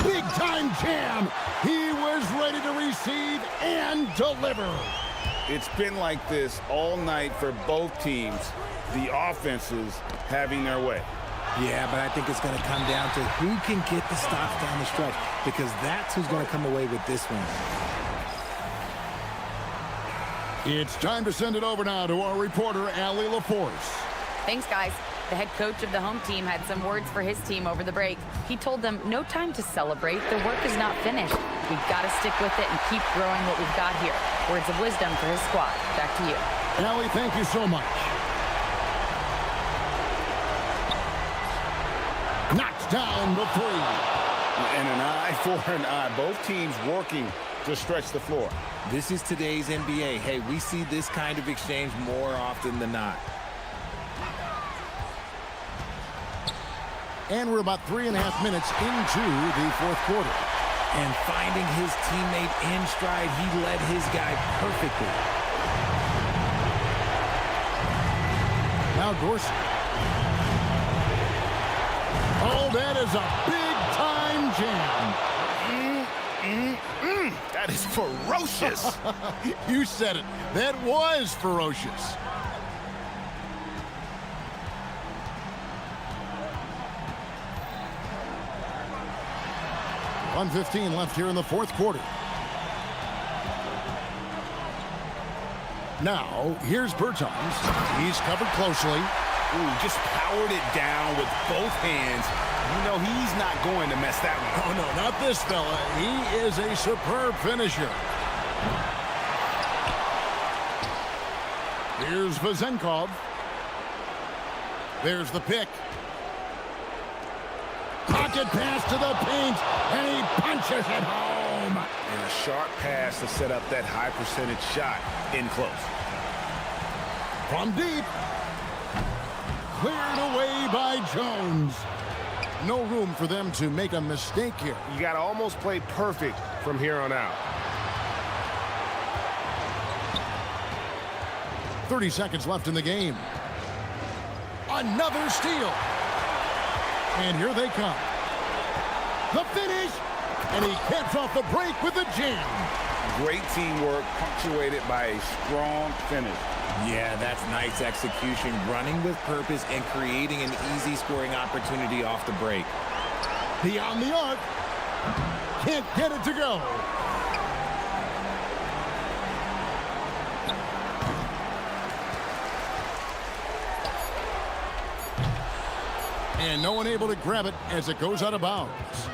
Big time jam. He was ready to receive and deliver. It's been like this all night for both teams. The offenses having their way. Yeah, but I think it's going to come down to who can get the stops down the stretch, because that's who's going to come away with this one. It's time to send it over now to our reporter, Allie LaForce. Thanks, guys. The head coach of the home team had some words for his team over the break. He told them, no time to celebrate. The work is not finished. We've got to stick with it and keep growing what we've got here. Words of wisdom for his squad. Back to you. Allie, thank you so much. Knocks down the 3. And an eye for an eye. Both teams working to stretch the floor. This is today's NBA. Hey, we see this kind of exchange more often than not. And we're about 3.5 minutes into the fourth quarter. And finding his teammate in stride, he led his guy perfectly. Now Dorsey. Oh, that is a big-time jam. That is ferocious. You said it. That was ferocious. 1:15 left here in the fourth quarter. Now, here's Bertans. He's covered closely. Ooh, just powered it down with both hands. You know he's not going to mess that one up. Oh, no, not this fella. He is a superb finisher. Here's Vazenkov. There's the pick. Pocket pass to the paint, and he punches it home. And a sharp pass to set up that high percentage shot in close. From deep. Cleared away by Jones. No room for them to make a mistake here. You got to almost play perfect from here on out. 30 seconds left in the game. Another steal. And here they come. The finish. And he caps off the break with a jam. Great teamwork punctuated by a strong finish. Yeah, that's nice execution, running with purpose and creating an easy scoring opportunity off the break. Beyond the arc. Can't get it to go. And no one able to grab it as it goes out of bounds.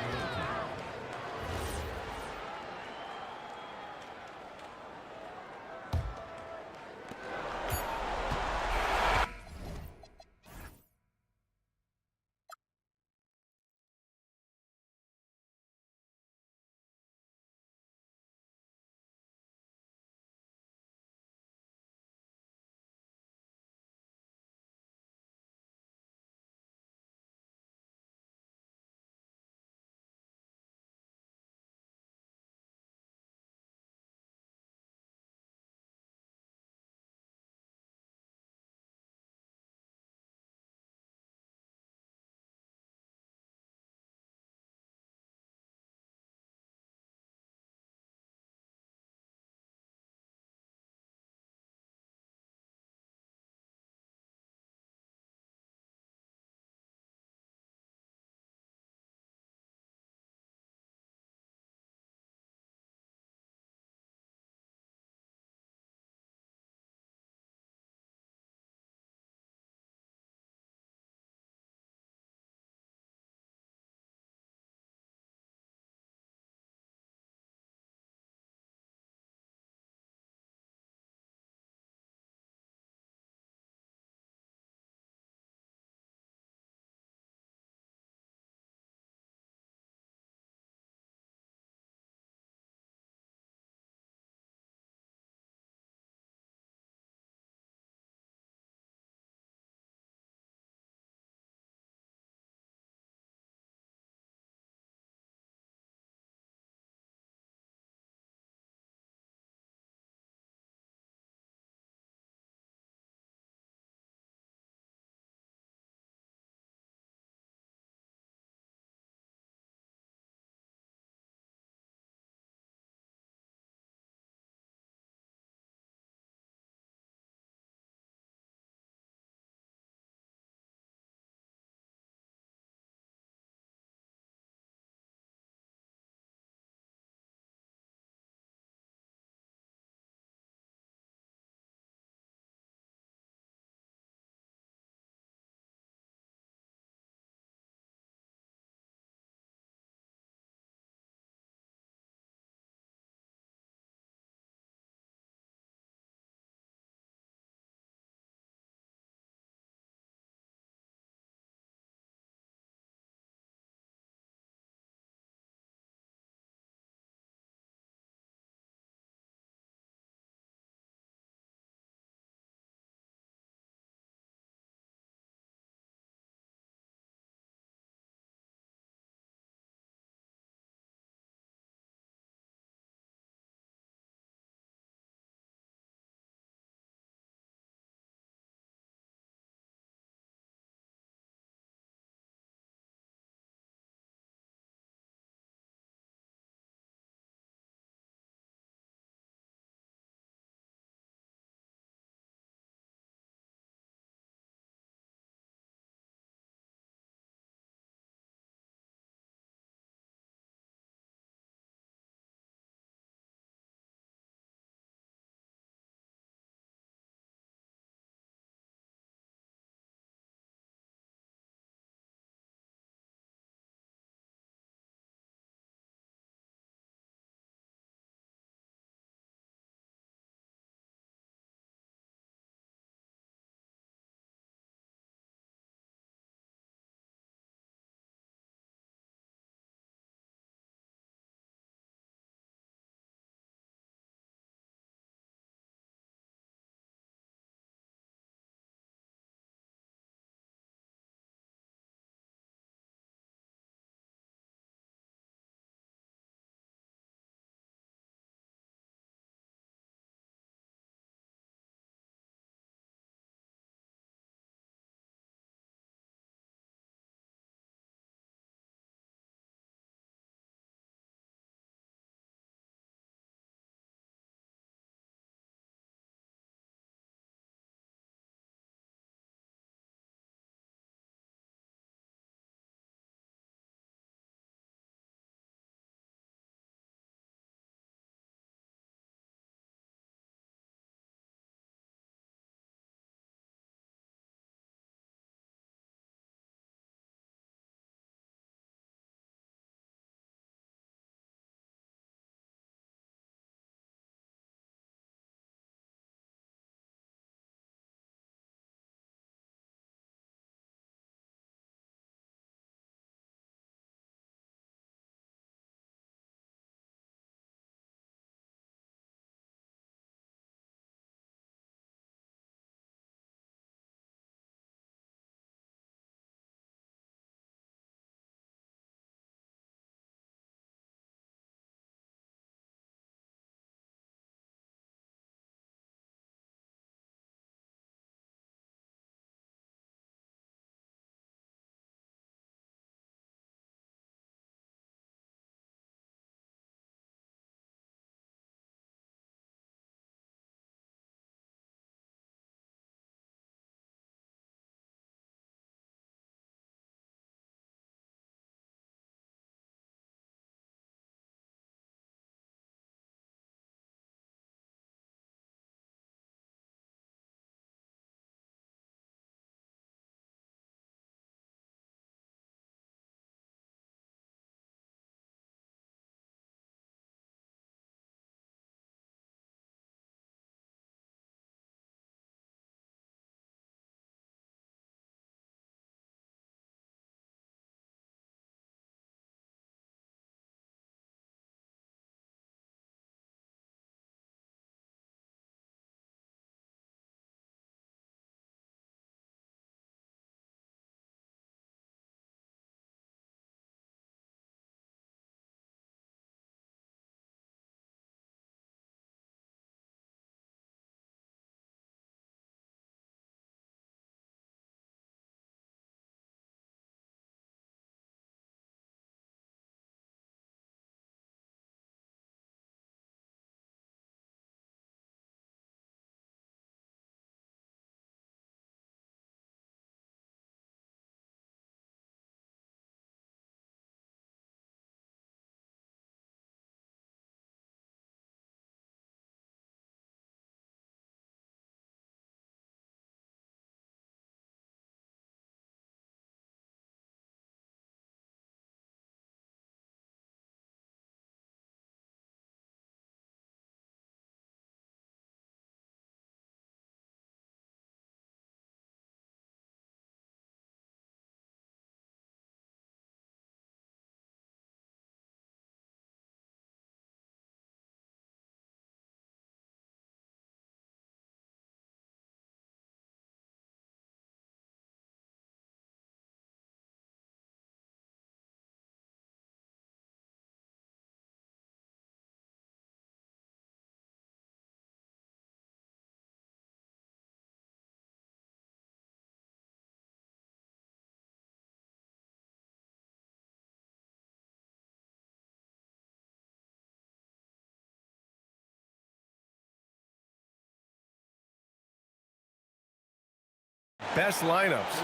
Best lineups.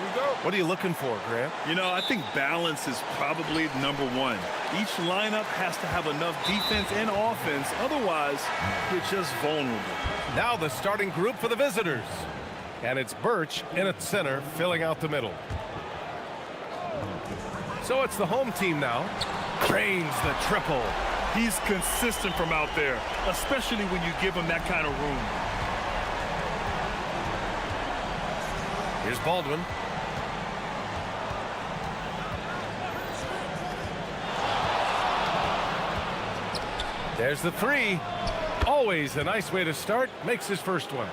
What are you looking for, Grant? You know, I think balance is probably number one. Each lineup has to have enough defense and offense. Otherwise, you're just vulnerable. Now the starting group for the visitors. And it's Birch in at center, filling out the middle. So it's the home team now. Drains the triple. He's consistent from out there, especially when you give him that kind of room. Here's Baldwin. There's the three. Always a nice way to start. Makes his first one.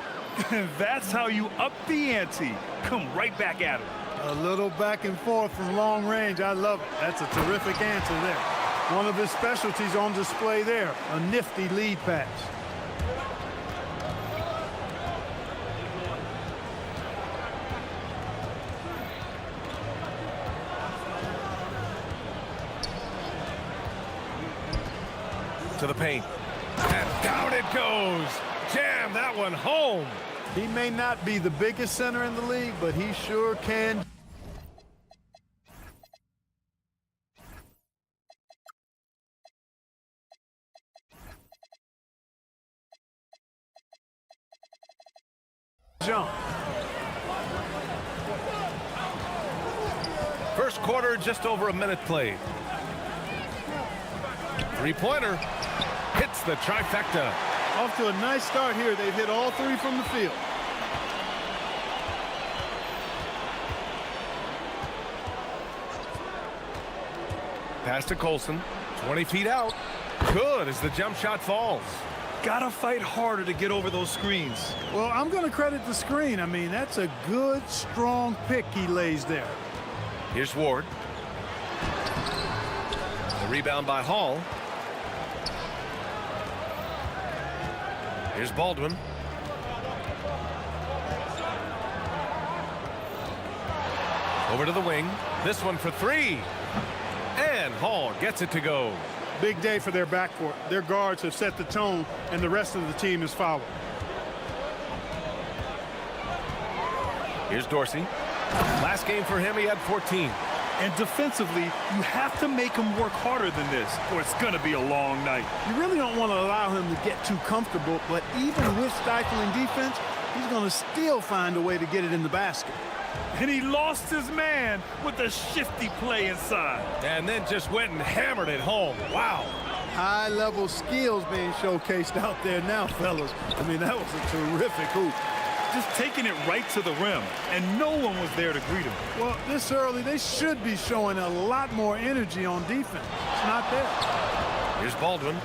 That's how you up the ante. Come right back at him. A little back and forth from long range. I love it. That's a terrific answer there. One of his specialties on display there. A nifty lead pass. To the paint. And down it goes. Jam that one home. He may not be the biggest center in the league, but he sure can. Jump. First quarter, just over a minute played. Three-pointer hits the trifecta. Off to a nice start here. They've hit all three from the field. Pass to Colson. 20 feet out. Good as the jump shot falls. Gotta fight harder to get over those screens. Well, I'm going to credit the screen. I mean, that's a good, strong pick he lays there. Here's Ward. The rebound by Hall. Here's Baldwin. Over to the wing. This one for three. And Hall gets it to go. Big day for their backcourt. Their guards have set the tone, and the rest of the team is following. Here's Dorsey. Last game for him, he had 14. And defensively, you have to make him work harder than this, or it's going to be a long night. You really don't want to allow him to get too comfortable, but even with stifling defense, he's going to still find a way to get it in the basket. And he lost his man with a shifty play inside. And then just went and hammered it home. Wow. High-level skills being showcased out there now, fellas. I mean, that was a terrific hoop. Just taking it right to the rim, and no one was there to greet him. Well, this early, they should be showing a lot more energy on defense. It's not there. Here's Baldwin.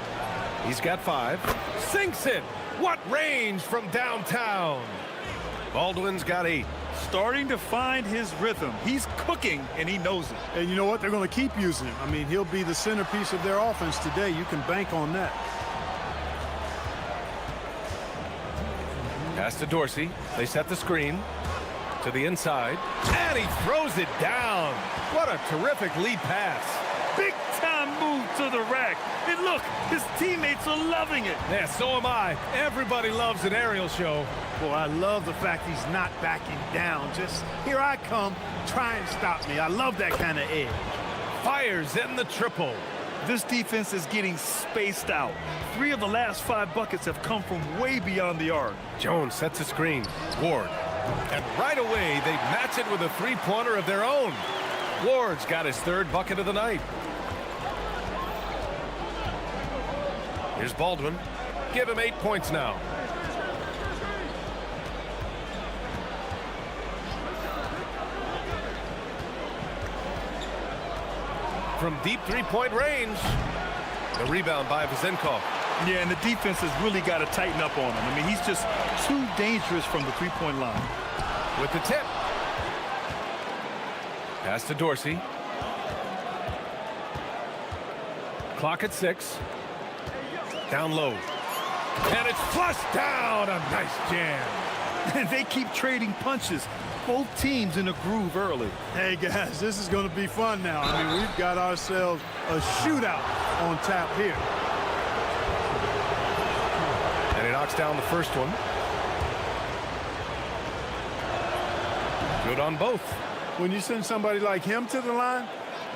He's got 5. Sinks it. What range from downtown. Baldwin's got 8. Starting to find his rhythm. He's cooking, and he knows it. And you know what? They're going to keep using him. I mean, he'll be the centerpiece of their offense today. You can bank on that. Pass to Dorsey. They set the screen to the inside. And he throws it down. What a terrific lead pass. Big-time move to the rack. And look, his teammates are loving it. Yeah, so am I. Everybody loves an aerial show. Boy, I love the fact he's not backing down. Just, here I come, try and stop me. I love that kind of edge. Fires in the triple. This defense is getting spaced out. 3 of the last 5 buckets have come from way beyond the arc. Jones sets a screen. Ward. And right away, they match it with a three-pointer of their own. Ward's got his 3rd bucket of the night. Here's Baldwin. Give him 8 points now. From deep three-point range. The rebound by Vazenkov. Yeah, and the defense has really got to tighten up on him. I mean, he's just too dangerous from the three-point line. With the tip. Pass to Dorsey. Clock at 6. Down low. And it's flushed down. A nice jam. And they keep trading punches. Both teams in a groove early. Hey, guys, this is going to be fun now. I mean, we've got ourselves a shootout on tap here. And he knocks down the first one. Good on both. When you send somebody like him to the line,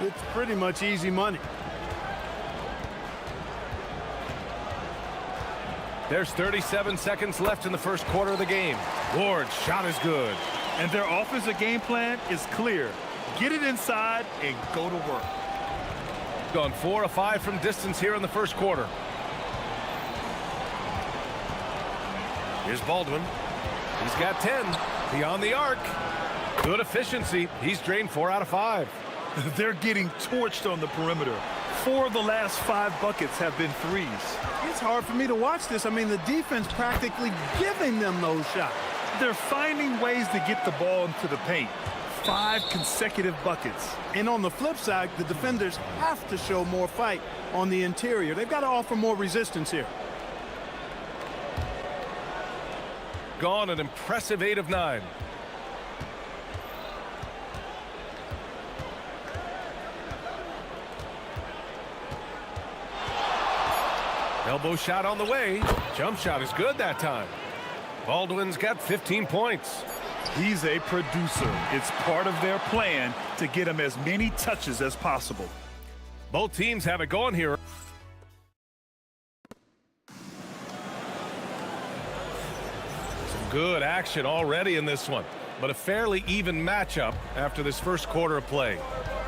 it's pretty much easy money. There's 37 seconds left in the first quarter of the game. Ward's shot is good. And their offensive game plan is clear. Get it inside and go to work. Gone 4 of 5 from distance here in the first quarter. Here's Baldwin. He's got 10. Beyond the arc. Good efficiency. He's drained 4 out of 5. They're getting torched on the perimeter. 4 of the last 5 buckets have been threes. It's hard for me to watch this. I mean, the defense practically giving them those shots. They're finding ways to get the ball into the paint. 5 consecutive buckets. And on the flip side, the defenders have to show more fight on the interior. They've got to offer more resistance here. Gone an impressive 8 of 9. Elbow shot on the way. Jump shot is good that time. Baldwin's got 15 points. He's a producer. It's part of their plan to get him as many touches as possible. Both teams have it going here. Some good action already in this one, but a fairly even matchup after this first quarter of play.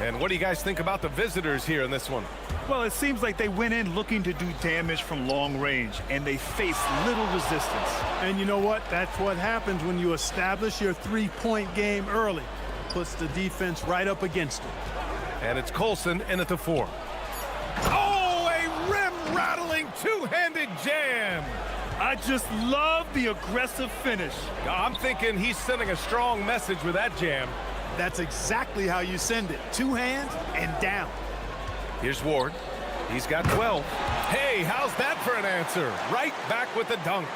And what do you guys think about the visitors here in this one? Well, it seems like they went in looking to do damage from long range, and they faced little resistance. And you know what? That's what happens when you establish your three-point game early. Puts the defense right up against it. And it's Colson in at the 4. Oh, a rim-rattling two-handed jam. I just love the aggressive finish. I'm thinking he's sending a strong message with that jam. That's exactly how you send it. 2 hands and down. Here's Ward. He's got 12. Hey, how's that for an answer? Right back with the dunk.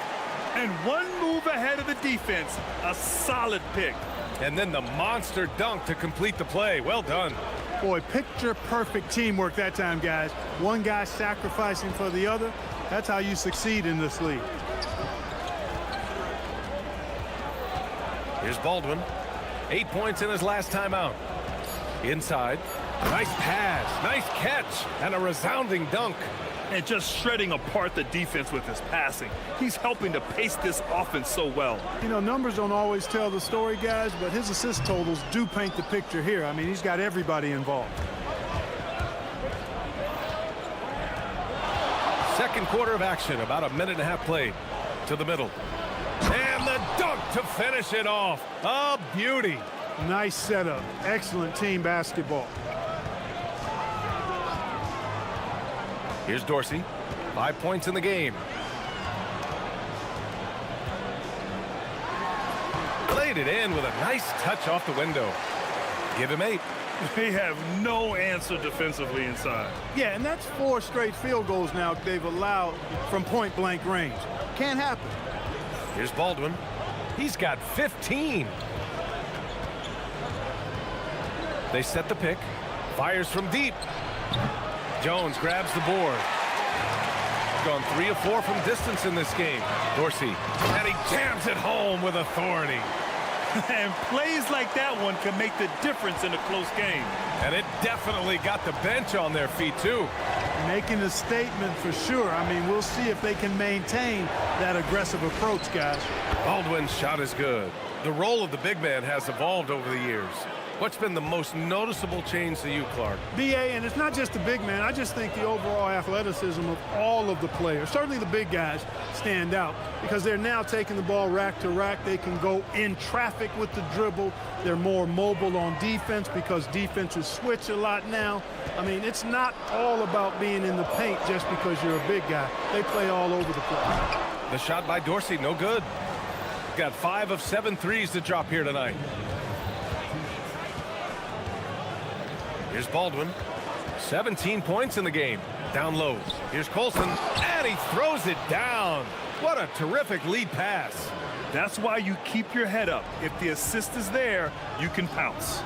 And 1 move ahead of the defense. A solid pick. And then the monster dunk to complete the play. Well done. Boy, picture-perfect teamwork that time, guys. One guy sacrificing for the other. That's how you succeed in this league. Here's Baldwin. 8 points in his last time out. Inside. Nice pass, nice catch, and a resounding dunk. And just shredding apart the defense with his passing. He's helping to pace this offense so well. You know, numbers don't always tell the story, guys, but his assist totals do paint the picture here. I mean, he's got everybody involved. Second quarter of action, about a minute and a half played. To the middle. And the dunk to finish it off. A beauty. Nice setup. Excellent team basketball. Here's Dorsey. 5 points in the game. Played it in with a nice touch off the window. Give him 8. They have no answer defensively inside. Yeah, and that's 4 straight field goals now they've allowed from point-blank range. Can't happen. Here's Baldwin. He's got 15. They set the pick. Fires from deep. Jones grabs the board. Gone 3 of 4 from distance in this game. Dorsey. And he jams it home with authority. And plays like that one can make the difference in a close game. And it definitely got the bench on their feet, too. Making a statement for sure. I mean, we'll see if they can maintain that aggressive approach, guys. Baldwin's shot is good. The role of the big man has evolved over the years. What's been the most noticeable change to you, Clark? B.A., and it's not just the big man. I just think the overall athleticism of all of the players, certainly the big guys, stand out because they're now taking the ball rack to rack. They can go in traffic with the dribble. They're more mobile on defense because defenses switch a lot now. I mean, it's not all about being in the paint just because you're a big guy. They play all over the place. The shot by Dorsey, no good. Got 5 of 7 threes to drop here tonight. Here's Baldwin. 17 points in the game. Down low. Here's Colson. And he throws it down. What a terrific lead pass. That's why you keep your head up. If the assist is there, you can pounce.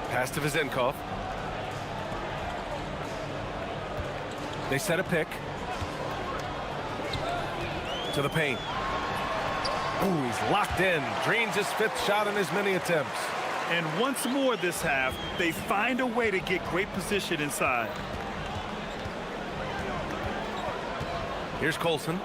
Pass to Vizenkov. They set a pick. To the paint. Ooh, he's locked in. Drains his 5th shot in as many attempts. And once more this half, they find a way to get great position inside. Here's Colson.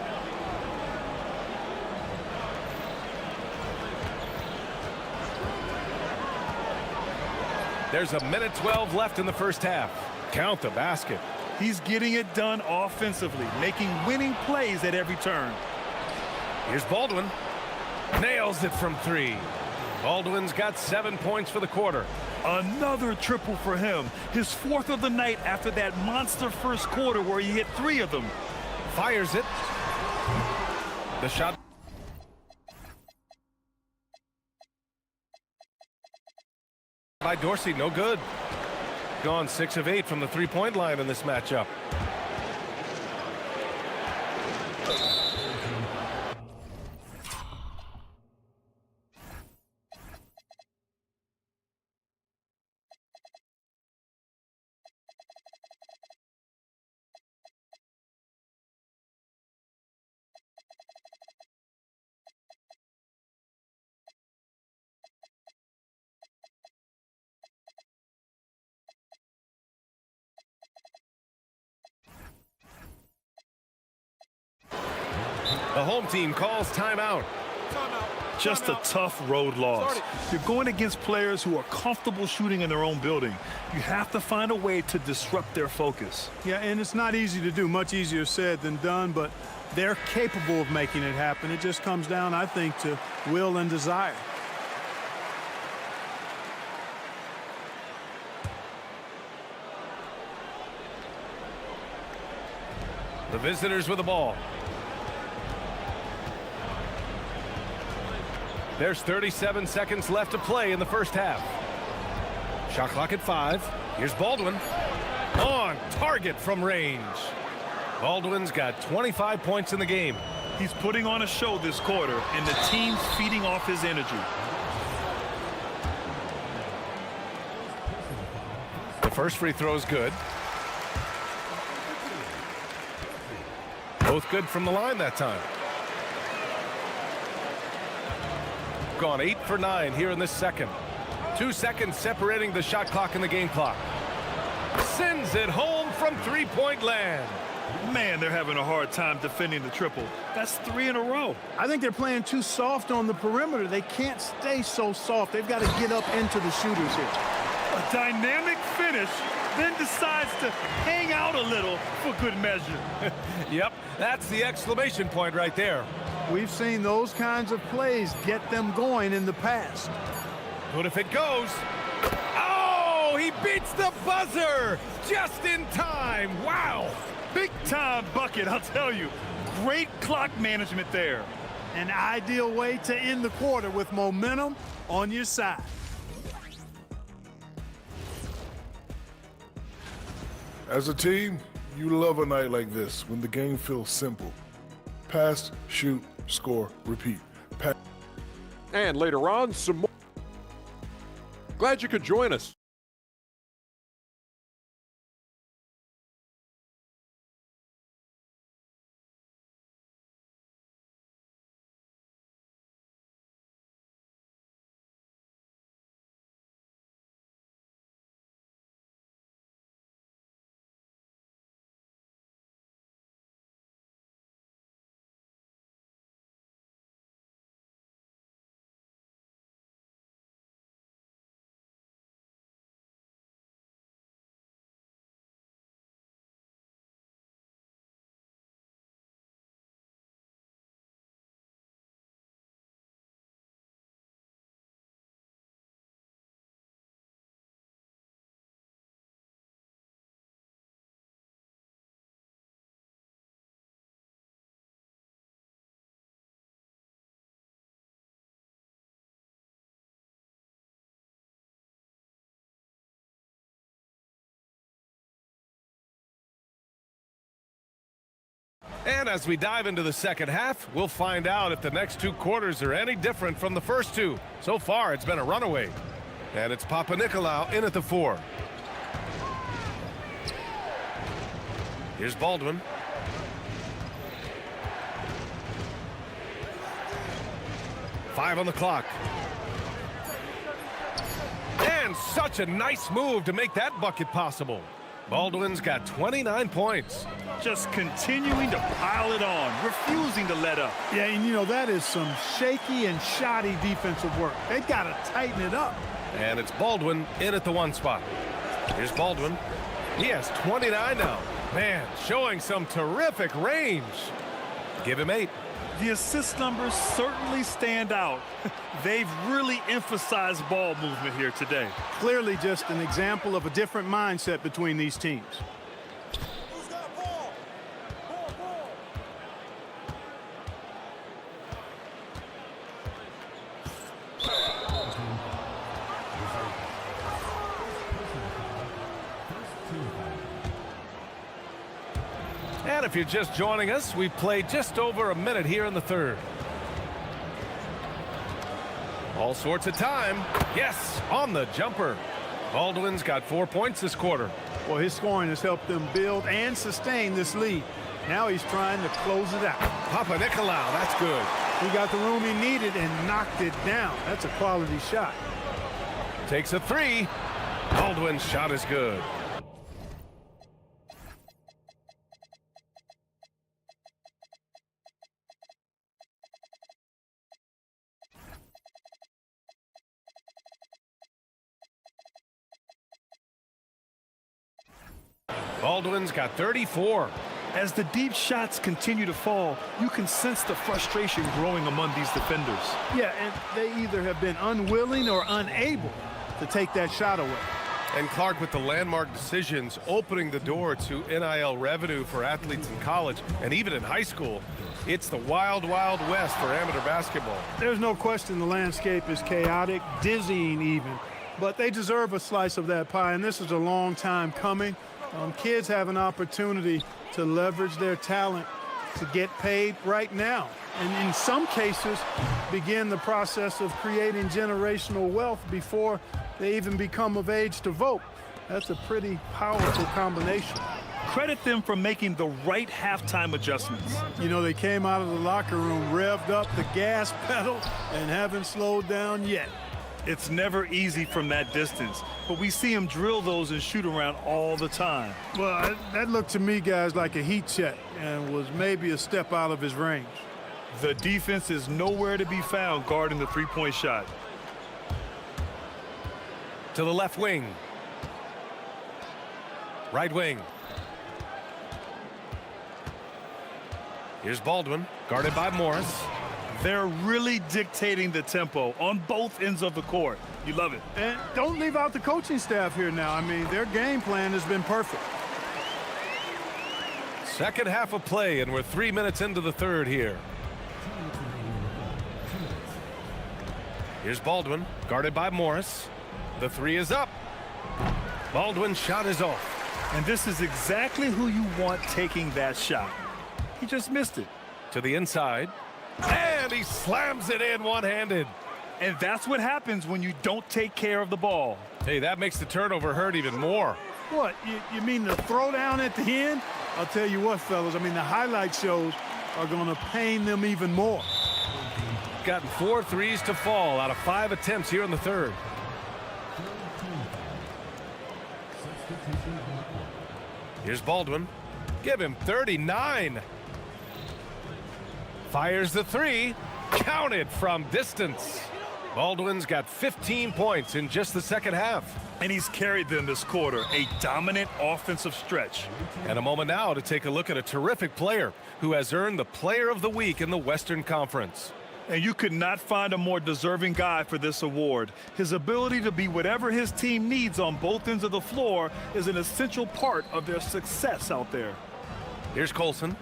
There's 1:12 left in the first half. Count the basket. He's getting it done offensively, making winning plays at every turn. Here's Baldwin. Nails it from 3. Baldwin's got 7 points for the quarter. Another triple for him. His 4th of the night after that monster first quarter where he hit 3 of them. Fires it. The shot. By Dorsey, no good. Gone 6 of 8 from the 3-point line in this matchup. The home team calls timeout. Just a tough road loss. You're going against players who are comfortable shooting in their own building. You have to find a way to disrupt their focus. Yeah, and it's not easy to do. Much easier said than done, but they're capable of making it happen. It just comes down, I think, to will and desire. The visitors with the ball. There's 37 seconds left to play in the first half. Shot clock at 5. Here's Baldwin. On target from range. Baldwin's got 25 points in the game. He's putting on a show this quarter, and the team's feeding off his energy. The first free throw is good. Both good from the line that time. Gone 8 for 9 here in this second. 2 seconds separating the shot clock and the game clock. Sends it home from 3-point land. Man, they're having a hard time defending the triple. That's 3 in a row. I think they're playing too soft on the perimeter. They can't stay so soft. They've got to get up into the shooters here. A dynamic finish, then decides to hang out a little for good measure. Yep, that's the exclamation point right there. We've seen those kinds of plays get them going in the past. But if it goes... Oh, he beats the buzzer just in time. Wow. Big time bucket, I'll tell you. Great clock management there. An ideal way to end the quarter with momentum on your side. As a team, you love a night like this when the game feels simple. Pass, shoot, score, repeat. And later on, some more. Glad you could join us. And as we dive into the second half, we'll find out if the next 2 quarters are any different from the first 2. So far, it's been a runaway. And it's Papanikolaou in at the 4. Here's Baldwin. 5 on the clock. And such a nice move to make that bucket possible. Baldwin's got 29 points. Just continuing to pile it on, refusing to let up. Yeah, and you know, that is some shaky and shoddy defensive work. They've got to tighten it up. And it's Baldwin in at the 1 spot. Here's Baldwin. He has 29 now. Man, showing some terrific range. Give him 8. The assist numbers certainly stand out. They've really emphasized ball movement here today. Clearly just an example of a different mindset between these teams. And if you're just joining us, we've played just over a minute here in the third. All sorts of time. Yes, on the jumper. Baldwin's got 4 points this quarter. Well, his scoring has helped them build and sustain this lead. Now he's trying to close it out. Papa Nicolau, that's good. He got the room he needed and knocked it down. That's a quality shot. Takes a 3. Baldwin's shot is good. Baldwin's got 34. As the deep shots continue to fall, you can sense the frustration growing among these defenders. Yeah, and they either have been unwilling or unable to take that shot away. And Clark, with the landmark decisions opening the door to NIL revenue for athletes in college and even in high school, it's the wild, wild west for amateur basketball. There's no question the landscape is chaotic, dizzying even, but they deserve a slice of that pie, and this is a long time coming. Kids have an opportunity to leverage their talent to get paid right now, and in some cases begin the process of creating generational wealth before they even become of age to vote. That's a pretty powerful combination. Credit them for making the right halftime adjustments. You know, they came out of the locker room, revved up the gas pedal, and haven't slowed down yet. It's never easy from that distance, but we see him drill those and shoot around all the time. Well, that looked to me, guys, like a heat check and was maybe a step out of his range. The defense is nowhere to be found guarding the three-point shot. To the left wing. Right wing. Here's Baldwin, guarded by Morris. They're really dictating the tempo on both ends of the court. You love it. And don't leave out the coaching staff here now. I mean, their game plan has been perfect. Second half of play, and we're 3 minutes into the third here. Here's Baldwin, guarded by Morris. The 3 is up. Baldwin's shot is off. And this is exactly who you want taking that shot. He just missed it. To the inside. And he slams it in one-handed. And that's what happens when you don't take care of the ball. Hey, that makes the turnover hurt even more. What, you mean the throwdown at the end? I'll tell you what, fellas, I mean, the highlight shows are going to pain them even more. Gotten 4 threes to fall out of 5 attempts here in the third. Here's Baldwin. Give him 39. Fires the 3. Counted from distance. Baldwin's got 15 points in just the second half. And he's carried them this quarter, a dominant offensive stretch. And a moment now to take a look at a terrific player who has earned the Player of the Week in the Western Conference. And you could not find a more deserving guy for this award. His ability to be whatever his team needs on both ends of the floor is an essential part of their success out there. Here's Colson.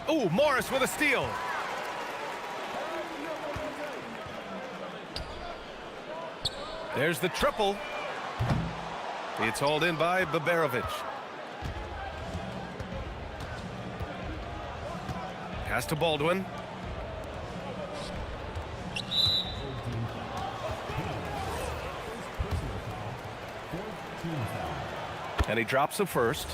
Oh, Morris with a steal. There's the triple. It's hauled in by Babarovic. Pass to Baldwin. And he drops the first.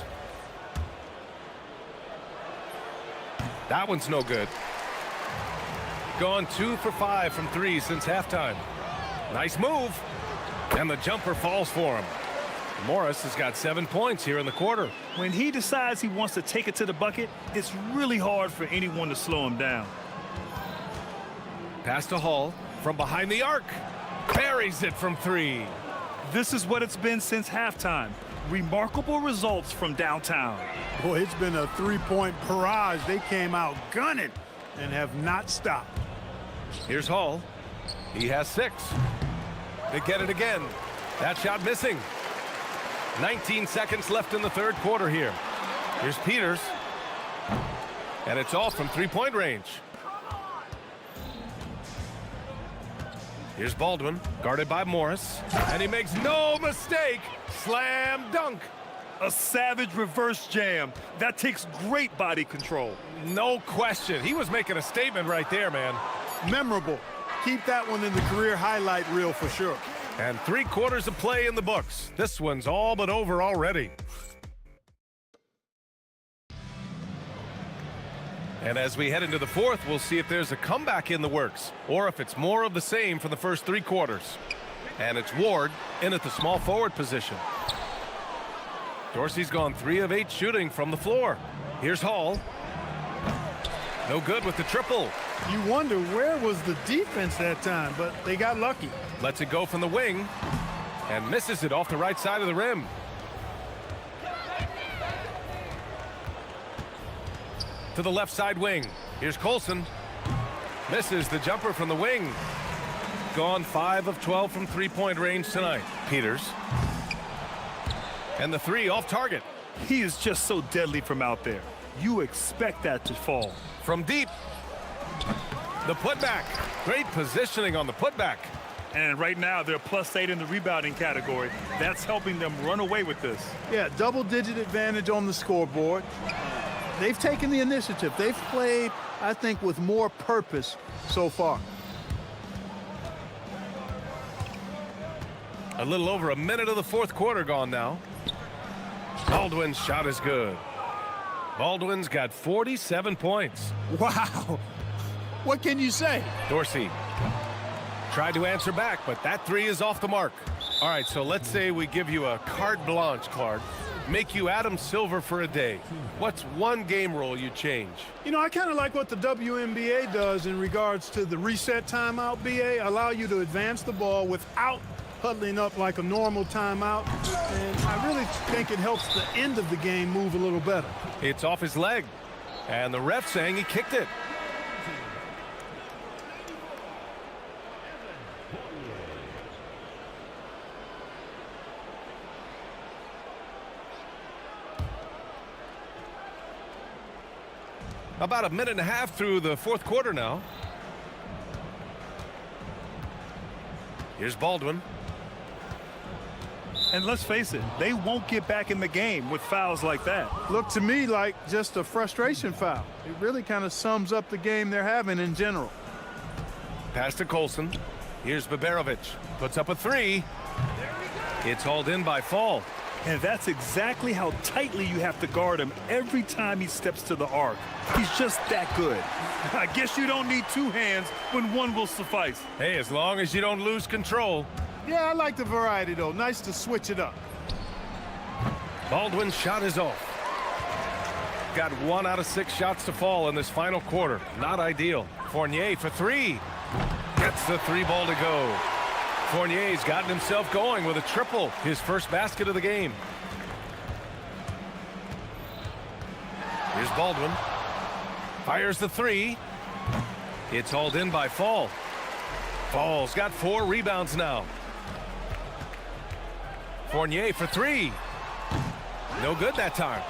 That one's no good. gone 2 for 5 from 3 since halftime. Nice move. And the jumper falls for him. Morris has got 7 points here in the quarter. When he decides he wants to take it to the bucket, it's really hard for anyone to slow him down. Pass to Hall from behind the arc. Buries it from 3. This is what it's been since halftime. Remarkable results from downtown. Boy, it's been a three-point barrage. They came out gunning and have not stopped. Here's Hall. He has 6. They get it again. That shot missing. 19 seconds left in the third quarter here. Here's Peters. And it's all from three-point range. Here's Baldwin, guarded by Morris. And he makes no mistake. Slam dunk. A savage reverse jam. That takes great body control. No question. He was making a statement right there, man. Memorable. Keep that one in the career highlight reel for sure. And 3 quarters of play in the books. This one's all but over already. And as we head into the fourth, we'll see if there's a comeback in the works or if it's more of the same for the first 3 quarters. And it's Ward in at the small forward position. Dorsey's gone 3 of 8 shooting from the floor. Here's Hall. No good with the triple. You wonder where was the defense that time, but they got lucky. Lets it go from the wing and misses it off the right side of the rim. To the left side wing. Here's Colson. Misses the jumper from the wing. Gone 5 of 12 from three-point range tonight. Peters. And the 3 off target. He is just so deadly from out there. You expect that to fall. From deep. The putback. Great positioning on the putback. And right now, they're +8 in the rebounding category. That's helping them run away with this. Yeah, double-digit advantage on the scoreboard. They've taken the initiative. They've played, I think, with more purpose so far. A little over a minute of the fourth quarter gone now. Baldwin's shot is good. Baldwin's got 47 points. Wow. What can you say? Dorsey tried to answer back, but that 3 is off the mark. All right, so let's say we give you a carte blanche, Clark. Make you Adam Silver for a day. What's one game rule you change? You know, I kind of like what the WNBA does in regards to the reset timeout, BA. Allow you to advance the ball without huddling up like a normal timeout. And I really think it helps the end of the game move a little better. It's off his leg. And the ref saying he kicked it. About a minute and a half through the fourth quarter now. Here's Baldwin. And let's face it, they won't get back in the game with fouls like that. Looked to me like just a frustration foul. It really kind of sums up the game they're having in general. Pass to Colson. Here's Baberovic. Puts up a 3. It's hauled in by Fall. And that's exactly how tightly you have to guard him every time he steps to the arc. He's just that good. I guess you don't need 2 hands when 1 will suffice. Hey, as long as you don't lose control. Yeah, I like the variety, though. Nice to switch it up. Baldwin's shot is off. Got 1 out of 6 shots to fall in this final quarter. Not ideal. Fournier for 3. Gets the 3 ball to go. Fournier's gotten himself going with a triple. His first basket of the game. Here's Baldwin. Fires the 3. It's hauled in by Fall. Fall's got 4 rebounds now. Fournier for 3. No good that time.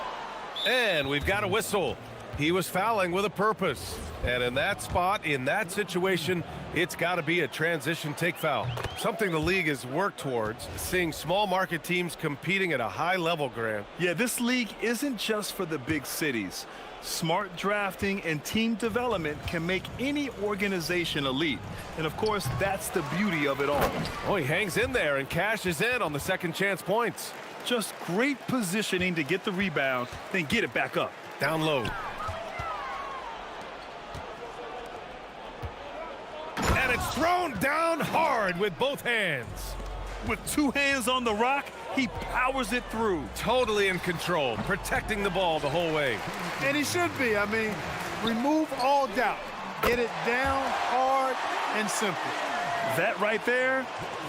And we've got a whistle. He was fouling with a purpose. And in that spot, in that situation, it's got to be a transition take foul. Something the league has worked towards, seeing small market teams competing at a high level, Grant. Yeah, this league isn't just for the big cities. Smart drafting and team development can make any organization elite. And of course, that's the beauty of it all. Oh, he hangs in there and cashes in on the second chance points. Just great positioning to get the rebound, then get it back up. Down low. It's thrown down hard with both hands. With two hands on the rock, he powers it through. Totally in control, protecting the ball the whole way. And he should be. I mean, remove all doubt. Get it down, hard, and simple. That right there,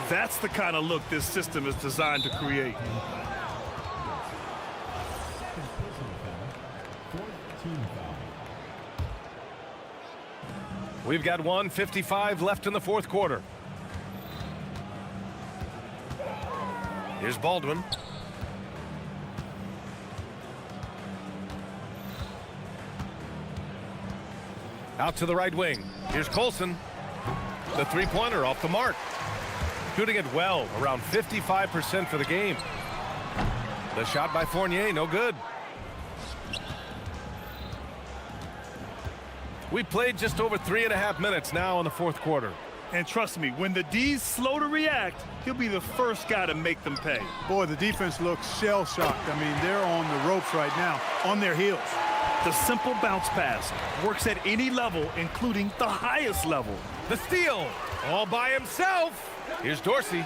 that's the kind of look this system is designed to create. We've got 1:55 left in the fourth quarter. Here's Baldwin. Out to the right wing. Here's Colson. The three-pointer off the mark. Shooting it well, around 55% for the game. The shot by Fournier, no good. We played just over 3.5 minutes now in the fourth quarter. And trust me, when the D's slow to react, he'll be the first guy to make them pay. Boy, the defense looks shell-shocked. I mean, they're on the ropes right now, on their heels. The simple bounce pass works at any level, including the highest level. The steal, all by himself. Here's Dorsey.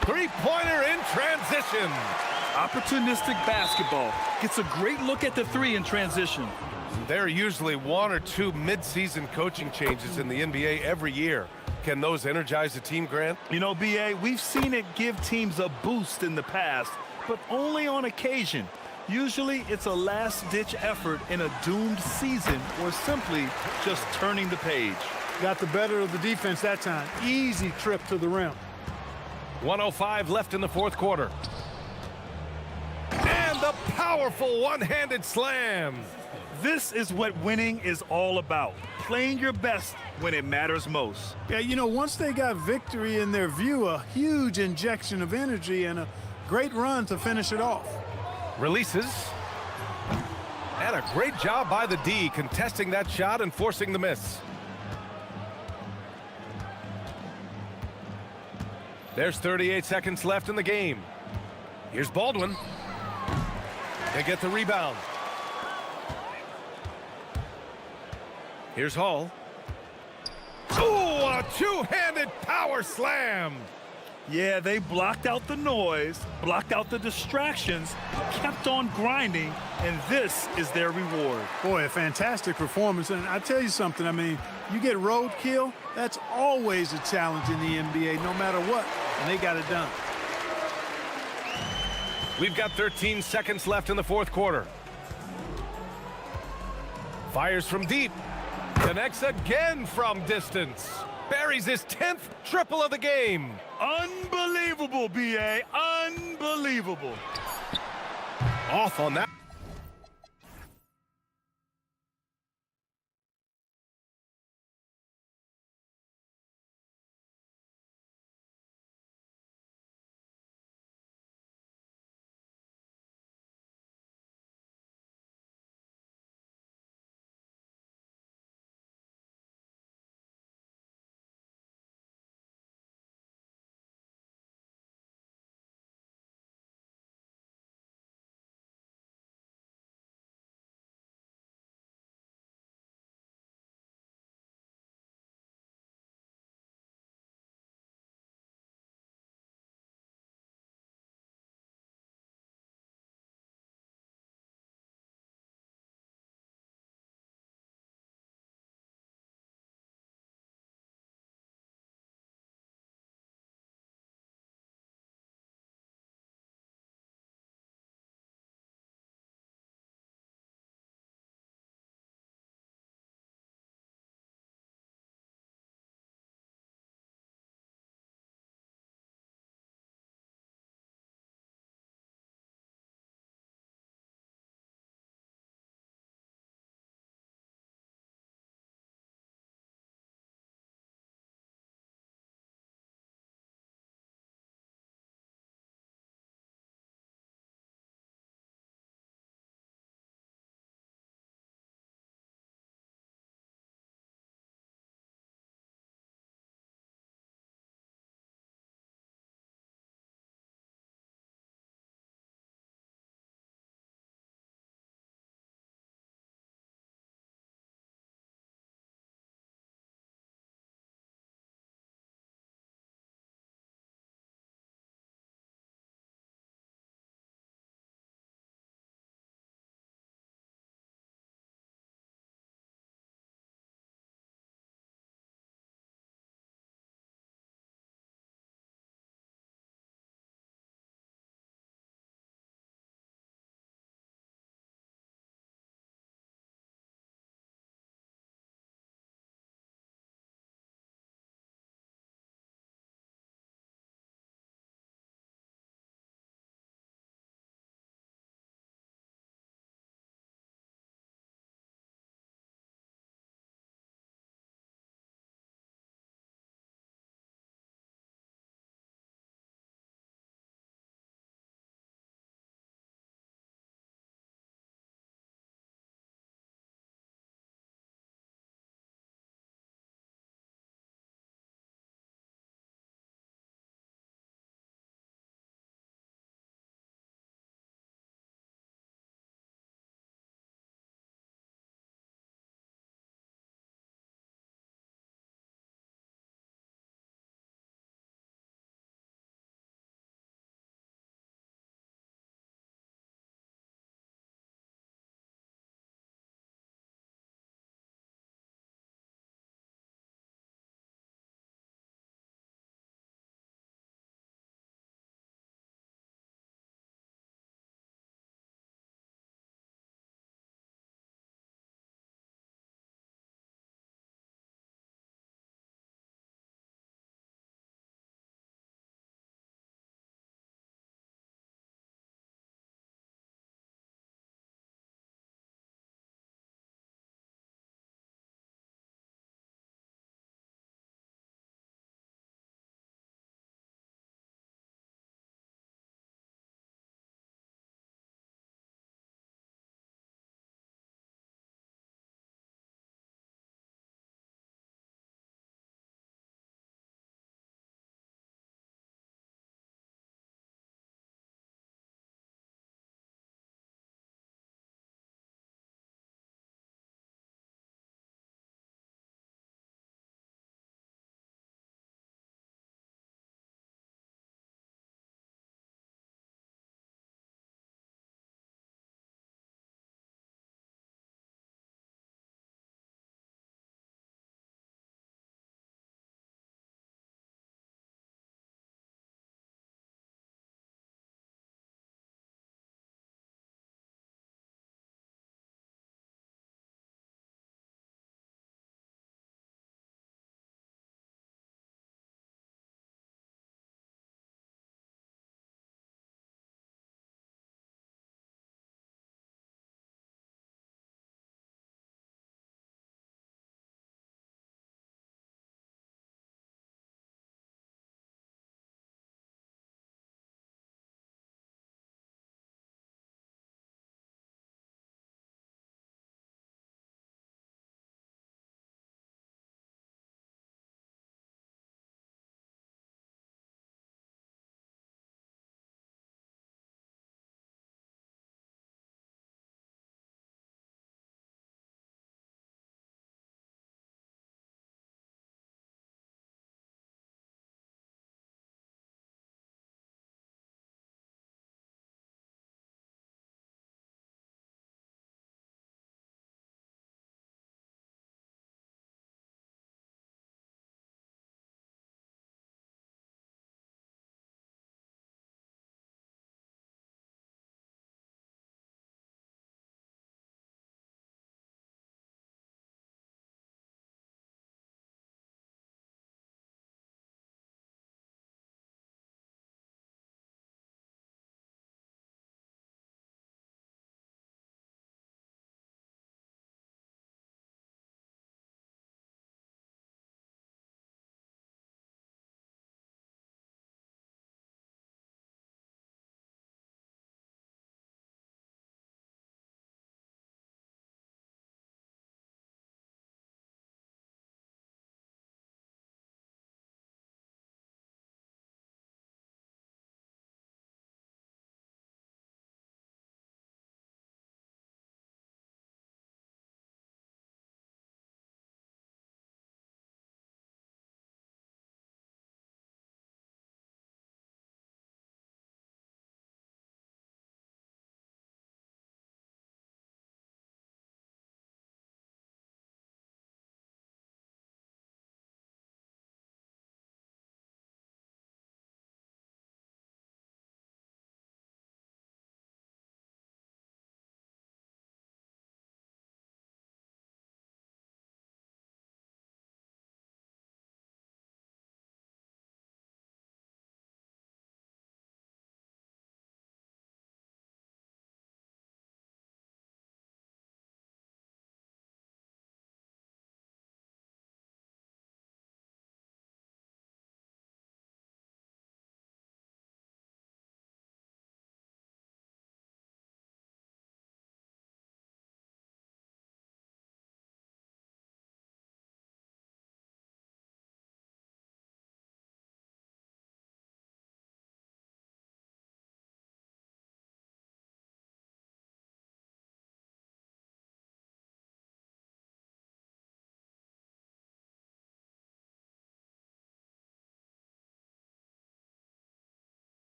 Three-pointer in transition. Opportunistic basketball gets a great look at the three in transition. There are usually one or two mid-season coaching changes in the NBA every year. Can those energize a team, Grant? You know, B.A., we've seen it give teams a boost in the past, but only on occasion. Usually it's a last-ditch effort in a doomed season or simply just turning the page. Got the better of the defense that time. Easy trip to the rim. 1:05 left in the fourth quarter. And the powerful one-handed slam. This is what winning is all about. Playing your best when it matters most. Yeah, you know, once they got victory in their view, a huge injection of energy and a great run to finish it off. Releases. And a great job by the D contesting that shot and forcing the miss. There's 38 seconds left in the game. Here's Baldwin. They get the rebound. Here's Hall. Ooh, a two-handed power slam. Yeah, they blocked out the noise, blocked out the distractions, kept on grinding, and this is their reward. Boy, a fantastic performance. And I tell you something, I mean, you get roadkill, that's always a challenge in the NBA, no matter what, and they got it done. We've got 13 seconds left in the fourth quarter. Fires from deep. Connects again from distance. Buries his 10th triple of the game. Unbelievable, B.A. Unbelievable. Off on that.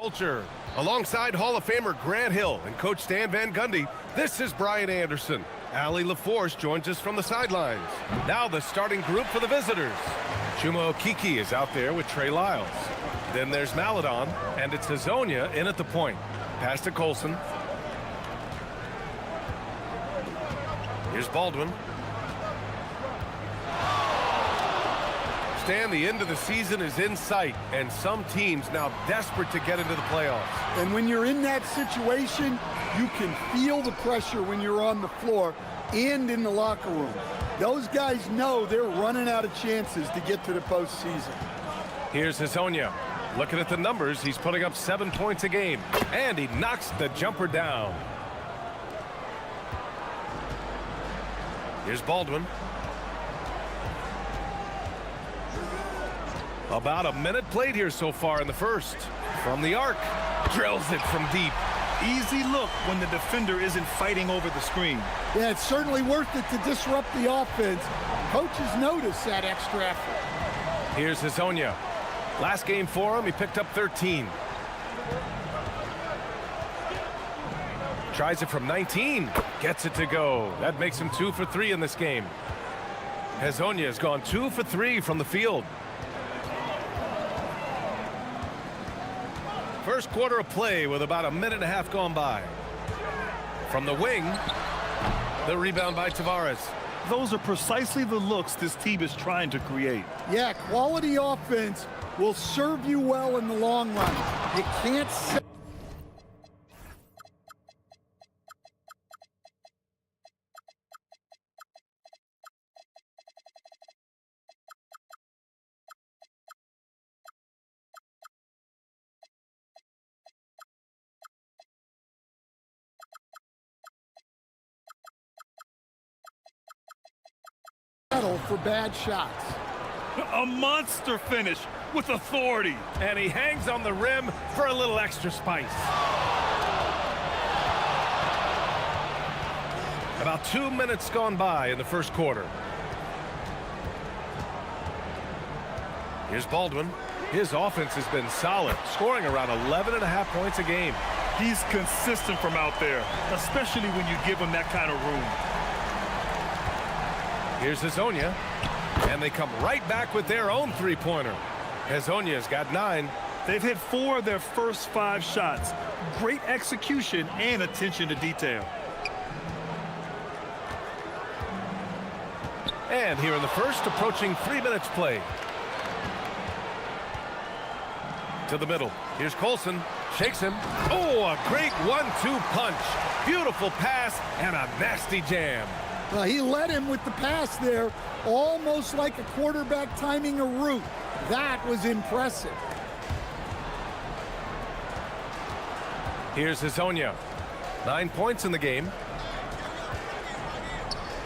Culture. Alongside Hall of Famer Grant Hill and Coach Stan Van Gundy, this is Brian Anderson. Allie LaForce joins us from the sidelines. Now the starting group for the visitors. Chuma Okiki is out there with Trey Lyles. Then there's Maladon, and it's Hazonia in at the point. Pass to Colson. Here's Baldwin. Stan, the end of the season is in sight, and some teams now desperate to get into the playoffs. And when you're in that situation, you can feel the pressure when you're on the floor and in the locker room. Those guys know they're running out of chances to get to the postseason. Here's Hazonia. Looking at the numbers, he's putting up 7 points a game, and he knocks the jumper down. Here's Baldwin. About a minute played here so far in the first. From the arc, drills it from deep. Easy look when the defender isn't fighting over the screen. Yeah, it's certainly worth it to disrupt the offense. Coaches notice that extra effort. Here's Hazonia. Last game for him, he picked up 13. Tries it from 19. Gets it to go. That makes him 2 for 3 in this game. Hazonia has gone 2 for 3 from the field. First quarter of play with about a minute and a half gone by. From the wing, the rebound by Tavares. Those are precisely the looks this team is trying to create. Yeah, quality offense will serve you well in the long run. You can't sit. For bad shots. A monster finish with authority. And he hangs on the rim for a little extra spice. About 2 minutes gone by in the first quarter. Here's Baldwin. His offense has been solid, scoring around 11.5 points a game. He's consistent from out there, especially when you give him that kind of room. Here's Hazonia, and they come right back with their own three-pointer. Hazonia's got 9. They've hit 4 of their first 5 shots. Great execution and attention to detail. And here in the first, approaching 3 minutes play. To the middle. Here's Colson. Shakes him. Oh, a great 1-2 punch. Beautiful pass and a nasty jam. Well, he led him with the pass there, almost like a quarterback timing a route. That was impressive. Here's Hazonia. 9 points in the game.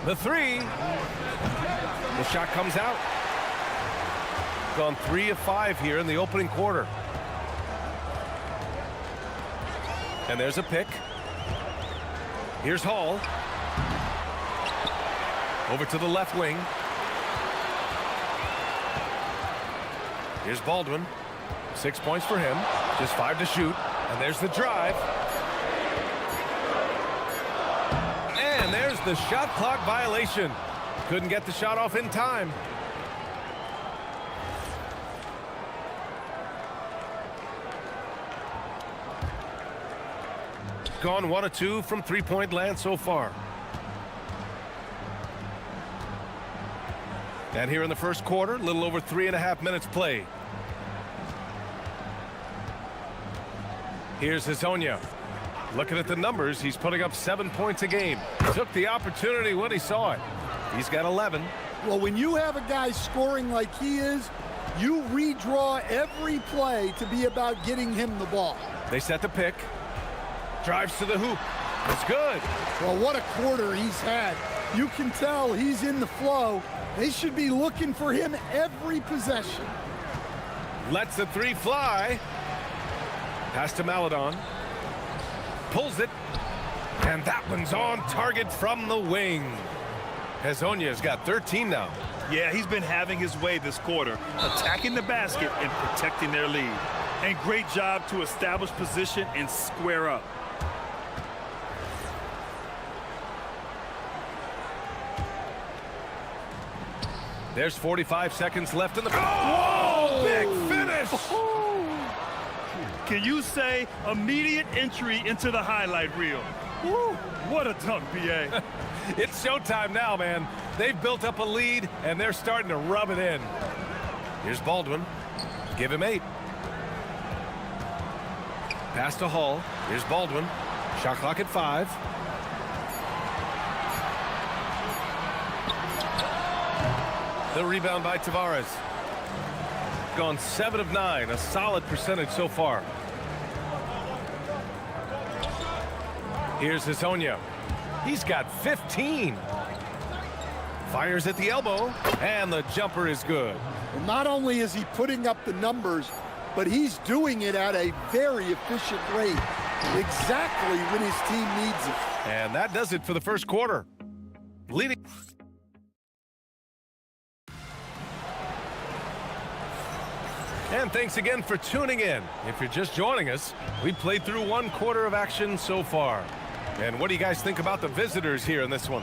The 3. The shot comes out. Gone 3 of 5 here in the opening quarter. And there's a pick. Here's Hall. Over to the left wing. Here's Baldwin. 6 points for him. Just 5 to shoot. And there's the drive. And there's the shot clock violation. Couldn't get the shot off in time. Gone 1 of 2 from three-point land so far. And here in the first quarter, a little over 3.5 minutes played. Here's Hazonia. Looking at the numbers, he's putting up 7 points a game. Took the opportunity when he saw it. He's got 11. Well, when you have a guy scoring like he is, you redraw every play to be about getting him the ball. They set the pick. Drives to the hoop. It's good. Well, what a quarter he's had. You can tell he's in the flow. They should be looking for him every possession. Lets the 3 fly. Pass to Maladon. Pulls it. And that one's on target from the wing. Hazonia's got 13 now. Yeah, he's been having his way this quarter, attacking the basket and protecting their lead. And great job to establish position and square up. There's 45 seconds left in the... Oh, big finish! Can you say immediate entry into the highlight reel? Woo, what a dunk, B.A. It's showtime now, man. They've built up a lead, and they're starting to rub it in. Here's Baldwin. Give him 8. Pass to Hall. Here's Baldwin. Shot clock at 5. The rebound by Tavares. Gone 7 of 9, a solid percentage so far. Here's Hezonja. He's got 15. Fires at the elbow, and the jumper is good. Well, not only is he putting up the numbers, but he's doing it at a very efficient rate, exactly when his team needs it. And that does it for the first quarter. Leading. And thanks again for tuning in. If you're just joining us, we played through 1 quarter of action so far. And what do you guys think about the visitors here in this one?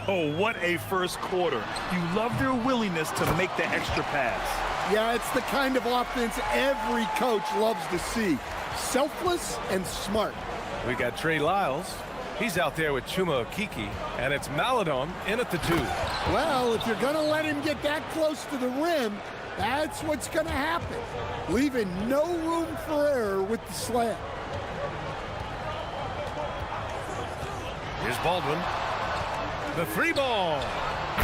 Oh, what a first quarter. You love their willingness to make the extra pass. Yeah, it's the kind of offense every coach loves to see. Selfless and smart. We got Trey Lyles. He's out there with Chuma Okeke, and it's Maladon in at the 2. Well, if you're going to let him get that close to the rim, that's what's going to happen. Leaving no room for error with the slam. Here's Baldwin. The 3 ball.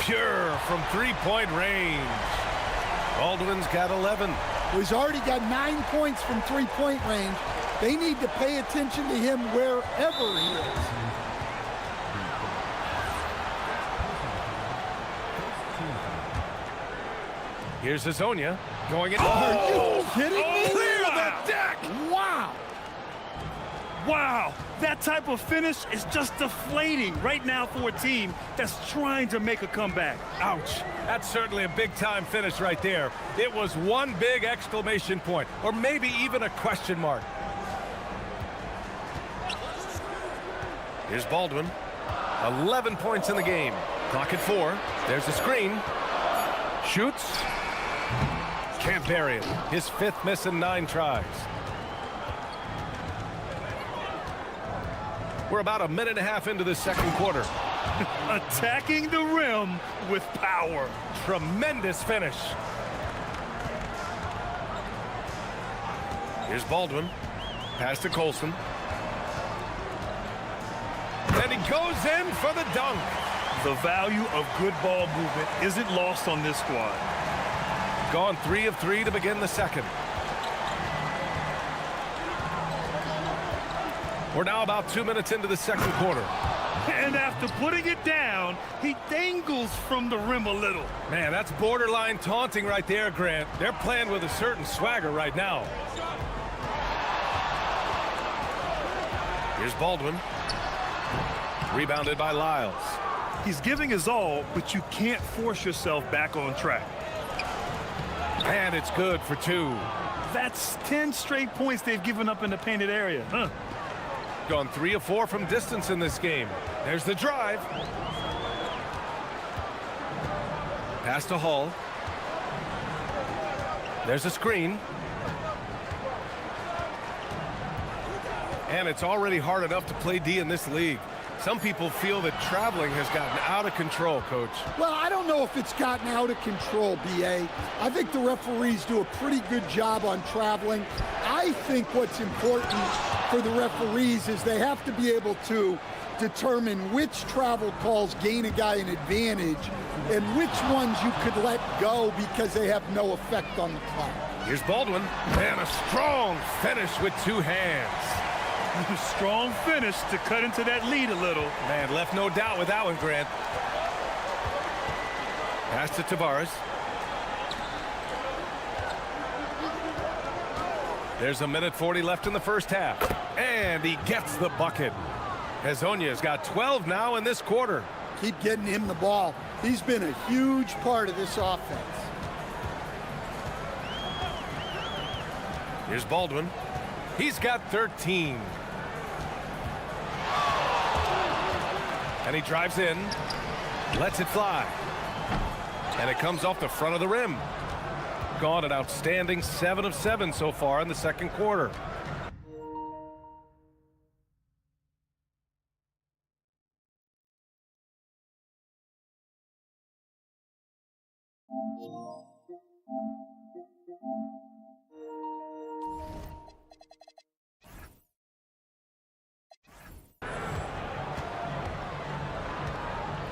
Pure from 3-point range. Baldwin's got 11. Well, he's already got 9 points from 3-point range. They need to pay attention to him wherever he is. Here's Hezonja going in. Are you kidding me? Clear the deck! Wow! Wow, that type of finish is just deflating right now for a team that's trying to make a comeback. Ouch. That's certainly a big-time finish right there. It was one big exclamation point, or maybe even a question mark. Here's Baldwin. 11 points in the game. Clock at 4. There's a screen. Shoots. Can't bury it. His 5th miss in 9 tries. We're about a minute and a half into the second quarter. Attacking the rim with power. Tremendous finish. Here's Baldwin. Pass to Colson. And he goes in for the dunk. The value of good ball movement isn't lost on this squad. Gone 3 of 3 to begin the second. We're now about 2 minutes into the second quarter. And after putting it down, he dangles from the rim a little. Man, that's borderline taunting right there, Grant. They're playing with a certain swagger right now. Here's Baldwin. Rebounded by Lyles. He's giving his all, but you can't force yourself back on track. And it's good for 2. That's 10 straight points they've given up in the painted area. Huh? Gone 3 of 4 from distance in this game. There's the drive. Pass to Hall. There's a screen. And it's already hard enough to play D in this league. Some people feel that traveling has gotten out of control, Coach. Well, I don't know if it's gotten out of control, B.A. I think the referees do a pretty good job on traveling. I think what's important for the referees is they have to be able to determine which travel calls gain a guy an advantage and which ones you could let go because they have no effect on the clock. Here's Baldwin, and a strong finish with 2 hands. Strong finish to cut into that lead a little. Man, left no doubt with that one, Grant. Pass to Tavares. There's a minute 40 left in the first half. And he gets the bucket. Hezonja's got 12 now in this quarter. Keep getting him the ball. He's been a huge part of this offense. Here's Baldwin. He's got 13. And he drives in, lets it fly. And it comes off the front of the rim. Gone an outstanding 7 of 7 so far in the second quarter.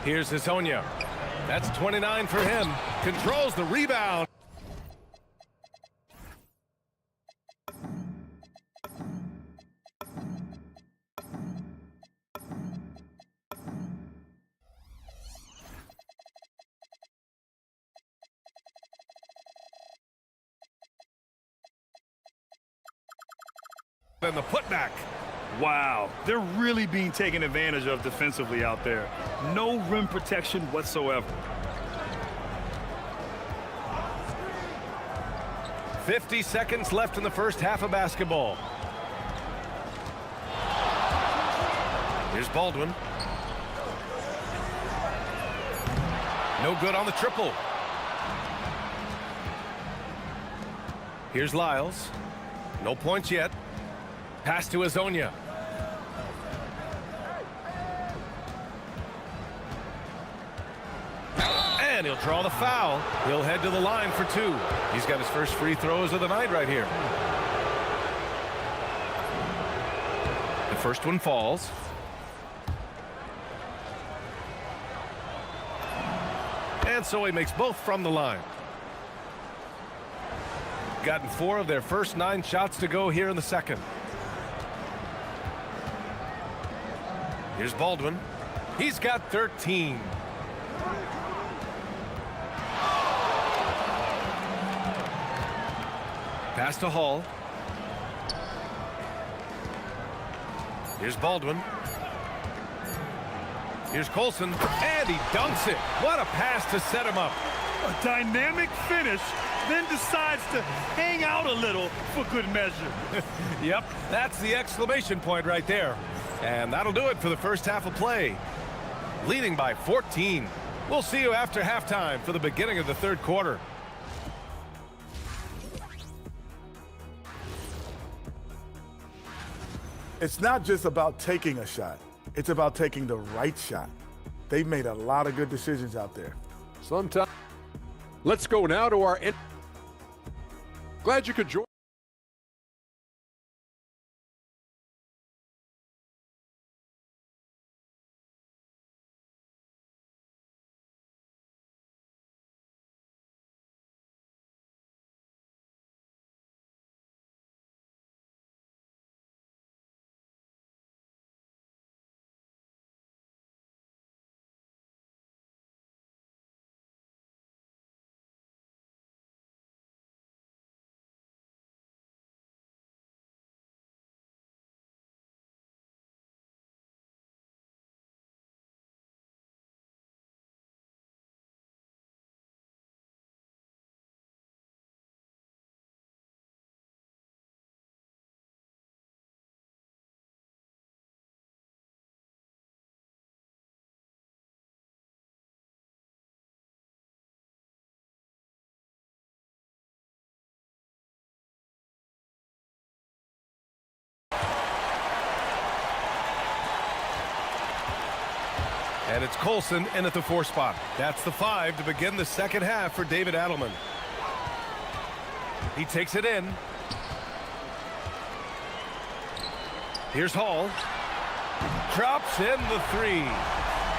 Here's Hazonia. That's 29 for him. Controls the rebound. And the putback. Wow, they're really being taken advantage of defensively out there. No rim protection whatsoever. 50 seconds left in the first half of basketball. Here's Baldwin. No good on the triple. Here's Lyles. No points yet. Pass to Hazonia. And he'll draw the foul. He'll head to the line for 2. He's got his first free throws of the night right here. The first one falls. And so he makes both from the line. Gotten 4 of their first 9 shots to go here in the second. Here's Baldwin. He's got 13. Pass to Hall. Here's Baldwin. Here's Colson, and he dunks it. What a pass to set him up. A dynamic finish, then decides to hang out a little for good measure. Yep, that's the exclamation point right there. And that'll do it for the first half of play. Leading by 14. We'll see you after halftime for the beginning of the third quarter. It's not just about taking a shot. It's about taking the right shot. They've made a lot of good decisions out there. Sometimes. Let's go now to our... Glad you could join. And it's Colson in at the 4 spot. That's the 5 to begin the second half for David Adelman. He takes it in. Here's Hall. Drops in the 3.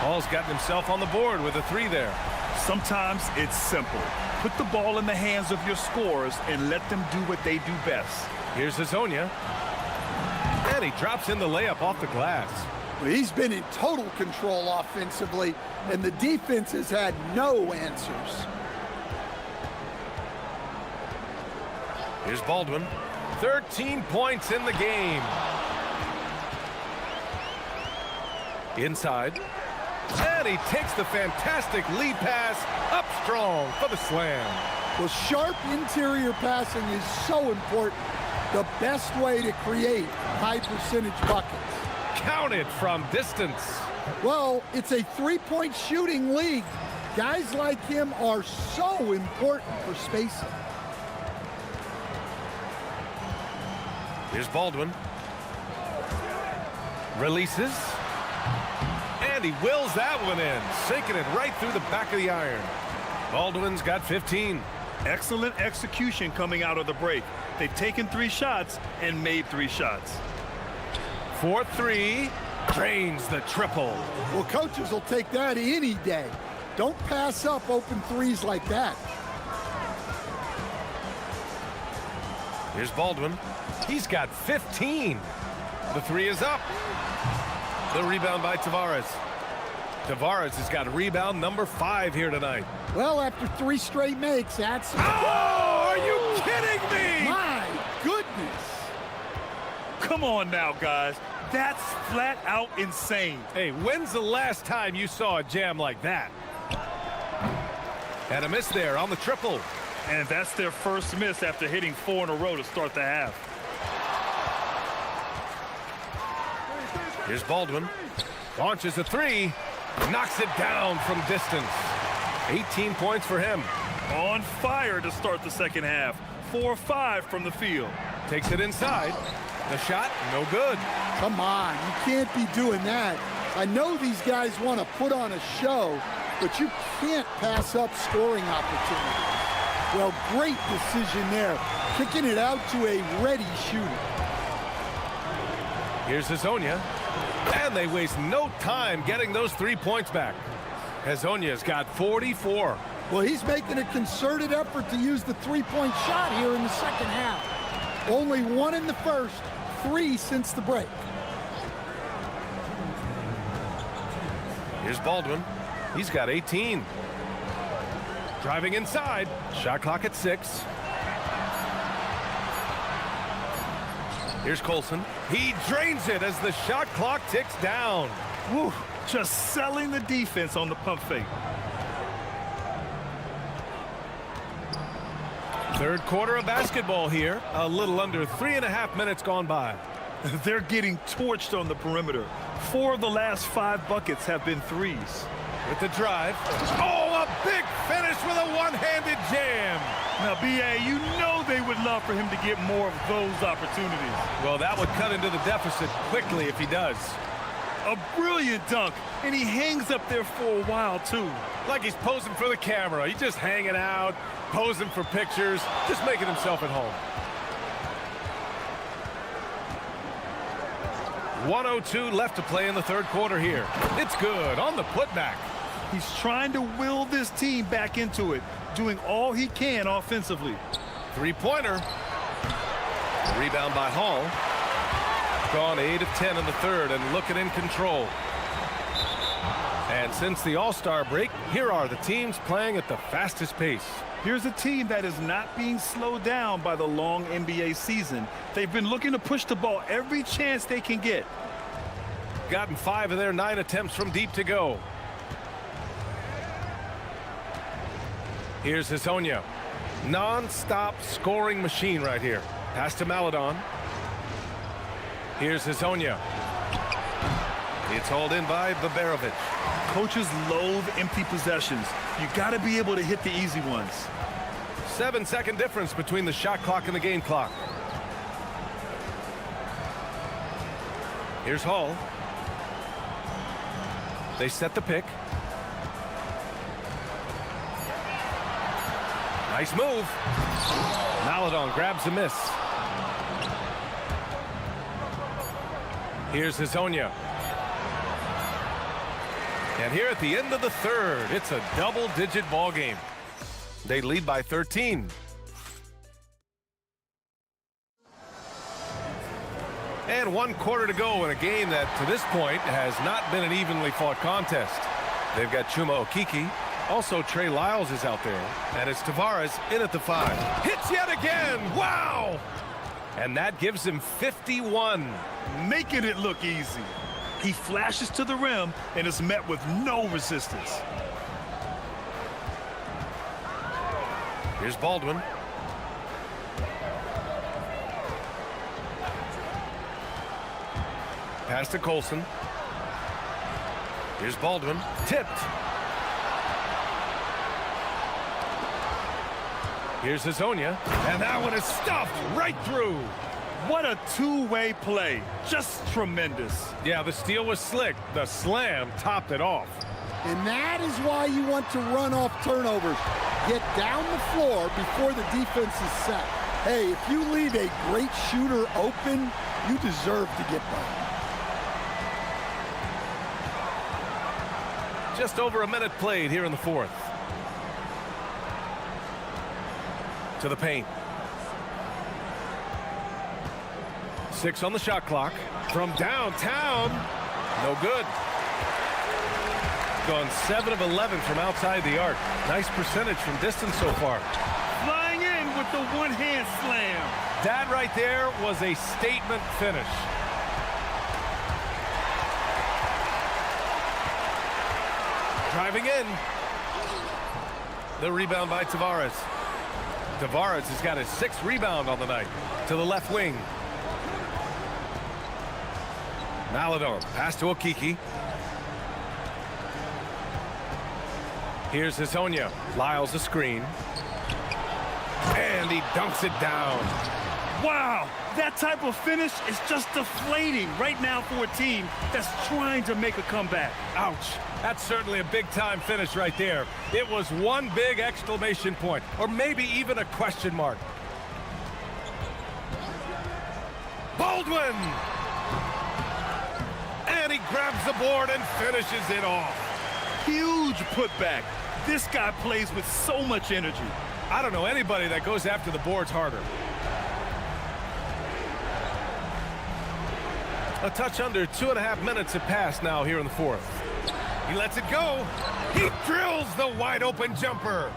Hall's gotten himself on the board with a 3 there. Sometimes it's simple. Put the ball in the hands of your scorers and let them do what they do best. Here's Hazonia. And he drops in the layup off the glass. He's been in total control offensively, and the defense has had no answers. Here's Baldwin. 13 points in the game. Inside. And he takes the fantastic lead pass up strong for the slam. Well, sharp interior passing is so important. the best way to create high percentage buckets. Counted from distance. Well, it's a three-point shooting league. Guys like him are so important for spacing. Here's Baldwin. Releases. And he wills that one in, sinking it right through the back of the iron. Baldwin's got 15. Excellent execution coming out of the break. They've taken 3 shots and made 3 shots. 4-3, drains the triple. Well, coaches will take that any day. Don't pass up open threes like that. Here's Baldwin. He's got 15. The 3 is up. The rebound by Tavares. Tavares has got rebound number 5 here tonight. Well, after 3 straight makes, that's... Oh, are you kidding me? My goodness. Come on now, guys. That's flat out insane. Hey, when's the last time you saw a jam like that? And a miss there on the triple. And that's their first miss after hitting 4 in a row to start the half. Here's Baldwin. Launches a 3. Knocks it down from distance. 18 points for him. On fire to start the second half. 4-5 from the field. Takes it inside. The shot, no good. Come on, you can't be doing that. I know these guys want to put on a show, but you can't pass up scoring opportunities. Well, great decision there. Kicking it out to a ready shooter. Here's Hezonja. And they waste no time getting those 3 points back. Hezonja's got 44. Well, he's making a concerted effort to use the three-point shot here in the second half. Only 1 in the first, 3 since the break. Here's Baldwin. He's got 18. Driving inside. Shot clock at 6. Here's Colson. He drains it as the shot clock ticks down. Woo, just selling the defense on the pump fake. Third quarter of basketball here. A little under 3.5 minutes gone by. They're getting torched on the perimeter. 4 of the last 5 buckets have been threes. With the drive. Oh, a big finish with a one-handed jam. Now, B.A., you know they would love for him to get more of those opportunities. Well, that would cut into the deficit quickly if he does. A brilliant dunk, and he hangs up there for a while, too. Like he's posing for the camera. He's just hanging out, posing for pictures, just making himself at home. 1:02 left to play in the third quarter here. It's good on the putback. He's trying to will this team back into it, doing all he can offensively. Three-pointer. Rebound by Hall. Gone 8 of 10 in the third and looking in control. And since the All-Star break, here are the teams playing at the fastest pace. Here's a team that is not being slowed down by the long NBA season. They've been looking to push the ball every chance they can get. Gotten 5 of their 9 attempts from deep to go. Here's Hezonja. Non-stop scoring machine right here. Pass to Maledon. Here's Hezonja. It's hauled in by Baberovic. Coaches loathe empty possessions. You got to be able to hit the easy ones. 7-second difference between the shot clock and the game clock. Here's Hall. They set the pick. Nice move. Maledon grabs a miss. Here's Hezonja. And here at the end of the third, it's a double-digit ball game. They lead by 13. And 1 quarter to go in a game that, to this point, has not been an evenly fought contest. They've got Chuma Okeke. Also, Trey Lyles is out there. And it's Tavares in at the 5. Hits yet again! Wow! And that gives him 51. Making it look easy. He flashes to the rim and is met with no resistance. Here's Baldwin. Pass to Colson. Here's Baldwin. Tipped. Here's Hazonia. And that one is stuffed right through. What a two-way play. Just tremendous. Yeah, the steal was slick. The slam topped it off. And that is why you want to run off turnovers. Get down the floor before the defense is set. Hey, if you leave a great shooter open, you deserve to get by. Just over a minute played here in the fourth. To the paint. 6 on the shot clock. From downtown. No good. Gone 7 of 11 from outside the arc. Nice percentage from distance so far. Flying in with the one-hand slam. That right there was a statement finish. Driving in. The rebound by Tavares. Tavares has got his 6th rebound on the night. To the left wing. Maladon. Pass to Okiki. Here's Hazonia. Lyles a screen. And he dunks it down. Wow, that type of finish is just deflating right now for a team that's trying to make a comeback. Ouch. That's certainly a big-time finish right there. It was one big exclamation point, or maybe even a question mark. Baldwin! And he grabs the board and finishes it off. Huge putback. This guy plays with so much energy. I don't know anybody that goes after the boards harder. A touch under 2.5 minutes have passed now here in the fourth. He lets it go. He drills the wide open jumper.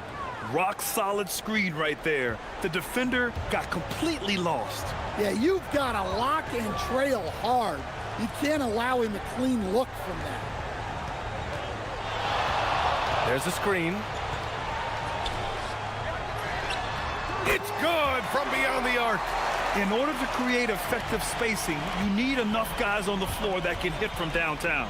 Rock solid screen right there. The defender got completely lost. Yeah, you've got to lock and trail hard. You can't allow him a clean look from that. There's a screen. It's good from beyond the arc. In order to create effective spacing, you need enough guys on the floor that can hit from downtown.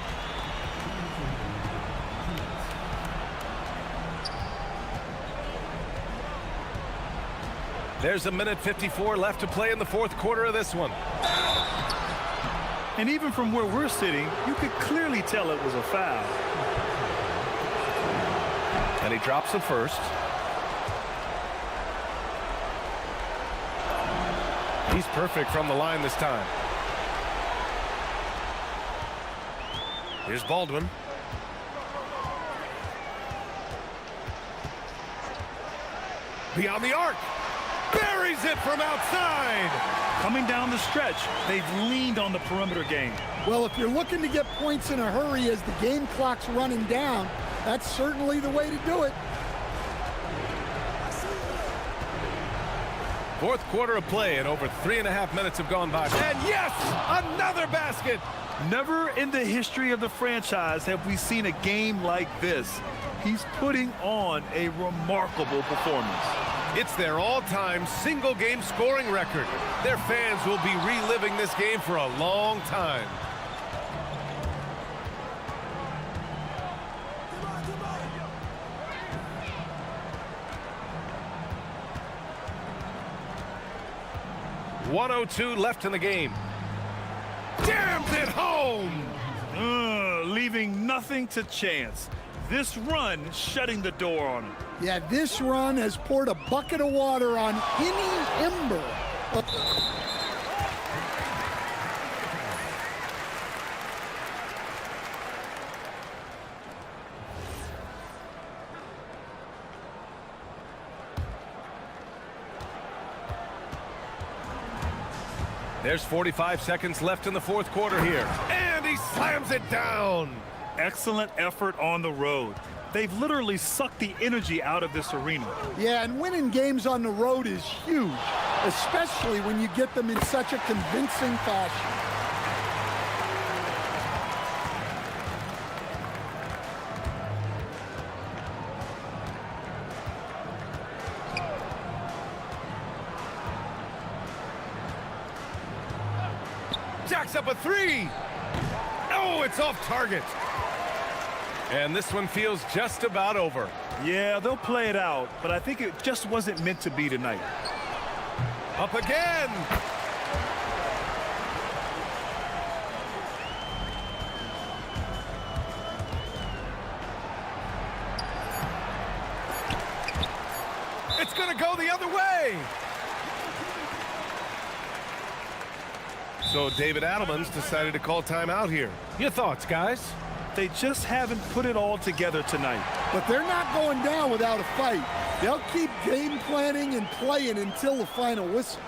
There's a minute 54 left to play in the fourth quarter of this one. And even from where we're sitting, you could clearly tell it was a foul. And he drops the first. He's perfect from the line this time. Here's Baldwin. Beyond the arc. Buries it from outside. Coming down the stretch, they've leaned on the perimeter game. Well, if you're looking to get points in a hurry as the game clock's running down, that's certainly the way to do it. Fourth quarter of play and over 3.5 minutes have gone by. And yes, another basket. Never in the history of the franchise have we seen a game like this. He's putting on a remarkable performance. It's their all-time single-game scoring record. Their fans will be reliving this game for a long time. .102 left in the game. Jams it home! Leaving nothing to chance. This run shutting the door on him. Yeah, this run has poured a bucket of water on any ember. There's 45 seconds left in the fourth quarter here. And he slams it down. Excellent effort on the road. They've literally sucked the energy out of this arena. Yeah, and winning games on the road is huge, especially when you get them in such a convincing fashion. Jacks up a three. Oh, it's off target. And this one feels just about over. Yeah, they'll play it out, but I think it just wasn't meant to be tonight. Up again. It's going to go the other way. So David Adelman's decided to call timeout here. Your thoughts, guys? They just haven't put it all together tonight. But they're not going down without a fight. They'll keep game planning and playing until the final whistle.